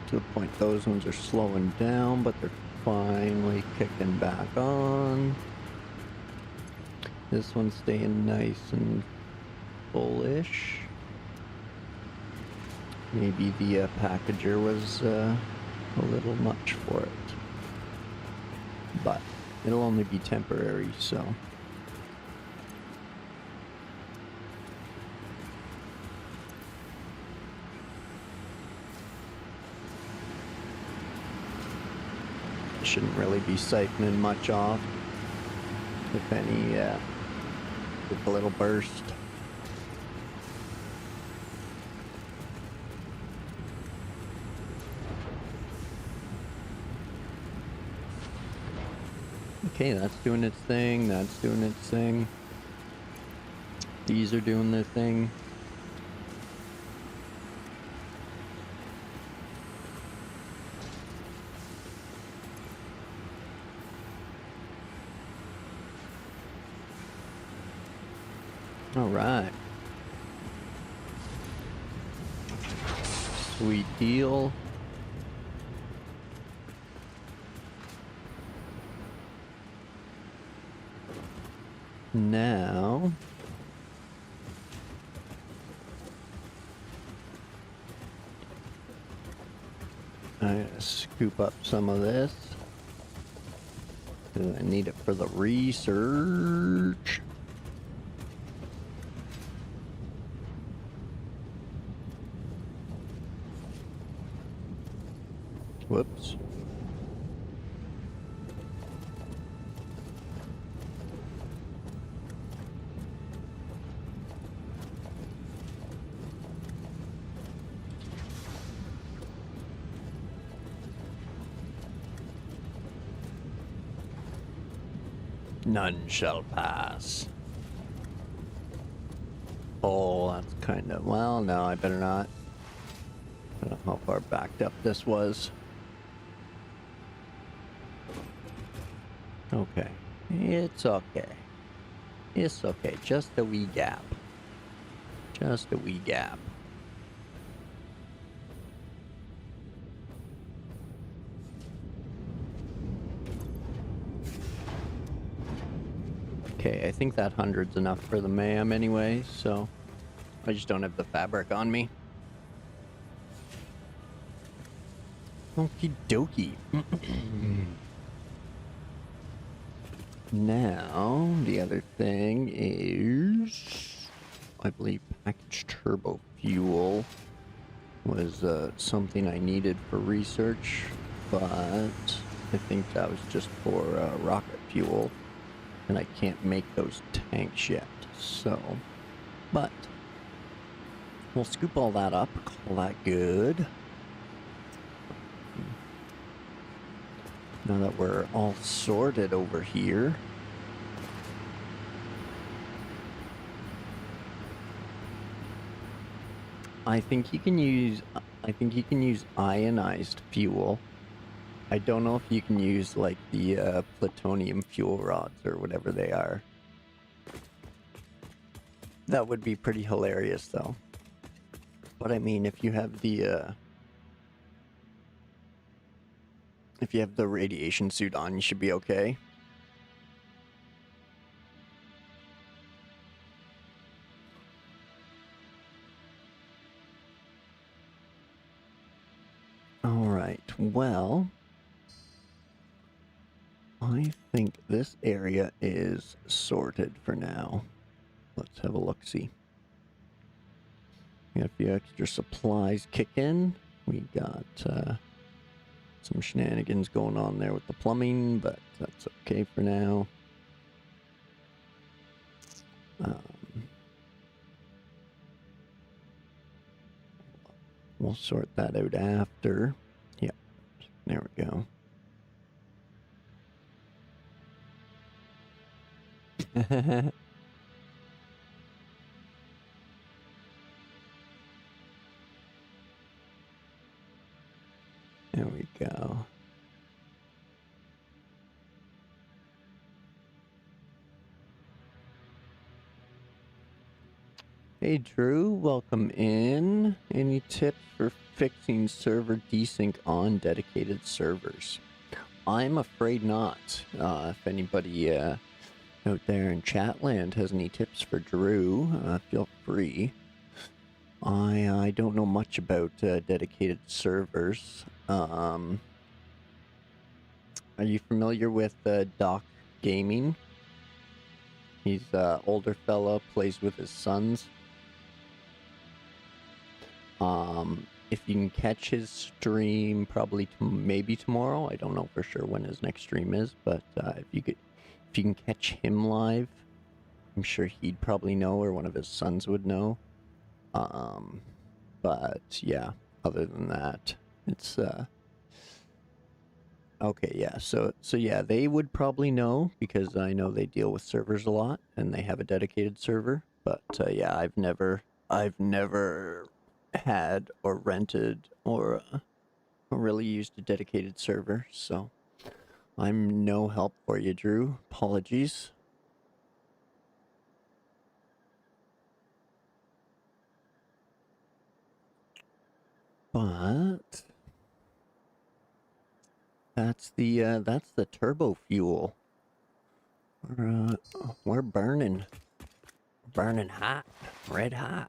To the point those ones are slowing down, but they're finally kicking back on. This one's staying nice and bullish. Maybe the packager was a little much for it. But it'll only be temporary, so. Shouldn't really be siphoning much off. If any, with a little burst. Okay, that's doing its thing, that's doing its thing. These are doing their thing. All right. Sweet deal. Now, I'm gonna scoop up some of this. I need it for the research. Whoops. None shall pass. Oh, that's kind of... Well, no, I better not. I don't know how far backed up this was. Okay. It's okay. It's okay. Just a wee gap. Just a wee gap. Okay, I think that 100's enough for the mayhem anyway, so I just don't have the fabric on me. Okie dokie. Now, the other thing is, I believe packaged turbo fuel was something I needed for research, but I think that was just for rocket fuel, and I can't make those tanks yet, so, but we'll scoop all that up, call that good. Now that we're all sorted over here, I think you can use ionized fuel. I don't know if you can use like the plutonium fuel rods or whatever they are. That would be pretty hilarious though. But I mean, if you have the radiation suit on, you should be okay. Alright, well, I think this area is sorted for now. Let's have a look-see. We got a few extra supplies kicking. We got some shenanigans going on there with the plumbing, but that's okay for now. We'll sort that out after. Yep, there we go. There we go. Hey Drew, welcome in. Any tips for fixing server desync on dedicated servers? I'm afraid not. If anybody out there in Chatland has any tips for Drew, feel free. I don't know much about dedicated servers. Are you familiar with Doc Gaming? He's an older fella, plays with his sons. If you can catch his stream, probably maybe tomorrow. I don't know for sure when his next stream is, but if you can catch him live, I'm sure he'd probably know, or one of his sons would know. But yeah, other than that, it's okay, yeah. So yeah, they would probably know because I know they deal with servers a lot and they have a dedicated server. But yeah, I've never had or rented or really used a dedicated server, so I'm no help for you, Drew. Apologies. But that's the turbo fuel. We're burning hot, red hot.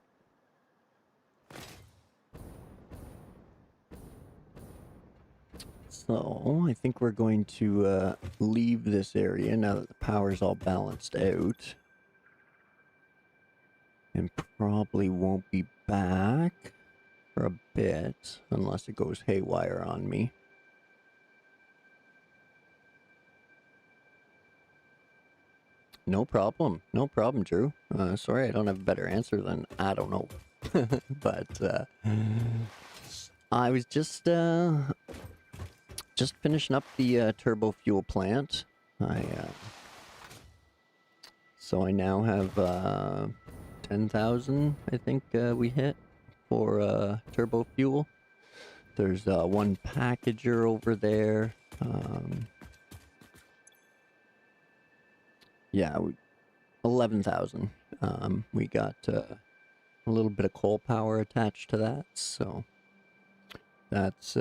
So I think we're going to leave this area now that the power's all balanced out, and probably won't be back for a bit unless it goes haywire on me. No problem, Drew. Sorry, I don't have a better answer than I don't know. But I was just finishing up the turbo fuel plant. So I now have 10,000. I think we hit for turbo fuel. There's one packager over there. Yeah, 11,000. We got a little bit of coal power attached to that, so that's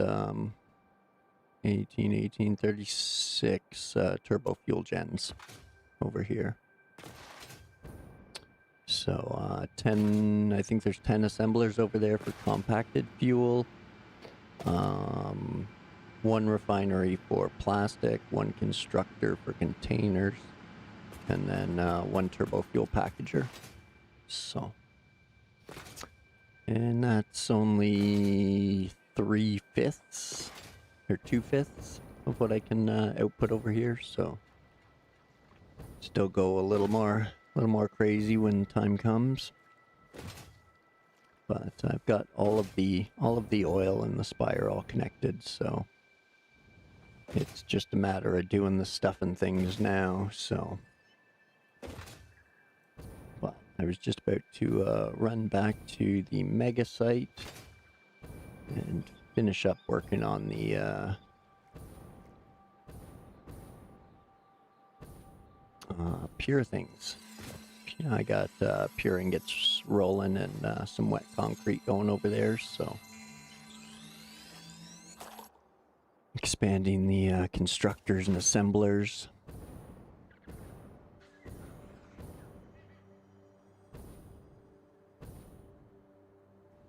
36 turbo fuel gens over here. So 10, I think there's 10 assemblers over there for compacted fuel. one refinery for plastic, one constructor for containers, and then one turbofuel packager. So, and that's only 3/5 or 2/5 of what I can output over here. So, still go a little more crazy when time comes. But I've got all of the oil in the spire all connected, so it's just a matter of doing the stuff and things now. So, well, I was just about to run back to the mega site and finish up working on the pure things. I got pure ingots rolling and some wet concrete going over there, so expanding the constructors and assemblers.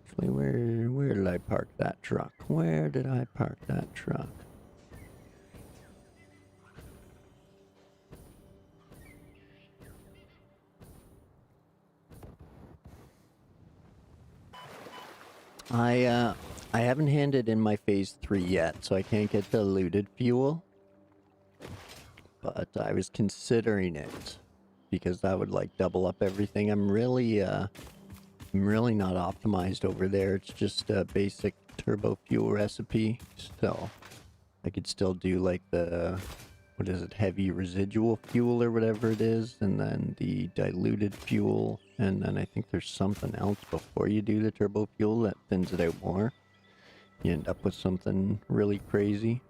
Actually, where did I park that truck? Where did I park that truck? I haven't handed in my phase 3 yet, so I can't get diluted fuel. But I was considering it because that would like double up everything. I'm really not optimized over there. It's just a basic turbo fuel recipe. So I could still do like the, what is it, heavy residual fuel or whatever it is, and then the diluted fuel, and then I think there's something else before you do the turbo fuel that thins it out more. You end up with something really crazy.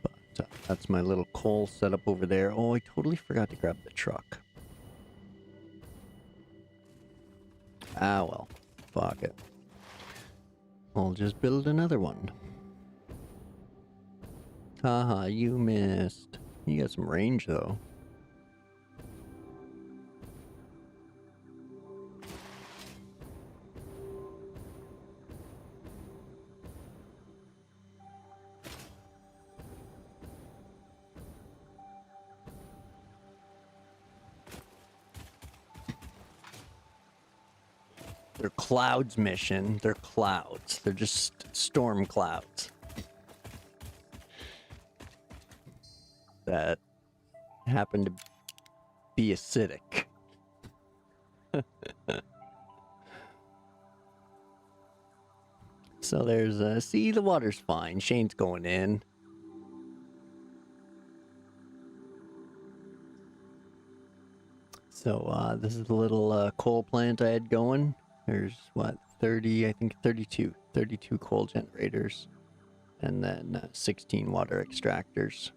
But that's my little coal setup over there. Oh, I totally forgot to grab the truck. Ah, well. Fuck it. I'll just build another one. Haha, you missed. You got some range, though. They're clouds mission. They're clouds. They're just storm clouds. That happen to be acidic. So there's see, the water's fine. Shane's going in. So this is the little coal plant I had going. There's what, 30, I think 32 coal generators, and then 16 water extractors.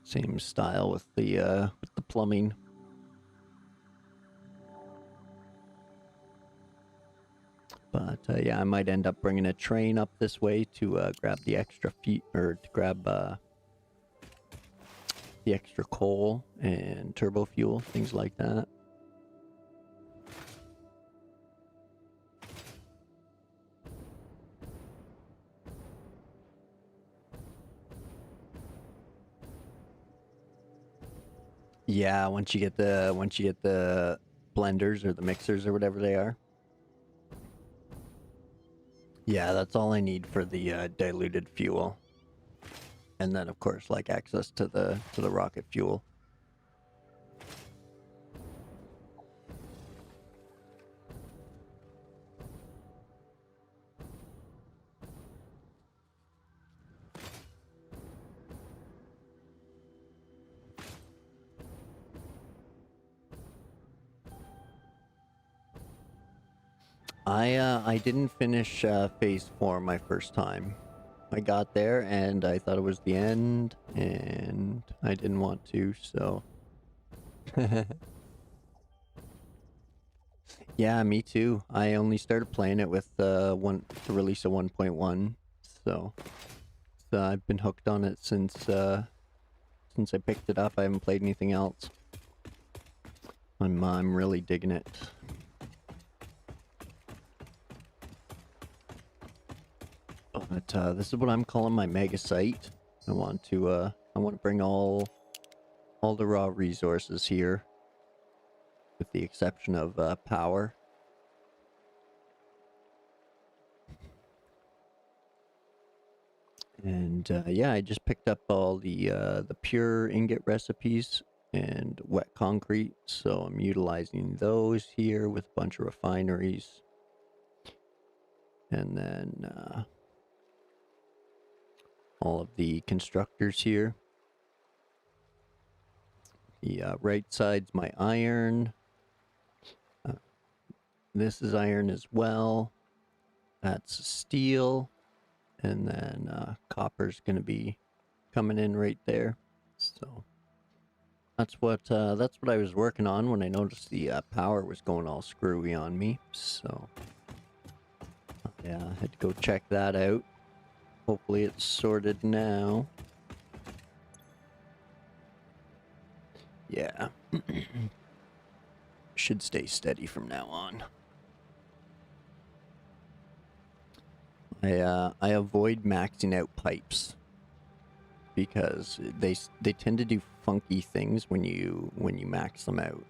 Same style with the plumbing. But yeah, I might end up bringing a train up this way to grab the extra feet, or to grab the extra coal and turbo fuel, things like that. Yeah, once you get the blenders or the mixers or whatever they are. Yeah, that's all I need for the diluted fuel. And then of course like access to the rocket fuel. I didn't finish phase 4 my first time. I got there and I thought it was the end, and I didn't want to, so yeah, me too. I only started playing it with the release of 1.1, so I've been hooked on it since since I picked it up. I haven't played anything else. I'm really digging it. But this is what I'm calling my mega site. I want to bring all the raw resources here, with the exception of power. And yeah, I just picked up all the pure ingot recipes and wet concrete, so I'm utilizing those here with a bunch of refineries. And then all of the constructors here. The right side's my iron. This is iron as well. That's steel. And then copper's gonna be coming in right there. So that's what I was working on when I noticed the power was going all screwy on me. So yeah, I had to go check that out. Hopefully it's sorted now. Yeah. Should stay steady from now on. I avoid maxing out pipes because they tend to do funky things when you max them out.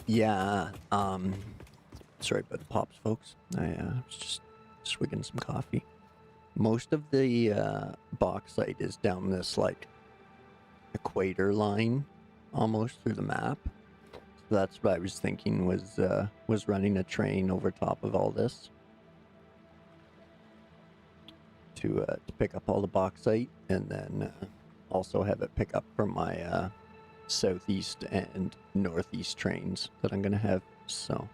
Yeah, sorry about the pops, folks. I was just swigging some coffee. Most of the bauxite is down this, like, equator line, almost through the map. So that's what I was thinking was running a train over top of all this to pick up all the bauxite, and then also have it pick up from my southeast and northeast trains that I'm gonna have. So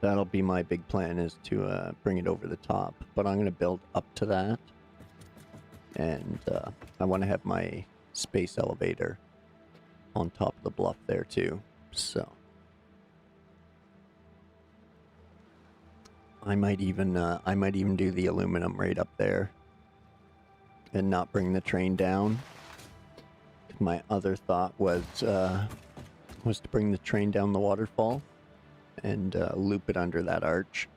that'll be my big plan, is to bring it over the top, but I'm gonna build up to that, and I want to have my space elevator on top of the bluff there too. So I might even do the aluminum right up there and not bring the train down. My other thought was to bring the train down the waterfall and loop it under that arch.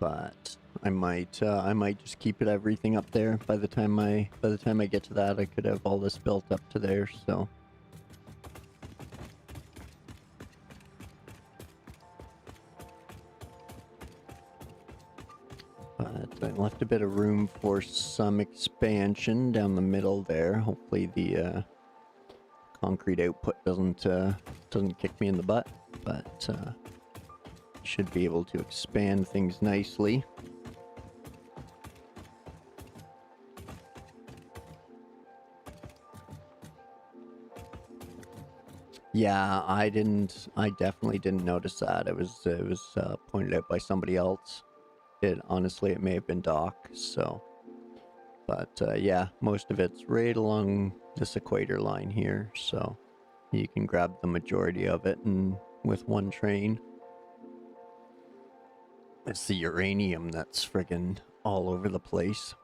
But I might just keep everything up there. By the time I get to that, I could have all this built up to there. So. But I left a bit of room for some expansion down the middle there. Hopefully the concrete output doesn't kick me in the butt, but should be able to expand things nicely. Yeah, I definitely didn't notice that. It was pointed out by somebody else. Honestly, it may have been Doc, so. But yeah, most of it's right along this equator line here, so you can grab the majority of it and with one train. It's the uranium that's friggin' all over the place.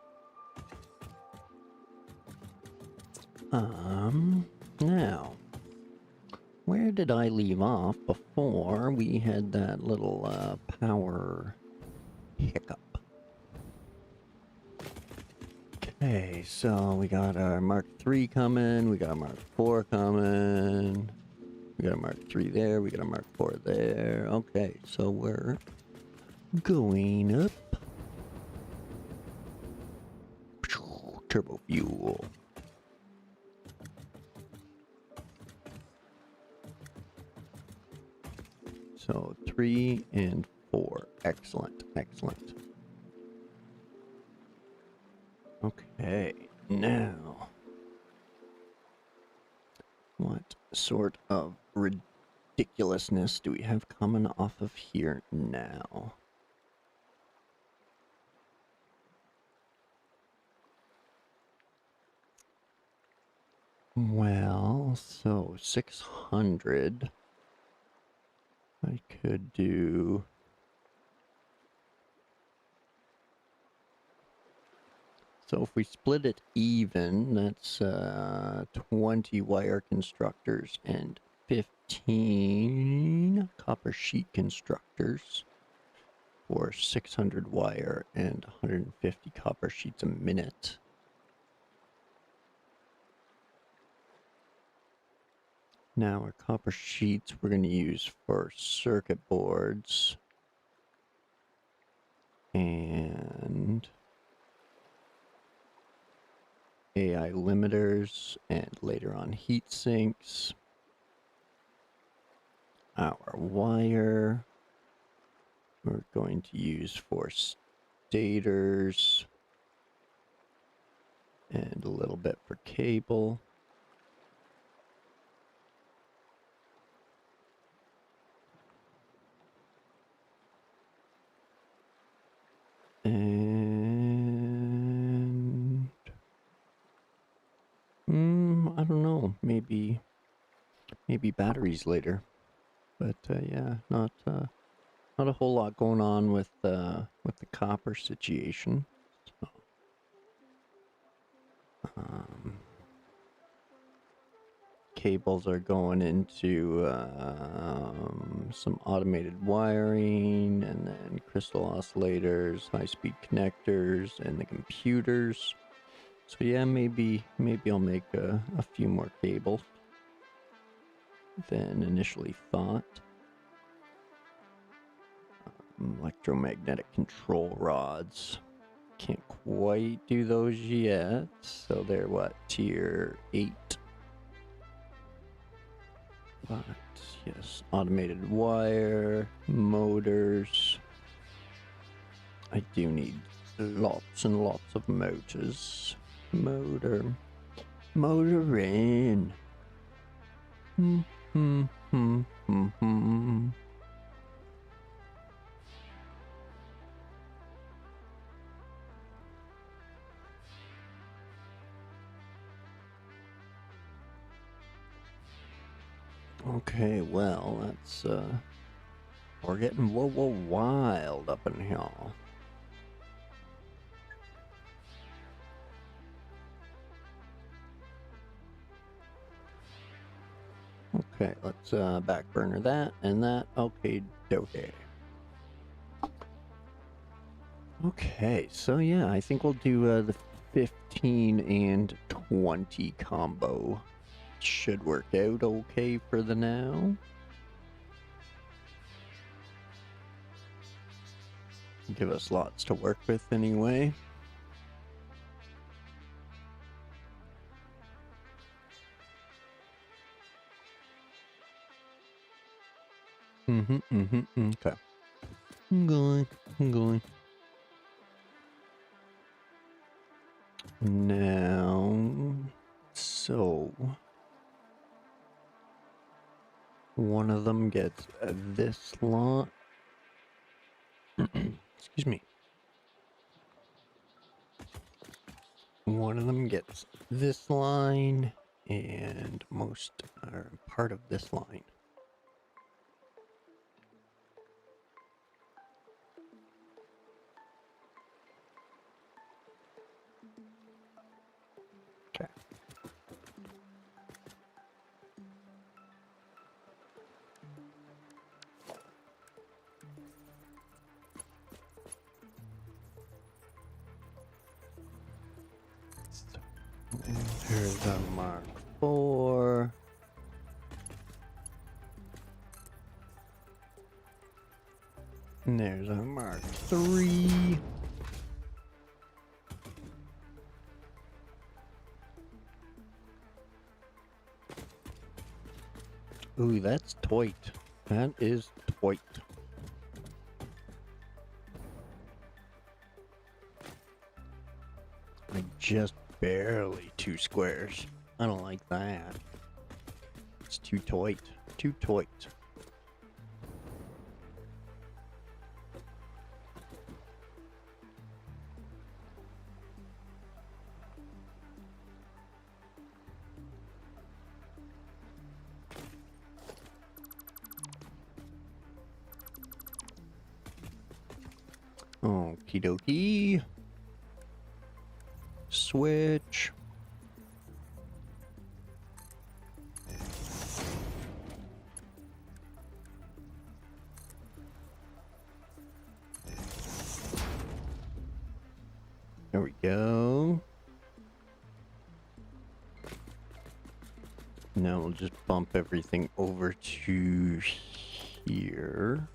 Now, where did I leave off before we had that little power hiccup? Okay, so we got our Mark III coming, we got a Mark IV coming, we got a Mark III there, we got a Mark IV there. Okay, so we're going up. Turbofuel. So 3 and 4. Excellent, excellent. Okay, now, what sort of ridiculousness do we have coming off of here now? Well, so 600. I could do... So if we split it even, that's 20 wire constructors and 15 copper sheet constructors for 600 wire and 150 copper sheets a minute. Now our copper sheets we're going to use for circuit boards and AI limiters and later on heat sinks. Our wire we're going to use for stators and a little bit for cable. And I don't know, maybe batteries later. But yeah, not a whole lot going on with the copper situation. So, cables are going into some automated wiring, and then crystal oscillators, high-speed connectors, and the computers. So yeah, maybe I'll make a few more cables than initially thought. Electromagnetic control rods. Can't quite do those yet. So they're what, tier 8? But yes, automated wire, motors. I do need lots and lots of motors. Motor in. Okay, well, that's we're getting wild up in here. Okay, let's back burner that and that. Okay, doke. Okay, so yeah, I think we'll do the 15 and 20 combo. Should work out okay for the now. Give us lots to work with anyway. Okay. I'm going. Now, so one of them gets this lot. Excuse me. One of them gets this line and most or part of this line. Okay. There's a Mark IV. And there's a Mark III. Ooh, that's toit. That is toit. Like just barely 2 squares. I don't like that. It's too toit. Too toit. Okie dokie. Switch. There we go. Now we'll just bump everything over to here.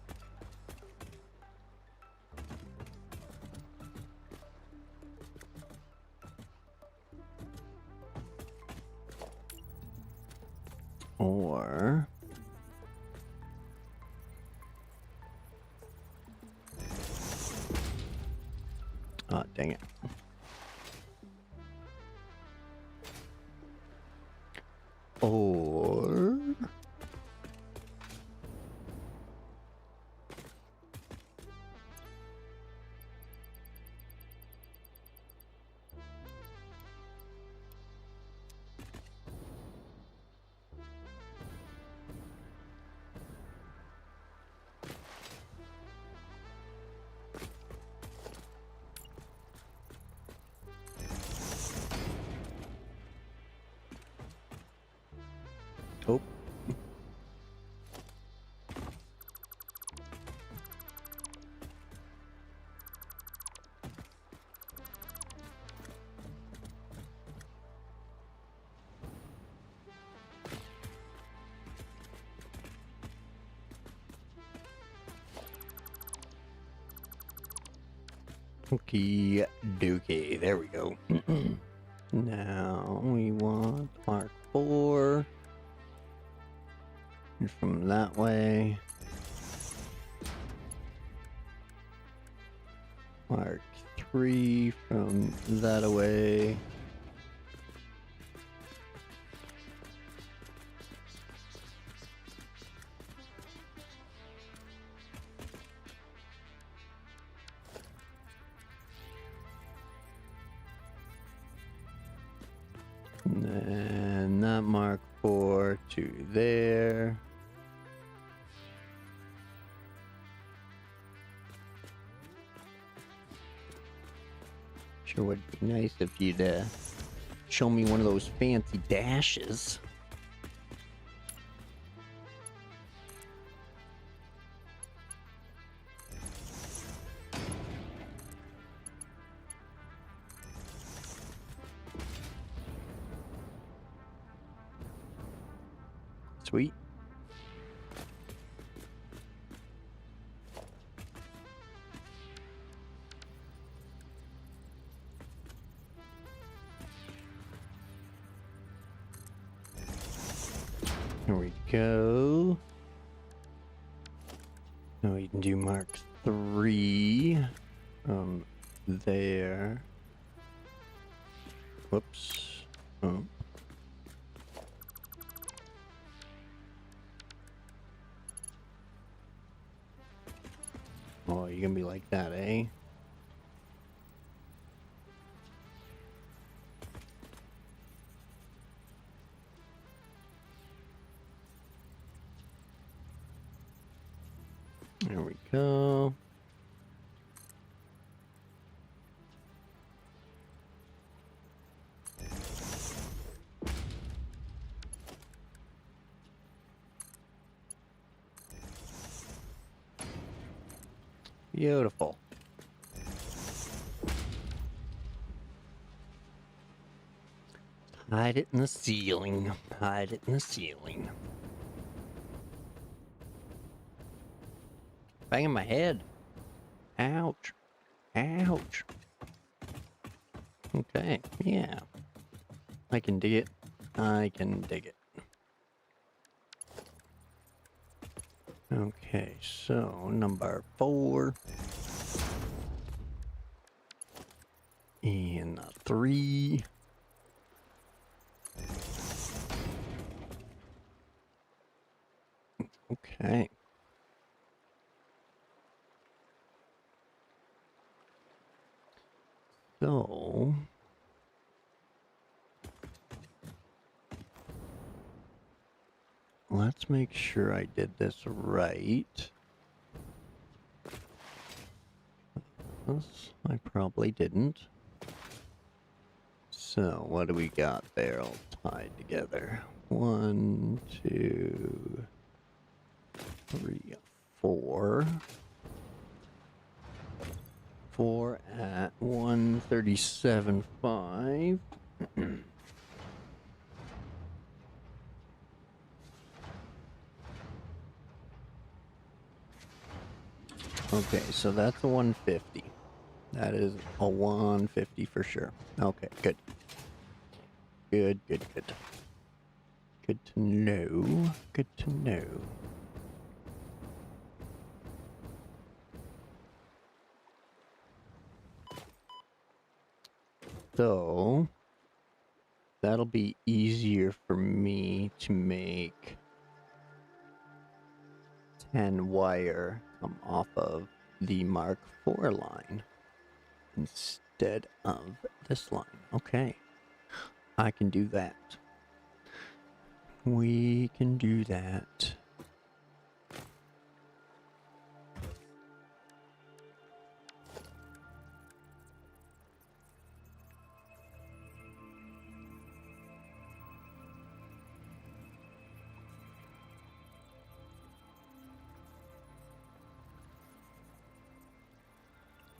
Or oh, dang it. Or oh. Okie dokie. There we go. Now we want Mark 4. And from that way. Mark 3 from that away. And then that Mark 4 to there. Sure would be nice if you'd show me one of those fancy dashes. Sweet. Here we go. Now we can do Mark 3 from there. Whoops. Oh. Oh, you're gonna be like that, eh? There we go. Beautiful. Hide it in the ceiling. Hide it in the ceiling. Banging my head. Ouch. Ouch. Okay, yeah. I can dig it. I can dig it. Okay, so number 4. And 3. Okay. So let's make sure I did this right. this. I probably didn't. So, what do we got there all tied together? 1, 2, 3, 4. 4 at 137.5. Okay, so that's a 150. That is a 150 for sure. Okay, good. Good. Good to know. Good to know. So, that'll be easier for me to make 10 wire come off of the Mark IV line instead of this line. Okay, I can do that. We can do that.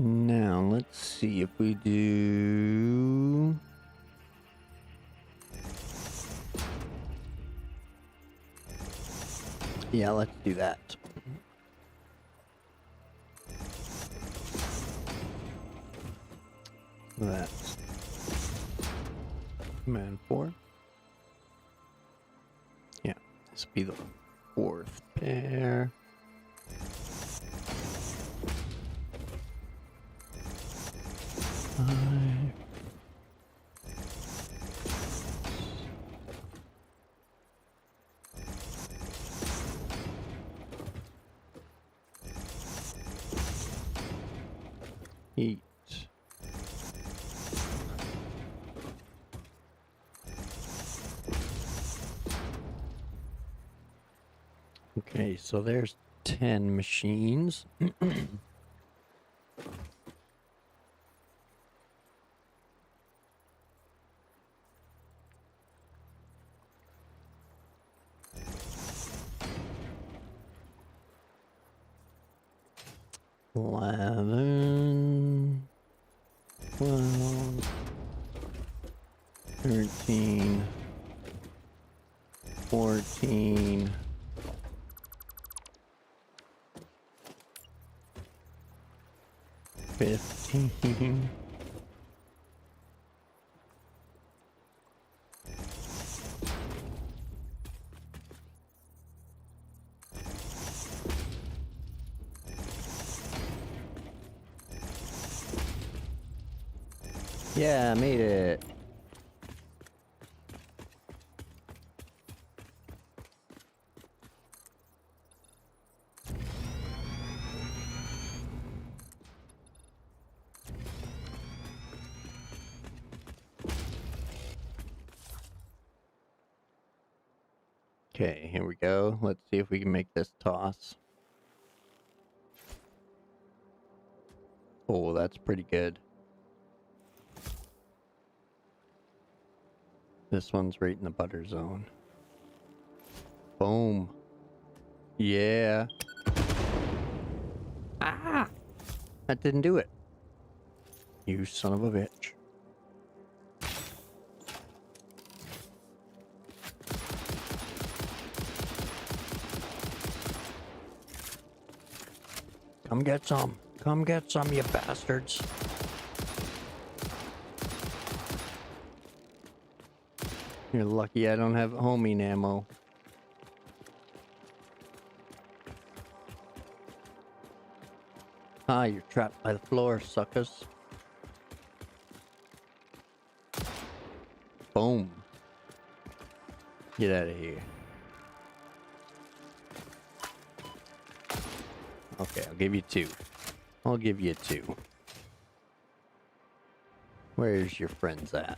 Now, let's see if we do... Yeah, let's do that. That's command 4. Yeah, this will be the 4th pair. Five. 8. Okay, so there's 10 machines. 11, 12, 13, 14, 15. Yeah, I made it. Okay, here we go. Let's see if we can make this toss. Oh, that's pretty good. This one's right in the butter zone. Boom. Yeah. Ah! That didn't do it. You son of a bitch. Come get some. Come get some, you bastards. You're lucky I don't have homing ammo. Ah, you're trapped by the floor, suckers. Boom. Get out of here. Okay, I'll give you 2. I'll give you 2. Where's your friends at?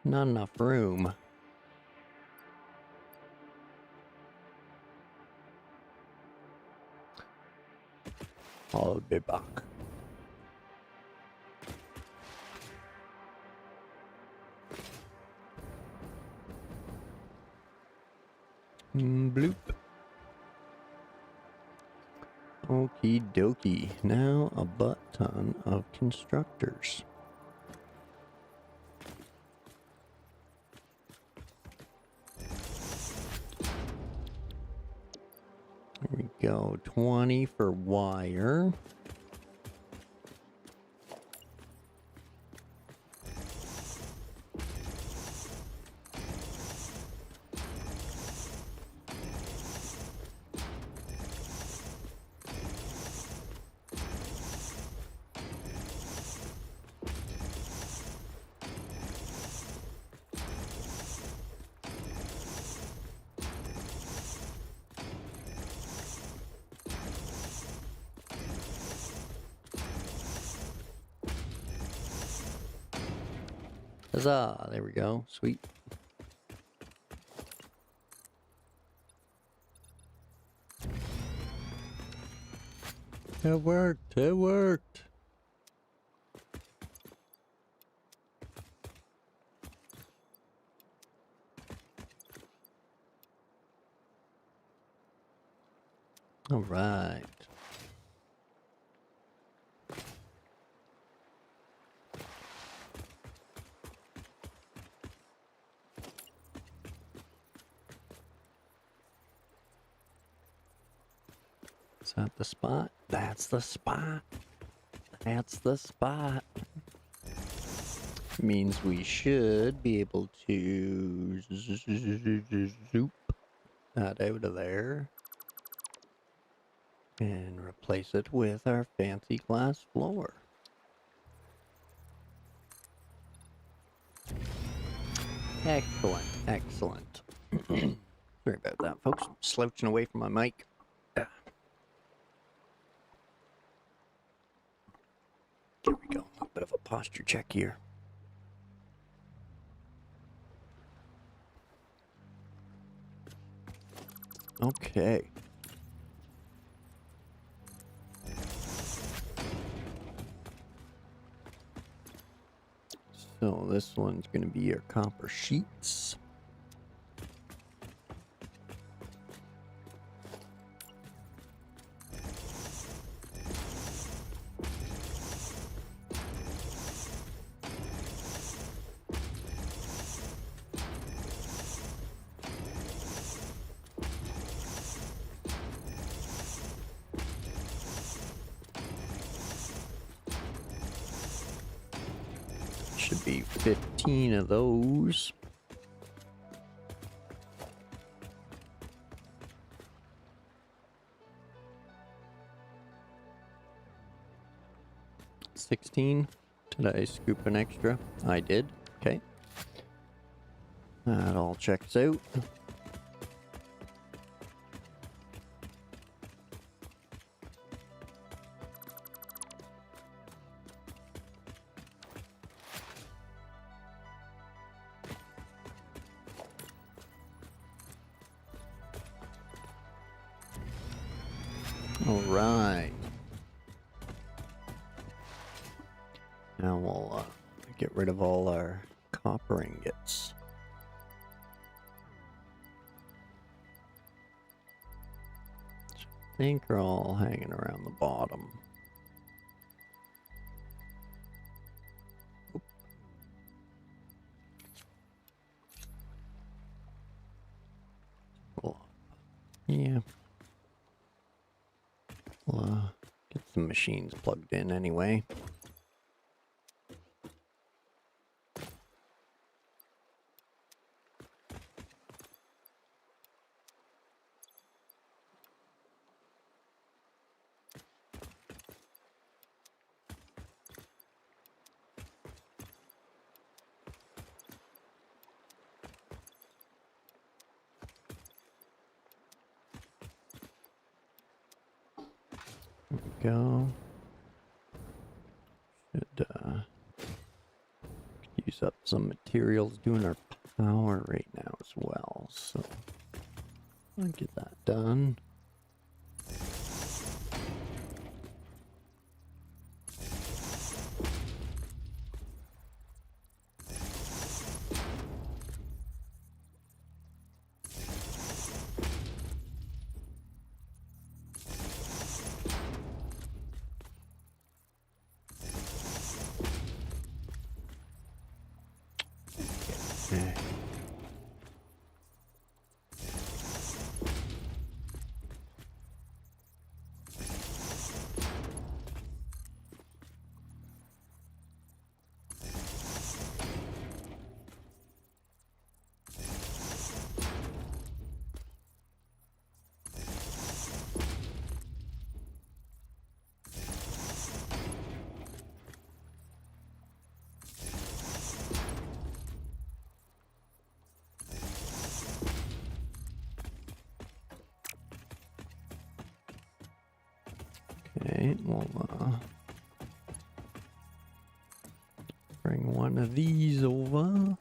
Not enough room. I'll be back. Bloop. Okie dokie. Now a butt ton of constructors. There we go. 20 for wire. Huzzah! There we go. Sweet. It worked. It worked. All right. Is that the spot? That's the spot. That's the spot. Means we should be able to zoop that out of there and replace it with our fancy glass floor. Excellent, excellent. Sorry about that, folks. I'm slouching away from my mic. There we go. A bit of a posture check here. Okay. So this one's going to be your copper sheets. Should be 15 of those. $16. Did I scoop an extra? I did. Okay. That all checks out. All right. Now we'll get rid of all our copper ingots. Which I think are all hanging around the bottom. Oop. Well, yeah. We'll get some machines plugged in anyway. Go. Should use up some materials doing our power right now as well, so I'll get that done. Okay. Okay, we'll bring one of these over.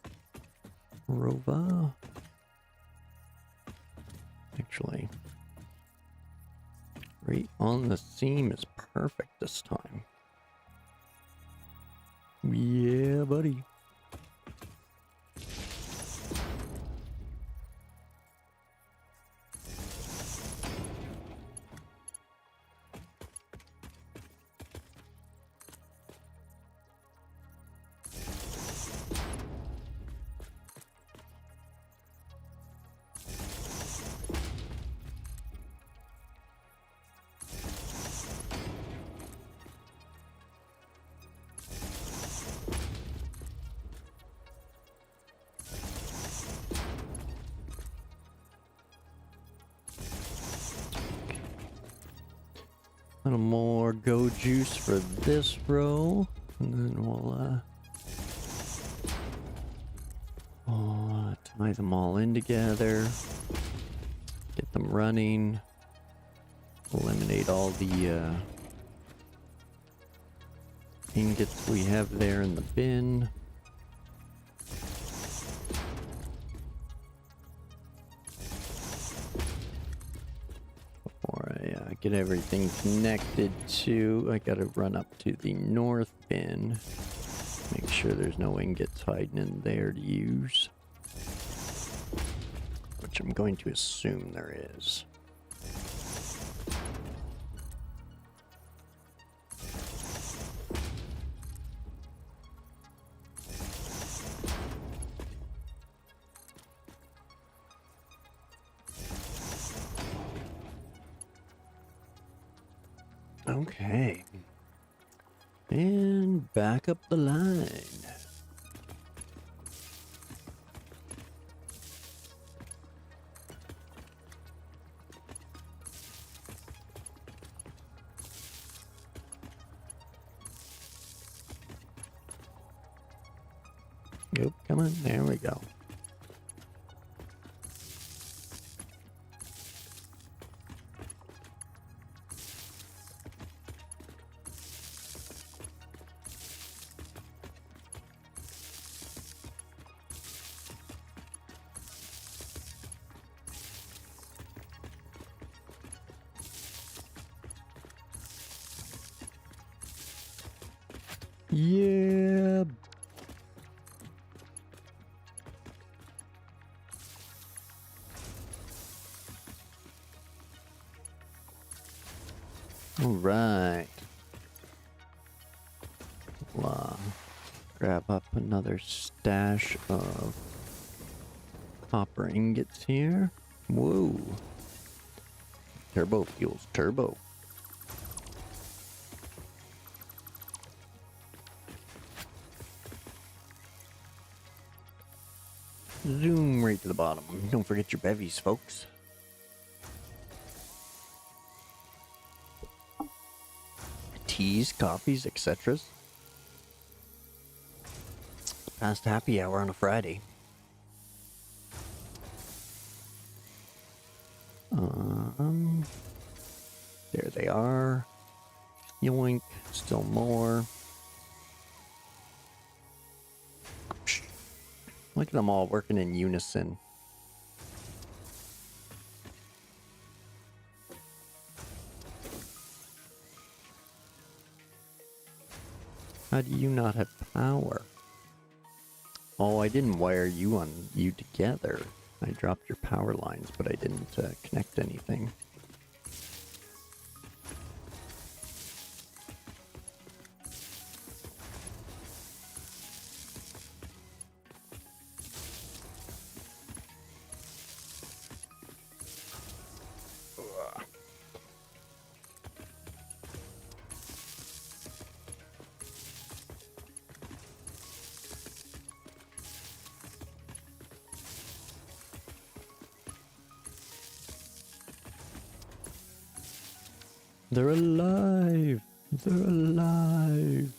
Rova. Actually, right on the seam is perfect this time. Yeah, buddy. A little more go juice for this row, and then we'll tie them all in together, get them running, eliminate all the ingots we have there in the bin. Before I get everything connected to, I gotta run up to the north bin, make sure there's no ingots hiding in there to use, which I'm going to assume there is. Okay. And back up the line. Yep, come on, there we go. Yeah. All right. We'll, grab up another stash of copper ingots here. Whoa. Turbofuel's turbo. Zoom right to the bottom. Don't forget your bevies, folks. Teas, coffees, etc. Past happy hour on a Friday. There they are. Yoink. Still more. Look at them all working in unison. How do you not have power? Oh, I didn't wire you together. I dropped your power lines, but I didn't connect anything. They're alive. They're alive.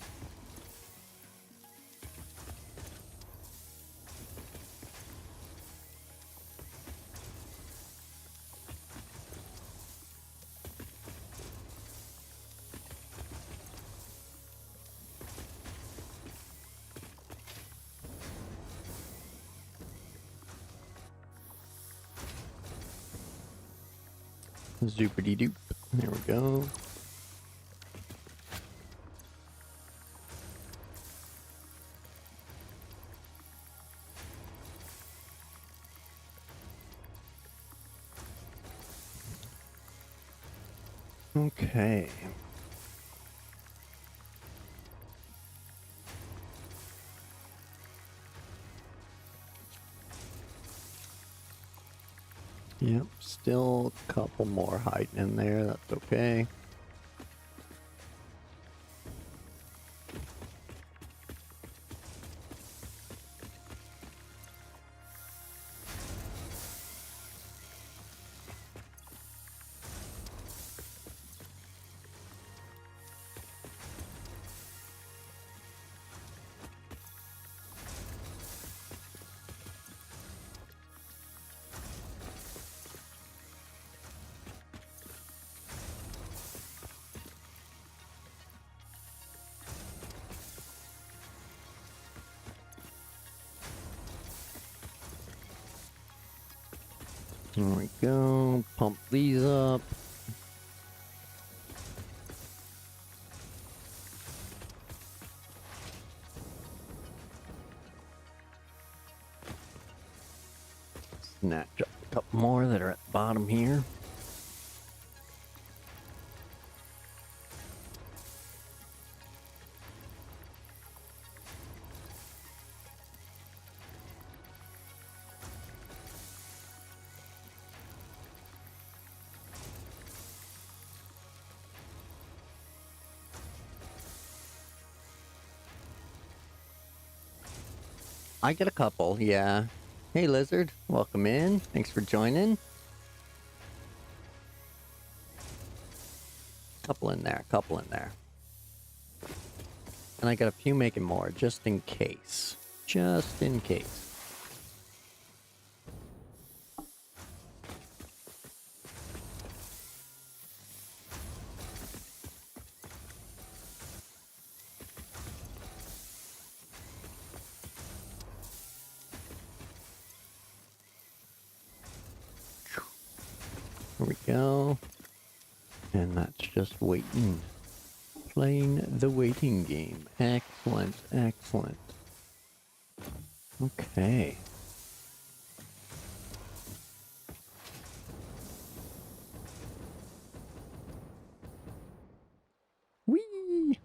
Zoopity doop. There we go. Okay. Yep, still a couple more hiding in there. That's okay. There we go. Pump these up. Snatch up a couple more that are at the bottom here. I get a couple, yeah. Hey, Lizard. Welcome in. Thanks for joining. Couple in there, couple in there. And I got a few making more, just in case. Just in case. Here we go. And that's just waiting. Playing the waiting game. Excellent, excellent. Okay. Whee!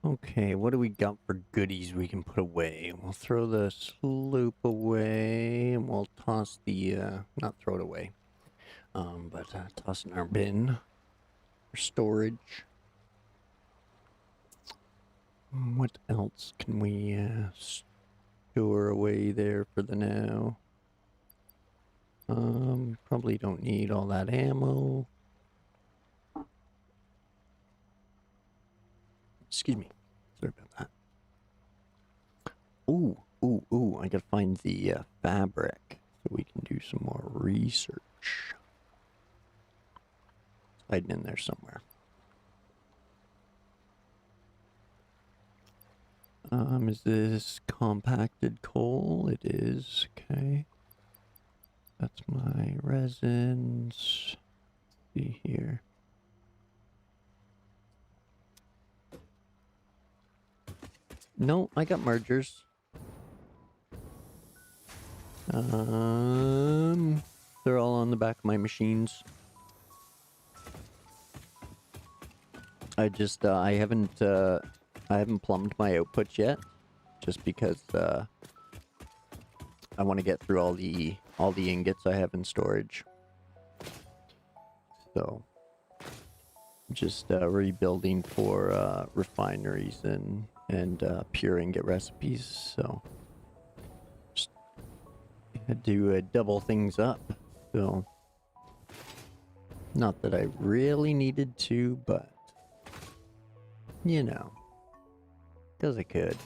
Okay, what do we got for goodies we can put away? We'll throw the sloop away, and we'll toss the, not throw it away, but toss in our bin for storage. What else can we store away there for the now? Probably don't need all that ammo. Excuse me. Sorry about that. Ooh, ooh, ooh. I gotta find the fabric so we can do some more research. It's hiding in there somewhere. Is this compacted coal? It is. Okay. That's my resins. See here. No, I got mergers. They're all on the back of my machines. I just I haven't plumbed my outputs yet, just because I want to get through all the ingots I have in storage. So just rebuilding for refineries and pure ingot recipes. So just Had to double things up, so not that I really needed to, but you know, because I could.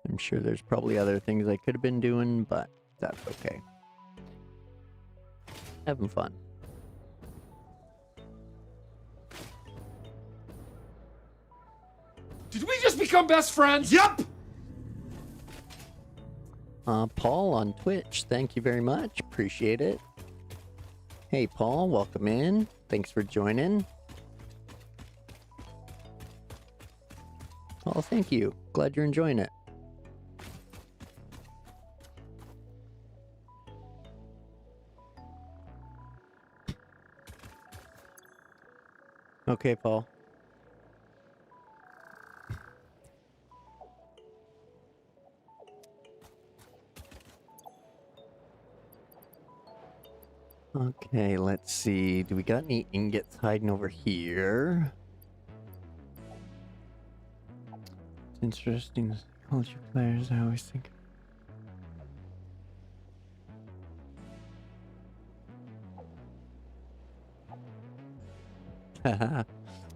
I'm sure there's probably other things I could have been doing, but that's okay. Having fun.
Did we just become best friends? Yep!
Paul on Twitch, thank you very much. Appreciate it. Hey, Paul, welcome in. Thanks for joining. Oh, thank you. Glad you're enjoying it. Okay, Paul. Okay, let's see. Do we got any ingots hiding over here? It's interesting. Psychology players, I always think.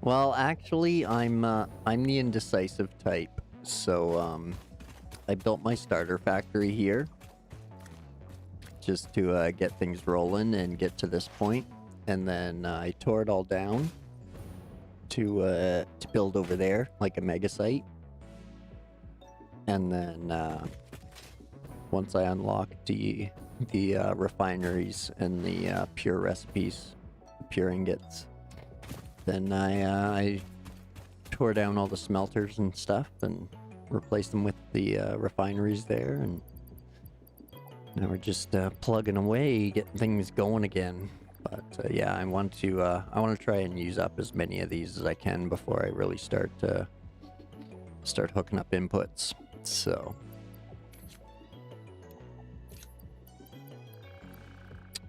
Well, actually, I'm the indecisive type. So, I built my starter factory here just to get things rolling and get to this point, and then I tore it all down to build over there like a mega site, and then once I unlocked the refineries and the pure recipes, pure ingots, then I tore down all the smelters and stuff and replaced them with the refineries there, and now we're just plugging away, getting things going again. But yeah, I want to try and use up as many of these as I can before I really start hooking up inputs. So,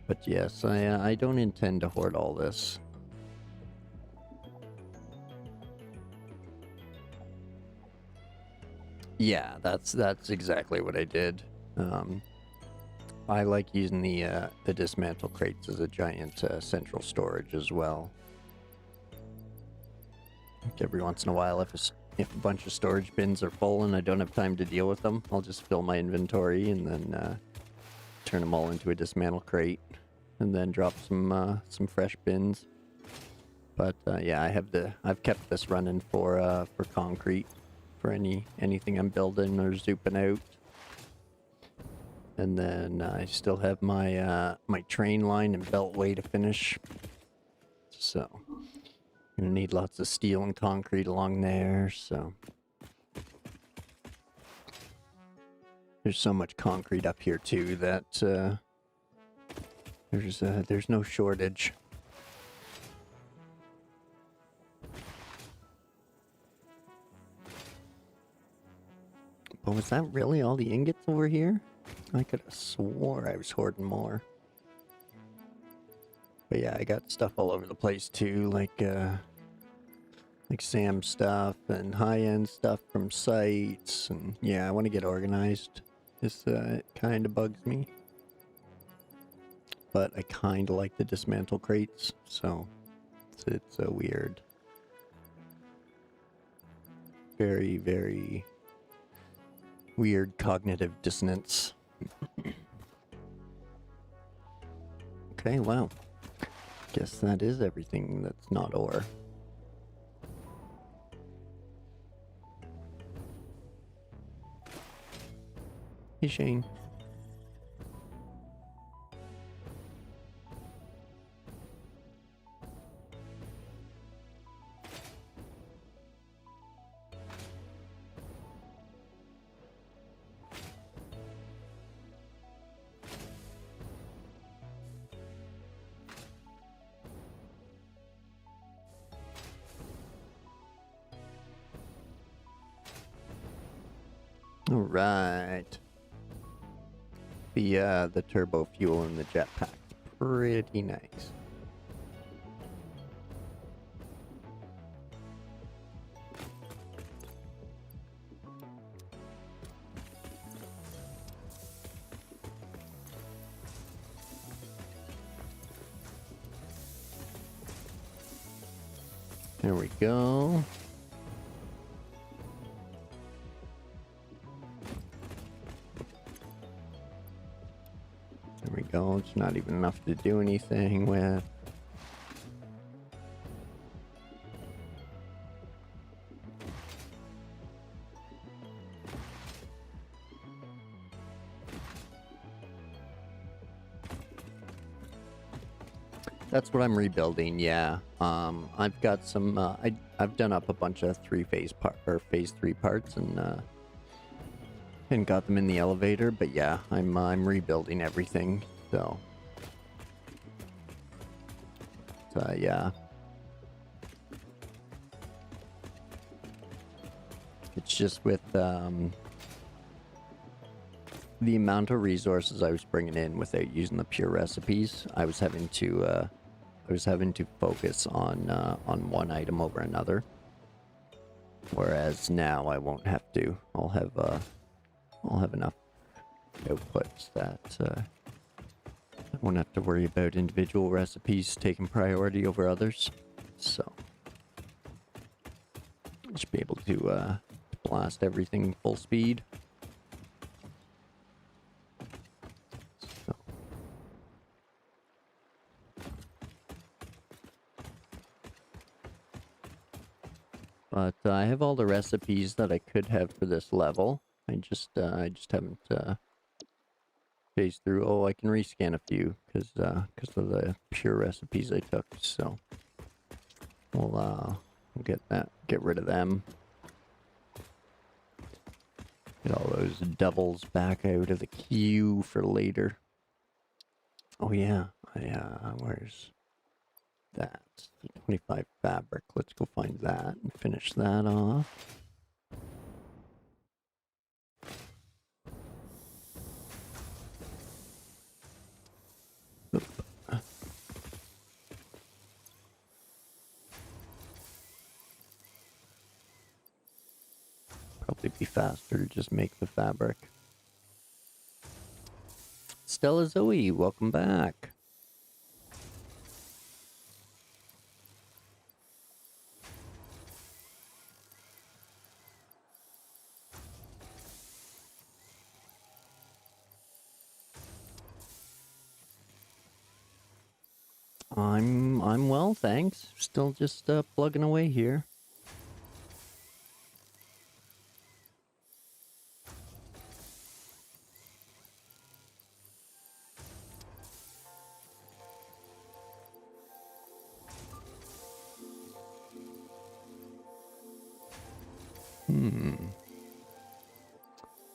but yes, I don't intend to hoard all this. Yeah, that's exactly what I did. I like using the dismantle crates as a giant central storage as well. Like every once in a while, if a bunch of storage bins are full and I don't have time to deal with them, I'll just fill my inventory and then turn them all into a dismantle crate, and then drop some fresh bins. But yeah, I've kept this running for concrete, for anything I'm building or zooping out. And then I still have my my train line and beltway to finish. So gonna need lots of steel and concrete along there, so there's so much concrete up here too that there's no shortage. But was that really all the ingots over here? I could have swore I was hoarding more. But yeah, I got stuff all over the place too, like Sam stuff and high-end stuff from sites, and yeah, I want to get organized. This it kind of bugs me, but I kind of like the dismantle crates, so it's a weird, very, very weird cognitive dissonance. Okay, wow. Guess that is everything that's not ore. Hey, Shane. All right. The turbo fuel and the jetpack, pretty nice. There we go. There we go. It's not even enough to do anything with. That's what I'm rebuilding. Yeah. I've got some. I've done up a bunch of phase 3 parts and got them in the elevator. But yeah, I'm rebuilding everything. So. Yeah. It's just with the amount of resources I was bringing in without using the pure recipes, I was having to focus on one item over another. Whereas now I won't have to. I'll have enough outputs that I won't have to worry about individual recipes taking priority over others. So I should be able to blast everything full speed. So. But I have all the recipes that I could have for this level. I just haven't phased through. Oh, I can rescan a few because of the pure recipes I took. So we'll get rid of them. Get all those doubles back out of the queue for later. Oh yeah, where's that? 25 fabric. Let's go find that and finish that off. Oop. Probably be faster to just make the fabric. Stella Zoe, welcome back. I'm well, thanks. Still just plugging away here.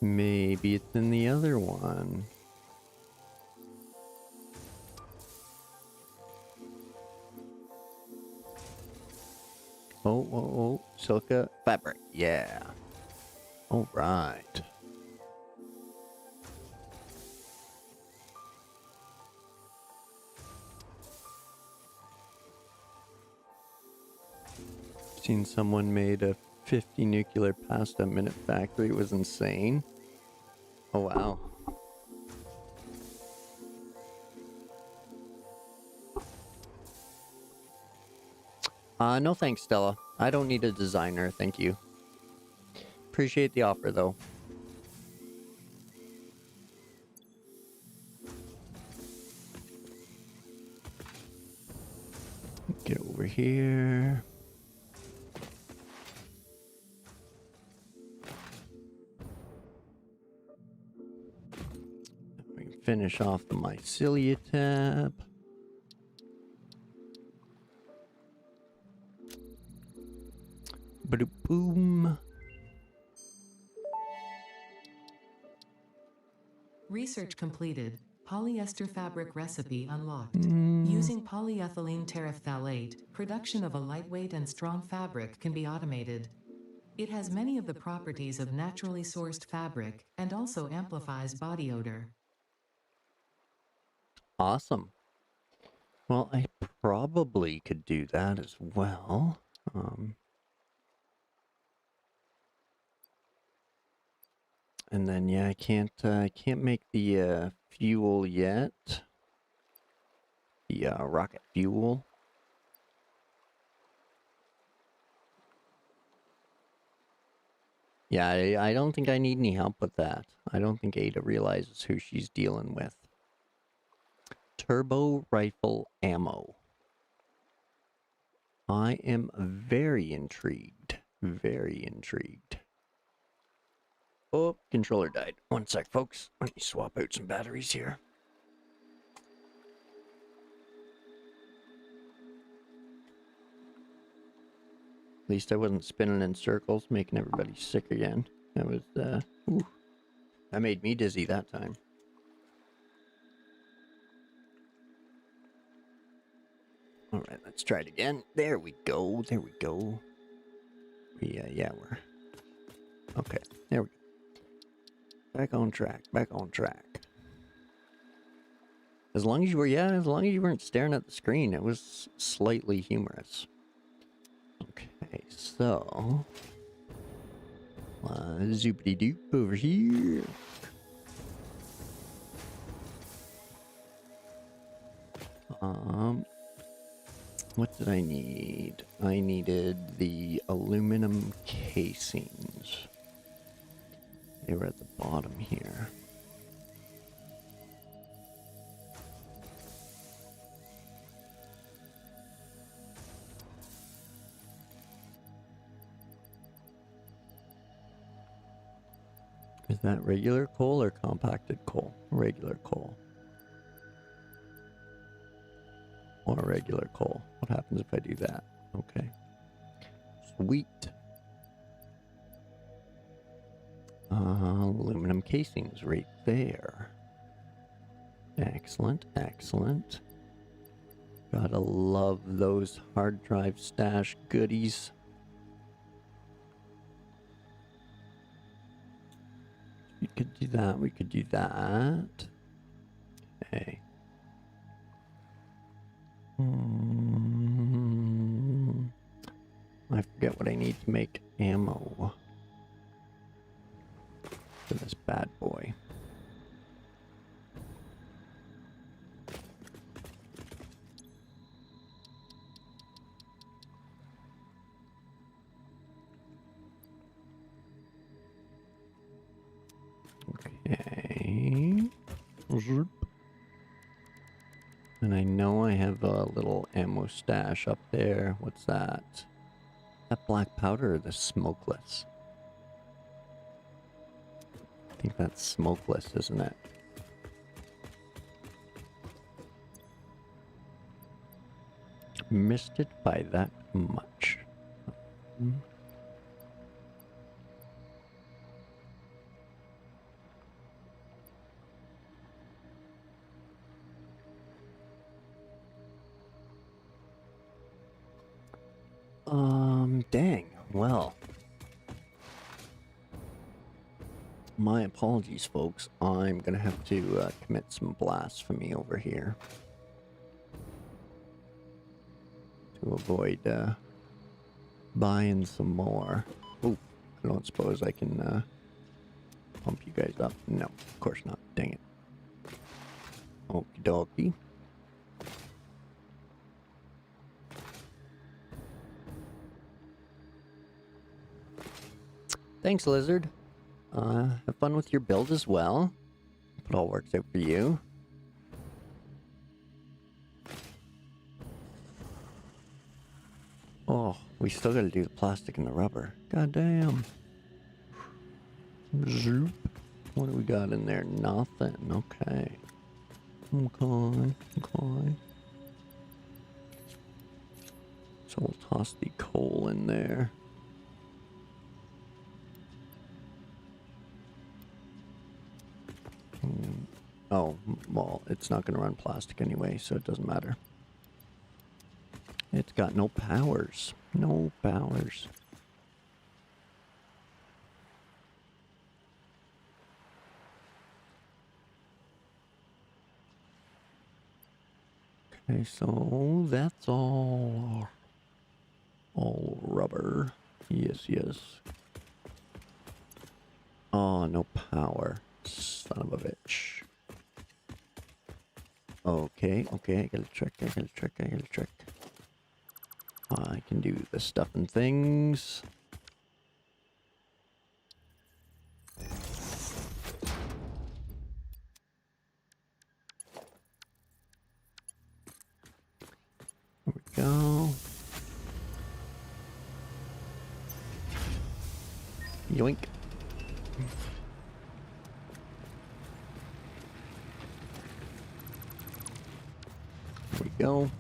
Maybe it's in the other one. Oh, silica fabric. Yeah. All right. Seen someone made a 50 nuclear pasta minute factory. It was insane. Oh, wow. No thanks, Stella. I don't need a designer, thank you. Appreciate the offer, though. Get over here. We can finish off the mycelia tab. Ba-doom.
Research completed. Polyester fabric recipe unlocked. Using polyethylene terephthalate, production of a lightweight and strong fabric can be automated. It has many of the properties of naturally sourced fabric and also amplifies body odor.
Awesome. Well, I probably could do that as well. And then yeah, I can't make the fuel yet. The rocket fuel. Yeah, I don't think I need any help with that. I don't think Ada realizes who she's dealing with. Turbo rifle ammo. I am very intrigued. Very intrigued. Oh, controller died. One sec, folks. Let me swap out some batteries here. At least I wasn't spinning in circles, making everybody sick again. That was, ooh, that made me dizzy that time. All right, let's try it again. There we go. There we go. Yeah, we're okay. There we go. Back on track. Back on track. As long as you were, yeah, as long as you weren't staring at the screen, it was slightly humorous. Okay, so zoopity doop over here. What did I need? I needed the aluminum casings. They were at the bottom here. Is that regular coal or compacted coal? Regular coal. Or regular coal. What happens if I do that? Okay. Sweet. Aluminum casings right there. Excellent, excellent. Gotta love those hard drive stash goodies. We could do that, we could do that. Okay. I forget what I need to make ammo for this bad boy. Okay. Zoop. And I know I have a little ammo stash up there. What's that? That black powder or the smokeless? I think that's smokeless, isn't it? Missed it by that much. Dang. Well. My apologies, folks. I'm gonna have to commit some blasphemy over here. To avoid buying some more. Ooh, I don't suppose I can pump you guys up. No, of course not. Dang it. Okie dokie. Thanks, Lizard. Have fun with your build as well. Hope it all works out for you. Oh, we still gotta do the plastic and the rubber. God damn. Zoop. What do we got in there? Nothing. Okay. Okay. So we'll toss the coal in there. Oh, well, it's not going to run plastic anyway, so it doesn't matter. It's got no powers. No powers. Okay, so that's all rubber. Yes. Oh, no power. Son of a bitch. Okay, I got a trick. I can do the stuff and things. Yoink. There we go.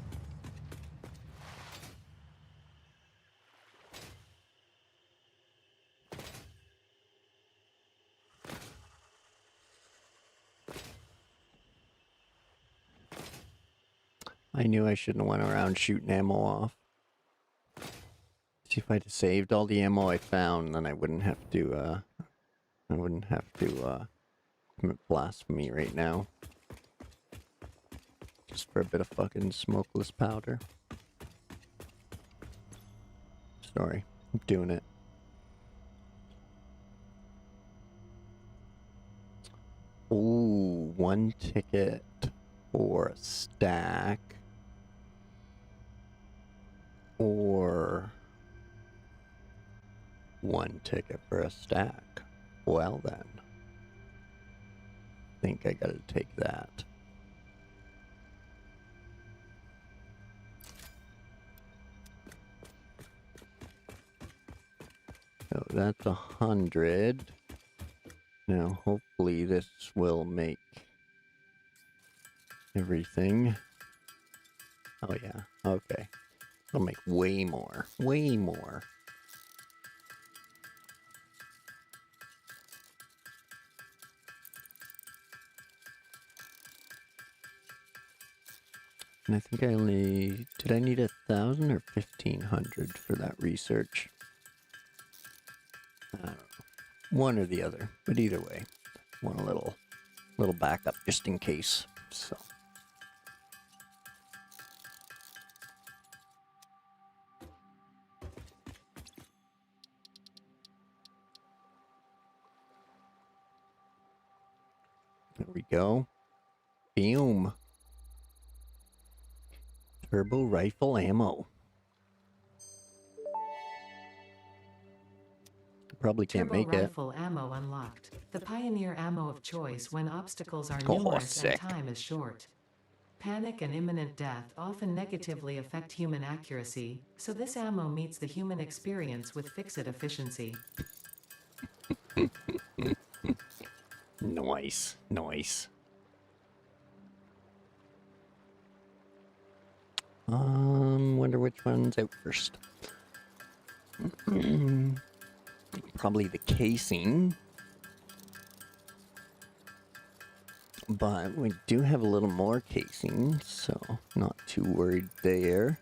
I knew I shouldn't have went around shooting ammo off. See, if I'd have saved all the ammo I found, then I wouldn't have to commit blasphemy right now. Just for a bit of fucking smokeless powder. Sorry, I'm doing it. Ooh, 1 ticket for a stack. Or 1 ticket for a stack. Well then. I think I gotta take that. So that's 100. Now hopefully this will make everything. Oh yeah, okay. It'll make way more. Way more. And I think I only... Did I need 1,000 or 1,500 for that research? I don't know. One or the other. But either way. Want a little backup just in case. So... There we go. Boom. Turbo rifle ammo. Probably can't make it.
Turbo rifle ammo unlocked. The pioneer ammo of choice when obstacles are
Oh,
numerous
sick.
and time is short. Panic and imminent death often negatively affect human accuracy, so this ammo meets the human experience with fix-it efficiency.
Nice. Nice. Wonder which one's out first. Probably the casing. But we do have a little more casing, so not too worried there.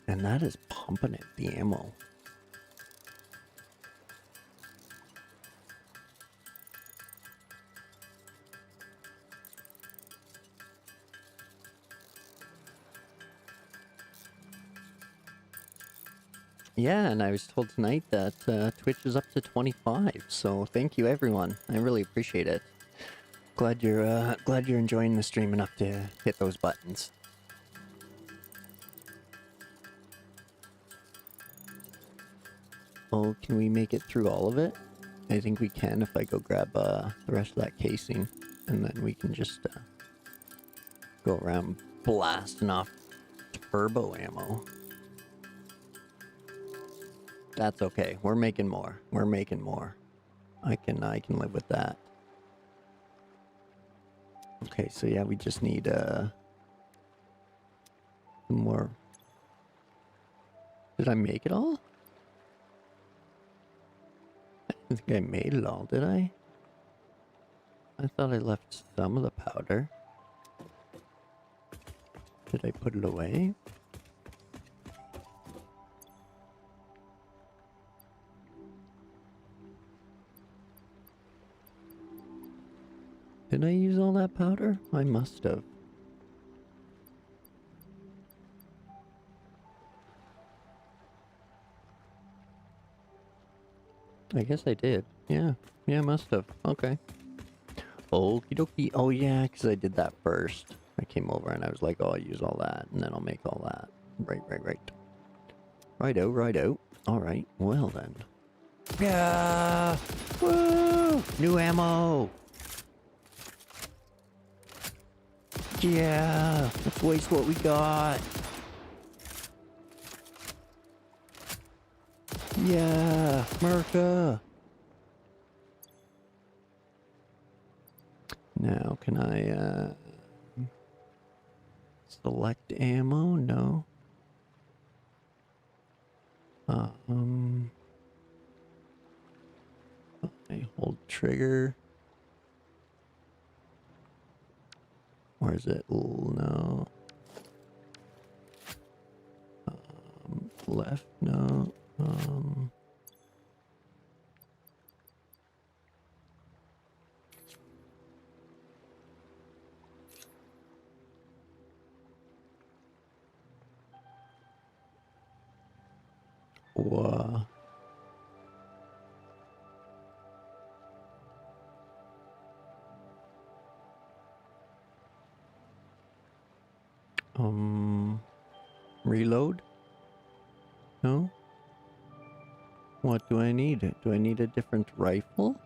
And that is pumping it, the ammo. Yeah, and I was told tonight that Twitch is up to 25, so thank you everyone. I really appreciate it. Glad you're enjoying the stream enough to hit those buttons. Oh, can we make it through all of it? I think we can if I go grab the rest of that casing, and then we can just go around blasting off turbo ammo. That's okay. We're making more. We're making more. I can live with that. Okay, so yeah, we just need some more. Did I make it all? I don't think I made it all, did I? I thought I left some of the powder. Did I put it away? Did I use all that powder? I must have. I guess I did. Yeah. Yeah, I must have. Okay. Okie dokie. Oh yeah, because I did that first. I came over and I was like, oh, I'll use all that, and then I'll make all that. Right. Righto, righto. Alright, well then. Yeah! Woo! New ammo! Yeah! Let's waste what we got! Yeah, America. Now, can I select ammo? No. I hold trigger. Or is it? No. Left? No. Whoa. Reload? No? What do I need? Do I need a different rifle?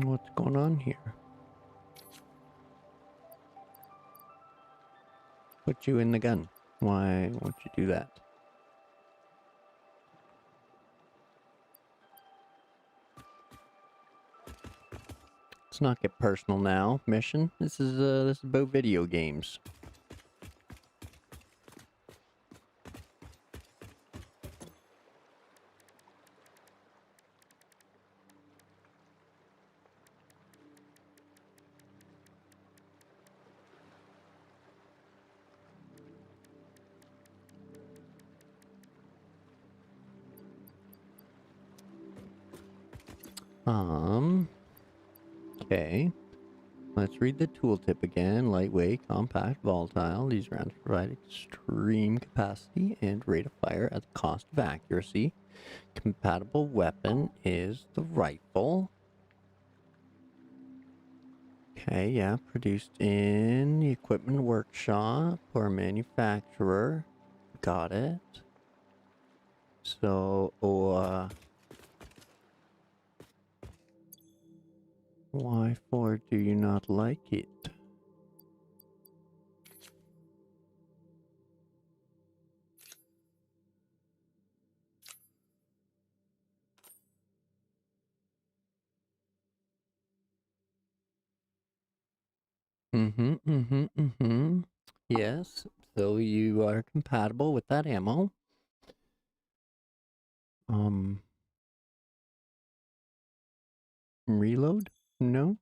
What's going on here? Put you in the gun. Why won't you do that? Let's not get personal now. Mission. This is about video games. Okay. Let's read the tooltip again. Lightweight, compact, volatile. These rounds provide extreme capacity and rate of fire at the cost of accuracy. Compatible weapon is the rifle. Okay, yeah, produced in the equipment workshop or manufacturer. Got it. So, why for do you not like it? Yes, so you are compatible with that ammo. Reload? No?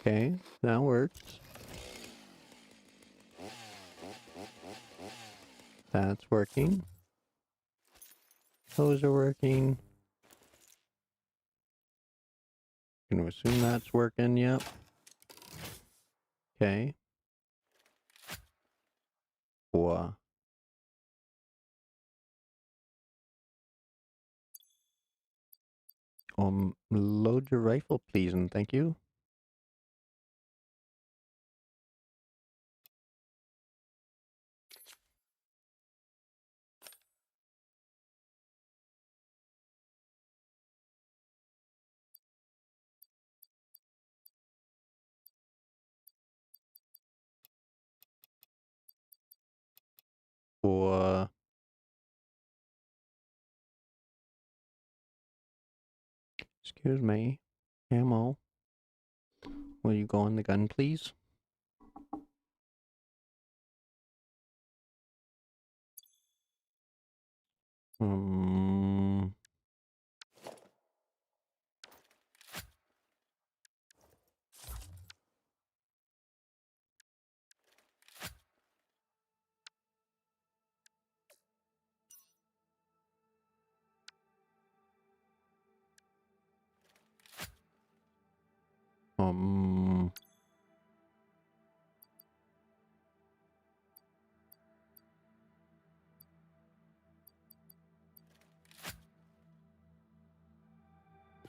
Okay, that works. That's working. Those are working. Gonna assume that's working, yep. Okay. Wow. Load your rifle, please, and thank you. Wow. Excuse me. Ammo. Will you go on the gun, please? Um, um,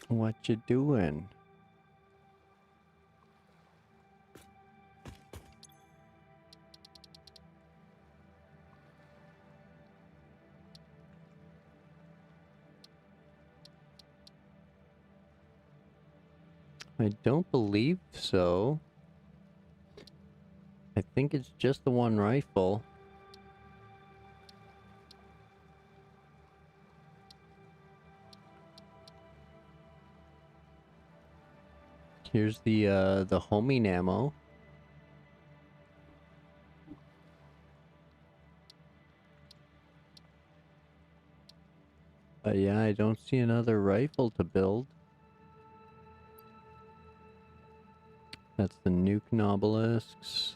What you doing? I don't believe so. I think it's just the one rifle. Here's the homing ammo. Yeah, I don't see another rifle to build. That's the nuke obelisks.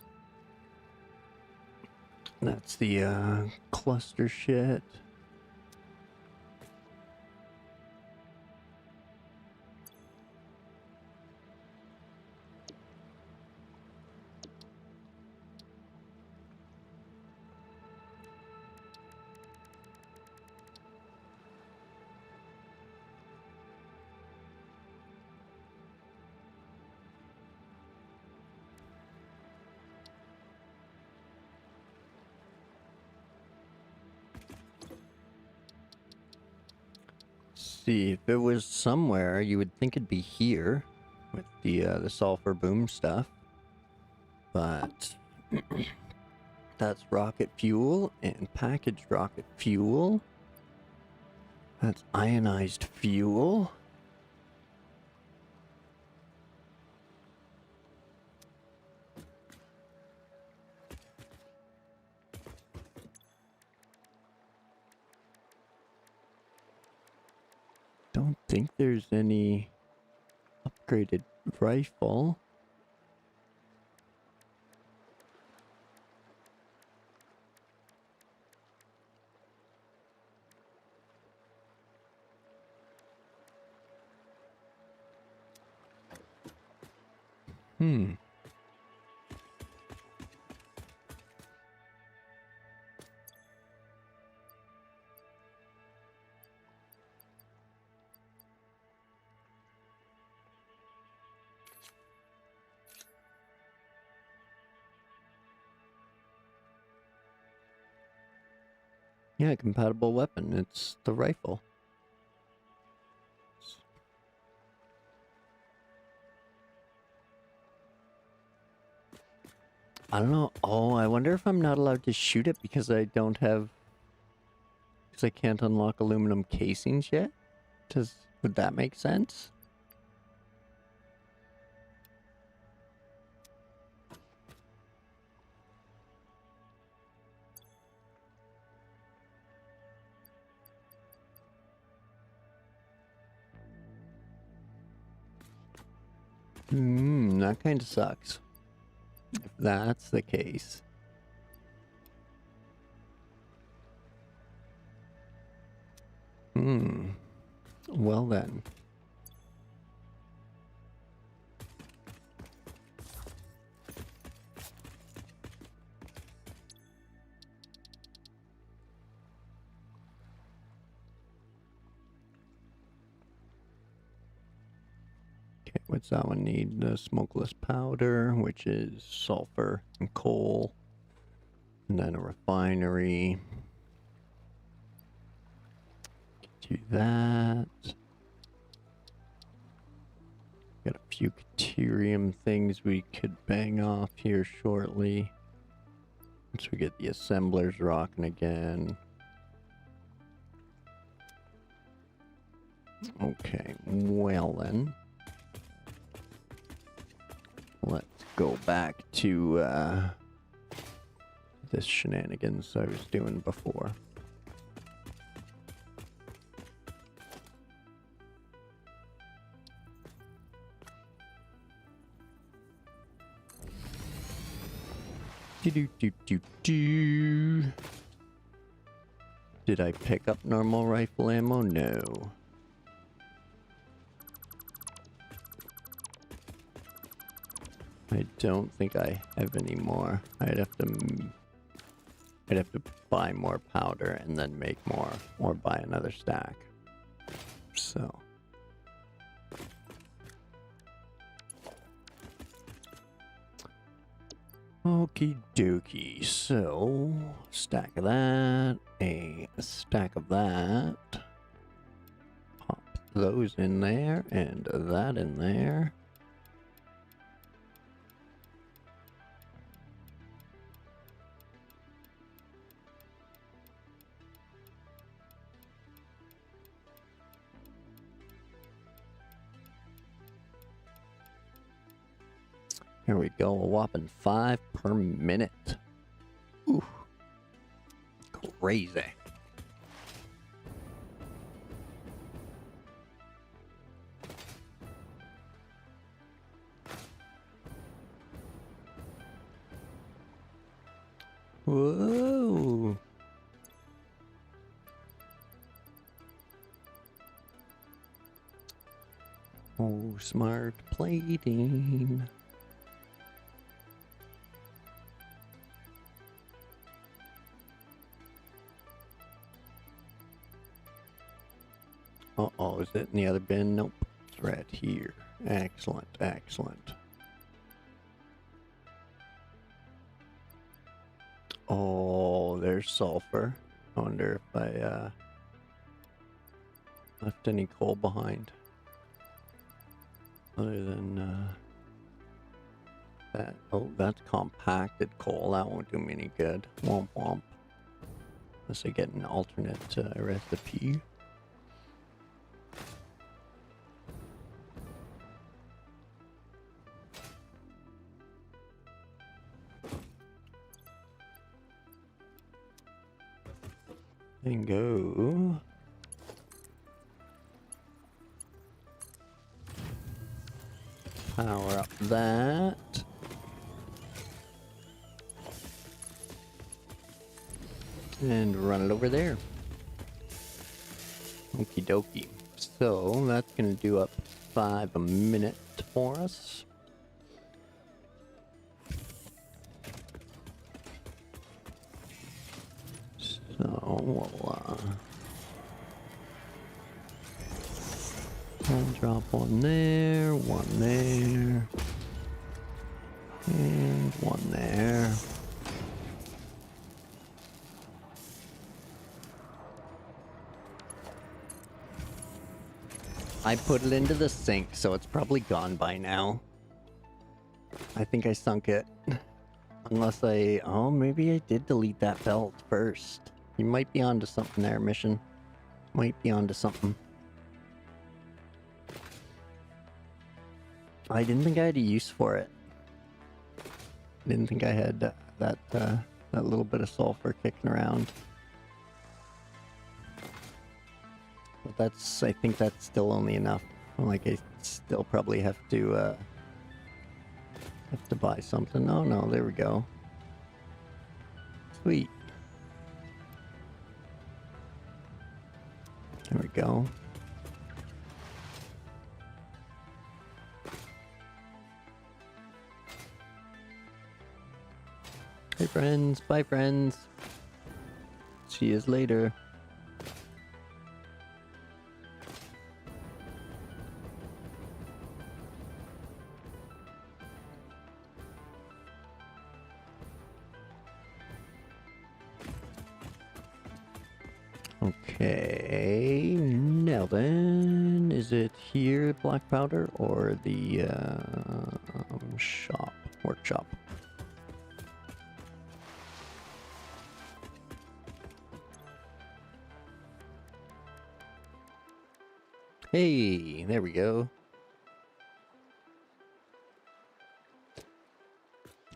That's the cluster shit. See, if it was somewhere, you would think it'd be here with the sulfur boom stuff, but that's rocket fuel and packaged rocket fuel. That's ionized fuel. Don't think there's any upgraded rifle. Hmm. Yeah, compatible weapon. It's the rifle. I don't know. Oh, I wonder if I'm not allowed to shoot it because I don't have... Because I can't unlock aluminum casings yet? Would that make sense? That kind of sucks. If that's the case. Well then. Okay, what's that one need? The smokeless powder, which is sulfur and coal. And then a refinery. Do that. Got a few deuterium things we could bang off here shortly. Once we get the assemblers rocking again. Okay, well then. Let's go back to this shenanigans I was doing before. Do. Did I pick up normal rifle ammo? No. I don't think I have any more. I'd have to buy more powder and then make more, or buy another stack. So Okie dokie. So, stack of that, a stack of that. Pop those in there and that in there. Here we go, a whopping 5 per minute. Ooh, crazy. Whoa. Oh, smart plating. Uh-oh, is it in the other bin? Nope, it's right here. Excellent, excellent. Oh, there's sulfur. I wonder if I left any coal behind. Other than that. Oh, that's compacted coal. That won't do me any good. Womp womp. Unless I get an alternate recipe. And go. Power up that. And run it over there. Okie dokie. So that's gonna do up 5 a minute for us. So we'll drop one there, and one there. I put it into the sink, so it's probably gone by now. I think I sunk it. Unless oh, maybe I did delete that belt first. You might be onto something there, mission. Might be onto something. I didn't think I had a use for it. Didn't think I had that little bit of sulfur kicking around. But I think that's still only enough. Like, I still probably have to buy something. Oh no, there we go. Sweet. There we go. Hey friends, bye friends. See you later. Okay, now then, is it here, black powder, or the workshop? Hey, there we go.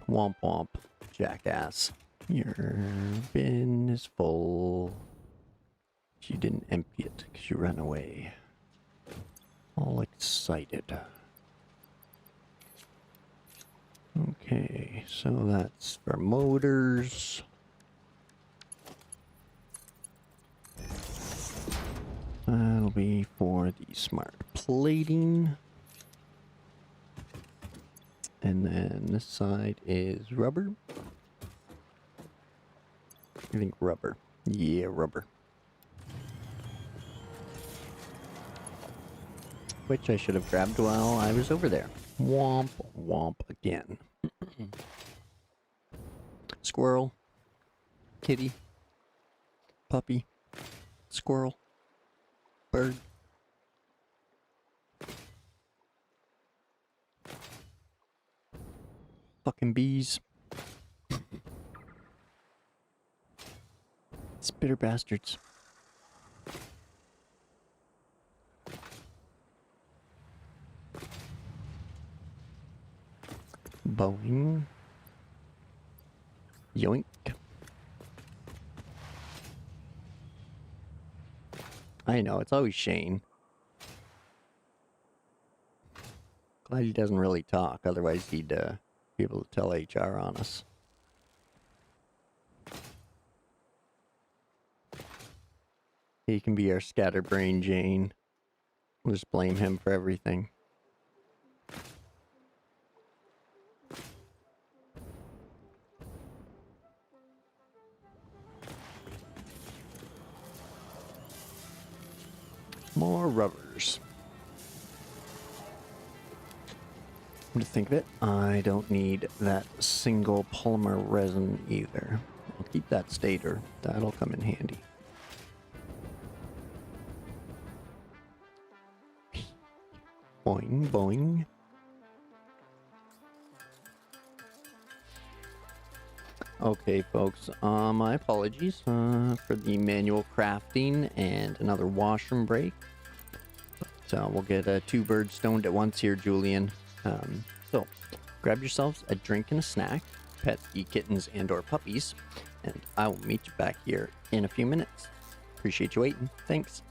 Womp womp, jackass. Your bin is full. You didn't empty it because you ran away. All excited. Okay, so that's for motors. That'll be for the smart plating. And then this side is rubber. I think rubber. Yeah, rubber. Which I should have grabbed while I was over there. Womp womp again. squirrel, kitty, puppy, squirrel, bird. Fucking bees. Spitter bastards. Boing. Yoink. I know, it's always Shane. Glad he doesn't really talk, otherwise he'd be able to tell HR on us. He can be our scatterbrain Jane. We'll just blame him for everything. More rubbers. Come to think of it, I don't need that single polymer resin either. I'll keep that stator. That'll come in handy. Boing, boing. Okay, folks, my apologies for the manual crafting and another washroom break. So we'll get 2 birds stoned at once here, Julian. So grab yourselves a drink and a snack, pet the kittens and or puppies, and I will meet you back here in a few minutes. Appreciate you waiting. Thanks.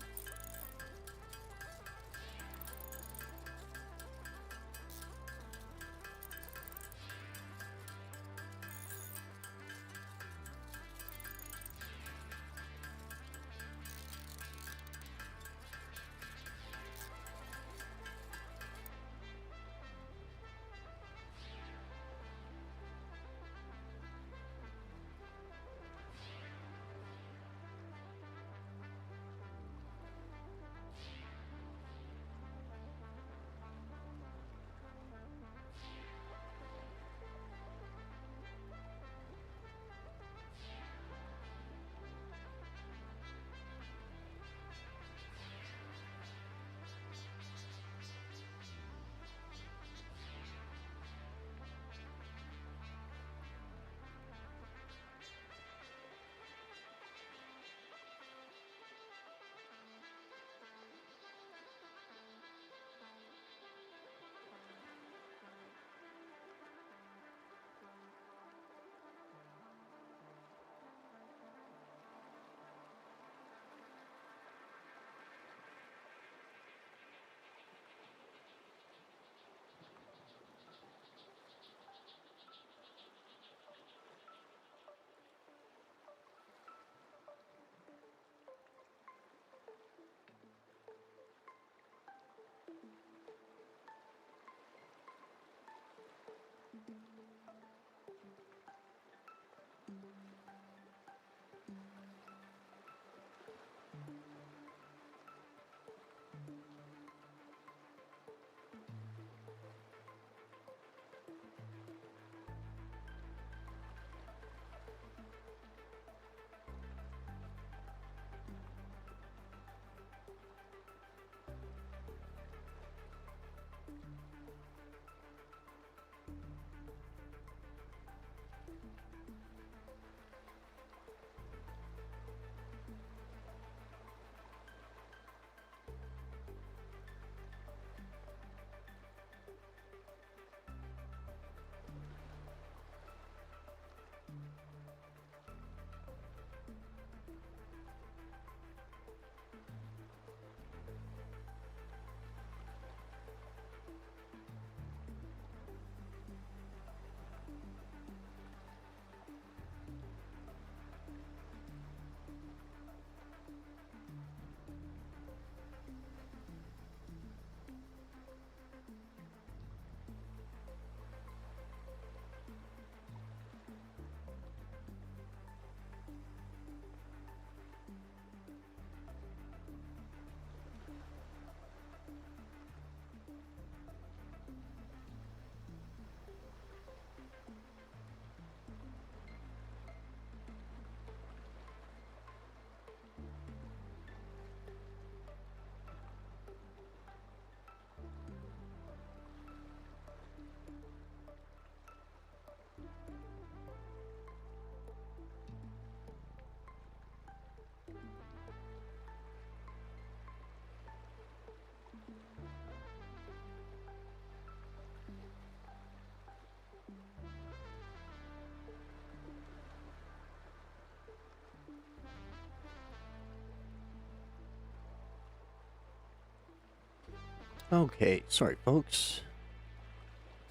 Okay, sorry folks.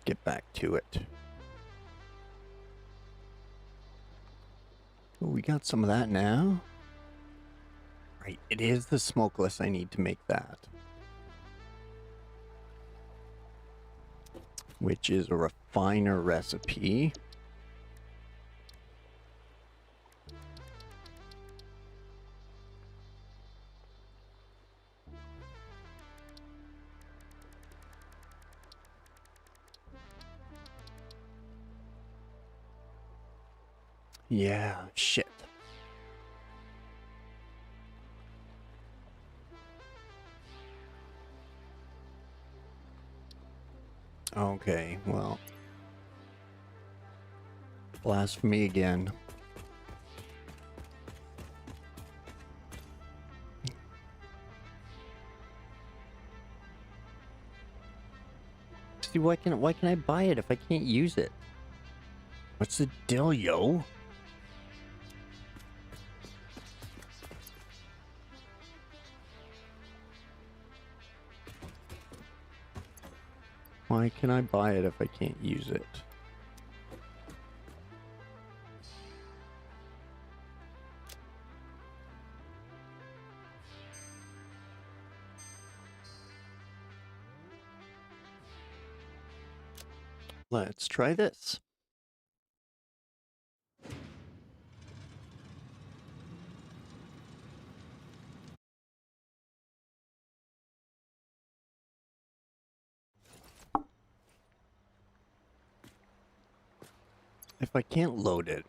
Get back to it. Oh, we got some of that now. Right, it is the smokeless. I need to make that. Which is a refiner recipe. Yeah, shit. Okay, well. Blasphemy again. See, why can I buy it if I can't use it? What's the deal, yo? Why can I buy it if I can't use it? Let's try this. If I can't load it,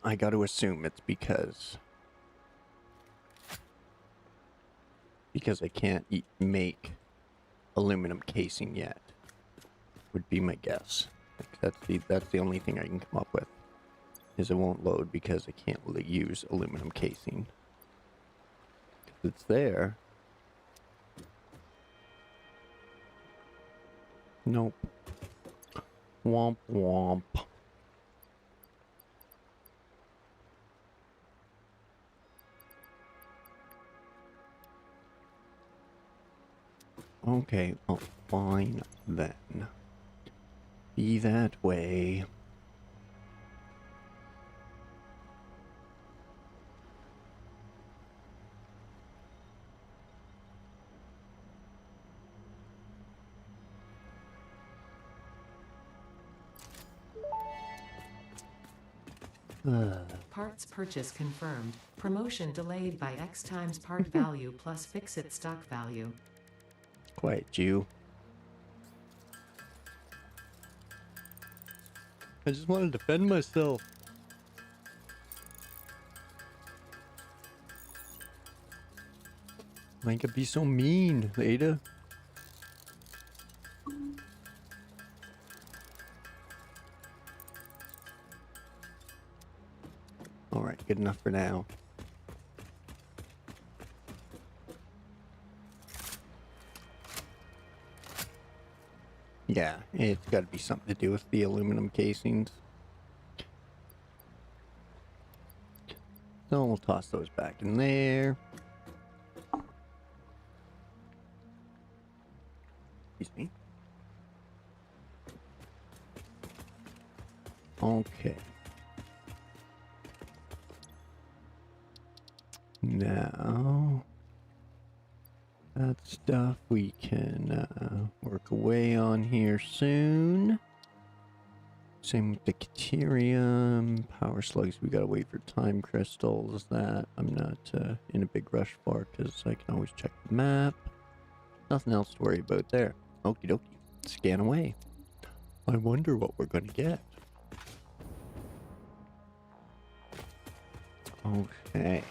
I got to assume it's because I can't make aluminum casing yet. Would be my guess. That's the only thing I can come up with. Is it won't load because I can't use aluminum casing. It's there. Nope. Womp womp. Okay, well, fine then. Be that way.
Parts purchase confirmed. Promotion delayed by X times part value plus fix-it stock value.
Quiet, Jew. I just want to defend myself. I could be so mean, Ada. Alright, good enough for now. Yeah, it's got to be something to do with the aluminum casings. So we'll toss those back in there. Excuse me. Okay. Now, that stuff we can work away on here soon. Same with the Caterium, power slugs, we gotta wait for time crystals. That I'm not in a big rush for because I can always check the map. Nothing else to worry about there. Okie dokie, scan away. I wonder what we're gonna get. Okay.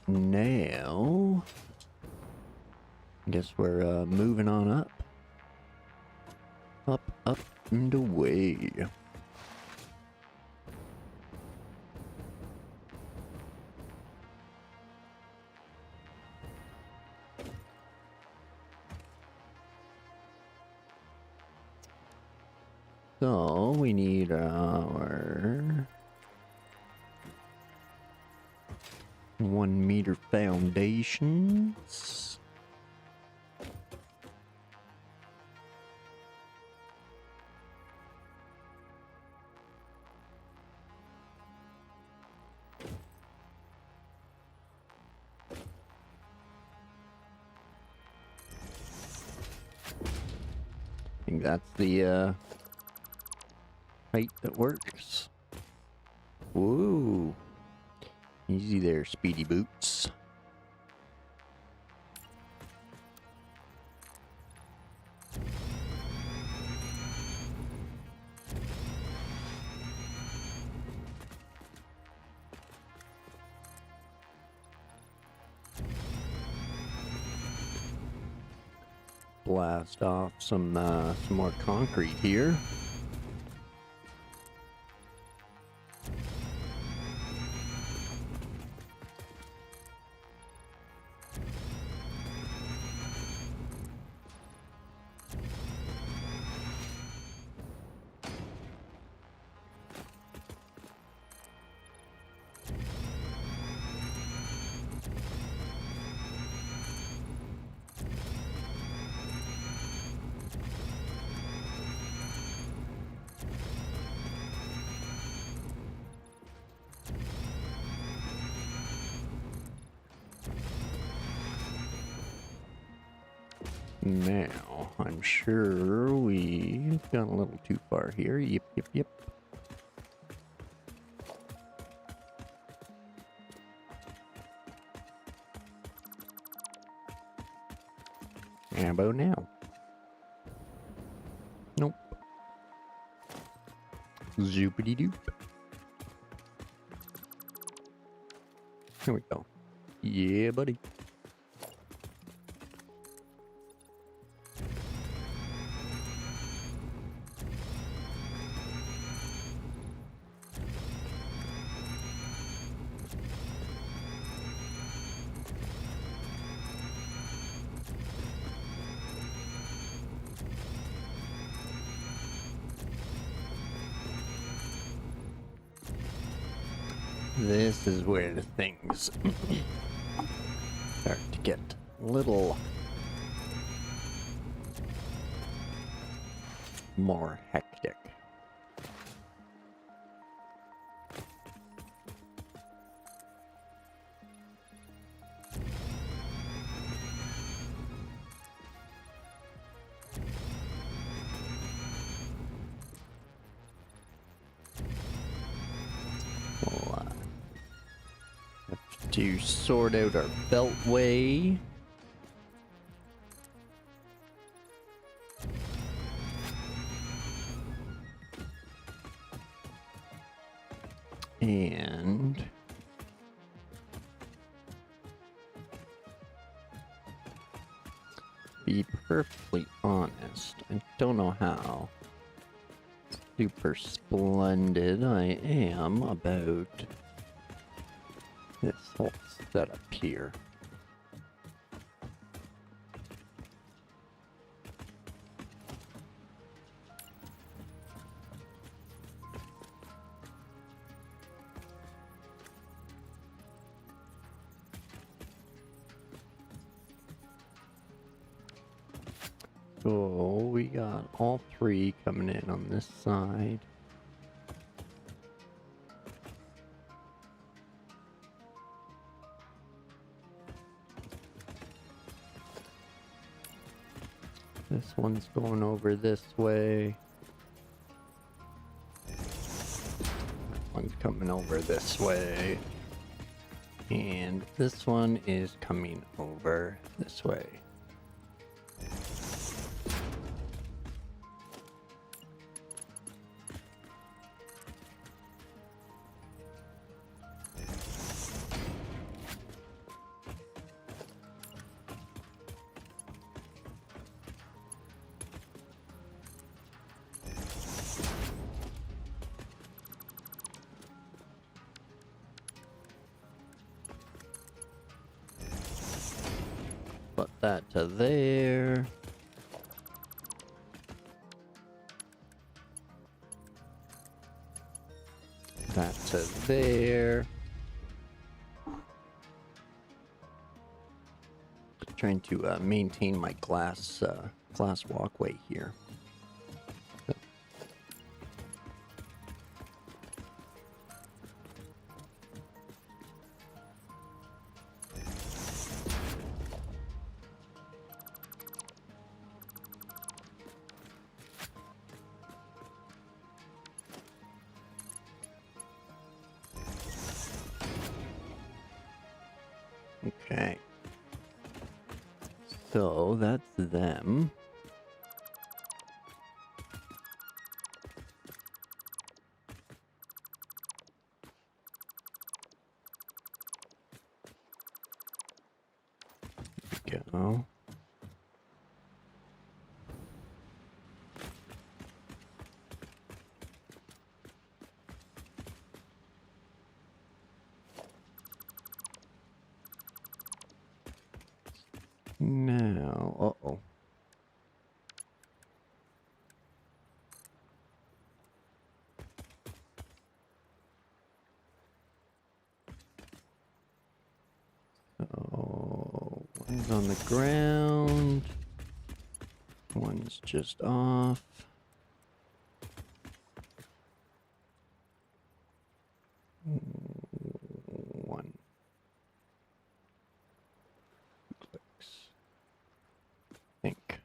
Now, I guess we're moving on up. Up and away. So, we need our 1 meter foundations. think that's the height that works. Whoa. Easy there, Speedy Boots. Blast off some more concrete here. Now, I'm sure we've gone a little too far here. Yep, yep, yep. How about now? Nope. Zoopity doop. Here we go. Yeah, buddy. This is where things start to get a little more hectic. We'll have to sort out our beltway. And be perfectly honest, I don't know how super splendid I am about this whole setup here. So we got all three coming in on this side. This one's going over this way. One's coming over this way. And this one is coming over this way. Put that to there. That to there. Trying to maintain my glass walkway here. So that's them. Go. Now, uh-oh. So, one's on the ground. One's just off. One clicks. Think.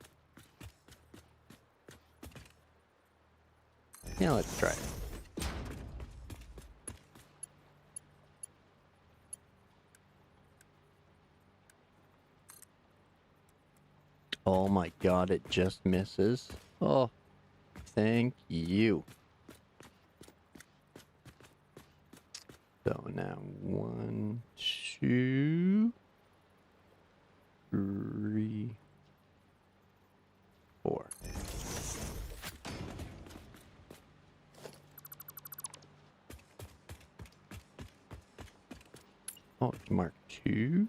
Yeah, let's try it. Oh my god, it just misses. Oh, thank you. So now 1, 2, 3, 4. Oh, it's mark 2.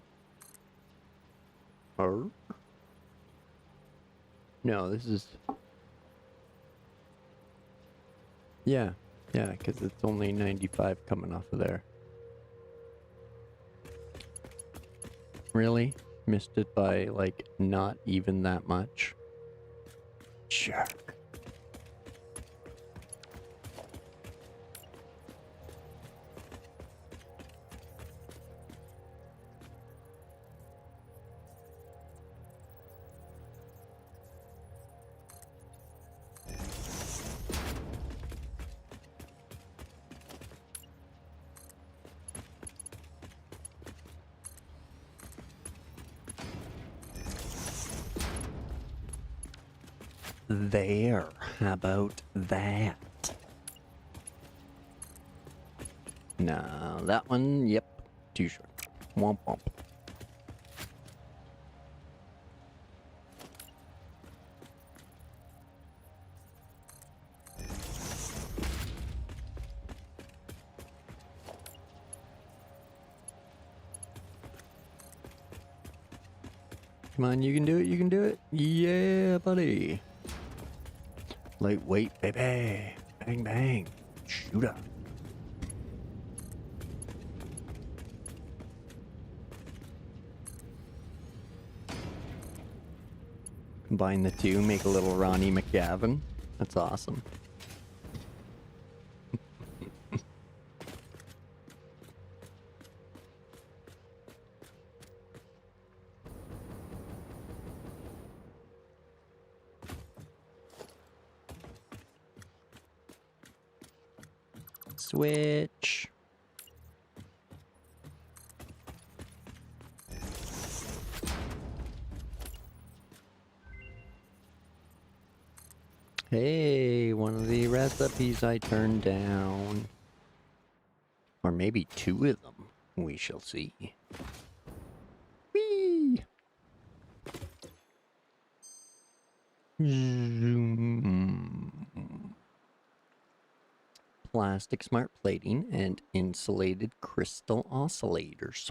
Or no, this is yeah, because it's only 95 coming off of there. Really? Missed it by, like, not even that much? Jerk. There. How about that? No, that one, yep. Too short. Womp womp. Come on, you can do it, you can do it. Yeah, buddy. Lightweight, baby. Bang, bang. Shooter. Combine the two, make a little Ronnie McGavin. That's awesome. Switch. Hey, one of the recipes I turned down. Or maybe two of them. We shall see. Whee! Zoom. Plastic smart plating and insulated crystal oscillators.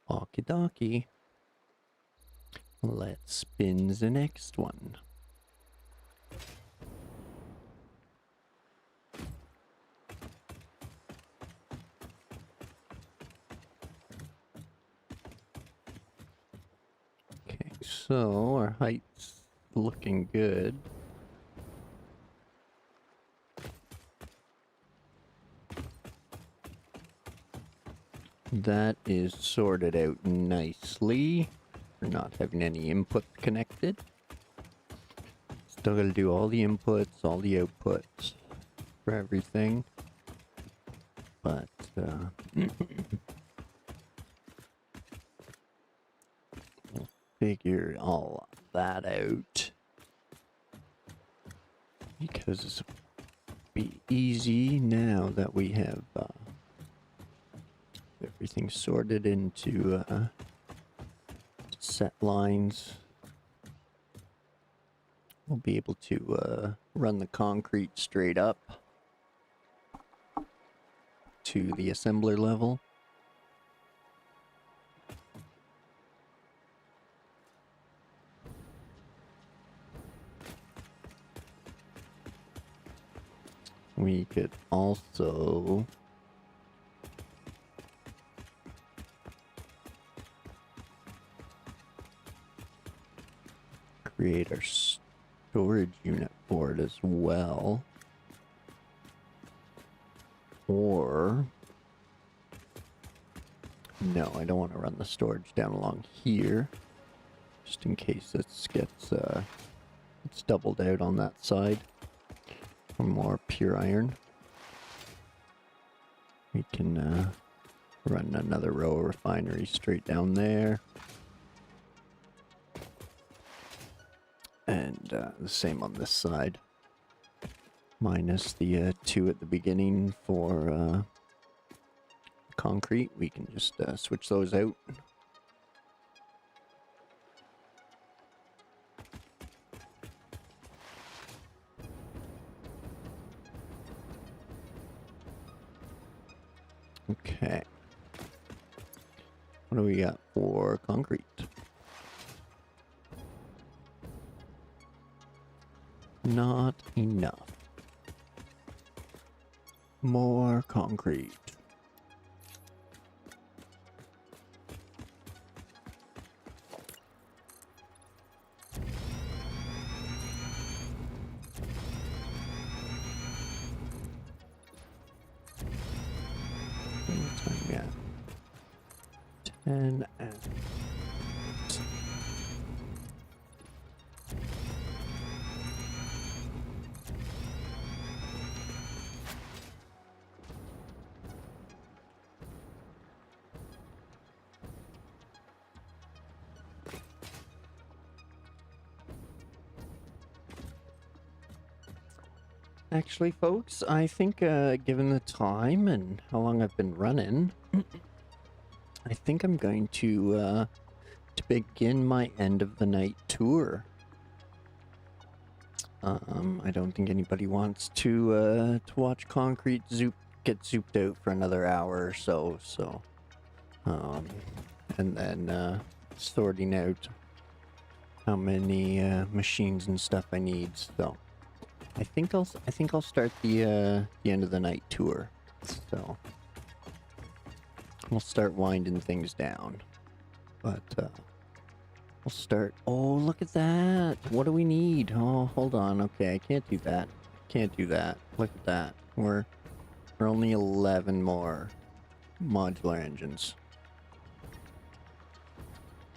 Okie dokie. Let's spin the next one. Okay, so our height's looking good. That is sorted out nicely. We're not having any input connected. Still gotta do all the inputs, all the outputs for everything. But, figure all that out. Because it's be easy now that we have everything sorted into set lines. We'll be able to run the concrete straight up to the assembler level. We could also create our storage unit for it as well. Or no, I don't want to run the storage down along here, just in case this gets it's doubled out on that side. For more pure iron, we can run another row of refinery straight down there. And the same on this side. Minus the 2 at the beginning for concrete. We can just switch those out. Okay. What do we got for concrete? Not enough. More concrete. What time we at? 10 and... Actually, folks, I think given the time and how long I've been running, I think I'm going to begin my end of the night tour. I don't think anybody wants to watch concrete get zooped out for another hour or so. And then sorting out how many machines and stuff I need. So I think I'll start the end of the night tour. So we'll start winding things down. But we'll start. Oh, look at that! What do we need? Oh, hold on. Okay, I can't do that. Can't do that. Look at that. We're only 11 more modular engines.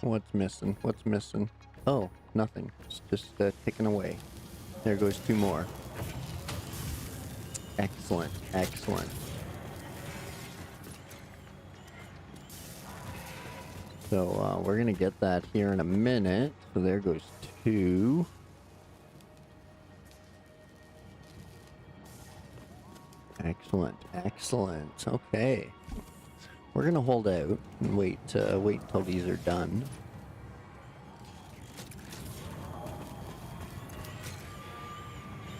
What's missing? What's missing? Oh, nothing. It's just ticking away. There goes 2 more. Excellent, excellent. So we're gonna get that here in a minute. So there goes 2. Excellent, excellent. Okay, we're gonna hold out and wait until these are done.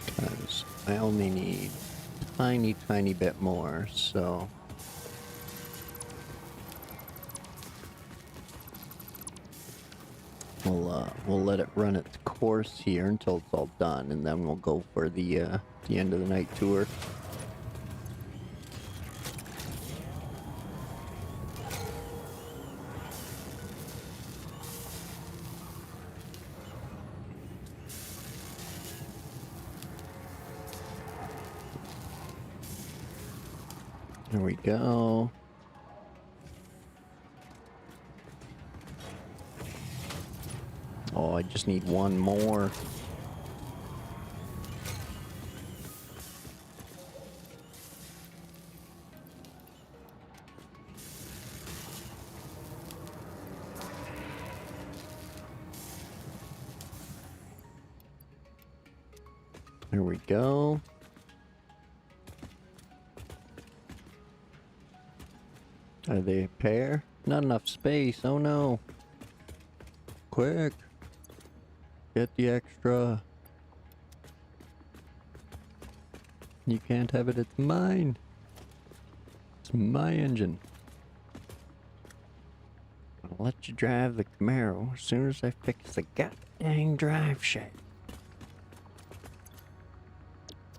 Because I only need a tiny bit more, so we'll let it run its course here until it's all done, and then we'll go for the end of the night tour. There we go. Oh, I just need 1 more. There we go. Are they a pair? Not enough space. Oh no. Quick. Get the extra. You can't have it. It's mine. It's my engine. I'll let you drive the Camaro as soon as I fix the goddamn drive shaft.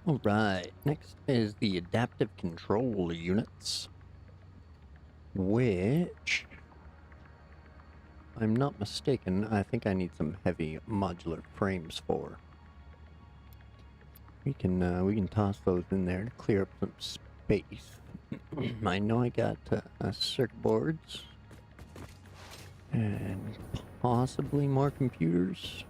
Alright, next is the adaptive control units, which, if I'm not mistaken, I think I need some heavy modular frames for. We can toss those in there to clear up some space. I know I got circuit boards and possibly more computers.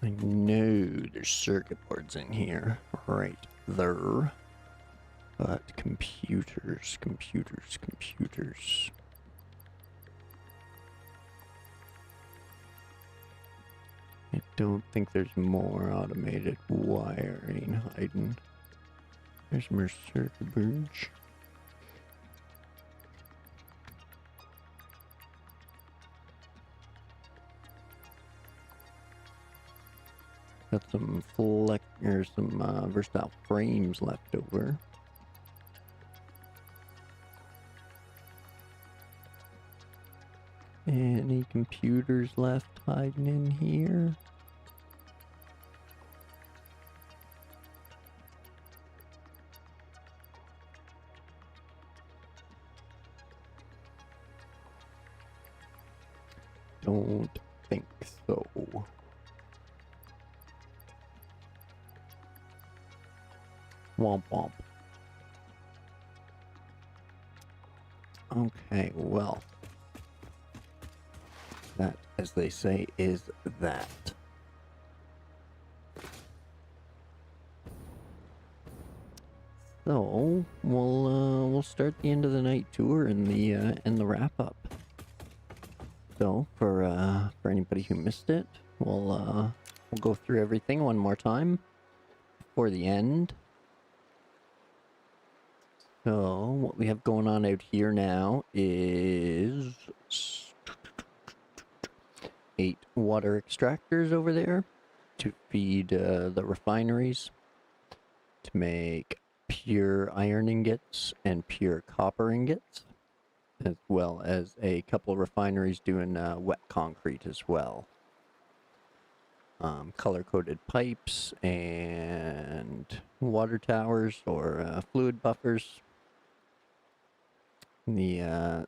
I know there's circuit boards in here, right there. But computers. I don't think there's more automated wiring hiding. There's more circuit boards. Got some versatile frames left over. Any computers left hiding in here? Don't think so. Womp womp. Okay, well. That, as they say, is that. So we'll start the end of the night tour and the wrap up. So for anybody who missed it, we'll go through everything one more time before the end. So what we have going on out here now is 8 water extractors over there to feed the refineries to make pure iron ingots and pure copper ingots, as well as a couple of refineries doing wet concrete as well. Color-coded pipes and water towers or fluid buffers. The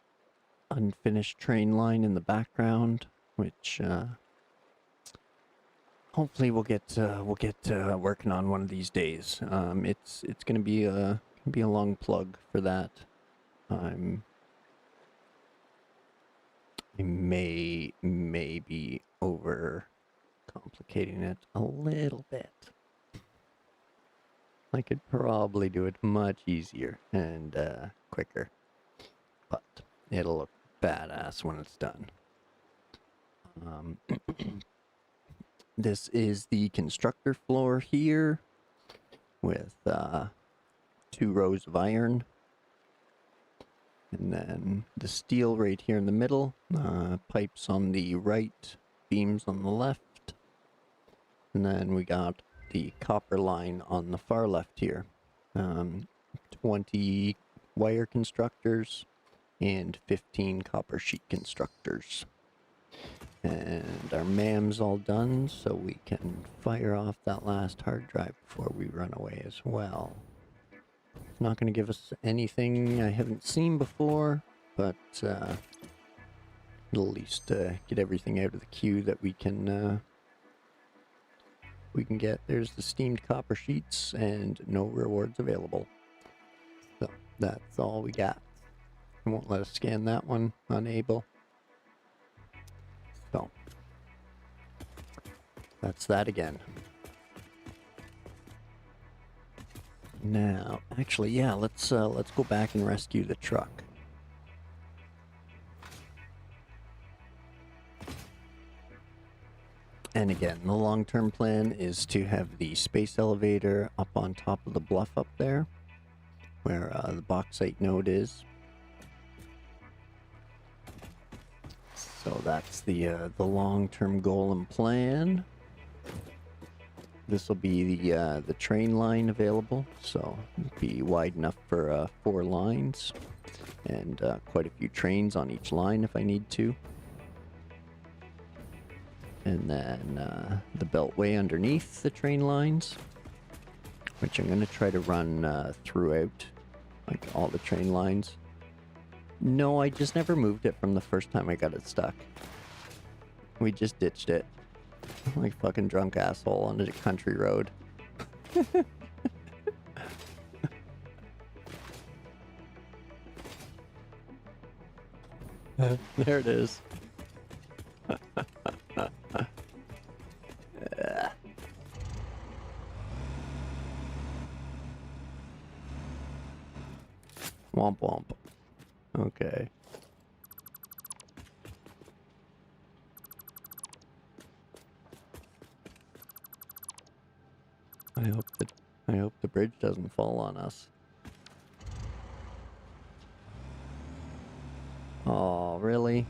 unfinished train line in the background, which hopefully we'll get working on one of these days. It's gonna be a long plug for that. I may be over complicating it a little bit. I could probably do it much easier and quicker, but it'll look badass when it's done. This is the constructor floor here with 2 rows of iron, and then the steel right here in the middle, pipes on the right, beams on the left, and then we got the copper line on the far left here. 20 wire constructors and 15 copper sheet constructors. And our MAM's all done, so we can fire off that last hard drive before we run away as well. It's not going to give us anything I haven't seen before, but it'll at least get everything out of the queue that we can get. There's the steamed copper sheets and no rewards available. So that's all we got. It won't let us scan that one. Unable. So that's that again. Now, actually, yeah, let's go back and rescue the truck. And again, the long-term plan is to have the space elevator up on top of the bluff up there, where the bauxite node is. So that's the long-term goal and plan. This will be the train line available, so it'll be wide enough for 4 lines, and quite a few trains on each line if I need to. And then the beltway underneath the train lines, which I'm going to try to run throughout, like all the train lines. No, I just never moved it from the first time I got it stuck. We just ditched it. Like fucking drunk asshole on a country road. There it is. Womp womp. Okay. I hope the bridge doesn't fall on us. Oh, really?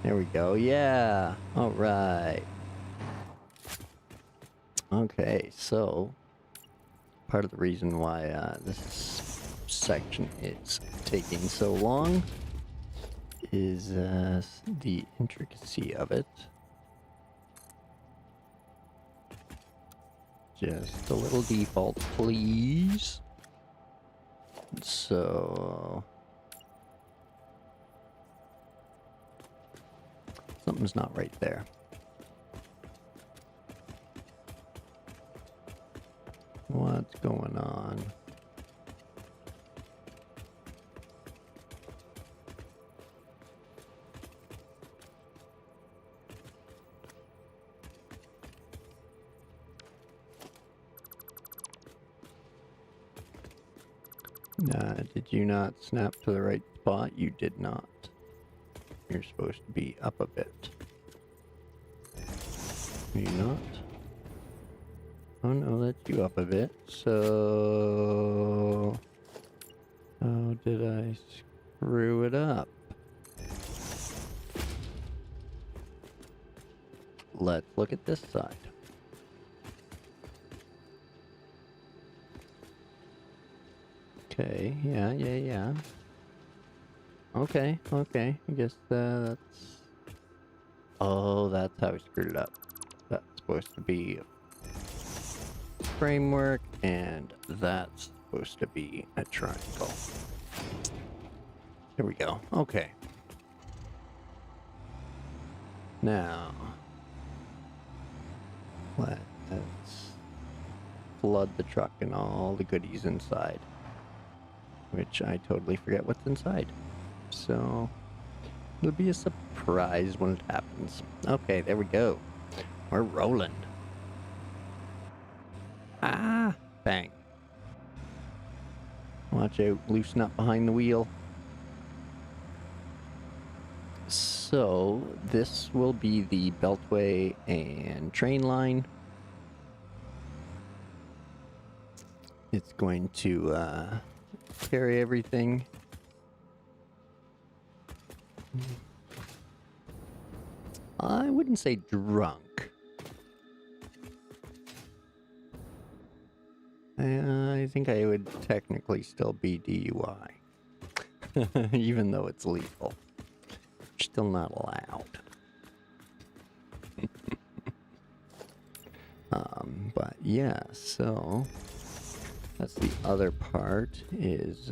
There we go. Yeah. All right. Okay, so part of the reason why this section is taking so long is the intricacy of it. Just a little default, please. So something's not right there. What's going on? Did you not snap to the right spot? You did not. You're supposed to be up a bit. Are you not? Oh no, that's you up a bit. So... how did I screw it up? Let's look at this side. Okay, yeah. Okay. I guess that's... oh, that's how we screwed it up. That's supposed to be a framework, and that's supposed to be a triangle. Here we go. Okay. Now, let's flood the truck and all the goodies inside. Which I totally forget what's inside. So, it'll be a surprise when it happens. Okay, there we go. We're rolling. Ah! Bang. Watch out, loosen up behind the wheel. So, this will be the beltway and train line. It's going to carry everything. I wouldn't say drunk. I think I would technically still be DUI. Even though it's legal. Still not allowed. But yeah, so that's the other part, is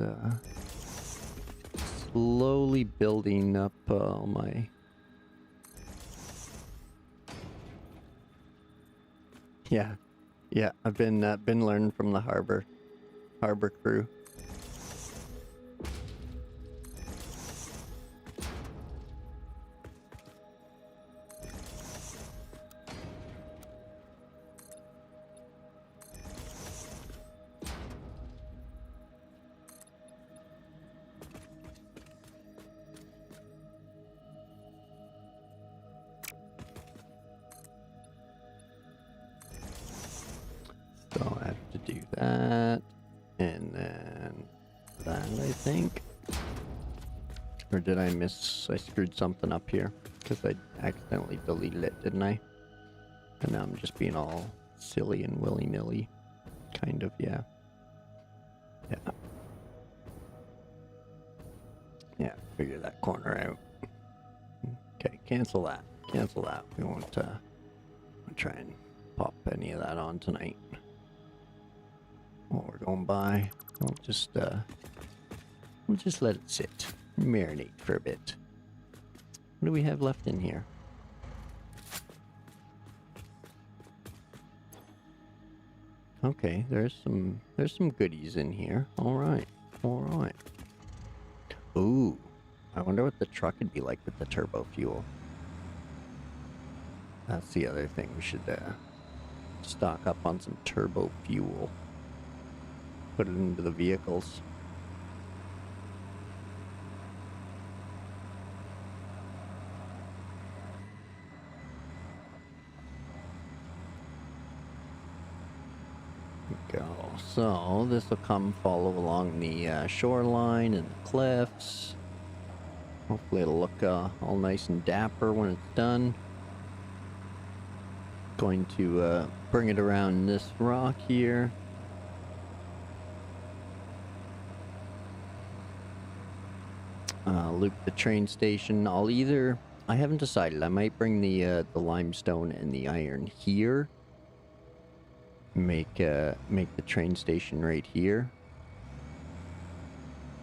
slowly building up all my... Yeah, I've been learning from the harbor crew. that. And then that, I think. Or did I screwed something up here? Because I accidentally deleted it, didn't I? And now I'm just being all silly and willy-nilly. Kind of, yeah. Yeah. Yeah, figure that corner out. Okay, cancel that. Cancel that. We won't try and pop any of that on tonight. While we're going by, we'll just let it sit. Marinate for a bit. What do we have left in here? Okay, there's some goodies in here. All right. Ooh, I wonder what the truck would be like with the turbo fuel. That's the other thing. We should stock up on some turbo fuel. Put it into the vehicles. Go. So this will come follow along the shoreline and the cliffs. Hopefully it'll look all nice and dapper when it's done. Going to bring it around this rock here. Loop the train station. I haven't decided. I might bring the limestone and the iron here. Make the train station right here.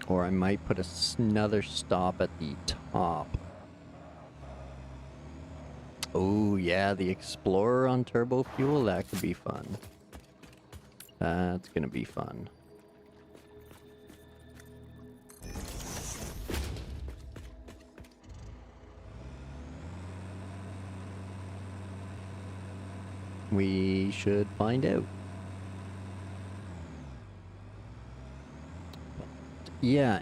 Or I might put another stop at the top. Oh yeah, the Explorer on turbo fuel, that could be fun. That's gonna be fun. We should find out. Yeah,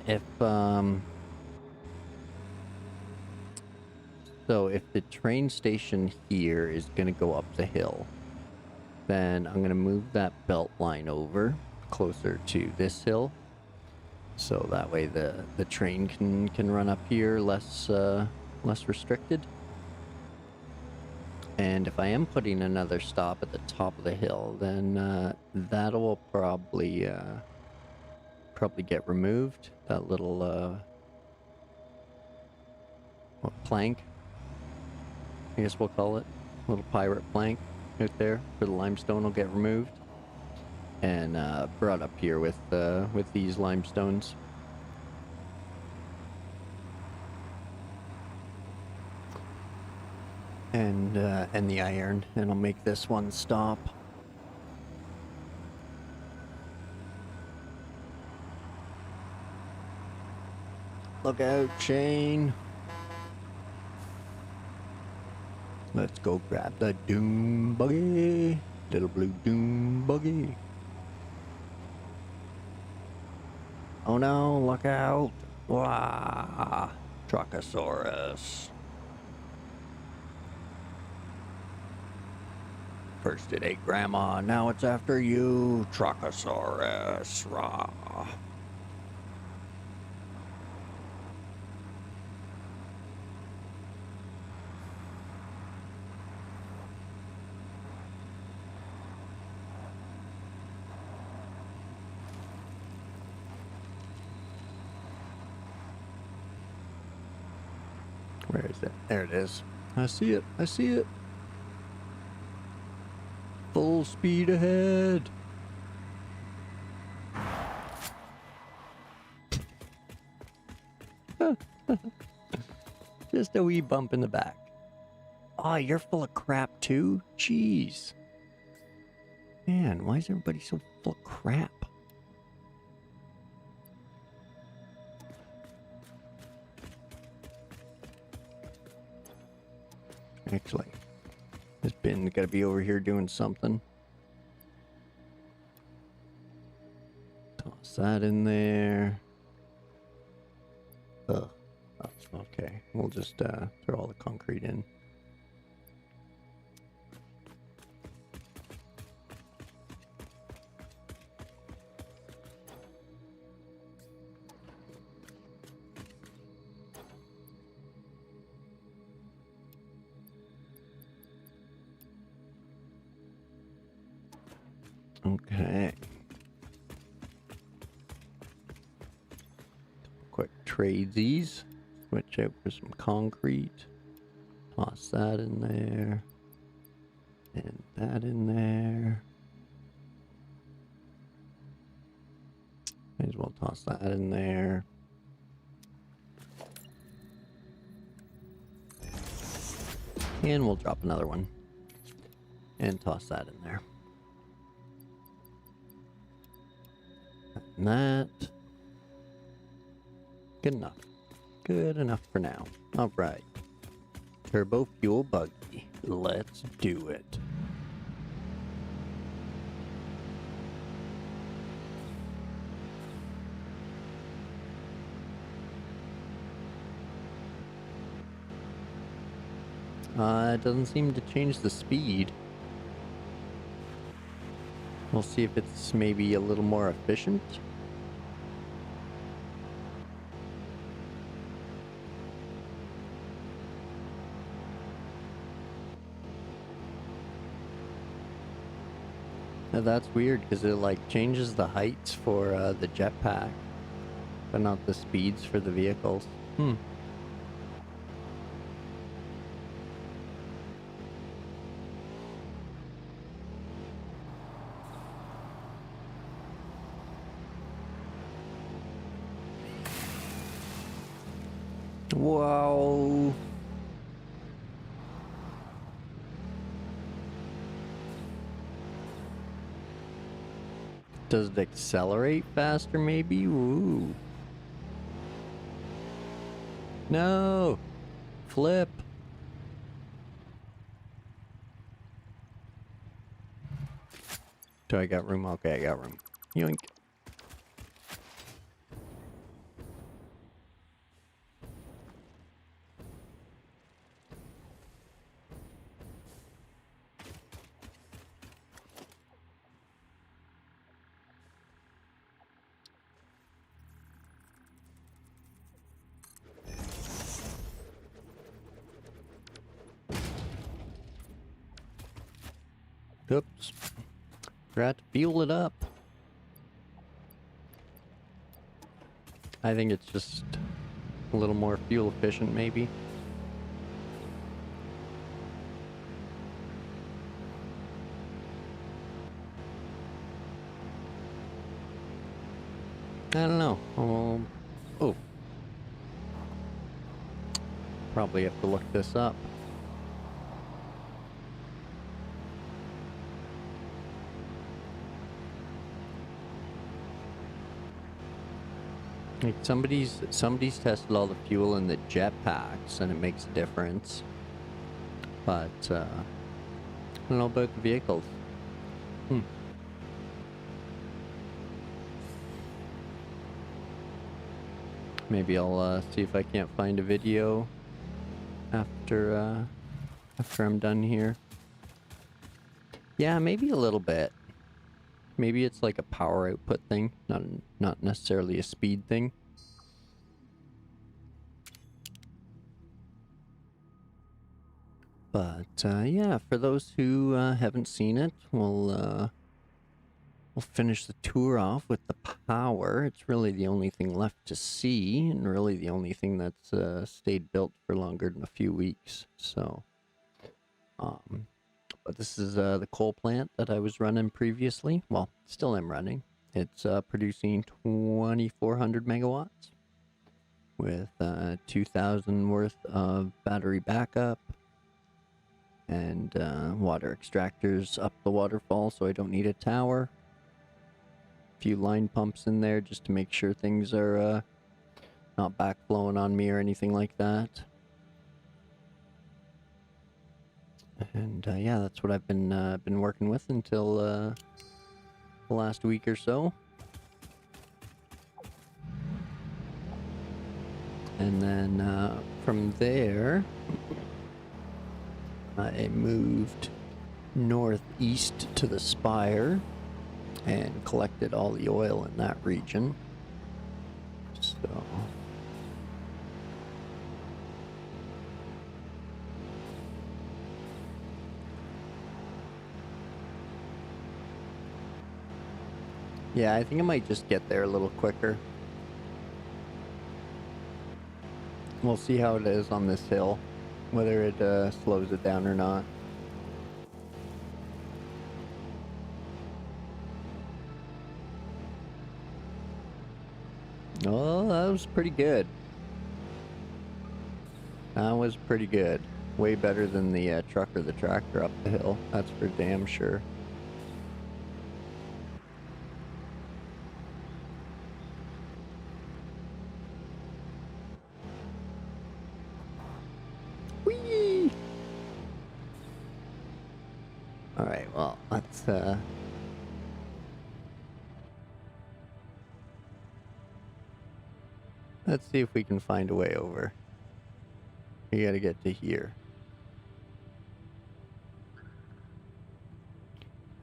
so if the train station here is gonna go up the hill, then I'm gonna move that belt line over closer to this hill. So that way the train can run up here less restricted. And if I am putting another stop at the top of the hill, then that'll probably get removed. That little plank, I guess we'll call it, little pirate plank out there for the limestone will get removed and brought up here with these limestones. And the iron, and I'll make this one stop. Look out, Shane. Let's go grab the doom buggy. Little blue doom buggy. Oh no, look out. Wah! Truckosaurus. First it ate Grandma, now it's after you, Truckosaurus. Rah. Where is it? There it is. I see it. I see it. Full speed ahead. Just a wee bump in the back. Oh, you're full of crap too? Jeez. Man, why is everybody so full of crap? Actually, this bin gotta be over here doing something. Toss that in there. Ugh. Oh, okay. We'll just throw all the concrete in. Okay. Quick tradesies. Switch out for some concrete. Toss that in there. And that in there. Might as well toss that in there. And we'll drop another one. And toss that in there. And that. Good enough. Good enough for now. Alright. Turbofuel buggy. Let's do it. It doesn't seem to change the speed. We'll see if it's maybe a little more efficient. Now that's weird because it like changes the heights for the jetpack, but not the speeds for the vehicles. Wow. Does it accelerate faster maybe? Ooh. No. Flip. Do I got room? Okay, I got room. Yoink. Oops. Forgot to fuel it up. I think it's just a little more fuel efficient, maybe. I don't know. Oh. Probably have to look this up. Like somebody's tested all the fuel in the jetpacks and it makes a difference. But I don't know about the vehicles. Maybe I'll see if I can't find a video after I'm done here. Yeah, maybe a little bit. Maybe it's like a power output thing, not necessarily a speed thing. But yeah, for those who haven't seen it, we'll finish the tour off with the power. It's really the only thing left to see, and really the only thing that's stayed built for longer than a few weeks. So, but this is the coal plant that I was running previously. Well, still am running. It's producing 2,400 megawatts with 2,000 worth of battery backup and water extractors up the waterfall, so I don't need a tower. A few line pumps in there just to make sure things are not backflowing on me or anything like that. And yeah, that's what I've been working with until the last week or so. And then from there, I moved northeast to the Spire and collected all the oil in that region. So Yeah, I think I might just get there a little quicker. We'll see how it is on this hill, whether it slows it down or not. Oh, that was pretty good. That was pretty good. Way better than the truck or the tractor up the hill. That's for damn sure. Whee! Alright, well, let's see if we can find a way over. We gotta get to here.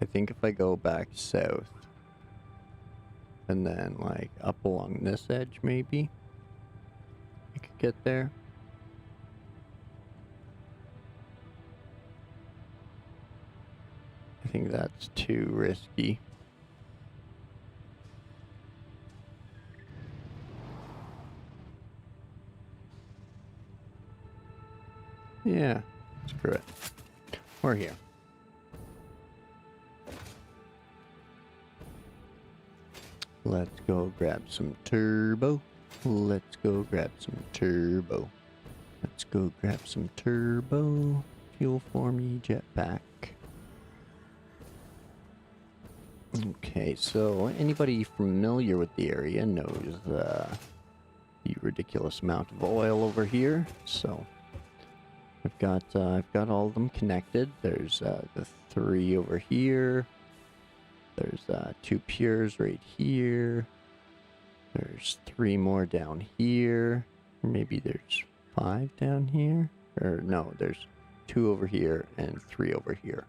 I think if I go back south, and then, like, up along this edge, maybe, I could get there. I think that's too risky. Yeah, screw it. We're here. Let's go grab some turbo. Let's go grab some turbo. Let's go grab some turbo. Fuel for me, jetpack. Okay, so anybody familiar with the area knows the ridiculous amount of oil over here. So I've got all of them connected. There's the 3 over here. There's 2 pures right here. There's 3 more down here. Or maybe there's 5 down here. Or no, there's 2 over here and 3 over here.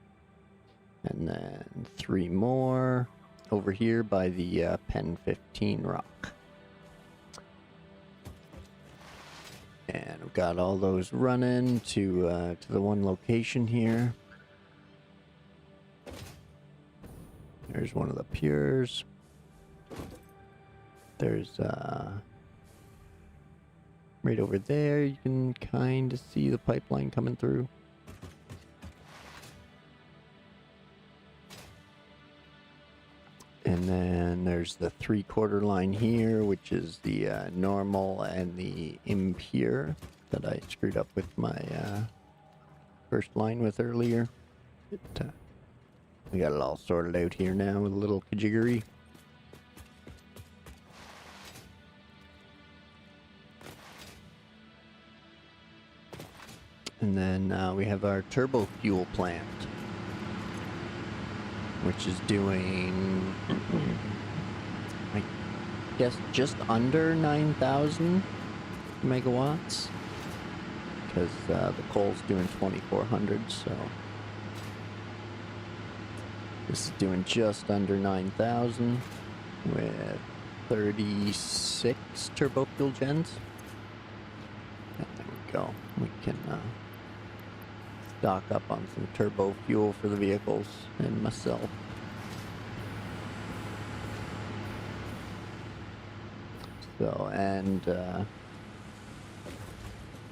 And then 3 more over here by the Pen 15 rock. And we've got all those running to the one location here. There's one of the pures. There's right over there, you can kind of see the pipeline coming through. And then there's the 3/4 line here, which is the normal and the impure that I screwed up with my first line with earlier. We got it all sorted out here now with a little kajiggery. And then we have our Turbofuel plant, which is doing, I guess, just under 9,000 megawatts, because the coal's doing 2,400, so this is doing just under 9,000 with 36 Turbofuel gens. And there we go. We can stock up on some turbo fuel for the vehicles and myself. So, and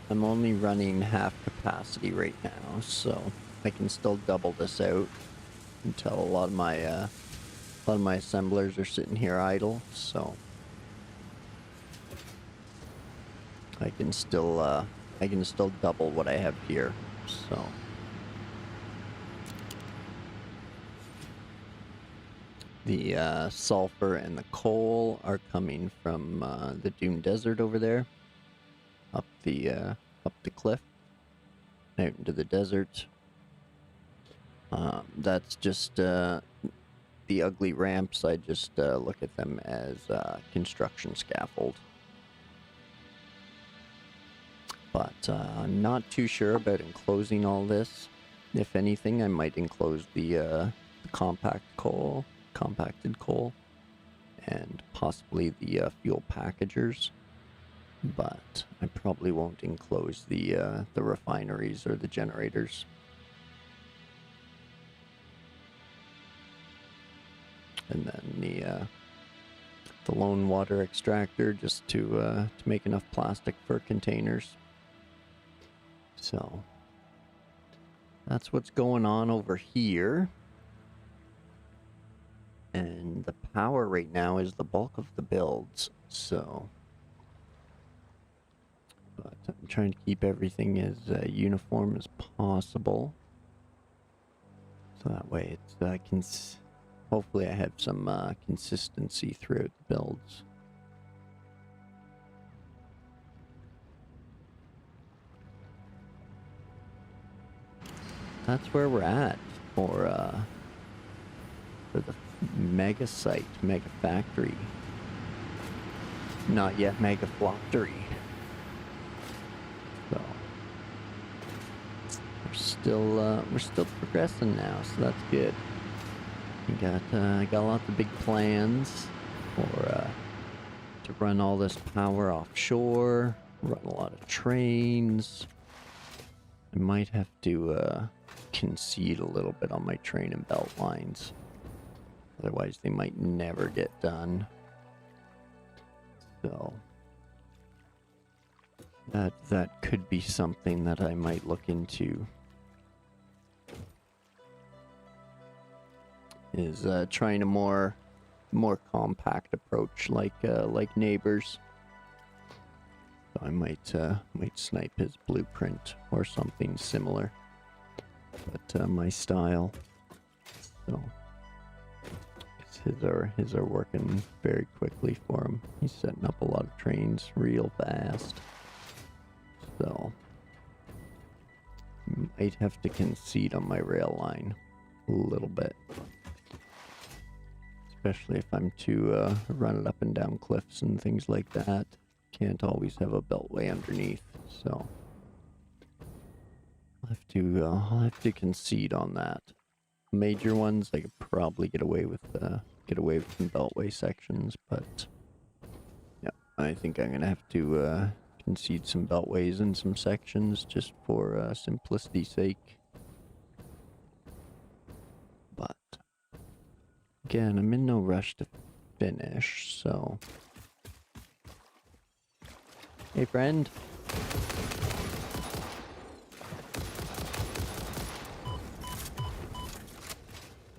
I'm only running half capacity right now, so I can still double this out until a lot of my assemblers are sitting here idle, so I can still double what I have here. So the sulfur and the coal are coming from the Dune Desert over there, up the cliff, out into the desert. That's just the ugly ramps. I just look at them as construction scaffold. But I'm not too sure about enclosing all this. If anything, I might enclose the compacted coal, and possibly the fuel packagers. But I probably won't enclose the refineries or the generators. And then lone water extractor just to make enough plastic for containers. So that's what's going on over here. And the power right now is the bulk of the builds, so... But I'm trying to keep everything as uniform as possible. So that way it's, hopefully I have some consistency throughout the builds. That's where we're at for the mega site, Megafactory. Not yet Megafactory. So we're still progressing now, so that's good. We got lots of big plans for to run all this power offshore, run a lot of trains. I might have to concede a little bit on my train and belt lines. Otherwise they might never get done. So that could be something that I might look into. Is trying a more compact approach like Neighbors. So I might snipe his blueprint or something similar, but my style. So his are working very quickly for him. He's setting up a lot of trains real fast. So might have to concede on my rail line a little bit. Especially if I'm to run it up and down cliffs and things like that. Can't always have a beltway underneath, so I'll have to concede on that. Major ones I could probably get away with some beltway sections, but yeah, I think I'm gonna have to concede some beltways in some sections just for simplicity's sake. But again, I'm in no rush to finish, so... Hey, friend.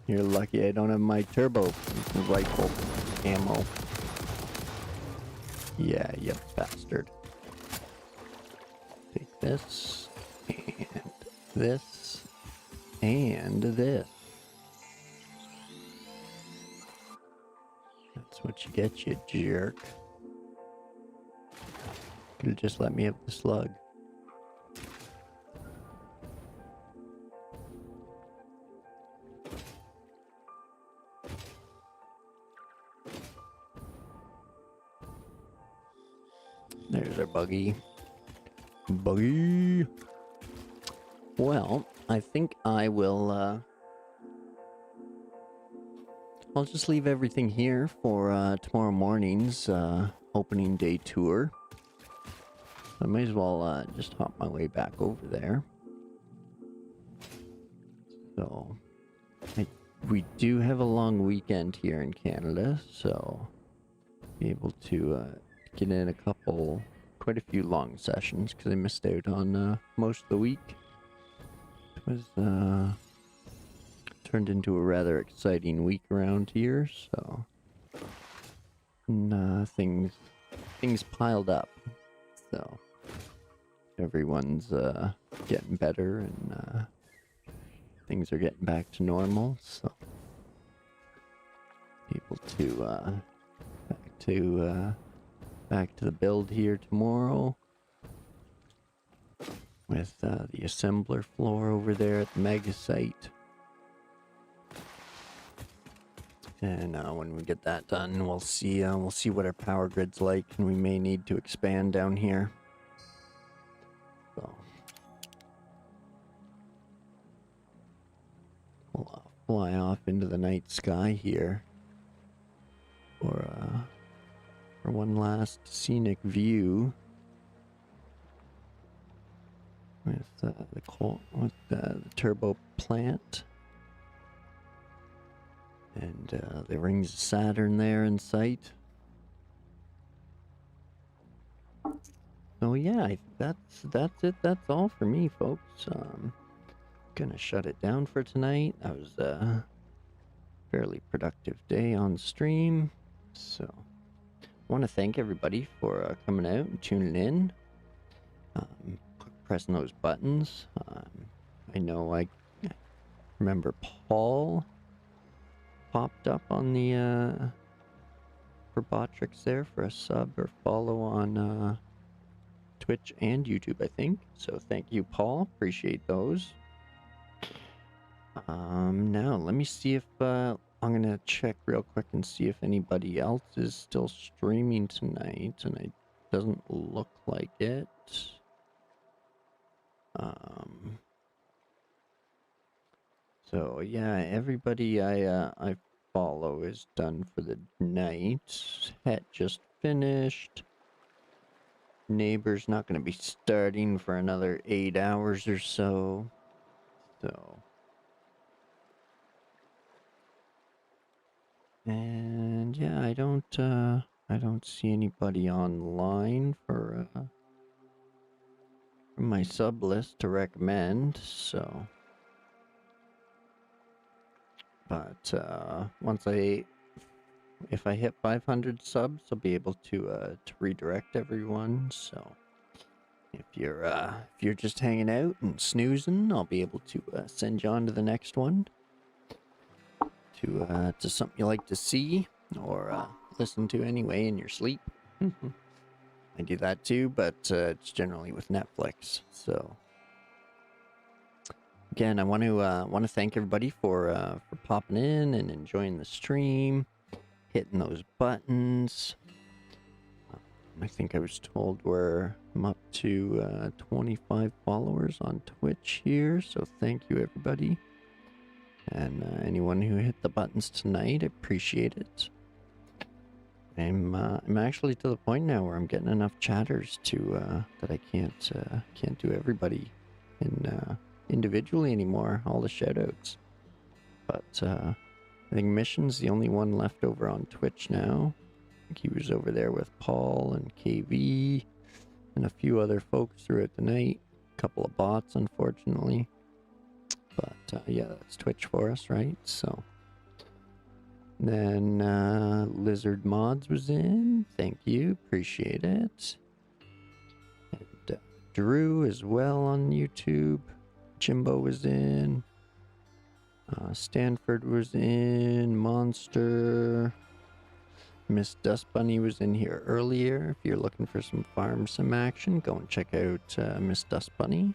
You're lucky I don't have my turbo rifle ammo. Yeah, you bastard. Take this, and this, and this. That's what you get, you jerk. Could've just let me have the slug. There's our buggy. Buggy! Well, I think I will, I'll just leave everything here for tomorrow morning's opening day tour. I might as well just hop my way back over there. So, we do have a long weekend here in Canada, so be able to get in quite a few long sessions because I missed out on most of the week. It was turned into a rather exciting week around here, so things piled up. So everyone's getting better and things are getting back to normal. So people back to the build here tomorrow with the assembler floor over there at the mega site. And when we get that done, we'll see what our power grid's like, and we may need to expand down here. So we'll fly off into the night sky here for one last scenic view with the turbo plant. And the rings of Saturn there in sight. So yeah, that's it. That's all for me, folks. Gonna shut it down for tonight. That was a fairly productive day on stream. So, want to thank everybody for coming out and tuning in. Pressing those buttons. I know I remember Paul popped up on the for Botrix there for a sub or follow on Twitch and YouTube, I think. So thank you, Paul. Appreciate those. Now let me see if I'm gonna check real quick and see if anybody else is still streaming tonight, and it doesn't look like it. So yeah, everybody I follow is done for the night. Het just finished. Neighbor's not going to be starting for another 8 hours or so. So. And yeah, I don't see anybody online for my sub list to recommend, so. But if I hit 500 subs, I'll be able to redirect everyone. So if you're just hanging out and snoozing, I'll be able to send you on to the next one, to something you like to see or listen to anyway in your sleep. I do that too, but it's generally with Netflix. So again, I want to thank everybody for popping in and enjoying the stream, hitting those buttons. I think I was told I'm up to 25 followers on Twitch here, so thank you everybody. And anyone who hit the buttons tonight, I appreciate it. I'm actually to the point now where I'm getting enough chatters to that I can't do everybody individually anymore, all the shoutouts. But I think Mission's the only one left over on Twitch now. I think he was over there with Paul and KV and a few other folks throughout the night. A couple of bots, unfortunately. But yeah, that's Twitch for us, right? So then Lizard Mods was in. Thank you, appreciate it. And Drew as well on YouTube. Jimbo was in. Stanford was in. Monster. Miss Dust Bunny was in here earlier. If you're looking for some farm sim action, go and check out Miss Dust Bunny.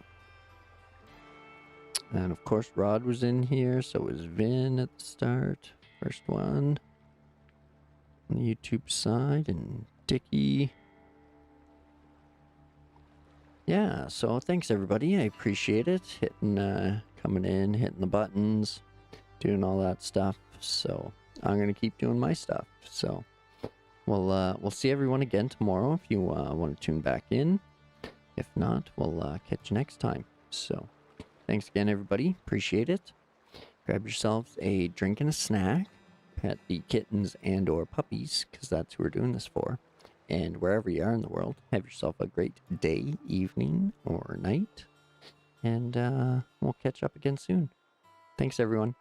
And of course Rod was in here, so was Vin at the start. First one on the YouTube side, and Dickie. Yeah, so thanks everybody. I appreciate it. Coming in, hitting the buttons, doing all that stuff. So I'm gonna keep doing my stuff. So we'll see everyone again tomorrow if you want to tune back in. If not, we'll catch you next time. So thanks again, everybody. Appreciate it. Grab yourselves a drink and a snack. Pet the kittens and or puppies, because that's who we're doing this for. And wherever you are in the world, have yourself a great day, evening, or night. And we'll catch up again soon. Thanks, everyone.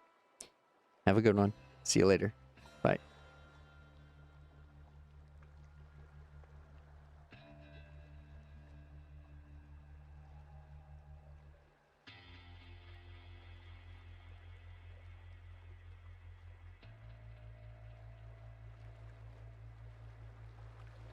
Have a good one. See you later. Bye.